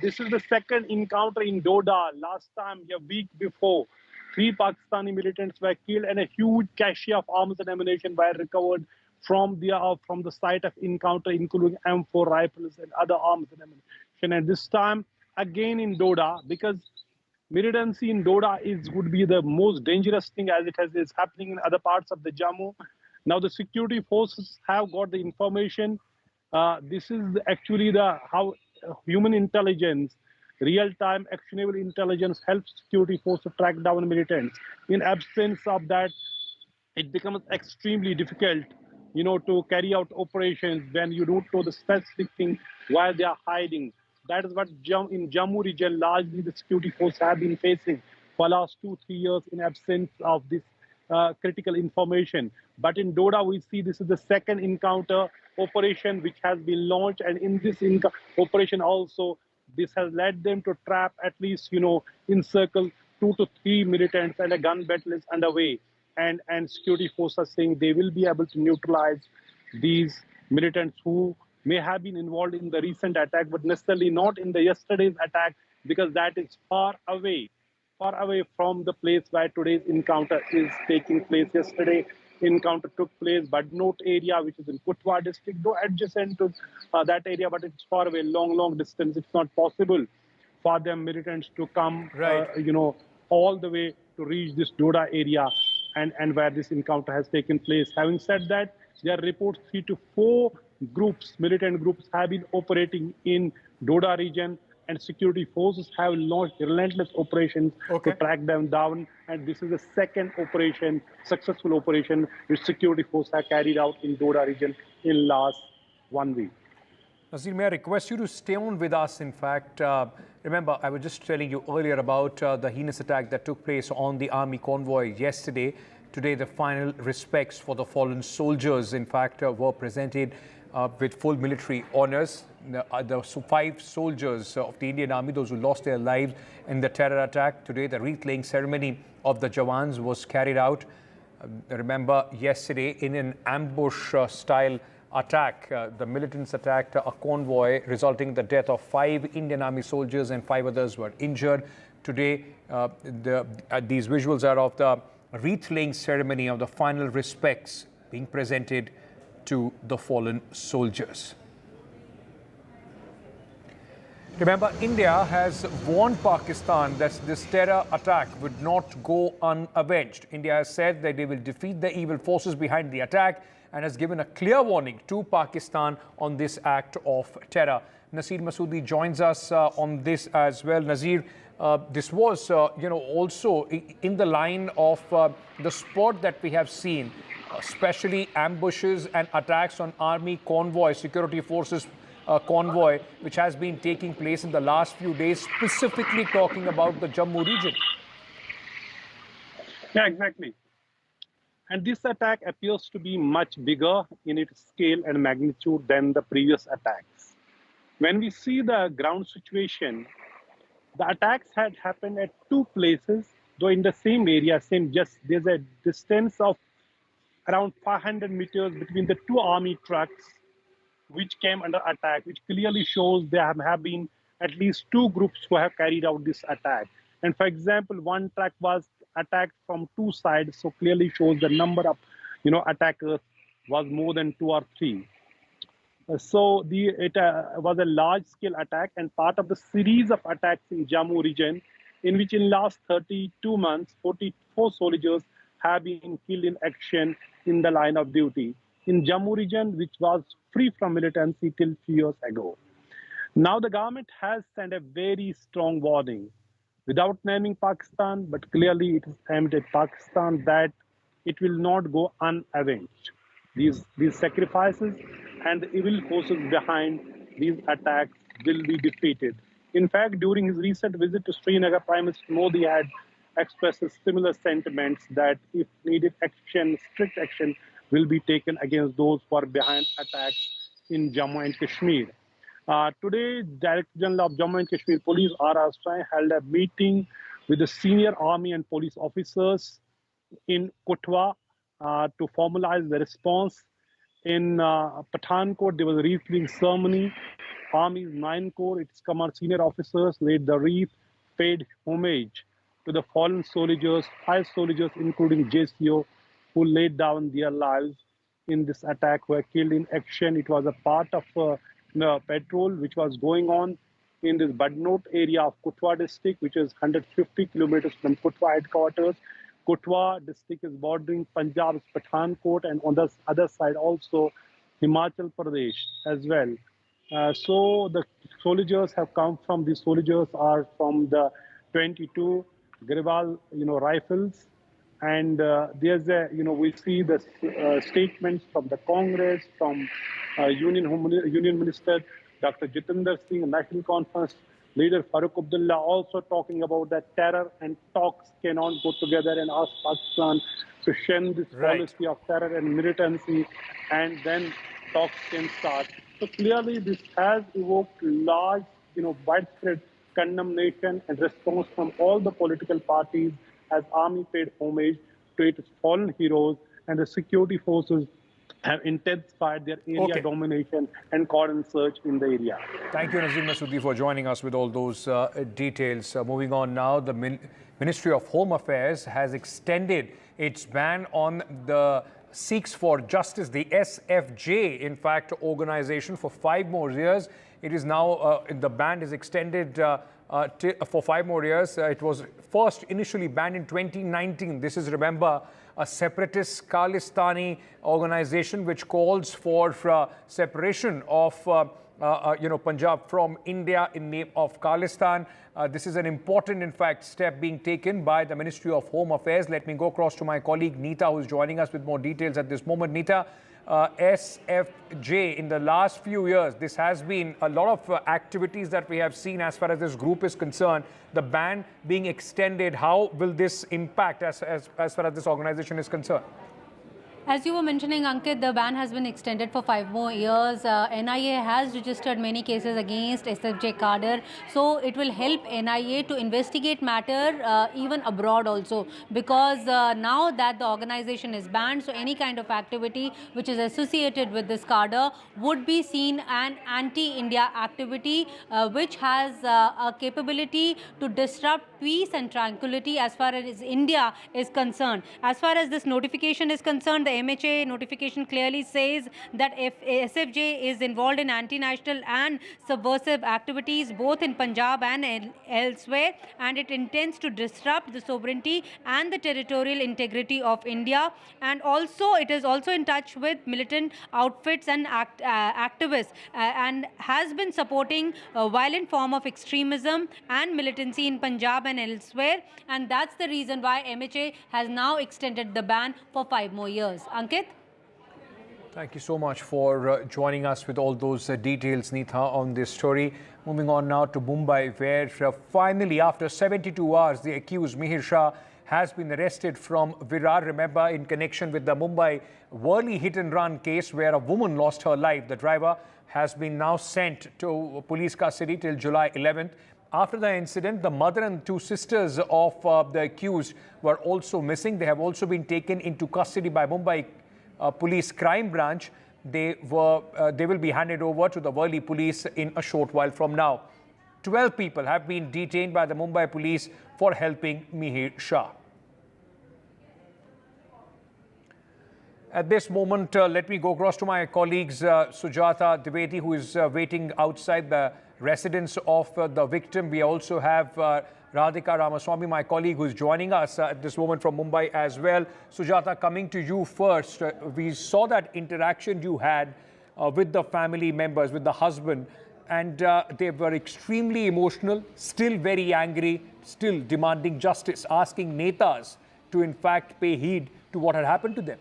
S4: This is the second encounter in Doda. Last time, a week before, 3 Pakistani militants were killed and a huge cache of arms and ammunition were recovered from the site of encounter, including M4 rifles and other arms and ammunition. And this time, again in Doda, because militancy in Doda would be the most dangerous thing as is happening in other parts of the Jammu. Now the security forces have got the information. This is actually how human intelligence, real-time actionable intelligence helps security forces to track down militants. In absence of that, it becomes extremely difficult, to carry out operations when you don't know the specific thing where they are hiding. That is what in Jammu region, largely the security forces have been facing for the last 2-3 years in absence of this critical information. But in Doda, we see this is the second encounter operation which has been launched. And in this operation also, this has led them to trap at least, encircle 2 to 3 militants, and a gun battle is underway. And security forces are saying they will be able to neutralize these militants who may have been involved in the recent attack, but necessarily not in the yesterday's attack, because that is far away from the place where today's encounter is taking place. Yesterday, encounter took place Badnota area, which is in Kathua district, though adjacent to that area, but it's far away, long distance. It's not possible for them militants to come, all the way to reach this Doda area and where this encounter has taken place. Having said that, there are reports 3 to 4 militant groups have been operating in Doda region, and security forces have launched relentless operations to track them down. And this is the second successful operation, which security forces have carried out in Doda region in last 1 week.
S8: Nazir, may I request you to stay on with us? In fact, remember, I was just telling you earlier about the heinous attack that took place on the army convoy yesterday. Today, the final respects for the fallen soldiers, in fact, were presented with full military honors. The 5 soldiers of the Indian Army, those who lost their lives in the terror attack, today the wreath-laying ceremony of the Jawans was carried out. Remember, yesterday, in an ambush-style attack, the militants attacked a convoy, resulting in the death of 5 Indian Army soldiers and 5 others were injured. Today, these visuals are of the wreath-laying ceremony of the final respects being presented to the fallen soldiers. Remember, India has warned Pakistan that this terror attack would not go unavenged. India has said that they will defeat the evil forces behind the attack and has given a clear warning to Pakistan on this act of terror. Nazir Masoodi joins us on this as well. Nazir, this was, also in the line of the sport that we have seen, especially ambushes and attacks on army convoy, security forces convoy, which has been taking place in the last few days, specifically talking about the Jammu region.
S4: Yeah, exactly. And this attack appears to be much bigger in its scale and magnitude than the previous attacks. When we see the ground situation, the attacks had happened at 2 places, though in the same area, there's a distance of around 500 meters between the 2 army trucks which came under attack, which clearly shows there have been at least 2 groups who have carried out this attack. And for example, one truck was attacked from 2 sides, so clearly shows the number of attackers was more than 2 or 3. It was a large-scale attack and part of the series of attacks in Jammu region, in which in last 32 months, 44 soldiers have been killed in action in the line of duty in Jammu region, which was free from militancy till few years ago. Now the government has sent a very strong warning, without naming Pakistan, but clearly it is aimed at Pakistan that it will not go unavenged. These sacrifices and the evil forces behind these attacks will be defeated. In fact, during his recent visit to Srinagar, Prime Minister Modi had expressed similar sentiments that if needed action, strict action will be taken against those who are behind attacks in Jammu and Kashmir. Today, Director General of Jammu and Kashmir Police R.R. Singh held a meeting with the senior army and police officers in Kathua to formalize the response. In Pathankot, there was a wreath-laying ceremony. Army's 9 Corps, its command senior officers laid the wreath, paid homage to the fallen soldiers, 5 soldiers, including JCO, who laid down their lives in this attack, were killed in action. It was a part of patrol which was going on in this Badnota area of Kathua district, which is 150 kilometers from Kathua headquarters. Kathua district is bordering Punjab's Pathankot, and on the other side also Himachal Pradesh as well. So the soldiers have come from, these soldiers are from the 22 Giridhar, rifles. And there's a, we see the statements from the Congress, from Union Minister Dr. Jitendra Singh, National Conference Leader Farooq Abdullah, also talking about that terror and talks cannot go together, and ask Pakistan to shed this policy of terror and militancy, and then talks can start. So clearly this has evoked large, widespread condemnation and response from all the political parties, as army paid homage to its fallen heroes, and the security forces have intensified their area domination and cordon search in the area.
S8: Thank you, Nazim Masoodi, for joining us with all those details. Moving on now, the Ministry of Home Affairs has extended its ban on the Sikhs for Justice, the SFJ, in fact, organization, for 5 more years. It is now, the ban is extended for 5 more years. It was first initially banned in 2019. This is, remember, a separatist Khalistani organization which calls for separation of Punjab from India in name of Khalistan. This is an important, in fact, step being taken by the Ministry of Home Affairs. Let me go across to my colleague Neeta, who is joining us with more details at this moment. Neeta, SFJ, in the last few years, this has been a lot of activities that we have seen as far as this group is concerned. The ban being extended, how will this impact as far as this organization is concerned?
S10: As you were mentioning, Ankit, the ban has been extended for 5 more years. NIA has registered many cases against SFJ cadre. So it will help NIA to investigate matter even abroad also. Because now that the organization is banned, so any kind of activity which is associated with this cadre would be seen an anti-India activity which has a capability to disrupt peace and tranquility as far as India is concerned. As far as this notification is concerned, the MHA notification clearly says that if SFJ is involved in anti-national and subversive activities both in Punjab and elsewhere, and it intends to disrupt the sovereignty and the territorial integrity of India, and also it is also in touch with militant outfits and activists and has been supporting a violent form of extremism and militancy in Punjab and elsewhere, and that's the reason why MHA has now extended the ban for 5 more years. Ankit?
S8: Thank you so much for joining us with all those details, Neeta, on this story. Moving on now to Mumbai, where finally, after 72 hours, the accused Mihir Shah has been arrested from Virar. Remember, in connection with the Mumbai Worli hit-and-run case where a woman lost her life. The driver has been now sent to police custody till July 11th. After the incident, the mother and 2 sisters of the accused were also missing. They have also been taken into custody by Mumbai Police Crime Branch. They will be handed over to the Worli police in a short while from now. 12 people have been detained by the Mumbai police for helping Mihir Shah. At this moment, let me go across to my colleagues Sujata Dwivedi, who is waiting outside the residence of the victim. We also have Radhika Ramaswamy, my colleague, who is joining us at this moment from Mumbai as well. Sujata, coming to you first, we saw that interaction you had with the family members, with the husband, and they were extremely emotional, still very angry, still demanding justice, asking netas to in fact pay heed to what had happened to them.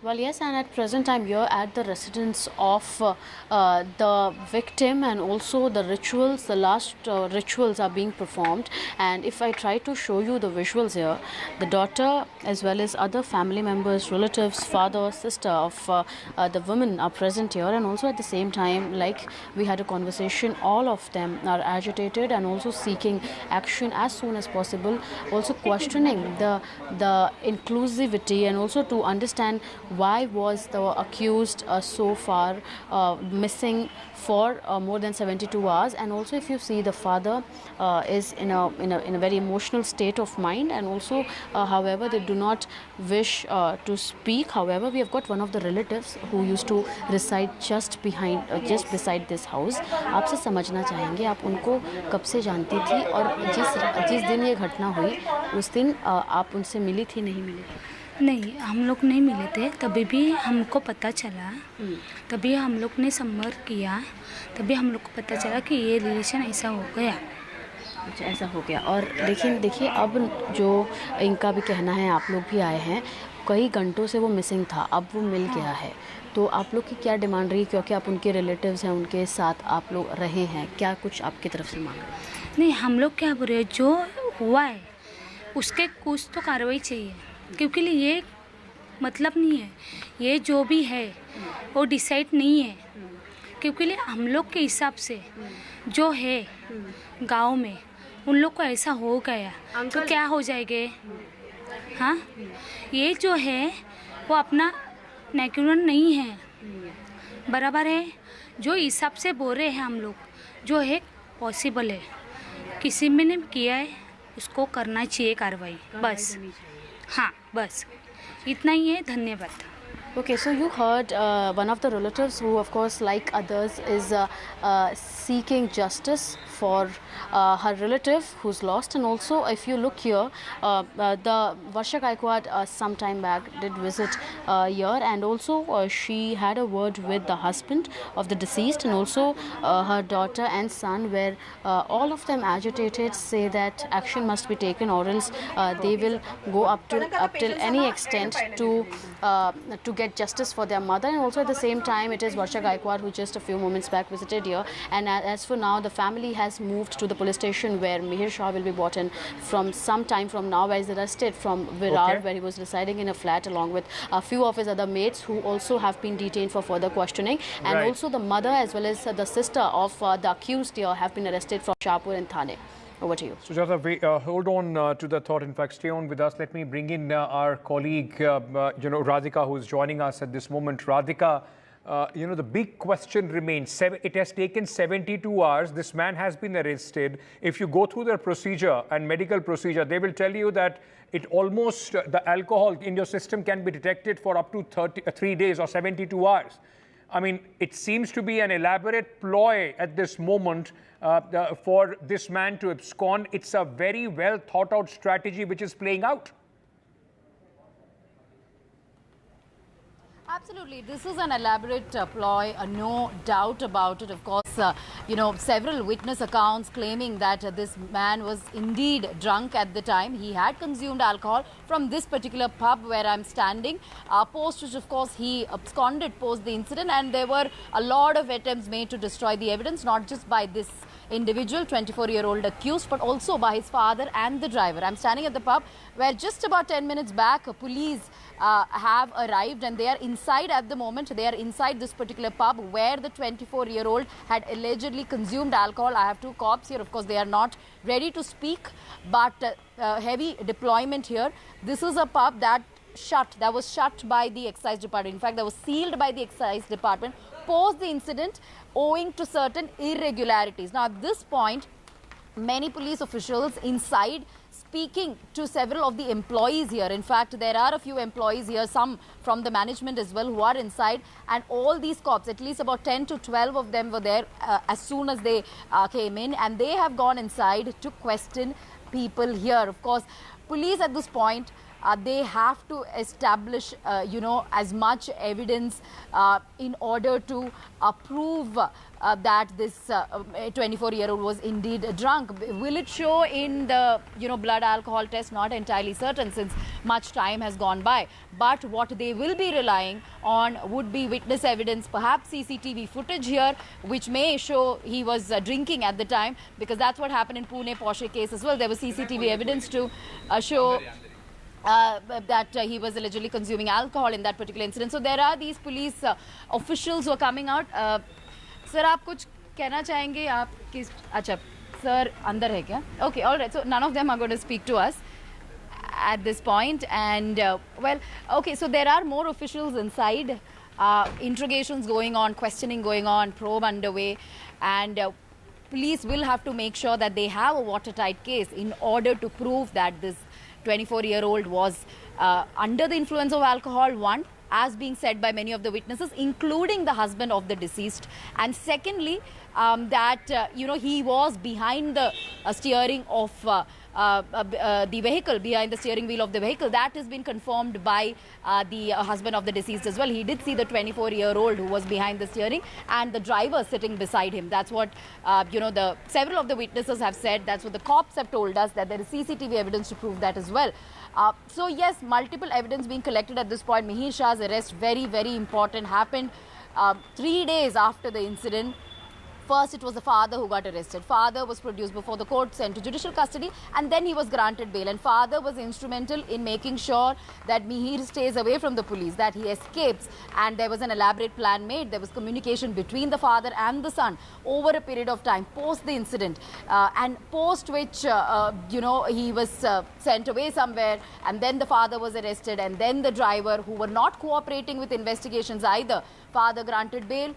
S7: Well, yes, and at present I'm here at the residence of the victim, and also the rituals, the last rituals are being performed. And if I try to show you the visuals here, the daughter as well as other family members, relatives, father, sister of the women are present here, and also at the same time, like we had a conversation, all of them are agitated and also seeking action as soon as possible, also questioning the inclusivity, and also to understand why was the accused so far missing for more than 72 hours. And also, if you see, the father is in a very emotional state of mind, and also however they do not wish to speak. However, we have got one of the relatives who used to reside just beside this house. आपसे समझना चाहेंगे, आप उनको कब से जानती थी, और जिस दिन ये घटना हुई उस दिन आप उनसे मिली थी, नहीं मिली?
S13: नहीं, हम लोग नहीं मिले थे। तभी भी हमको पता चला, तभी हम लोग ने संपर्क किया, तभी हम लोग को पता चला कि ये रिलेशन ऐसा हो गया।
S7: अच्छा, ऐसा हो गया। और लेकिन देखिए, अब जो इनका भी कहना है, आप लोग भी आए हैं, कई घंटों से वो मिसिंग था, अब वो मिल गया है, तो आप लोग की क्या डिमांड रही? क्योंकि आप उनके रिलेटिव्स हैं, उनके साथ आप लोग रहे हैं, क्या कुछ आपकी तरफ से मांग?
S13: नहीं, हम लोग क्या बोल रहे हैं, जो हुआ है उसके कुछ तो कार्रवाई चाहिए, क्योंकि ये मतलब नहीं है, ये जो भी है वो डिसाइड नहीं है, क्योंकि हम लोग के हिसाब से जो है गांव में उन लोग को ऐसा हो गया तो क्या हो जाएंगे? हाँ, ये जो है वो अपना नेकुलर नहीं है, बराबर है। जो हिसाब से बोल रहे हैं हम लोग, जो है पॉसिबल है, किसी में ने किया है उसको करना चाहिए कार्रवाई, बस। हाँ, बस इतना ही है, धन्यवाद।
S7: Okay, so you heard one of the relatives who, of course, like others, is seeking justice for her relative who's lost. And also, if you look here, the Varsha Gaikwad some time back did visit here, and also she had a word with the husband of the deceased, and also her daughter and son, where all of them agitated, say that action must be taken, or else they will go up till any extent to get justice for their mother. And also at the same time, it is Varsha Gaikwad who just a few moments back visited here, and as for now the family has moved to the police station where Mihir Shah will be brought in from some time from now, where he is arrested from Virar, where he was residing in a flat along with a few of his other mates who also have been detained for further questioning. And also the mother as well as the sister of the accused here have been arrested from Shahpur and Thane. Over to you.
S8: Sujata, hold on to that thought. In fact, stay on with us. Let me bring in our colleague, Radhika, who is joining us at this moment. Radhika, the big question remains. It has taken 72 hours. This man has been arrested. If you go through their procedure and medical procedure, they will tell you that it almost, the alcohol in your system can be detected for up to 3 days or 72 hours. I mean, it seems to be an elaborate ploy at this moment for this man to abscond. It's a very well thought out strategy which is playing out.
S16: Absolutely. This is an elaborate ploy, no doubt about it. Of course, several witness accounts claiming that this man was indeed drunk at the time. He had consumed alcohol from this particular pub where I'm standing, post which, of course, he absconded post the incident. And there were a lot of attempts made to destroy the evidence, not just by this individual, 24-year-old accused, but also by his father and the driver. I'm standing at the pub where just about 10 minutes back, police have arrived, and they are inside at the moment. They are inside this particular pub where the 24-year-old had allegedly consumed alcohol. I have two cops here. Of course, they are not ready to speak, but heavy deployment here. This is a pub that was shut by the excise department. In fact, that was sealed by the excise department post the incident owing to certain irregularities. Now, at this point, many police officials inside speaking to several of the employees here. In fact, there are a few employees here, some from the management as well, who are inside, and all these cops, at least about 10 to 12 of them were there as soon as they came in, and they have gone inside to question people here. Of course, police at this point, they have to establish, as much evidence in order to prove that this 24-year-old was indeed drunk. Will it show in the, blood alcohol test? Not entirely certain, since much time has gone by. But what they will be relying on would be witness evidence, perhaps CCTV footage here, which may show he was drinking at the time, because that's what happened in Pune Porsche case as well. There was CCTV evidence to show that he was allegedly consuming alcohol in that particular incident. So there are these police officials who are coming out. Sir, आप कुछ कहना चाहेंगे? आप किस? अच्छा, sir अंदर है क्या? Okay, all right. So none of them are going to speak to us at this point. And well, okay. So there are more officials inside. Interrogations going on, questioning going on, probe underway, and police will have to make sure that they have a watertight case in order to prove that this 24-year-old was under the influence of alcohol, one, as being said by many of the witnesses, including the husband of the deceased, and secondly, that he was behind the steering of the vehicle, behind the steering wheel of the vehicle. That has been confirmed by the husband of the deceased as well. He did see the 24-year-old who was behind the steering and the driver sitting beside him. That's what several of the witnesses have said. That's what the cops have told us, that there is CCTV evidence to prove that as well. So yes, multiple evidence being collected at this point. Mihir Shah's arrest, very, very important, happened 3 days after the incident. First, it was the father who got arrested. Father was produced before the court, sent to judicial custody, and then he was granted bail. And father was instrumental in making sure that Mihir stays away from the police, that he escapes. And there was an elaborate plan made. There was communication between the father and the son over a period of time post the incident, and post which, he was sent away somewhere. And then the father was arrested, and then the driver, who were not cooperating with investigations either. Father granted bail,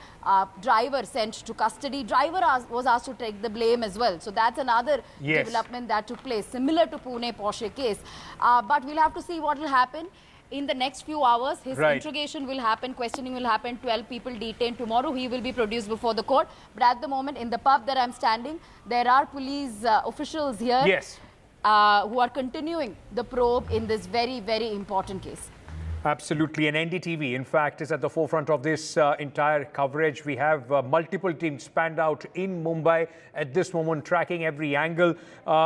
S16: driver sent to custody. Driver was asked to take the blame as well. So that's another development that took place, similar to Pune Porsche case. But we'll have to see what will happen in the next few hours. His interrogation will happen, questioning will happen. 12 people detained. Tomorrow he will be produced before the court. But at the moment, in the pub that I'm standing, there are police officials here who are continuing the probe in this very, very important case.
S8: Absolutely. And NDTV, in fact, is at the forefront of this entire coverage. We have multiple teams spanned out in Mumbai at this moment, tracking every angle.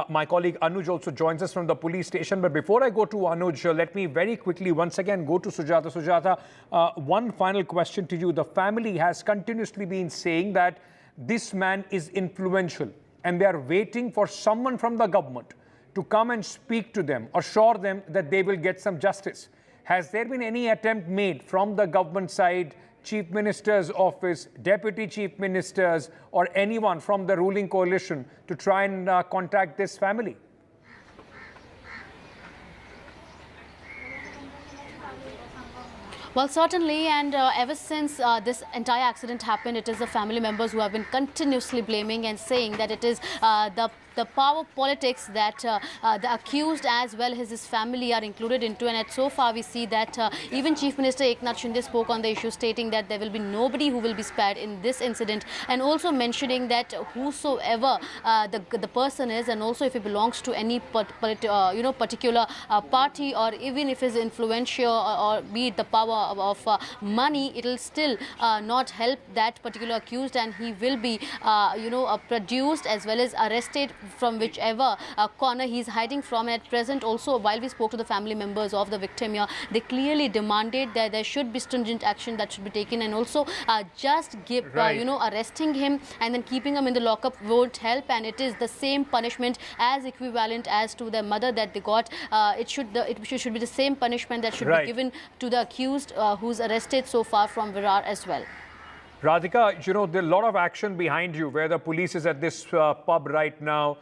S8: My colleague Anuj also joins us from the police station. But before I go to Anuj, let me very quickly once again go to Sujata. Sujata, one final question to you. The family has continuously been saying that this man is influential and they are waiting for someone from the government to come and speak to them, assure them that they will get some justice. Has there been any attempt made from the government side, Chief Minister's office, Deputy Chief Ministers, or anyone from the ruling coalition to try and contact this family?
S7: Well, certainly, and ever since this entire accident happened, it is the family members who have been continuously blaming and saying that it is the power politics that the accused as well as his family are included into. And so far we see that even Chief Minister Eknath Shinde spoke on the issue, stating that there will be nobody who will be spared in this incident, and also mentioning that whosoever the person is, and also if he belongs to any particular party, or even if he's influential or be it the power of money, it will still not help that particular accused, and he will be produced as well as arrested from whichever corner he's hiding from. And at present also, while we spoke to the family members of the victim here, they clearly demanded that there should be stringent action that should be taken, and also just give arresting him and then keeping him in the lockup won't help, and it is the same punishment as equivalent as to their mother that they got. It should be the same punishment that should be given to the accused who's arrested so far from Virar as well.
S8: Radhika, there's a lot of action behind you, where the police is at this pub right now,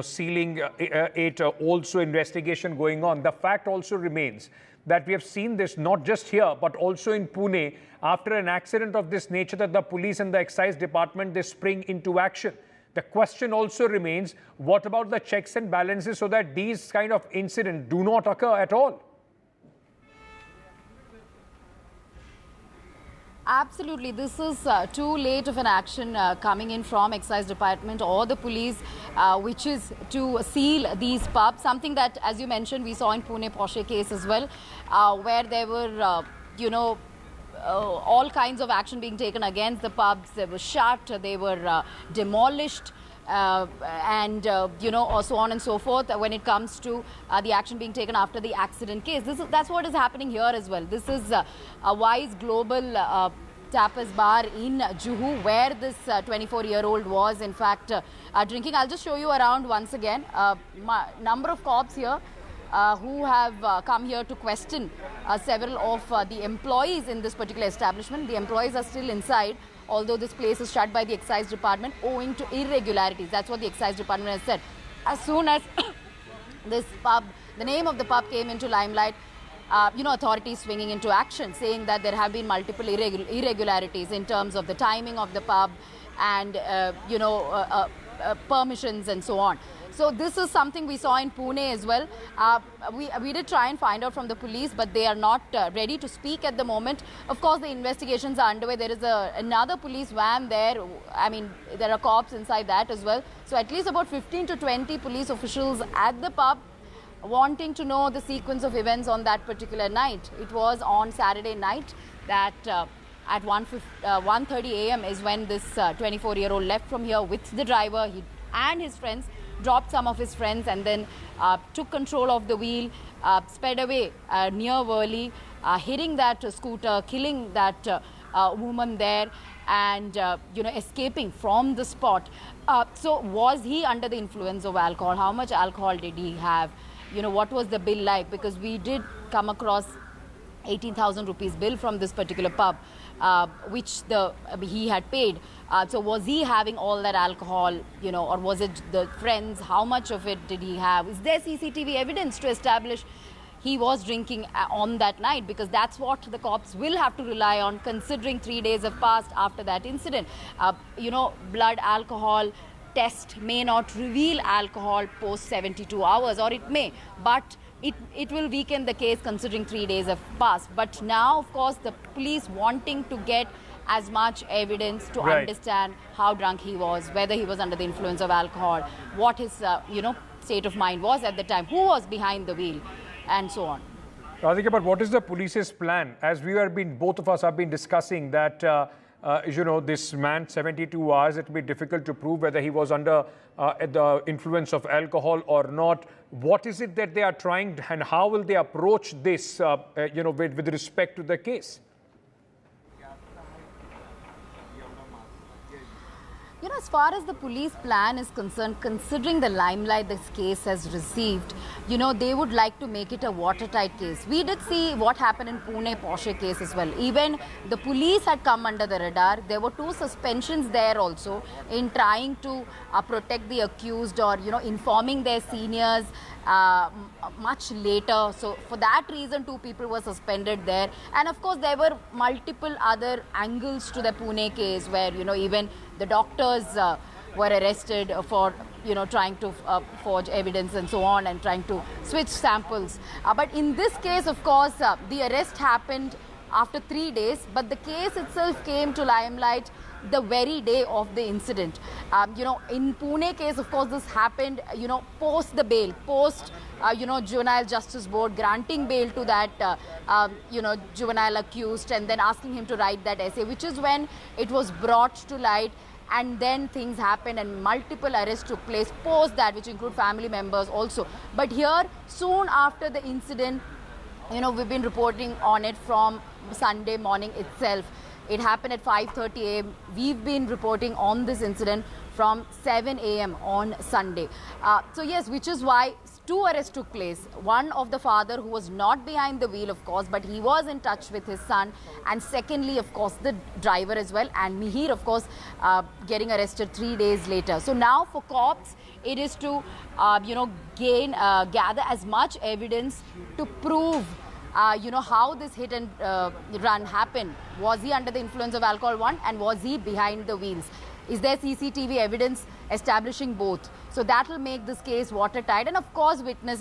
S8: sealing it, also investigation going on. The fact also remains that we have seen this not just here, but also in Pune, after an accident of this nature, that the police and the excise department, they spring into action. The question also remains, what about the checks and balances so that these kind of incidents do not occur at all?
S16: Absolutely. This is too late of an action coming in from Excise Department or the police, which is to seal these pubs. Something that, as you mentioned, we saw in Pune Porsche case as well, where there were, all kinds of action being taken against the pubs. They were shut, they were demolished. And so on and so forth when it comes to the action being taken after the accident case. That's what is happening here as well. This is a Wise Global Tapas bar in Juhu, where this 24-year-old was in fact drinking. I'll just show you around once again. Number of cops here who have come here to question several of the employees in this particular establishment. The employees are still inside, although this place is shut by the Excise Department owing to irregularities. That's what the Excise Department has said. As soon as this pub, the name of the pub came into limelight, authorities swinging into action, saying that there have been multiple irregularities in terms of the timing of the pub and, permissions and so on. So this is something we saw in Pune as well. We did try and find out from the police, but they are not ready to speak at the moment. Of course, the investigations are underway. There is another police van there. I mean, there are cops inside that as well. So at least about 15 to 20 police officials at the pub wanting to know the sequence of events on that particular night. It was on Saturday night that at 1:30 a.m. is when this 24-year-old left from here with the driver and his friends, dropped some of his friends and then took control of the wheel, sped away near Worli, hitting that scooter, killing that woman there and, escaping from the spot. So was he under the influence of alcohol? How much alcohol did he have? What was the bill like? Because we did come across 18,000 rupees bill from this particular pub, which he had paid. So was he having all that alcohol, or was it the friends? How much of it did he have? Is there CCTV evidence to establish he was drinking on that night? Because that's what the cops will have to rely on, considering 3 days have passed after that incident. Blood alcohol test may not reveal alcohol post 72 hours, or it may, but it will weaken the case considering 3 days have passed. But now, of course, the police wanting to get as much evidence to understand how drunk he was, whether he was under the influence of alcohol, what his, state of mind was at the time, who was behind the wheel, and so on.
S8: Radhika, but what is the police's plan? As both of us have been discussing that, this man, 72 hours, it will be difficult to prove whether he was under the influence of alcohol or not. What is it that they are trying, and how will they approach this, with respect to the case?
S16: As far as the police plan is concerned, considering the limelight this case has received, they would like to make it a watertight case. We did see what happened in Pune Porsche case as well. Even the police had come under the radar. There were 2 suspensions there also in trying to protect the accused or, informing their seniors much later. So for that reason, 2 people were suspended there. And of course, there were multiple other angles to the Pune case where, even the doctors were arrested for, trying to forge evidence and so on, and trying to switch samples. But in this case, of course, the arrest happened after 3 days, but the case itself came to limelight the very day of the incident. In Pune case, of course, this happened, post the bail, post, Juvenile Justice Board granting bail to that, juvenile accused, and then asking him to write that essay, which is when it was brought to light. And then things happened and multiple arrests took place post that, which include family members also. But here, soon after the incident, we've been reporting on it from Sunday morning itself. It happened at 5:30 a.m. We've been reporting on this incident from 7 a.m. on Sunday. So yes, which is why 2 arrests took place. One of the father, who was not behind the wheel, of course, but he was in touch with his son. And secondly, of course, the driver as well. And Mihir, of course, getting arrested 3 days later. So now for cops, it is to, gather as much evidence to prove how this hit and run happened. Was he under the influence of alcohol, one, and was he behind the wheels? Is there CCTV evidence establishing both? So that will make this case watertight, and of course witness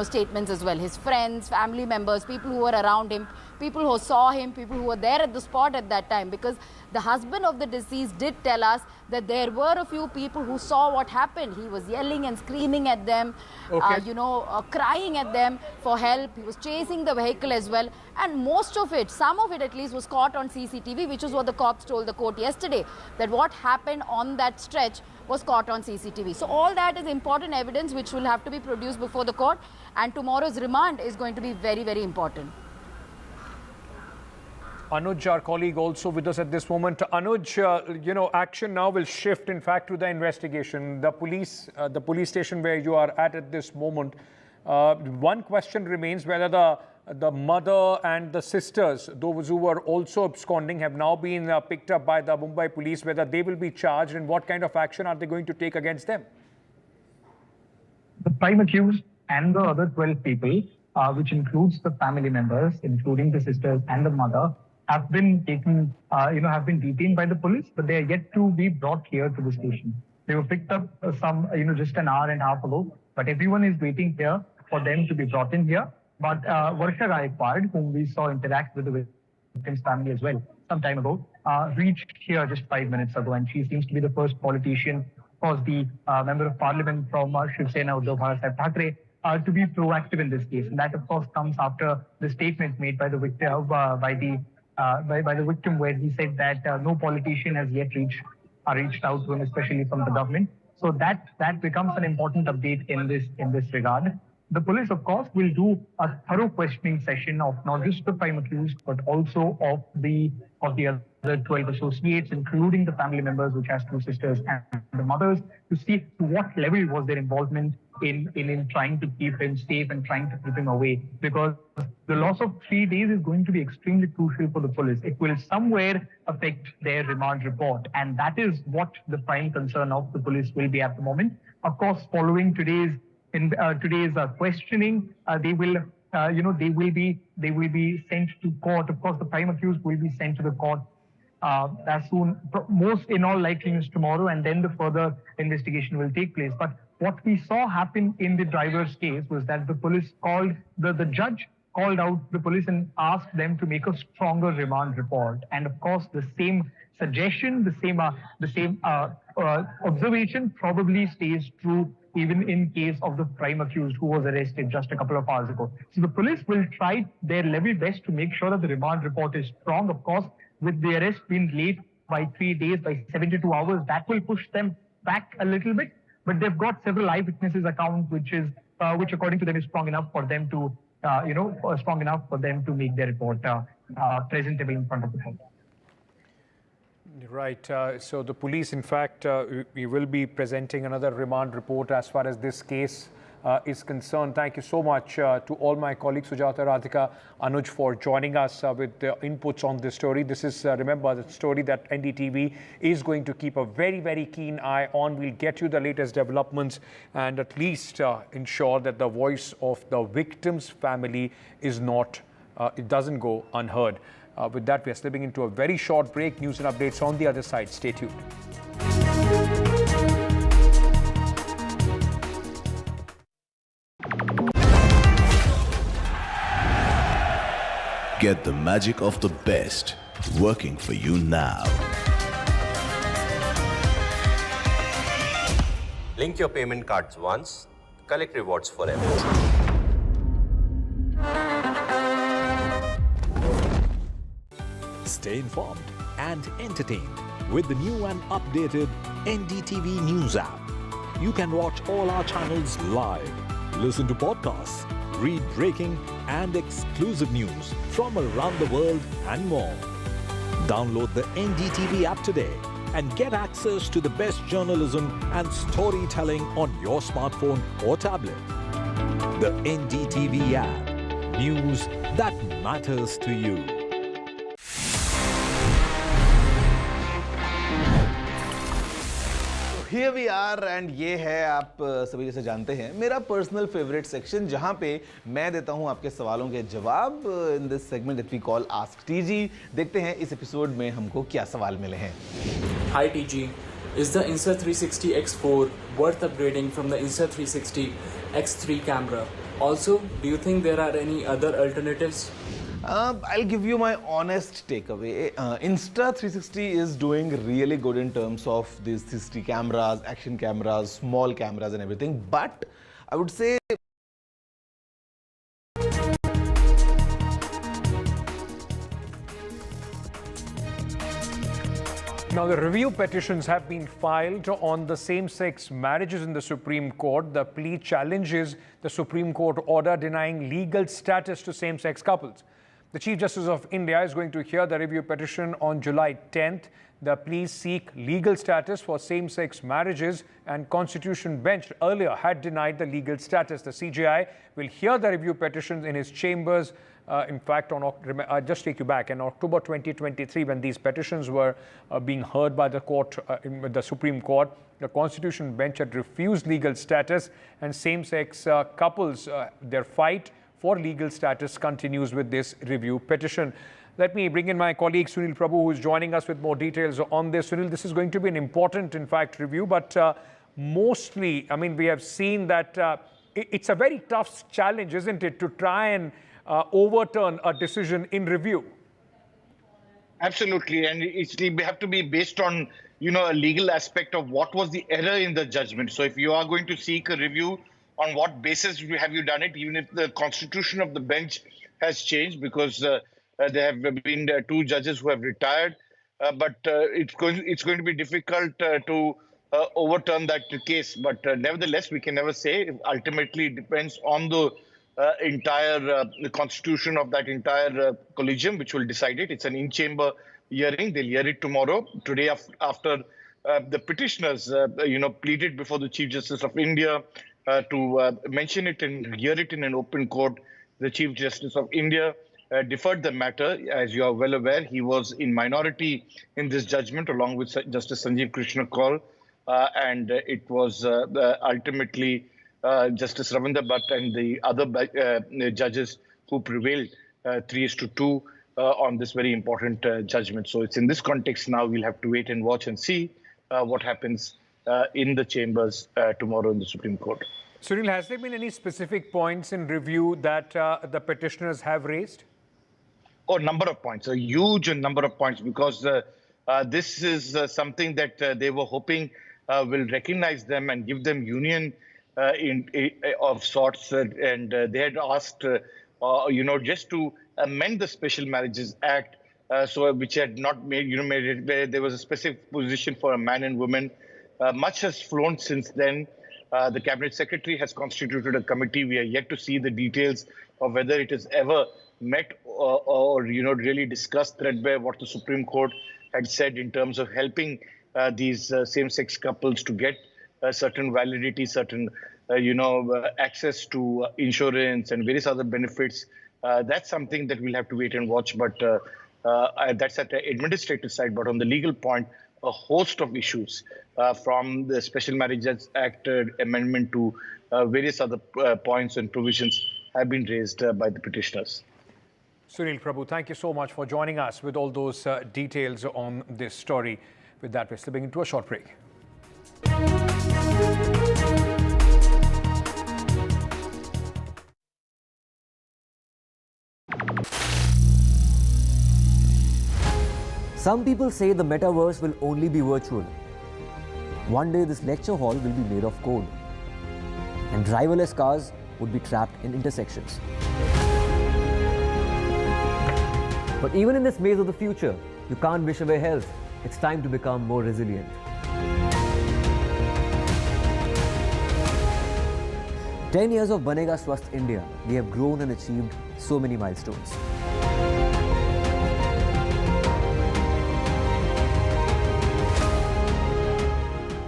S16: statements as well. His friends, family members, people who were around him, people who saw him, people who were there at the spot at that time. Because the husband of the deceased did tell us that there were a few people who saw what happened. He was yelling and screaming at them, crying at them for help. He was chasing the vehicle as well, and most of it, some of it at least, was caught on CCTV, which is what the cops told the court yesterday, that what happened on that stretch was caught on CCTV. So all that is important evidence which will have to be produced before the court, and tomorrow's remand is going to be very, very important.
S8: Anuj, our colleague, also with us at this moment. Anuj, action now will shift, in fact, to the investigation. The police station where you are at this moment. One question remains, whether the mother and the sisters, those who were also absconding, have now been picked up by the Mumbai police, whether they will be charged and what kind of action are they going to take against them?
S2: The prime accused and the other 12 people, which includes the family members, including the sisters and the mother, have been taken, have been detained by the police, but they are yet to be brought here to the station. They were picked up just an hour and a half ago, but everyone is waiting here for them to be brought in here. But Varsha Gaikwad, whom we saw interact with the victim's family as well some time ago, reached here just 5 minutes ago, and she seems to be the first politician, of course, the member of parliament from Shiv Sena, Uddhav Thackeray, to be proactive in this case. And that, of course, comes after the statement made by the victim, by the victim, where he said that no politician has yet reached out to him, especially from the government. So that becomes an important update in this regard. The police, of course, will do a thorough questioning session of not just the prime accused, but also of the other 12 associates, including the family members, which has 2 sisters and the mothers, to see to what level was their involvement in trying to keep him safe and trying to keep him away. Because the loss of 3 days is going to be extremely crucial for the police. It will somewhere affect their remand report, and that is what the prime concern of the police will be at the moment. Of course, following today's questioning, they will be sent to court. Of course, the prime accused will be sent to the court as soon, most in all likeliness tomorrow, and then the further investigation will take place. But what we saw happen in the driver's case was that the police the judge called out the police and asked them to make a stronger remand report. And of course, the same suggestion, the same observation probably stays true even in case of the prime accused who was arrested just a couple of hours ago. So the police will try their level best to make sure that the remand report is strong. Of course, with the arrest being late by 3 days, by 72 hours, that will push them back a little bit. But they've got several eyewitnesses' accounts, which according to them is strong enough for them to, make their report presentable in front of the court.
S8: Right. So the police, in fact, we will be presenting another remand report as far as this case is concerned. Thank you so much to all my colleagues, Sujata, Radhika, Anuj, for joining us with their inputs on this story. This is, remember, the story that NDTV is going to keep a very, very keen eye on. We'll get you the latest developments and at least ensure that the voice of the victim's family is not, it doesn't go unheard. With that, we are slipping into a very short break. News and updates on the other side. Stay tuned.
S11: Get the magic of the best working for you now.
S20: Link your payment cards once, collect rewards forever.
S12: Stay informed and entertained with the new and updated NDTV News app. You can watch all our channels live, listen to podcasts, read breaking and exclusive news from around the world and more. Download the NDTV app today and get access to the best journalism and storytelling on your smartphone or tablet. The NDTV app. News that matters to you.
S5: Here we are and ये है, आप सभी जैसे जानते हैं, मेरा personal favourite section जहां पे मैं देता हूं आपके सवालों के जवाब in this segment that we call ask TG. देखते हैं इस एपिसोड में हमको क्या सवाल मिले हैं।
S17: Hi TG, is the Insta360 X4 worth upgrading from the Insta360 X3 camera? Also, do you think there are any other alternatives?
S5: I'll give you my honest takeaway. Insta360 is doing really good in terms of these 360 cameras, action cameras, small cameras and everything. But I would say
S8: now, the review petitions have been filed on the same-sex marriages in the Supreme Court. The plea challenges the Supreme Court order denying legal status to same-sex couples. The Chief Justice of India is going to hear the review petition on July 10th. The pleas seek legal status for same-sex marriages, and Constitution Bench earlier had denied the legal status. The CJI will hear the review petitions in his chambers. In fact, I'll just take you back. In October 2023, when these petitions were being heard by the court, the Supreme Court, the Constitution Bench had refused legal status, and same-sex couples, their fight for legal status continues with this review petition. Let me bring in my colleague Sunil Prabhu, who is joining us with more details on this. Sunil, this is going to be an important, in fact, review, but mostly, I mean, we have seen that it's a very tough challenge, isn't it, to try and overturn a decision in review?
S19: Absolutely, and we have to be based on, a legal aspect of what was the error in the judgment. So if you are going to seek a review, on what basis have you done it, even if the constitution of the bench has changed, because there have been two judges who have retired, but it's going to be difficult to overturn that case. But nevertheless, we can never say. Ultimately, it depends on the entire constitution of that entire collegium, which will decide it. It's an in-chamber hearing. They'll hear it tomorrow. Today, after the petitioners, pleaded before the Chief Justice of India to mention it and hear it in an open court, the Chief Justice of India deferred the matter. As you are well aware, he was in minority in this judgment, along with Justice Sanjeev Krishna Kaul, and it was ultimately Justice Ravindra Bhatt and the other judges who prevailed 3-2 on this very important judgment. So it's in this context now we'll have to wait and watch and see what happens in the chambers tomorrow in the Supreme Court.
S8: Sunil, has there been any specific points in review that the petitioners have raised?
S19: Oh, number of points, a huge number of points, because this is something that they were hoping will recognize them and give them union of sorts, and they had asked, just to amend the Special Marriages Act, which had not made it where there was a specific position for a man and woman. Much has flown since then. The Cabinet Secretary has constituted a committee. We are yet to see the details of whether it has ever met or really discussed threadbare what the Supreme Court had said in terms of helping these same-sex couples to get certain validity, certain access to insurance and various other benefits. That's something that we'll have to wait and watch, but that's at the administrative side. But on the legal point, a host of issues from the Special Marriages Act amendment to various other points and provisions have been raised by the petitioners.
S8: Sunil Prabhu, thank you so much for joining us with all those details on this story. With that, we're slipping into a short break.
S21: Some people say the metaverse will only be virtual. One day this lecture hall will be made of code, and driverless cars would be trapped in intersections. But even in this maze of the future, you can't wish away health. It's time to become more resilient. "10 years of Banega Swasth India, we have grown and achieved so many milestones.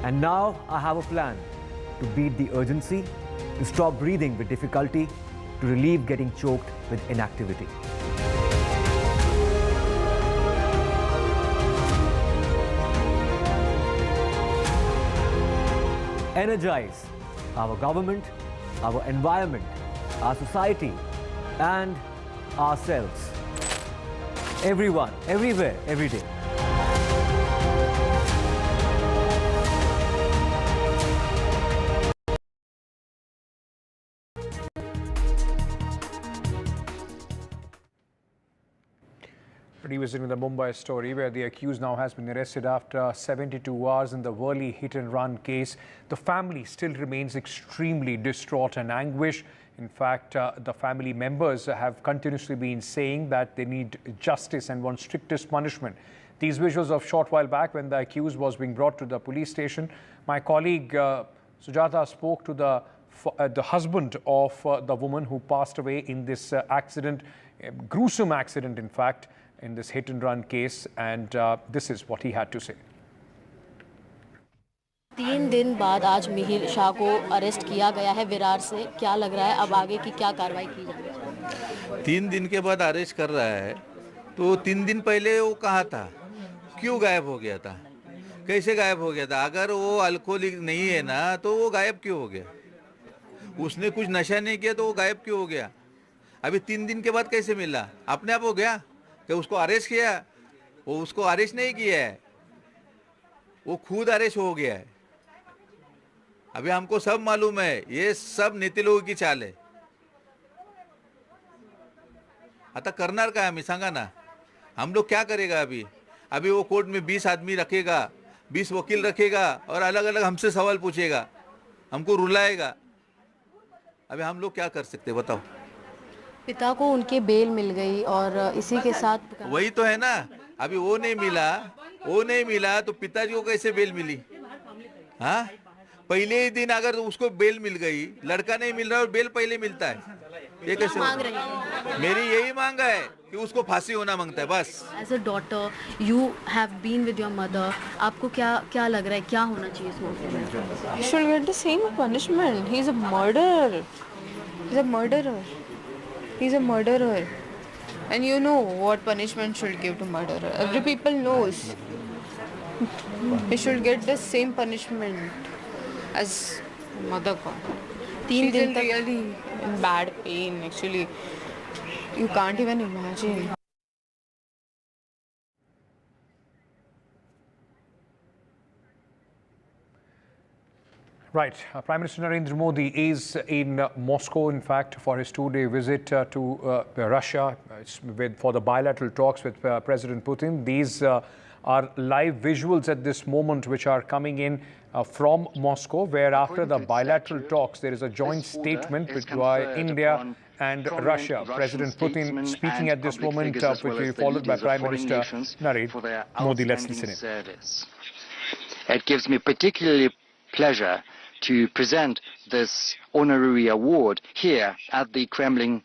S21: And now I have a plan to beat the urgency, to stop breathing with difficulty, to relieve getting choked with inactivity. Energize our government, our environment, our society, and ourselves. Everyone, everywhere, every day.
S8: Revisiting the Mumbai story, where the accused now has been arrested after 72 hours in the Worli hit-and-run case. The family still remains extremely distraught and anguished. In fact, the family members have continuously been saying that they need justice and want strictest punishment. These visuals of short while back when the accused was being brought to the police station. My colleague Sujata spoke to the husband of the woman who passed away in this accident, gruesome accident in fact, in this hit-and-run case, and this is what he had to say.
S7: 3 दिन बाद आज मिहिर शाह को arrest किया गया है विरार से। क्या लग रहा है अब आगे की क्या कार्रवाई की जाएगी?
S18: 3 दिन के बाद अरेस्ट कर रहा है, तो 3 दिन पहले वो कहाँ था, क्यों गायब हो गया था, कैसे गायब हो गया था? अगर वो अल्कोहलिक नहीं है ना तो वो गायब क्यों हो गया? उसने कुछ नशा नहीं किया तो वो गायब क्यों हो गया? अभी 3 दिन के बाद कैसे मिला? अपने आप हो गया कि उसको अरेस्ट किया? वो उसको अरेस्ट नहीं किया है, वो खुद अरेस्ट हो गया है। अभी हमको सब मालूम है, ये सब नेते लोगों की चाल है। आता करणार काय आम्ही सांगा ना, हम लोग क्या करेगा? अभी वो कोर्ट में 20 आदमी रखेगा, 20 वकील रखेगा और अलग अलग हमसे सवाल पूछेगा, हमको रुलाएगा। अभी हम लोग क्या कर सकते बताओ?
S7: पिता को उनके बेल मिल गई और इसी के साथ
S18: वही तो है ना, अभी वो नहीं मिला तो पिताजी को कैसे बेल मिली? हाँ, पहले ही दिन अगर उसको बेल मिल गई, लड़का नहीं मिल रहा और बेल पहले मिलता है, ये कैसे
S7: मांग रही है?
S18: मेरी यही मांग है कि उसको फांसी होना मांगता है बस।
S7: As a daughter you have been with your mother, आपको क्या लग रहा है, क्या होना चाहिए इस मामले में?
S1: He should get the same punishment. He's a murderer. He's a murderer. He's a murderer. And you know what punishment should give to murderer. Every people knows. He should get the same punishment as mother got. She's in really in bad pain actually. You can't even imagine.
S8: Right. Prime Minister Narendra Modi is in Moscow, in fact, for his 2-day visit to Russia for the bilateral talks with President Putin. These are live visuals at this moment which are coming in from Moscow, where after the bilateral talks, there is a joint statement between India and Russia. President Putin speaking at this moment, which will be followed by Prime Minister Narendra Modi. Let's listen in.
S6: It gives me particularly pleasure to present this honorary award here at the Kremlin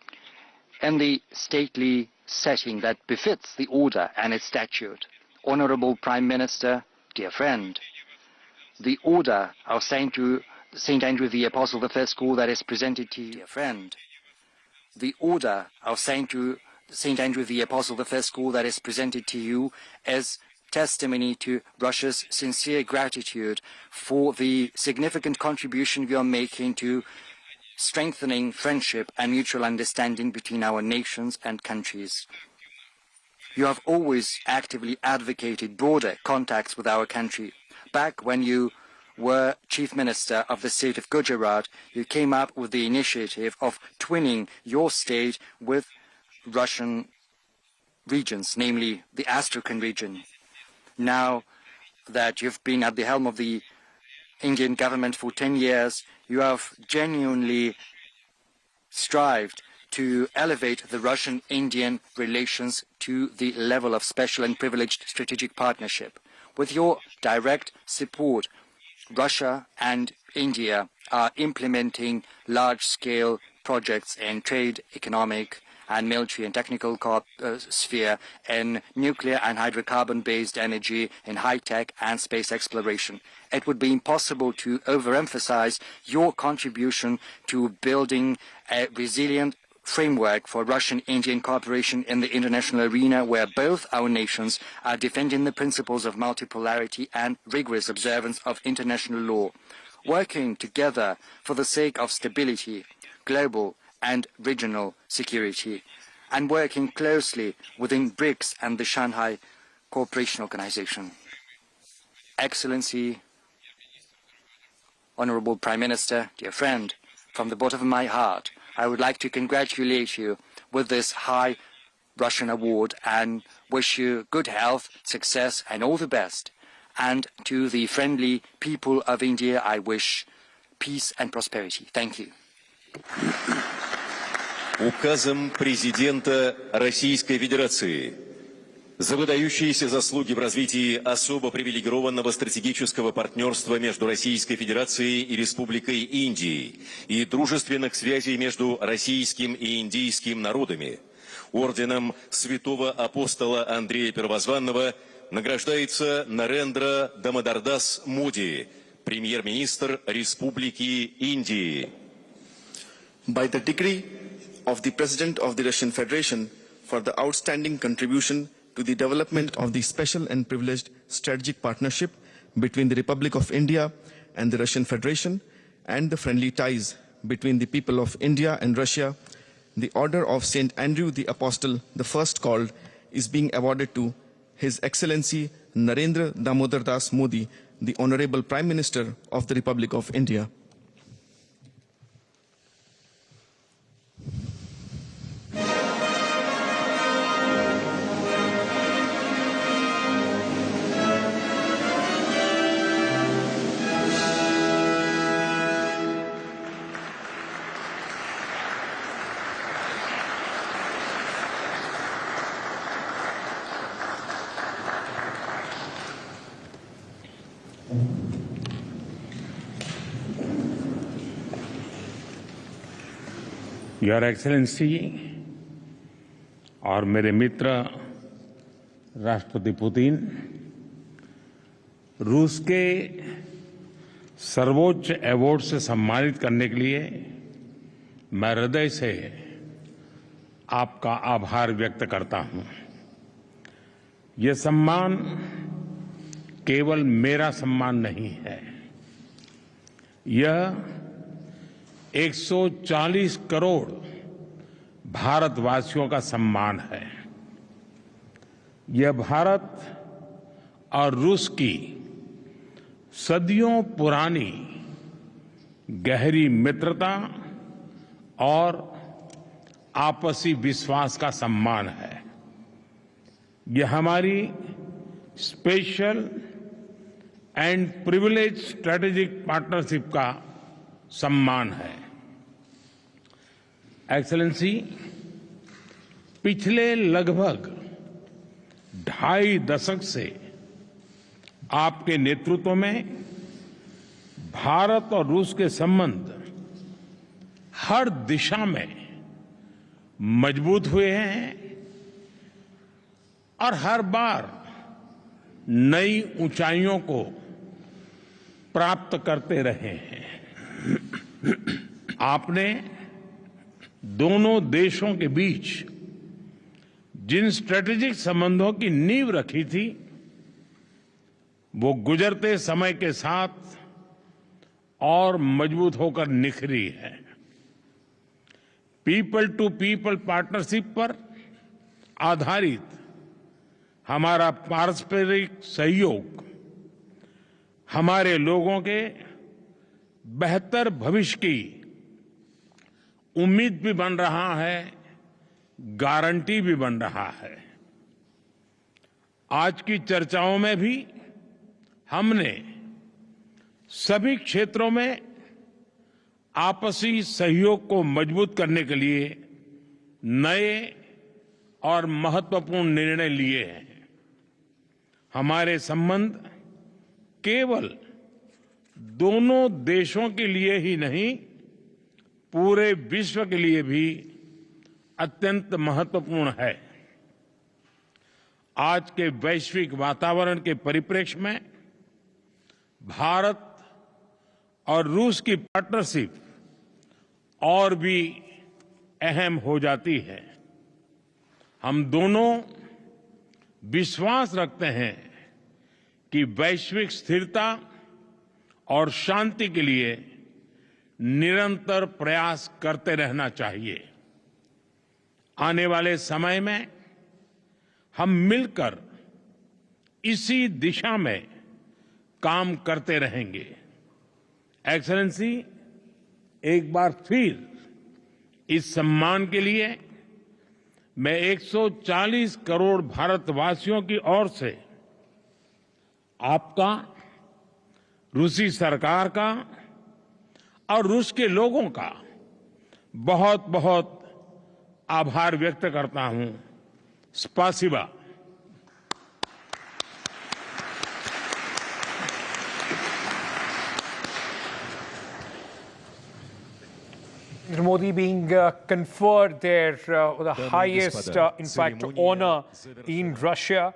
S6: in the stately setting that befits the order and its statute. Honorable Prime Minister, dear friend, the order of Saint Andrew the Apostle the First School that is presented to you, dear friend, the order of Saint Andrew the Apostle the First School that is presented to you is testimony to Russia's sincere gratitude for the significant contribution we are making to strengthening friendship and mutual understanding between our nations and countries. You have always actively advocated broader contacts with our country. Back when you were Chief Minister of the state of Gujarat, you came up with the initiative of twinning your state with Russian regions, namely the Astrakhan region. Now that you've been at the helm of the Indian government for 10 years, you have genuinely strived to elevate the Russian-Indian relations to the level of special and privileged strategic partnership. With your direct support, Russia and India are implementing large-scale projects in trade, economic, and military and technical sphere, in nuclear and hydrocarbon-based energy, in high-tech and space exploration. It would be impossible to overemphasize your contribution to building a resilient framework for Russian-Indian cooperation in the international arena, where both our nations are defending the principles of multipolarity and rigorous observance of international law, working together for the sake of stability, global and regional security, and working closely within BRICS and the Shanghai Cooperation Organization. Excellency, Honorable Prime Minister, dear friend, from the bottom of my heart, I would like to congratulate you with this high Russian award and wish you good health, success, and all the best. And to the friendly people of India, I wish peace and prosperity. Thank you.
S3: Указом президента Российской Федерации за выдающиеся заслуги в развитии особо привилегированного стратегического партнерства между Российской Федерацией и Республикой Индии и дружественных связей между российским и индийским народами орденом святого апостола Андрея Первозванного награждается Нарендра Дамодардас Моди, премьер-министр Республики Индии.
S22: By the decree of the President of the Russian Federation for the outstanding contribution to the development of the special and privileged strategic partnership between the Republic of India and the Russian Federation and the friendly ties between the people of India and Russia, the Order of St. Andrew the Apostle, the first called, is being awarded to His Excellency Narendra Damodar Das Modi, the Honorable Prime Minister of the Republic of India.
S23: Your excellency और मेरे मित्र राष्ट्रपति Putin, रूस के सर्वोच्च award से सम्मानित करने के लिए मैं हृदय से आपका आभार व्यक्त करता हूं। यह सम्मान केवल मेरा सम्मान नहीं है, यह 140 करोड़ भारतवासियों का सम्मान है। यह भारत और रूस की सदियों पुरानी गहरी मित्रता और आपसी विश्वास का सम्मान है। यह हमारी special and privilege strategic partnership का सम्मान है। एक्सेलेंसी, पिछले लगभग 2.5 दशक से आपके नेतृत्व में भारत और रूस के संबंध हर दिशा में मजबूत हुए हैं और हर बार नई ऊंचाइयों को प्राप्त करते रहे हैं। आपने दोनों देशों के बीच जिन स्ट्रेटेजिक संबंधों की नींव रखी थी, वो गुजरते समय के साथ और मजबूत होकर निखरी है। पीपल टू पीपल पार्टनरशिप पर आधारित हमारा पारस्परिक सहयोग हमारे लोगों के बेहतर भविष्य की उम्मीद भी बन रहा है, गारंटी भी बन रहा है। आज की चर्चाओं में भी हमने सभी क्षेत्रों में आपसी सहयोग को मजबूत करने के लिए नए और महत्वपूर्ण निर्णय लिए हैं। हमारे संबंध केवल दोनों देशों के लिए ही नहीं, पूरे विश्व के लिए भी अत्यंत महत्वपूर्ण है। आज के वैश्विक वातावरण के परिप्रेक्ष्य में भारत और रूस की पार्टनरशिप और भी अहम हो जाती है। हम दोनों विश्वास रखते हैं कि वैश्विक स्थिरता और शांति के लिए निरंतर प्रयास करते रहना चाहिए। आने वाले समय में हम मिलकर इसी दिशा में काम करते रहेंगे। एक्सेलेंसी, एक बार फिर इस सम्मान के लिए मैं 140 करोड़ भारतवासियों की ओर से आपका, रूसी सरकार का और रूस के लोगों का बहुत बहुत आभार व्यक्त करता हूं। स्पासिबा।
S8: Modi being conferred there the highest, in fact, honor in Russia.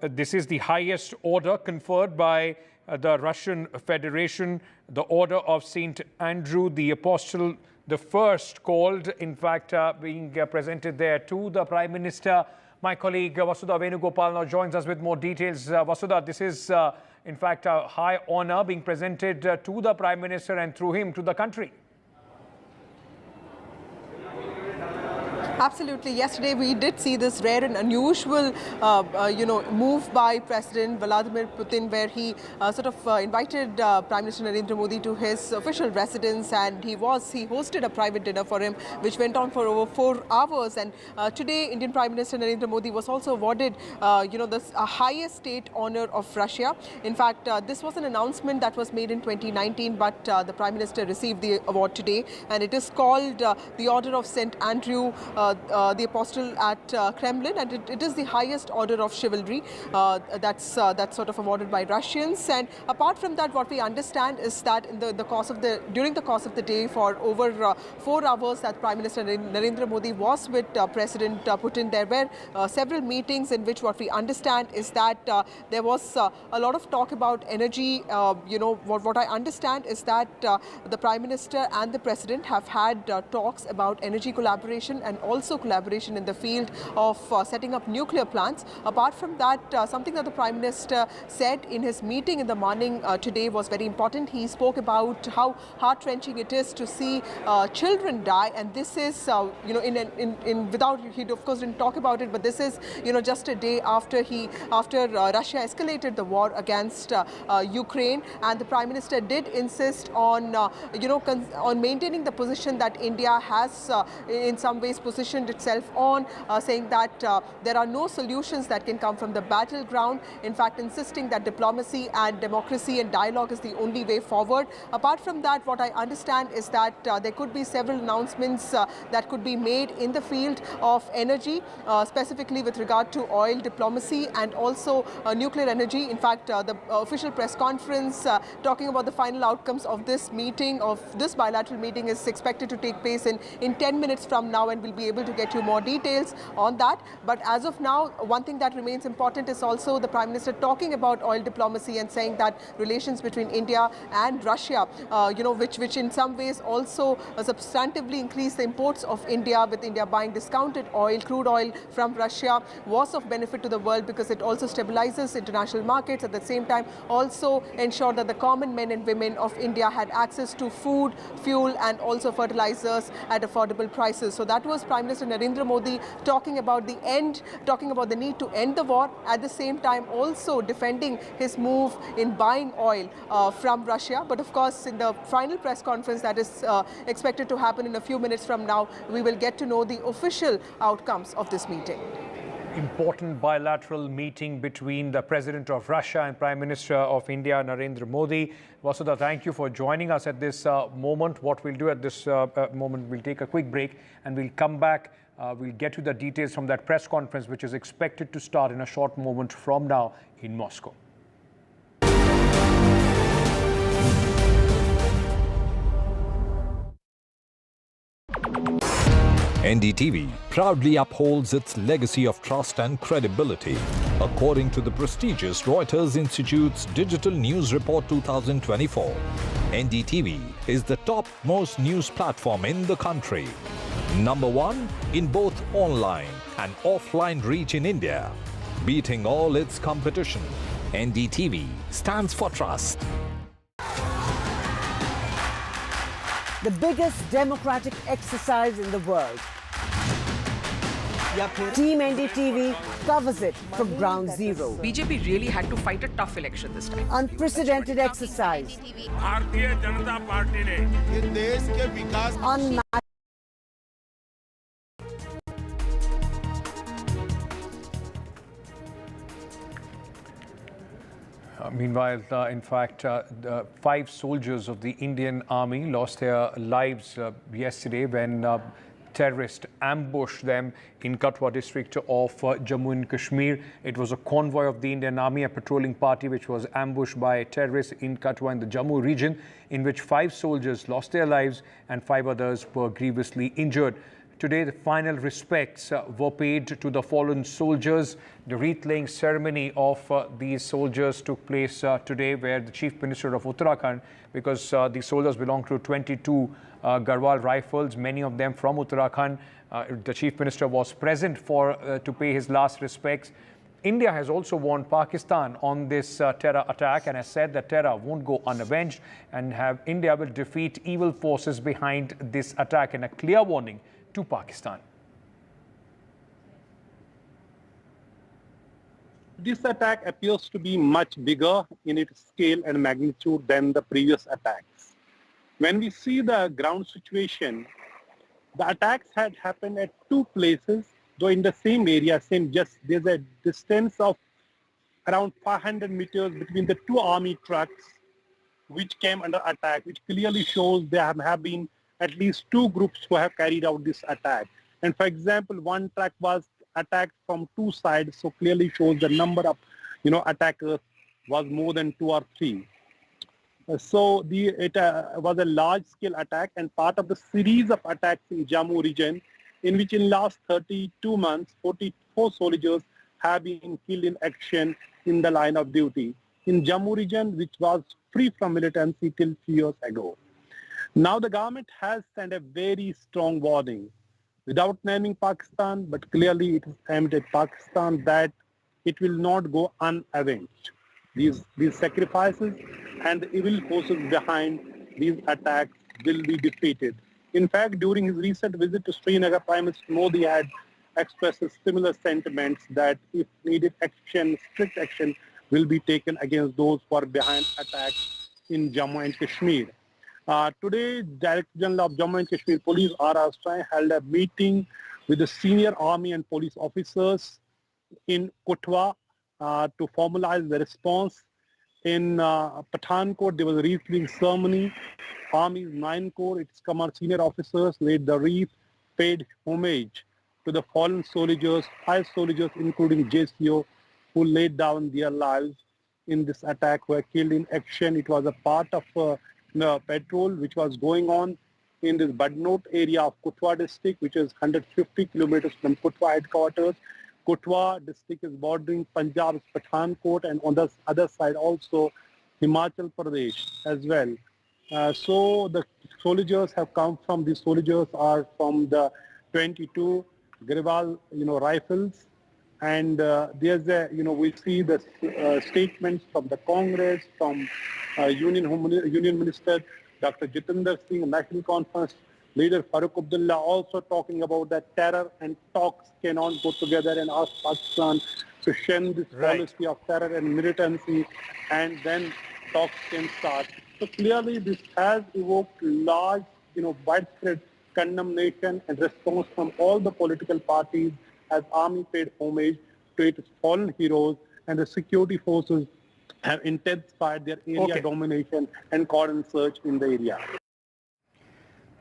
S8: This is the highest order conferred by the Russian Federation, the Order of St. Andrew the Apostle, the first called, in fact, being presented there to the Prime Minister. My colleague Vasudha Venugopal now joins us with more details. Vasudha, this is, in fact, a high honor being presented to the Prime Minister and through him to the country.
S9: Absolutely. Yesterday, we did see this rare and unusual, move by President Vladimir Putin, where he invited Prime Minister Narendra Modi to his official residence, and he hosted a private dinner for him, which went on for over 4 hours. And today, Indian Prime Minister Narendra Modi was also awarded, the highest state honor of Russia. In fact, this was an announcement that was made in 2019, but the Prime Minister received the award today, and it is called the Order of St. Andrew the Apostle at Kremlin, and it is the highest order of chivalry that's sort of awarded by Russians. And apart from that, what we understand is that in during the course of the day, for over 4 hours, that Prime Minister Narendra Modi was with President Putin. There were several meetings in which what we understand is that there was a lot of talk about energy. What I understand is that the Prime Minister and the President have had talks about energy collaboration and also collaboration in the field of setting up nuclear plants. Apart from that, something that the Prime Minister said in his meeting in the morning today was very important. He spoke about how heart-wrenching it is to see children die, and this is, without, he of course didn't talk about it, but this is, just a day after Russia escalated the war against Ukraine, and the Prime Minister did insist on, on maintaining the position that India has in some ways positioned itself on, saying that there are no solutions that can come from the battleground. In fact, insisting that diplomacy and democracy and dialogue is the only way forward. Apart from that, what I understand is that there could be several announcements that could be made in the field of energy, specifically with regard to oil diplomacy and also nuclear energy. In fact, the official press conference talking about the final outcomes of this meeting, of this bilateral meeting, is expected to take place in 10 minutes from now, and we'll be able to get you more details on that. But as of now, one thing that remains important is also the Prime Minister talking about oil diplomacy and saying that relations between India and Russia, which in some ways also substantively increase the imports of India, with India buying discounted oil, crude oil from Russia, was of benefit to the world because it also stabilizes international markets. At the same time, also ensure that the common men and women of India had access to food, fuel, and also fertilizers at affordable prices. So that was Prime Minister Narendra Modi talking about the need to end the war, at the same time also defending his move in buying oil from Russia. But of course, in the final press conference that is expected to happen in a few minutes from now, we will get to know the official outcomes of this meeting.
S8: Important bilateral meeting between the President of Russia and Prime Minister of India, Narendra Modi. Vasudha, thank you for joining us at this moment. What we'll do at this moment, we'll take a quick break and we'll come back. We'll get you the details from that press conference, which is expected to start in a short moment from now in Moscow.
S12: NDTV proudly upholds its legacy of trust and credibility. According to the prestigious Reuters Institute's Digital News Report 2024, NDTV is the top-most news platform in the country. Number 1 in both online and offline reach in India. Beating all its competition, NDTV stands for trust.
S14: The biggest democratic exercise in the world. Team NDTV covers it from ground zero.
S15: BJP really had to fight a tough election this time.
S14: Unprecedented exercise.
S8: Meanwhile, in fact, the 5 soldiers of the Indian Army lost their lives yesterday when terrorists ambushed them in Kathua district of Jammu and Kashmir. It was a convoy of the Indian Army, a patrolling party, which was ambushed by terrorists in Kathua in the Jammu region, in which 5 soldiers lost their lives and 5 others were grievously injured. Today, the final respects were paid to the fallen soldiers. The wreath-laying ceremony of these soldiers took place today, where the Chief Minister of Uttarakhand, because these soldiers belong to 22 Garhwal rifles, many of them from Uttarakhand, the Chief Minister was present to pay his last respects. India has also warned Pakistan on this terror attack and has said that terror won't go unavenged, and India will defeat evil forces behind this attack, in a clear warning to Pakistan.
S4: This attack appears to be much bigger in its scale and magnitude than the previous attacks. When we see the ground situation, the attacks had happened at 2 places, though in the same area, there's a distance of around 500 meters between the 2 army trucks which came under attack, which clearly shows there have been at least 2 groups who have carried out this attack. And for example, one truck was attacked from 2 sides, so clearly shows the number of attackers was more than 2 or 3. So it was a large-scale attack and part of the series of attacks in Jammu region, in which in last 32 months, 44 soldiers have been killed in action in the line of duty in Jammu region, which was free from militancy till few years ago. Now the government has sent a very strong warning, without naming Pakistan, but clearly it is aimed at Pakistan, that it will not go unavenged. These sacrifices and the evil forces behind these attacks will be defeated. In fact, during his recent visit to Srinagar, Prime Minister Modi had expressed similar sentiments that if needed action, strict action will be taken against those who are behind attacks in Jammu and Kashmir. Today, Director General of Jammu and Kashmir Police R.R. Sai held a meeting with the senior army and police officers in Kathua to formalize the response. In Pathankot, there was a wreath-laying ceremony. Army's 9 Corps, its senior officers laid the wreath, paid homage to the fallen soldiers, 5 soldiers, including JCO, who laid down their lives in this attack, were killed in action. It was a part of patrol which was going on in this Badnota area of Kathua district, which is 150 kilometers from Kathua headquarters. Kathua district is bordering Punjab's Pathankot, and on the other side also Himachal Pradesh as well. So the soldiers have come from, these soldiers are from the 22 Garhwal rifles, and there's a, we see the statements from the Congress, from Union Minister Dr. Jitendra Singh, National Conference Leader Farooq Abdullah, also talking about that terror and talks cannot go together, and ask Pakistan to shed this policy of terror and militancy, and then talks can start. So clearly this has evoked large, widespread condemnation and response from all the political parties, as army paid homage to its fallen heroes, and the security forces have intensified their area domination and cordon search in the area.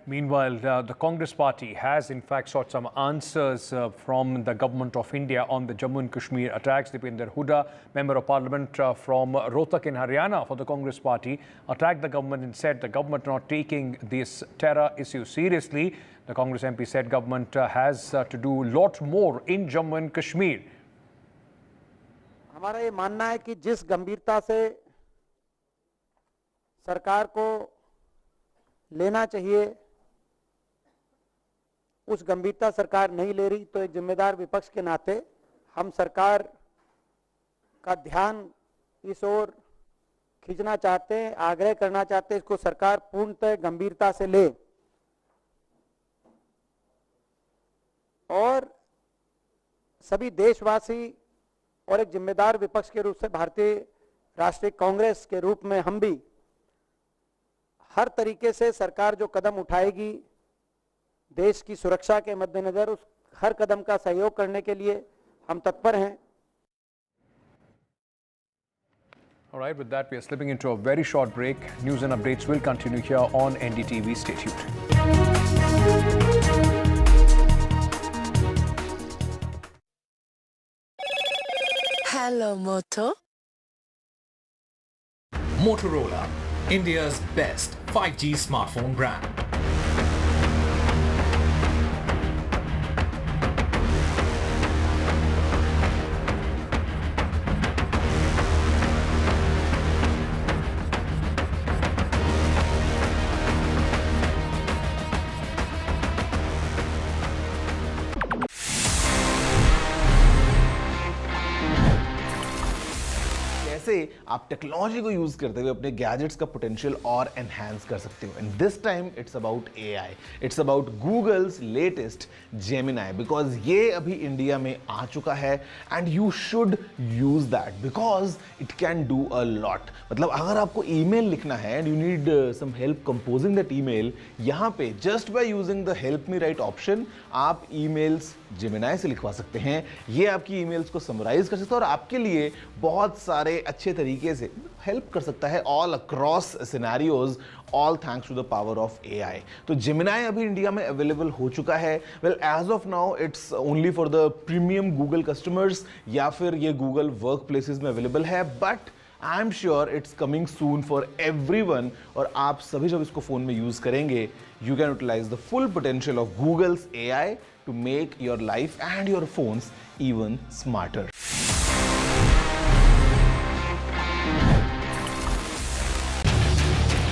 S8: Meanwhile, the Congress party has in fact sought some answers from the government of India on the Jammu and Kashmir attacks. Dipinder Huda, member of parliament from Rohtak in Haryana for the Congress party, attacked the government and said the government not taking this terror issue seriously. The Congress MP said government has to do a lot more in Jammu and Kashmir.
S10: हमारा ये मानना है कि जिस गंभीरता से सरकार को लेना चाहिए, उस गंभीरता सरकार नहीं ले रही, तो एक जिम्मेदार विपक्ष के नाते हम सरकार का ध्यान इस ओर खींचना चाहते हैं, आग्रह करना चाहते हैं इसको सरकार पूर्णतः गंभीरता से ले और सभी देशवासी और एक जिम्मेदार विपक्ष के रूप से भारतीय राष्ट्रीय कांग्रेस के रूप में हम भी हर तरीके से सरकार जो कदम उठाएगी देश की सुरक्षा के मद्देनजर उस हर कदम का सहयोग करने के लिए हम तत्पर हैं.
S8: All right, with that, we are slipping into a very short break. News and updates will continue here on NDTV. Stay tuned.
S2: Hello, Moto.
S12: Motorola, India's best 5G smartphone brand.
S5: कैसे आप टेक्नोलॉजी को use करते हुए अपने gadgets का potential और enhance कर सकते हो. And this time it's about AI. It's about Google's latest Gemini, because ये अभी इंडिया में आ चुका है and you should use that because it can do a lot. मतलब अगर आपको ईमेल लिखना है and you need some help composing that email, यहाँ पे just by using the help me write option आप ईमेल्स जेमिनाई से लिखवा सकते हैं. ये आपकी ईमेल्स को समराइज कर सकता है और आपके लिए बहुत सारे अच्छे तरीके से हेल्प कर सकता है all across scenarios, all thanks to the power of AI. तो जेमिनाई अभी इंडिया में अवेलेबल हो चुका है. Well, as of now it's only for the premium Google customers या फिर ये गूगल वर्क प्लेसेस में अवेलेबल है, but I am sure it's coming soon for everyone. और आप सभी जब इसको फोन में यूज करेंगे, you can utilise the full potential of Google's AI to make your life and your phones even smarter.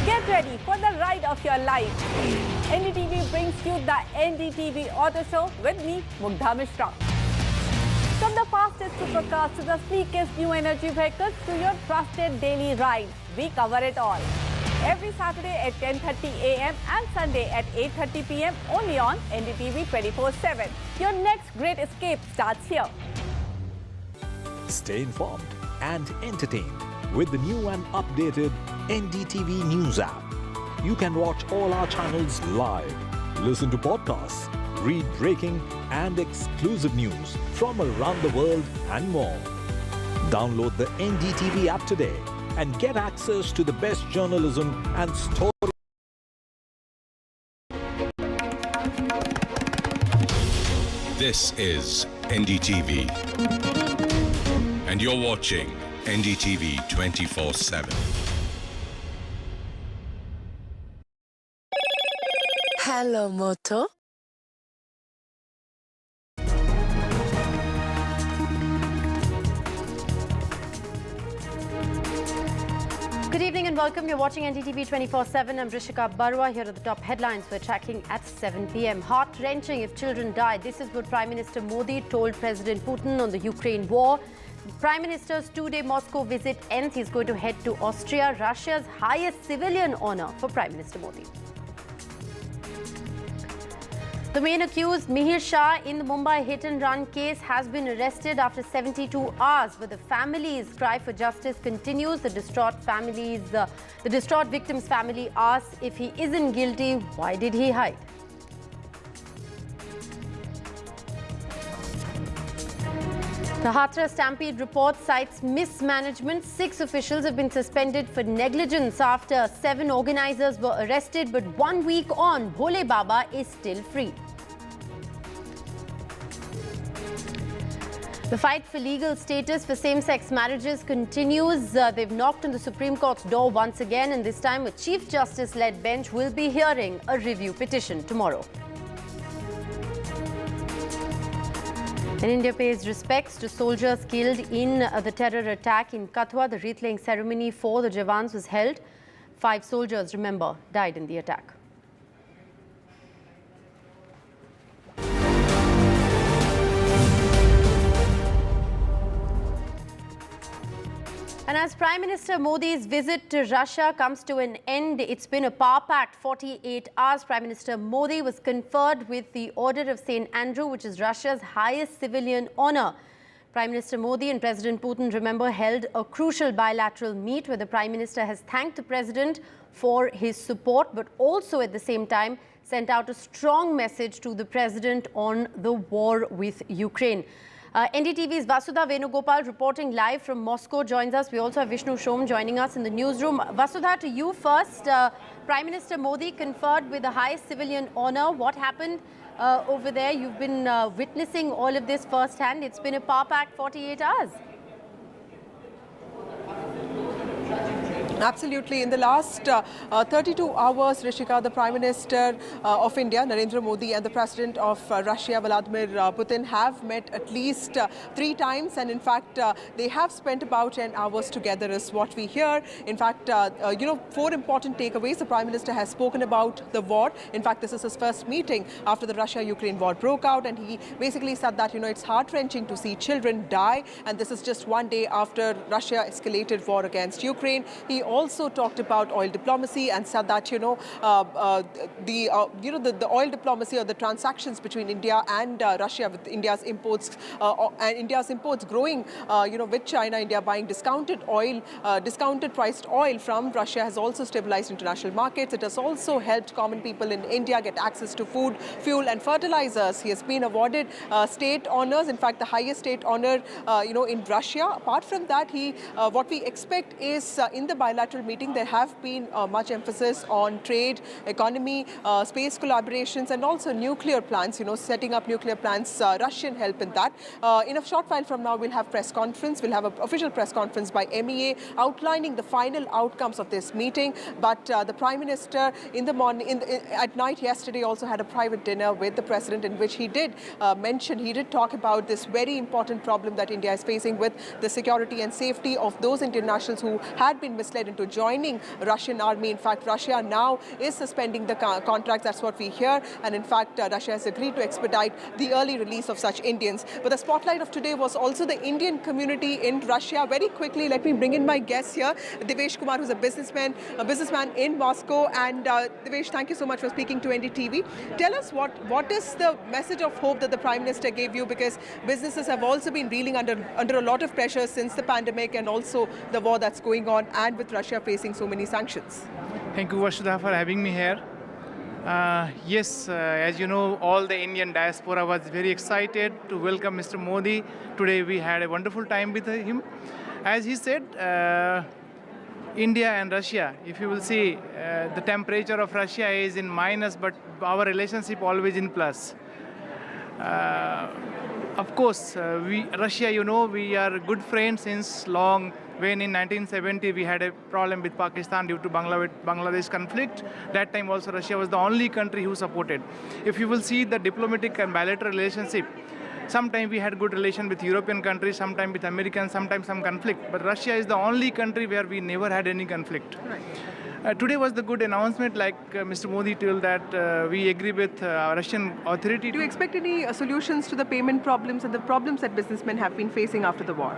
S13: Get ready for the ride of your life. NDTV brings you the NDTV Auto Show with me, Mugdha Mishra. From the fastest supercars to the sleekest new energy vehicles to your trusted daily ride, we cover it all. Every Saturday at 10:30 a.m. and Sunday at 8:30 p.m. only on NDTV 24/7. Your next great escape starts here.
S12: Stay informed and entertained with the new and updated NDTV News app. You can watch all our channels live, listen to podcasts, read breaking and exclusive news from around the world and more. Download the NDTV app today and get access to the best journalism and story.
S16: This is NDTV, and you're watching NDTV 24/7.
S2: Hello, Moto.
S7: Good evening and welcome. You're watching NDTV 24/7. I'm Rishika Barwa. Here are the top headlines we're tracking at 7 p.m. Heart-wrenching if children die. This is what Prime Minister Modi told President Putin on the Ukraine war. Prime Minister's two-day Moscow visit ends. He's going to head to Austria, Russia's highest civilian honor for Prime Minister Modi. The main accused, Mihir Shah, in the Mumbai hit-and-run case has been arrested after 72 hours, but the family's cry for justice continues. The distraught victim's family asks if he isn't guilty, why did he hide? The Hathras stampede report cites mismanagement. 6 officials have been suspended for negligence after 7 organizers were arrested. But 1 week on, Bhole Baba is still free. The fight for legal status for same-sex marriages continues. They've knocked on the Supreme Court's door once again, and this time a Chief Justice-led bench will be hearing a review petition tomorrow. And India pays respects to soldiers killed in the terror attack in Kathua. The wreath-laying ceremony for the Jawans was held. 5 soldiers, remember, died in the attack. And as Prime Minister Modi's visit to Russia comes to an end, it's been a power-packed 48 hours. Prime Minister Modi was conferred with the Order of St. Andrew, which is Russia's highest civilian honor. Prime Minister Modi and President Putin, remember, held a crucial bilateral meet where the Prime Minister has thanked the President for his support, but also at the same time sent out a strong message to the President on the war with Ukraine. NDTV's Vasudha Venugopal reporting live from Moscow joins us. We also have Vishnu Shom joining us in the newsroom. Vasudha, to you first. Prime Minister Modi conferred with the highest civilian honour. What happened over there? You've been witnessing all of this firsthand. It's been a power-packed 48 hours.
S9: Absolutely. In the last 32 hours, Rishika, the Prime Minister of India, Narendra Modi, and the President of Russia, Vladimir Putin, have met at least 3 times. And in fact, they have spent about 10 hours together is what we hear. In fact, 4 important takeaways. The Prime Minister has spoken about the war. In fact, this is his first meeting after the Russia-Ukraine war broke out. And he basically said that, it's heart-wrenching to see children die. And this is just one day after Russia escalated war against Ukraine. He also talked about oil diplomacy and said that the oil diplomacy or the transactions between India and Russia, with India's imports growing, with China, India buying discounted priced oil from Russia, has also stabilized international markets. It has also helped common people in India get access to food, fuel, and fertilizers. He has been awarded state honors, in fact, the highest state honor, in Russia. Apart from that, what we expect is in the bilateral meeting, there have been much emphasis on trade, economy, space collaborations, and also nuclear plants, setting up nuclear plants, Russian help in that. In a short while from now, we'll have press conference. We'll have an official press conference by MEA outlining the final outcomes of this meeting. But the Prime Minister in the morning, at night yesterday, also had a private dinner with the President, in which he did talk about this very important problem that India is facing with the security and safety of those Indian nationals who had been misled into joining Russian army. In fact, Russia now is suspending the contracts. That's what we hear. And in fact, Russia has agreed to expedite the early release of such Indians. But the spotlight of today was also the Indian community in Russia. Very quickly, let me bring in my guest here, Devesh Kumar, who's a businessman in Moscow. And Devesh, thank you so much for speaking to NDTV. Tell us what is the message of hope that the Prime Minister gave you, because businesses have also been reeling under a lot of pressure since the pandemic and also the war that's going on, and with Russia facing so many sanctions.
S11: Thank you, Vasudha, for having me here. As you know, all the Indian diaspora was very excited to welcome Mr. Modi. Today we had a wonderful time with him. As he said, India and Russia, if you will see, the temperature of Russia is in minus, but our relationship always in plus. Of course, Russia, we are good friends since long. When in 1970 we had a problem with Pakistan due to Bangladesh conflict, that time also Russia was the only country who supported. If you will see the diplomatic and bilateral relationship, sometimes we had good relation with European countries, sometimes with Americans, sometimes some conflict. But Russia is the only country where we never had any conflict. Right. Today was the good announcement, like Mr. Modi told that we agree with Russian authority.
S9: Do you expect any solutions to the payment problems and the problems that businessmen have been facing after the war?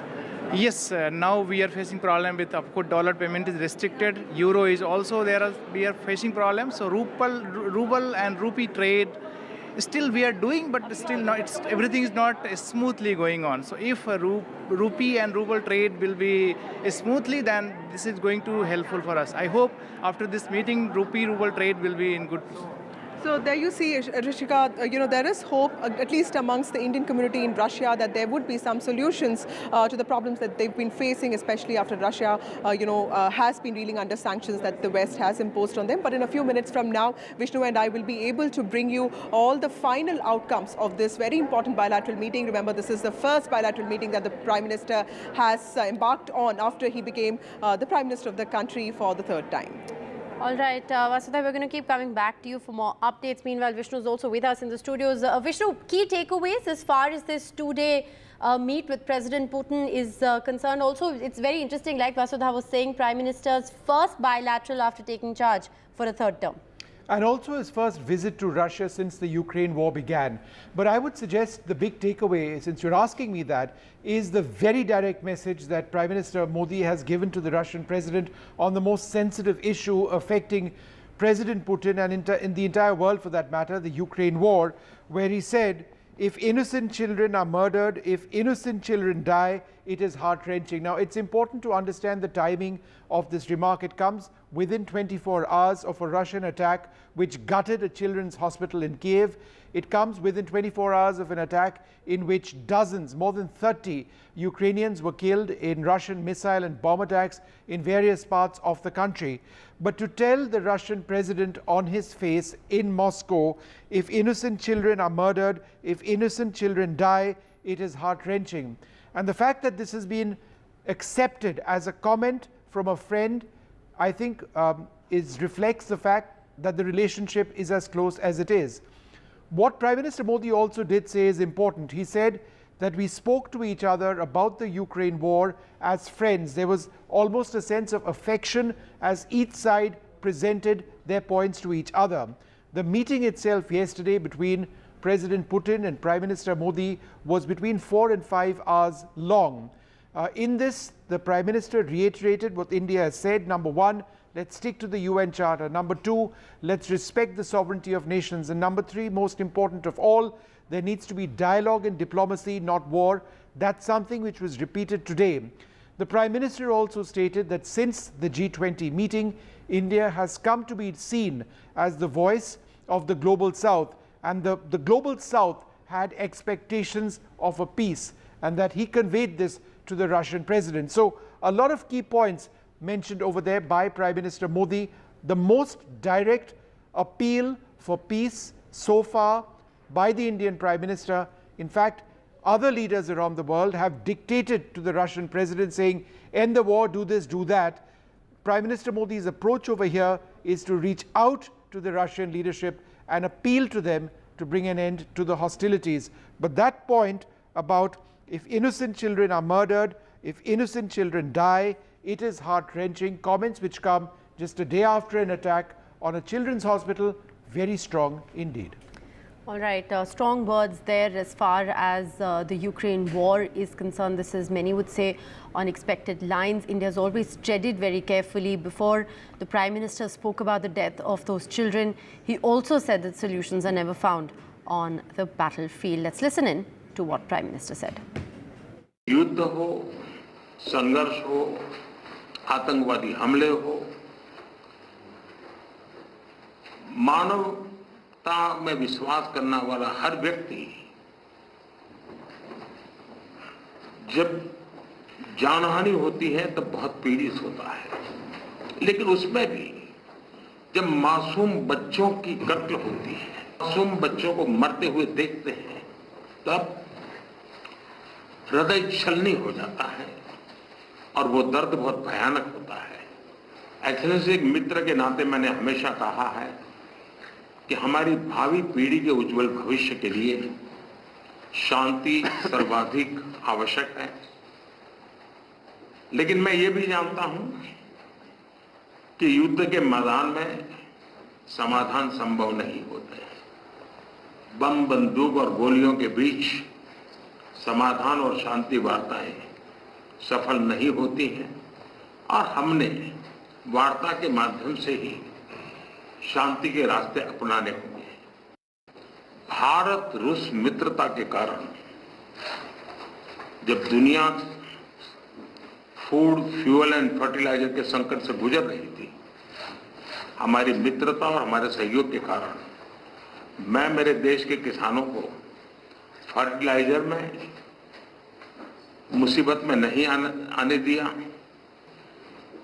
S11: Yes, now we are facing problem with, of course, dollar payment is restricted. Euro is also there. We are facing problems. So ruble and rupee trade, still we are doing, but still not. Everything is not smoothly going on. So if rupee and ruble trade will be smoothly, then this is going to helpful for us. I hope after this meeting, rupee-ruble trade will be in good.
S9: So there you see, Rishika, there is hope, at least amongst the Indian community in Russia, that there would be some solutions to the problems that they've been facing, especially after Russia, has been reeling under sanctions that the West has imposed on them. But in a few minutes from now, Vishnu and I will be able to bring you all the final outcomes of this very important bilateral meeting. Remember, this is the first bilateral meeting that the Prime Minister has embarked on after he became the Prime Minister of the country for the 3rd time.
S7: All right, Vasudha, we're going to keep coming back to you for more updates. Meanwhile, Vishnu is also with us in the studios. Vishnu, key takeaways as far as this 2-day meet with President Putin is concerned. Also, it's very interesting, like Vasudha was saying, Prime Minister's first bilateral after taking charge for a 3rd term.
S17: And also his first visit to Russia since the Ukraine war began. But I would suggest the big takeaway, since you're asking me that, is the very direct message that Prime Minister Modi has given to the Russian president on the most sensitive issue affecting President Putin and in the entire world for that matter, the Ukraine war, where he said, if innocent children are murdered, if innocent children die, it is heart-wrenching. Now, it's important to understand the timing of this remark. It comes within 24 hours of a Russian attack which gutted a children's hospital in Kiev. It comes within 24 hours of an attack in which dozens, more than 30 Ukrainians were killed in Russian missile and bomb attacks in various parts of the country. But to tell the Russian president on his face in Moscow, if innocent children are murdered, if innocent children die, it is heart-wrenching. And the fact that this has been accepted as a comment from a friend, I think reflects the fact that the relationship is as close as it is. What Prime Minister Modi also did say is important. He said that we spoke to each other about the Ukraine war as friends. There was almost a sense of affection as each side presented their points to each other. The meeting itself yesterday between President Putin and Prime Minister Modi was between 4 and 5 hours long. In this, the Prime Minister reiterated what India has said. Number one, let's stick to the UN Charter. Number two, let's respect the sovereignty of nations. And number three, most important of all, there needs to be dialogue and diplomacy, not war. That's something which was repeated today. The Prime Minister also stated that since the G20 meeting, India has come to be seen as the voice of the Global South. And the Global South had expectations of a peace, and that he conveyed this to the Russian president. So a lot of key points mentioned over there by Prime Minister Modi. The most direct appeal for peace so far by the Indian Prime Minister. In fact, other leaders around the world have dictated to the Russian president saying, end the war, do this, do that. Prime Minister Modi's approach over here is to reach out to the Russian leadership and appeal to them to bring an end to the hostilities. But that point about if innocent children are murdered, if innocent children die, it is heart-wrenching. Comments which come just a day after an attack on a children's hospital, very strong indeed.
S19: All right, strong words there as far as the Ukraine war is concerned. This is, many would say, unexpected lines. India has always treaded very carefully. Before the Prime Minister spoke about the death of those children, he also said that solutions are never found on the battlefield. Let's listen in to what Prime Minister said.
S20: युद्ध हो, संघर्ष हो, आतंकवादी हमले हो, मानवता में विश्वास करने वाला हर व्यक्ति जब जानहानि होती है तब बहुत पीड़ित होता है। लेकिन उसमें भी जब मासूम बच्चों की कत्ल होती है, मासूम बच्चों को मरते हुए देखते हैं, तब हृदय छलनी हो जाता है और वो दर्द बहुत भयानक होता है। एक्सेलेंसी, एक मित्र के नाते मैंने हमेशा कहा है कि हमारी भावी पीढ़ी के उज्जवल भविष्य के लिए शांति सर्वाधिक आवश्यक है। लेकिन मैं ये भी जानता हूं कि युद्ध के मैदान में समाधान संभव नहीं होते। बम, बंदूक और गोलियों के बीच समाधान और शांति वार्ताएं सफल नहीं होती हैं और हमने वार्ता के माध्यम से ही शांति के रास्ते अपनाने होंगे। भारत रूस मित्रता के कारण जब दुनिया फूड, फ्यूल एंड फर्टिलाइजर के संकट से गुजर रही थी, हमारी मित्रता और हमारे सहयोग के कारण मैं मेरे देश के किसानों को फर्टिलाइजर में मुसीबत में नहीं आने दिया।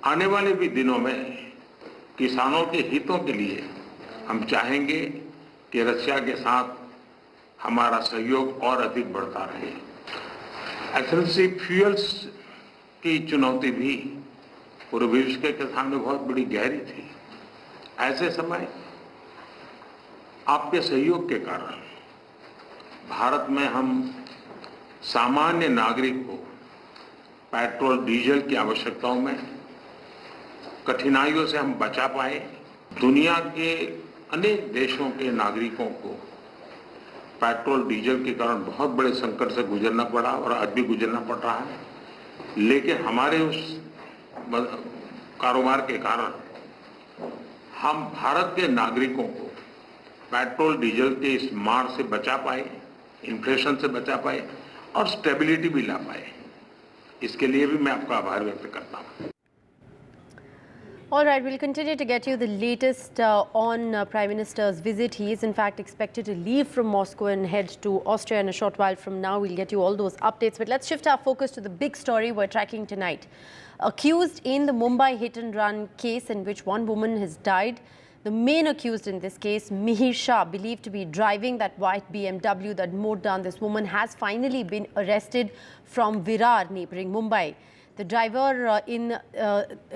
S20: आने वाले भी दिनों में किसानों के हितों के लिए हम चाहेंगे कि रशिया के साथ हमारा सहयोग और अधिक बढ़ता रहे। एक्सेलेंसी, फ्यूल्स की चुनौती भी पूरे विश्व के सामने बहुत बड़ी गहरी थी। ऐसे समय आपके सहयोग के कारण भारत में हम सामान्य नागरिक को पेट्रोल, डीजल की आवश्यकताओं में कठिनाइयों से हम बचा पाए। दुनिया के अनेक देशों के नागरिकों को पेट्रोल, डीजल के कारण बहुत बड़े संकट से गुजरना पड़ा और आज भी गुजरना पड़ रहा है। लेकिन हमारे उस कारोबार के कारण हम भारत के नागरिकों को पेट्रोल, डीजल के इस मार से बचा पाए, इन्फ्लेशन से बचा पाए और स्टेबिलिटी भी ला पाए। इसके लिए भी मैं आपका आभार व्यक्त करता हूं।
S19: All right, we'll continue to get you the latest on Prime Minister's visit. He is in fact expected to leave from Moscow and head to Austria in a short while from now. We'll get you all those updates. But let's shift our focus to the big story we're tracking tonight. Accused in the Mumbai hit-and-run case in which one woman has died. The main accused in this case, Mihir Shah, believed to be driving that white BMW that mowed down this woman, has finally been arrested from Virar, neighbouring Mumbai. The driver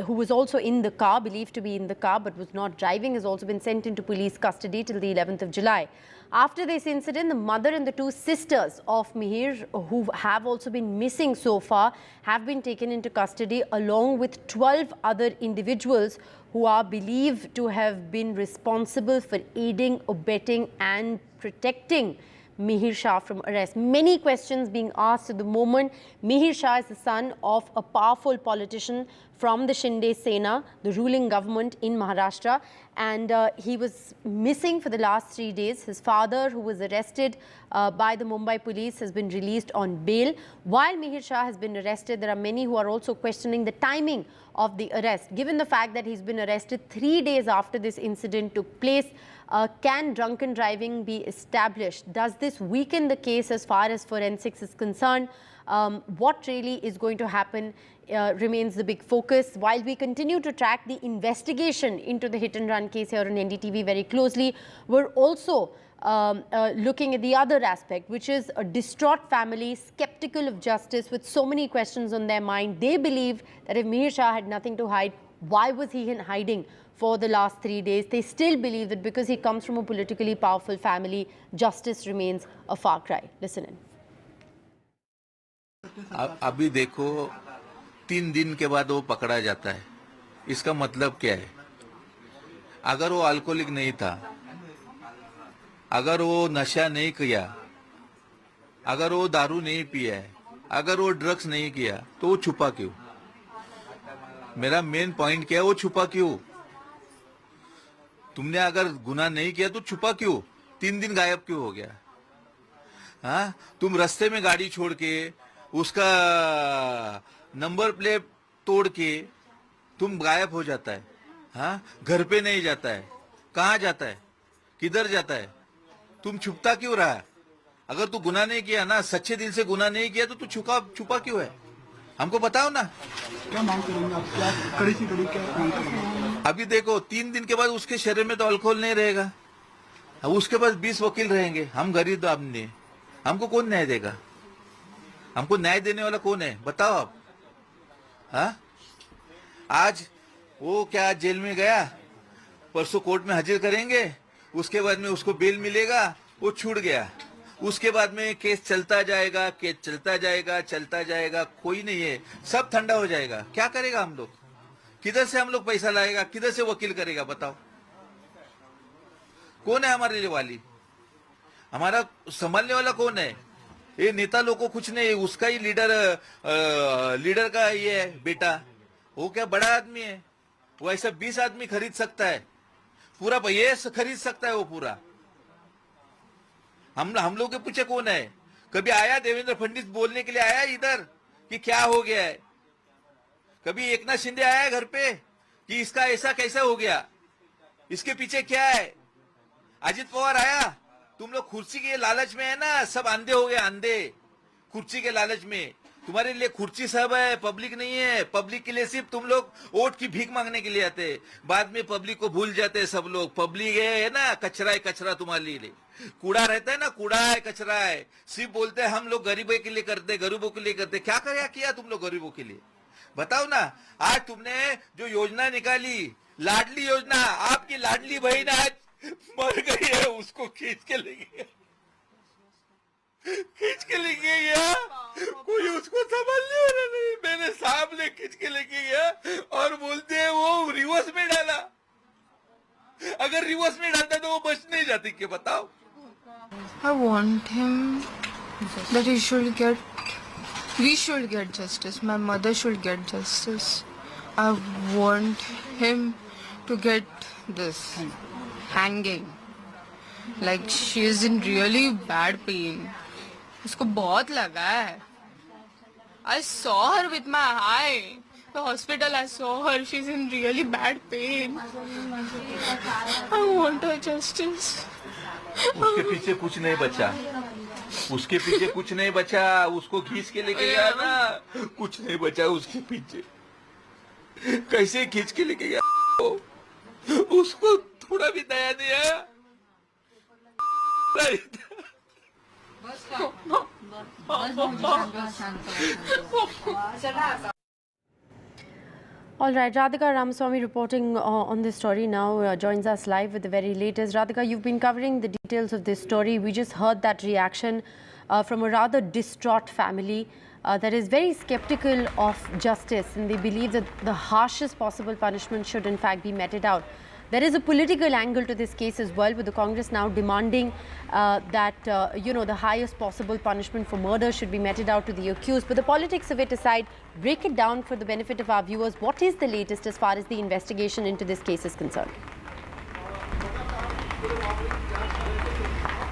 S19: who was also in the car, believed to be in the car but was not driving, has also been sent into police custody till the 11th of July. After this incident, the mother and the two sisters of Mihir, who have also been missing so far, have been taken into custody along with 12 other individuals who are believed to have been responsible for aiding, abetting and protecting Mihir Shah from arrest. Many questions being asked at the moment. Mihir Shah is the son of a powerful politician from the Shinde Sena, the ruling government in Maharashtra, and he was missing for the last 3 days. His father, who was arrested by the Mumbai police, has been released on bail. While Mihir Shah has been arrested, there are many who are also questioning the timing of the arrest. Given the fact that he's been arrested 3 days after this incident took place, can drunken driving be established? Does this weaken the case as far as forensics is concerned? What really is going to happen remains the big focus. While we continue to track the investigation into the hit-and-run case here on NDTV very closely, we're also looking at the other aspect, which is a distraught family, skeptical of justice, with so many questions on their mind. They believe that if Mihir Shah had nothing to hide, why was he in hiding for the last 3 days? They still believe that because he comes from a politically powerful family, justice remains a far cry. Listen in.
S1: अभी देखो 3 दिन के बाद वो पकड़ा जाता है, इसका मतलब क्या है? अगर वो अल्कोहलिक नहीं था, अगर वो नशा नहीं किया, अगर वो दारू नहीं पिया है, अगर वो ड्रग्स नहीं किया, तो वो छुपा क्यों? मेरा मेन पॉइंट क्या है, वो छुपा क्यों? तुमने अगर गुनाह नहीं किया तो छुपा क्यों? 3 दिन गायब क्यों हो गया? हाँ, तुम रास्ते में गाड़ी छोड़ के, उसका नंबर प्लेट तोड़ के तुम गायब हो जाता है। हाँ, घर पे नहीं जाता है, कहाँ जाता है, किधर जाता है? तुम छुपता क्यों रहा? अगर तू गुनाह नहीं किया ना, सच्चे दिल से गुनाह नहीं किया, तो तू छुपा क्यों है? हमको बताओ ना। क्या मांग करेंगे आप? क्या कड़ी सी कड़ी क्या मांग करेंगे? अभी देखो 3 दिन के बाद उसके शरीर में तो अल्कोहल नहीं रहेगा, अब उसके पास 20 वकील रहेंगे। हम गरीब आदमी, हमको कौन न्याय देगा? हमको न्याय देने वाला कौन है, बताओ आप। हाँ, आज वो क्या जेल में गया, परसों कोर्ट में हाजिर करेंगे, उसके बाद में उसको बेल मिलेगा, वो छूट गया, उसके बाद में केस चलता जाएगा, केस चलता जाएगा, कोई नहीं है, सब ठंडा हो जाएगा। क्या करेगा हम लोग? किधर से हम लोग पैसा लाएगा? किधर से वकील करेगा? बताओ, कौन है हमारे लिए वाली? हमारा संभालने वाला कौन है? ये नेता लोग को कुछ नहीं, उसका ही लीडर का ये है बेटा। वो क्या बड़ा आदमी है? वो ऐसा 20 आदमी खरीद सकता है, पूरा ये खरीद सकता है वो पूरा। हम लोग के पूछे कौन है? कभी आया देवेंद्र फडणवीस बोलने के लिए आया इधर कि क्या हो गया है? कभी एकनाथ शिंदे आया घर पे कि इसका ऐसा कैसा हो गया, इसके पीछे क्या है? अजित पवार आया? तुम लोग कुर्सी के लालच में है ना, सब अंधे हो गए, अंधे कुर्सी के लालच में। तुम्हारे लिए कुर्सी सब है, पब्लिक नहीं है। पब्लिक के लिए सिर्फ तुम लोग वोट की भीख मांगने के लिए आते, बाद में पब्लिक को भूल जाते सब लोग। पब्लिक है ना, कचरा है, कचरा तुम्हारे लिए कूड़ा रहता है ना, कूड़ा है, कचरा है। सिर्फ बोलते हैं हम लोग गरीबों के लिए करते, गरीबों के लिए करते। क्या किया तुम लोग गरीबों के लिए? बताओ ना। आज तुमने जो योजना निकाली, लाडली योजना, आपकी लाडली बहन आज मर गई है, उसको खींच के ले गया, कोई उसको संभालने वाला नहीं। मेरे सामने खींच के लेके गया और बोलते हैं वो रिवर्स में डाला। अगर रिवर्स में डालता तो वो बच नहीं जाती क्या? बताओ।
S18: I want him that we should get justice. My mother should get justice. I want him to get this hanging. Like she is in really bad pain. उसको बहुत लगा है. I saw her with my eye. The hospital, I saw her. She's in really bad pain. I want her justice.
S1: उसके पीछे कुछ नहीं बचा, उसके पीछे कुछ नहीं बचा, उसको खींच के लेके गया ना, कुछ नहीं बचा उसके पीछे। कैसे खींच के लेके गया, उसको थोड़ा भी दया नहीं आया।
S19: All right, Radhika Ramaswamy reporting on this story now joins us live with the very latest. Radhika, you've been covering the details of this story. We just heard that reaction from a rather distraught family that is very skeptical of justice, and they believe that the harshest possible punishment should in fact be meted out. There is a political angle to this case as well, with the Congress now demanding that the highest possible punishment for murder should be meted out to the accused. But the politics of it aside, break it down for the benefit of our viewers. What is the latest as far as the investigation into this case is concerned?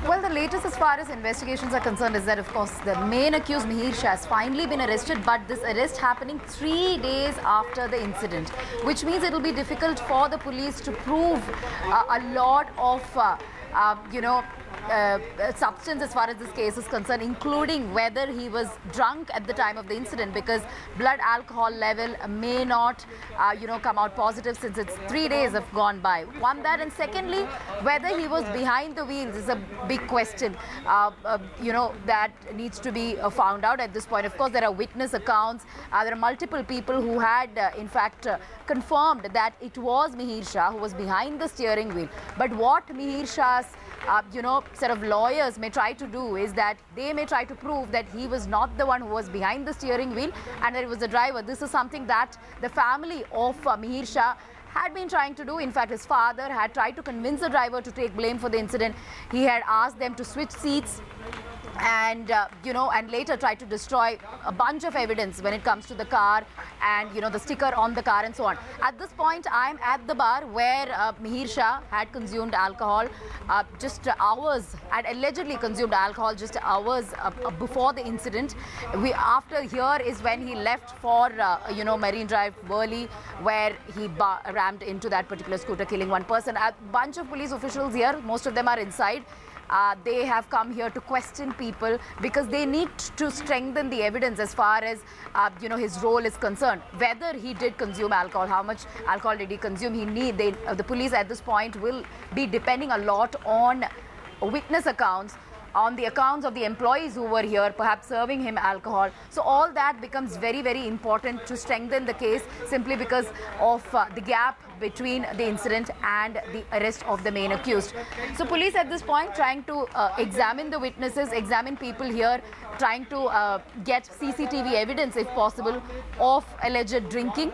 S3: Well, the latest as far as investigations are concerned is that, of course, the main accused, Mihir Shah, has finally been arrested, but this arrest happening 3 days after the incident, which means it will be difficult for the police to prove a lot of, substance as far as this case is concerned, including whether he was drunk at the time of the incident, because blood alcohol level may not, come out positive since it's 3 days have gone by. One, that, and secondly, whether he was behind the wheels is a big question, that needs to be found out at this point. Of course, there are witness accounts. There are multiple people who had, in fact, confirmed that it was Mihir Shah who was behind the steering wheel. But what Mihir Shah's set of lawyers may try to do is that they may try to prove that he was not the one who was behind the steering wheel and that it was the driver. This is something that the family of Mihir Shah had been trying to do. In fact, his father had tried to convince the driver to take blame for the incident. He had asked them to switch seats and and later tried to destroy a bunch of evidence when it comes to the car and the sticker on the car and so on. At this point, I'm at the bar where Mihir Shah had consumed alcohol just hours, had allegedly consumed alcohol just hours before the incident. After here is when he left for Marine Drive, Burley, where he rammed into that particular scooter, killing one person. A bunch of police officials here, most of them are inside. They have come here to question people because they need to strengthen the evidence as far as his role is concerned. Whether he did consume alcohol, how much alcohol did he consume? The police at this point will be depending a lot on witness accounts, on the accounts of the employees who were here, perhaps serving him alcohol. So all that becomes very, very important to strengthen the case, simply because of the gap between the incident and the arrest of the main accused. So police at this point trying to examine the witnesses, examine people here, trying to get CCTV evidence, if possible, of alleged drinking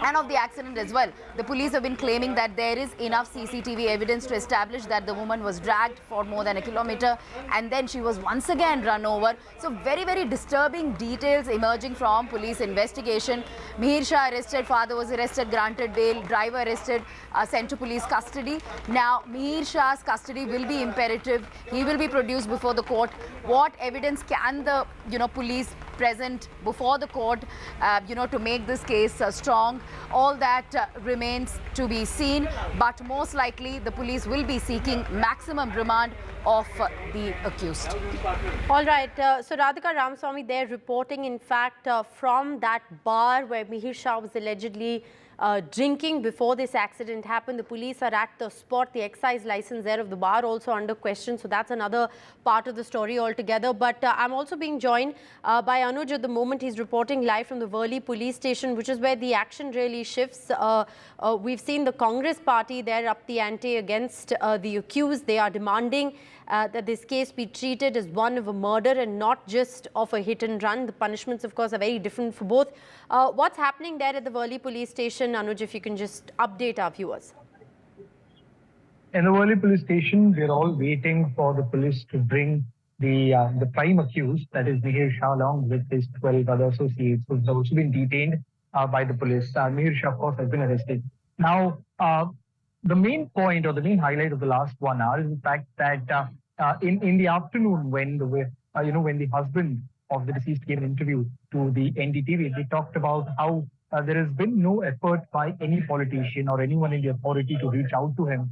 S3: and of the accident as well. The police have been claiming that there is enough CCTV evidence to establish that the woman was dragged for more than a kilometer and then she was once again run over. So very, very disturbing details emerging from police investigation. Mihir Shah arrested, father was arrested, granted bail, driver arrested, sent to police custody. Now Mihir Shah's custody will be imperative. He will be produced before the court. What evidence can the police present before the court to make this case strong? All that remains to be seen, but most likely the police will be seeking maximum remand of the accused.
S19: All right, so Radhika Ramaswamy there reporting in fact from that bar where Mihir Shah was allegedly drinking before this accident happened. The police are at the spot. The excise license there of the bar also under question. So that's another part of the story altogether. But I'm also being joined by Anuj at the moment. He's reporting live from the Worli police station, which is where the action really shifts. We've seen the Congress party there up the ante against the accused. They are demanding that this case be treated as one of a murder and not just of a hit and run. The punishments, of course, are very different for both. What's happening there at the Worli police station, Anuj, if you can just update our viewers?
S6: In the Worli police station, we're all waiting for the police to bring the prime accused, that is Mihir Shah, along with his 12 other associates who have also been detained by the police. Mihir Shah, of course, has been arrested. Now, the main point or the main highlight of the last 1 hour is the fact that in the afternoon, when the husband of the deceased gave an interview to the NDTV, they talked about how there has been no effort by any politician or anyone in the authority to reach out to him.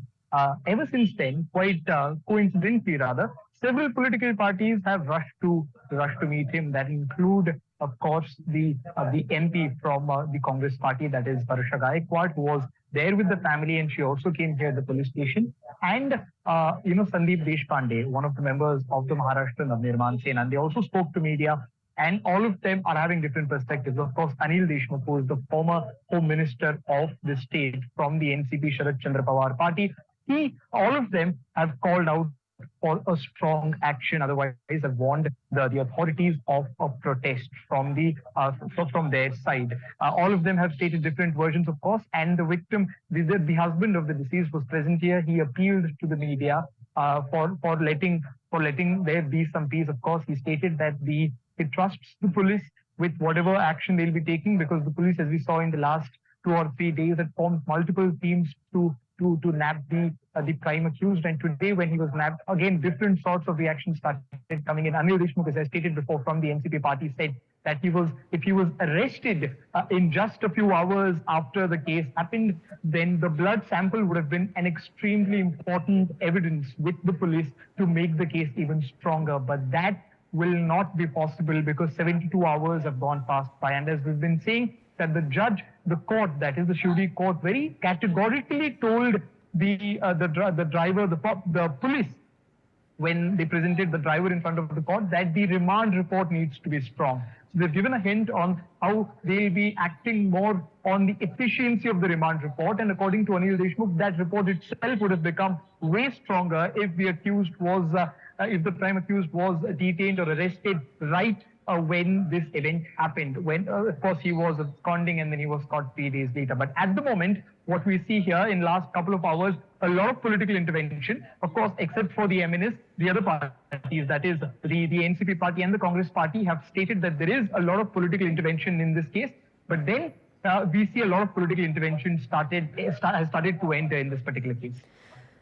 S6: Ever since then, quite coincidentally rather, several political parties have rushed to meet him. That include, of course, the MP from the Congress party, that is Varsha Gaikwad, who was there with the family, and she also came here at the police station. And Sandeep Deshpande, one of the members of the Maharashtra Navnirman Sena, and they also spoke to media. And all of them are having different perspectives. Of course, Anil Deshmukh, who is the former Home Minister of the state from the NCP Sharad Chandra Pawar party, all of them have called out for a strong action. Otherwise, have warned the authorities of protest from their side. All of them have stated different versions, of course. And the victim, the husband of the deceased, was present here. He appealed to the media for letting there be some peace. Of course, he stated that he trusts the police with whatever action they'll be taking, because the police, as we saw in the last 2 or 3 days, had formed multiple teams to nab the prime accused. And today, when he was nabbed, again, different sorts of reactions started coming in. Anil Deshmukh, as I stated before, from the NCP party, said that if he was arrested in just a few hours after the case happened, then the blood sample would have been an extremely important evidence with the police to make the case even stronger. But that will not be possible because 72 hours have gone past by. And as we've been saying, that the judge, the court, that is the Shivdi court, very categorically told the driver, the police, when they presented the driver in front of the court, that the remand report needs to be strong. So they've given a hint on how they'll be acting more on the efficiency of the remand report. And according to Anil Deshmukh, that report itself would have become way stronger if the accused was, if the prime accused was detained or arrested right when this event happened. When, of course, he was absconding and then he was caught 3 days later. But at the moment, what we see here in last couple of hours, a lot of political intervention, of course, except for the MNS, the other parties, that is the NCP party and the Congress party, have stated that there is a lot of political intervention in this case. But then we see a lot of political intervention has started to enter in this particular case.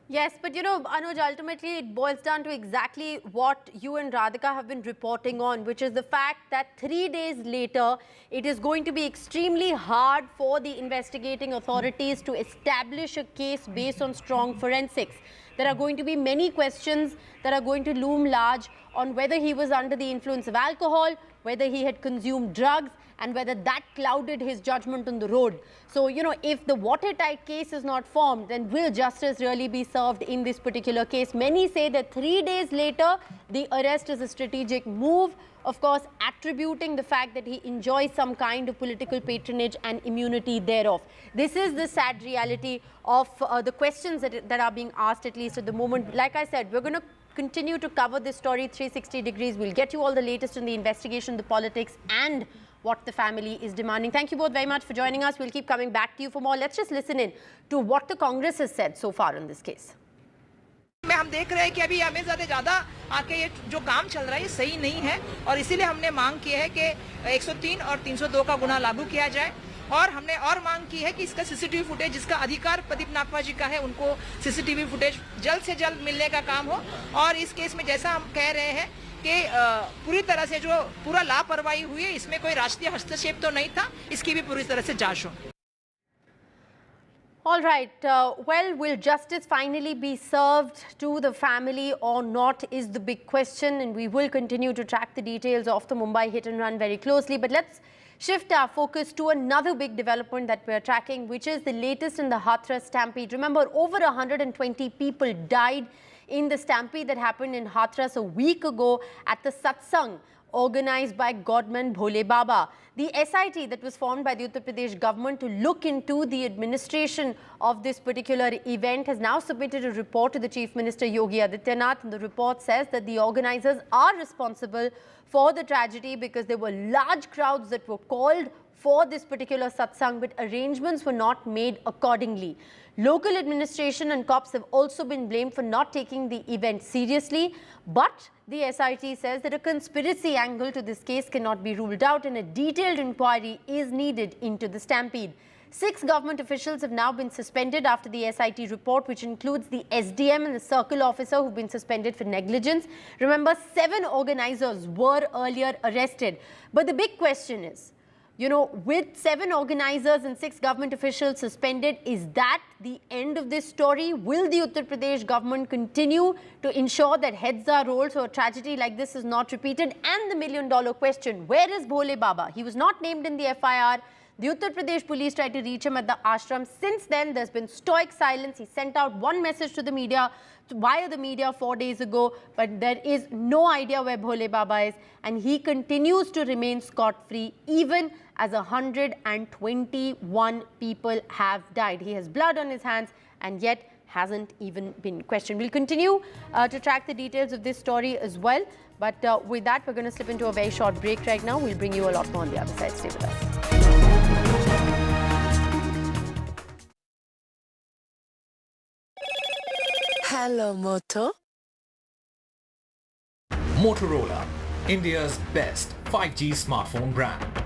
S19: Yes, but Anuj, ultimately it boils down to exactly what you and Radhika have been reporting on, which is the fact that 3 days later, it is going to be extremely hard for the investigating authorities to establish a case based on strong forensics. There are going to be many questions that are going to loom large on whether he was under the influence of alcohol, whether he had consumed drugs, and whether that clouded his judgment on the road. So, if the watertight case is not formed, then will justice really be served in this particular case? Many say that 3 days later, the arrest is a strategic move, of course, attributing the fact that he enjoys some kind of political patronage and immunity thereof. This is the sad reality of the questions that are being asked, at least at the moment. Like I said, we're going to continue to cover this story 360 degrees. We'll get you all the latest in the investigation, the politics, and what the family is demanding. Thank you both very much for joining us. We'll keep coming back to you for more. Let's just listen in to what the Congress has said so far in this case.
S21: हम देख रहे हैं कि अभी हमें ज़्यादा आके ये जो काम चल रहा है ये सही नहीं है और इसीलिए हमने मांग की है कि 103 और 302 का गुना लागू किया जाए और हमने और मांग की है कि इसका सीसीटीवी फुटेज जिसका अधिकार प्रदीप नागवा जी का है उनको सीसीटीवी फुटेज जल्द से जल्द मिलने का काम हो और इस केस में जैसा हम कह रहे हैं कि पूरी तरह से जो पूरा लापरवाही हुई है इसमें कोई राष्ट्रीय हस्तक्षेप तो नहीं था, इसकी भी पूरी तरह से जांच हो.
S19: All right. Well, will justice finally be served to the family or not is the big question, and we will continue to track the details of the Mumbai hit and run very closely. But let's shift our focus to another big development that we're tracking, which is the latest in the Hathras stampede. Remember, over 120 people died in the stampede that happened in Hathras a week ago at the satsang organized by Godman Bhole Baba. The SIT that was formed by the Uttar Pradesh government to look into the administration of this particular event has now submitted a report to the Chief Minister Yogi Adityanath, and the report says that the organizers are responsible for the tragedy because there were large crowds that were called for this particular satsang, but arrangements were not made accordingly. Local administration and cops have also been blamed for not taking the event seriously, but the SIT says that a conspiracy angle to this case cannot be ruled out and a detailed inquiry is needed into the stampede. 6 government officials have now been suspended after the SIT report, which includes the SDM and the circle officer who've been suspended for negligence. Remember, 7 organizers were earlier arrested. But the big question is, with 7 organizers and 6 government officials suspended, is that the end of this story? Will the Uttar Pradesh government continue to ensure that heads are rolled so a tragedy like this is not repeated? And the million-dollar question, where is Bhole Baba? He was not named in the FIR. The Uttar Pradesh police tried to reach him at the ashram. Since then, there's been stoic silence. He sent out one message to the media, via the media 4 days ago, but there is no idea where Bhole Baba is, and he continues to remain scot-free even as 121 people have died. He has blood on his hands and yet hasn't even been questioned. We'll continue to track the details of this story as well, but with that, we're going to slip into a very short break right now. We'll bring you a lot more on the other side. Stay with us.
S2: Hello, Moto.
S15: Motorola, India's best 5G smartphone brand.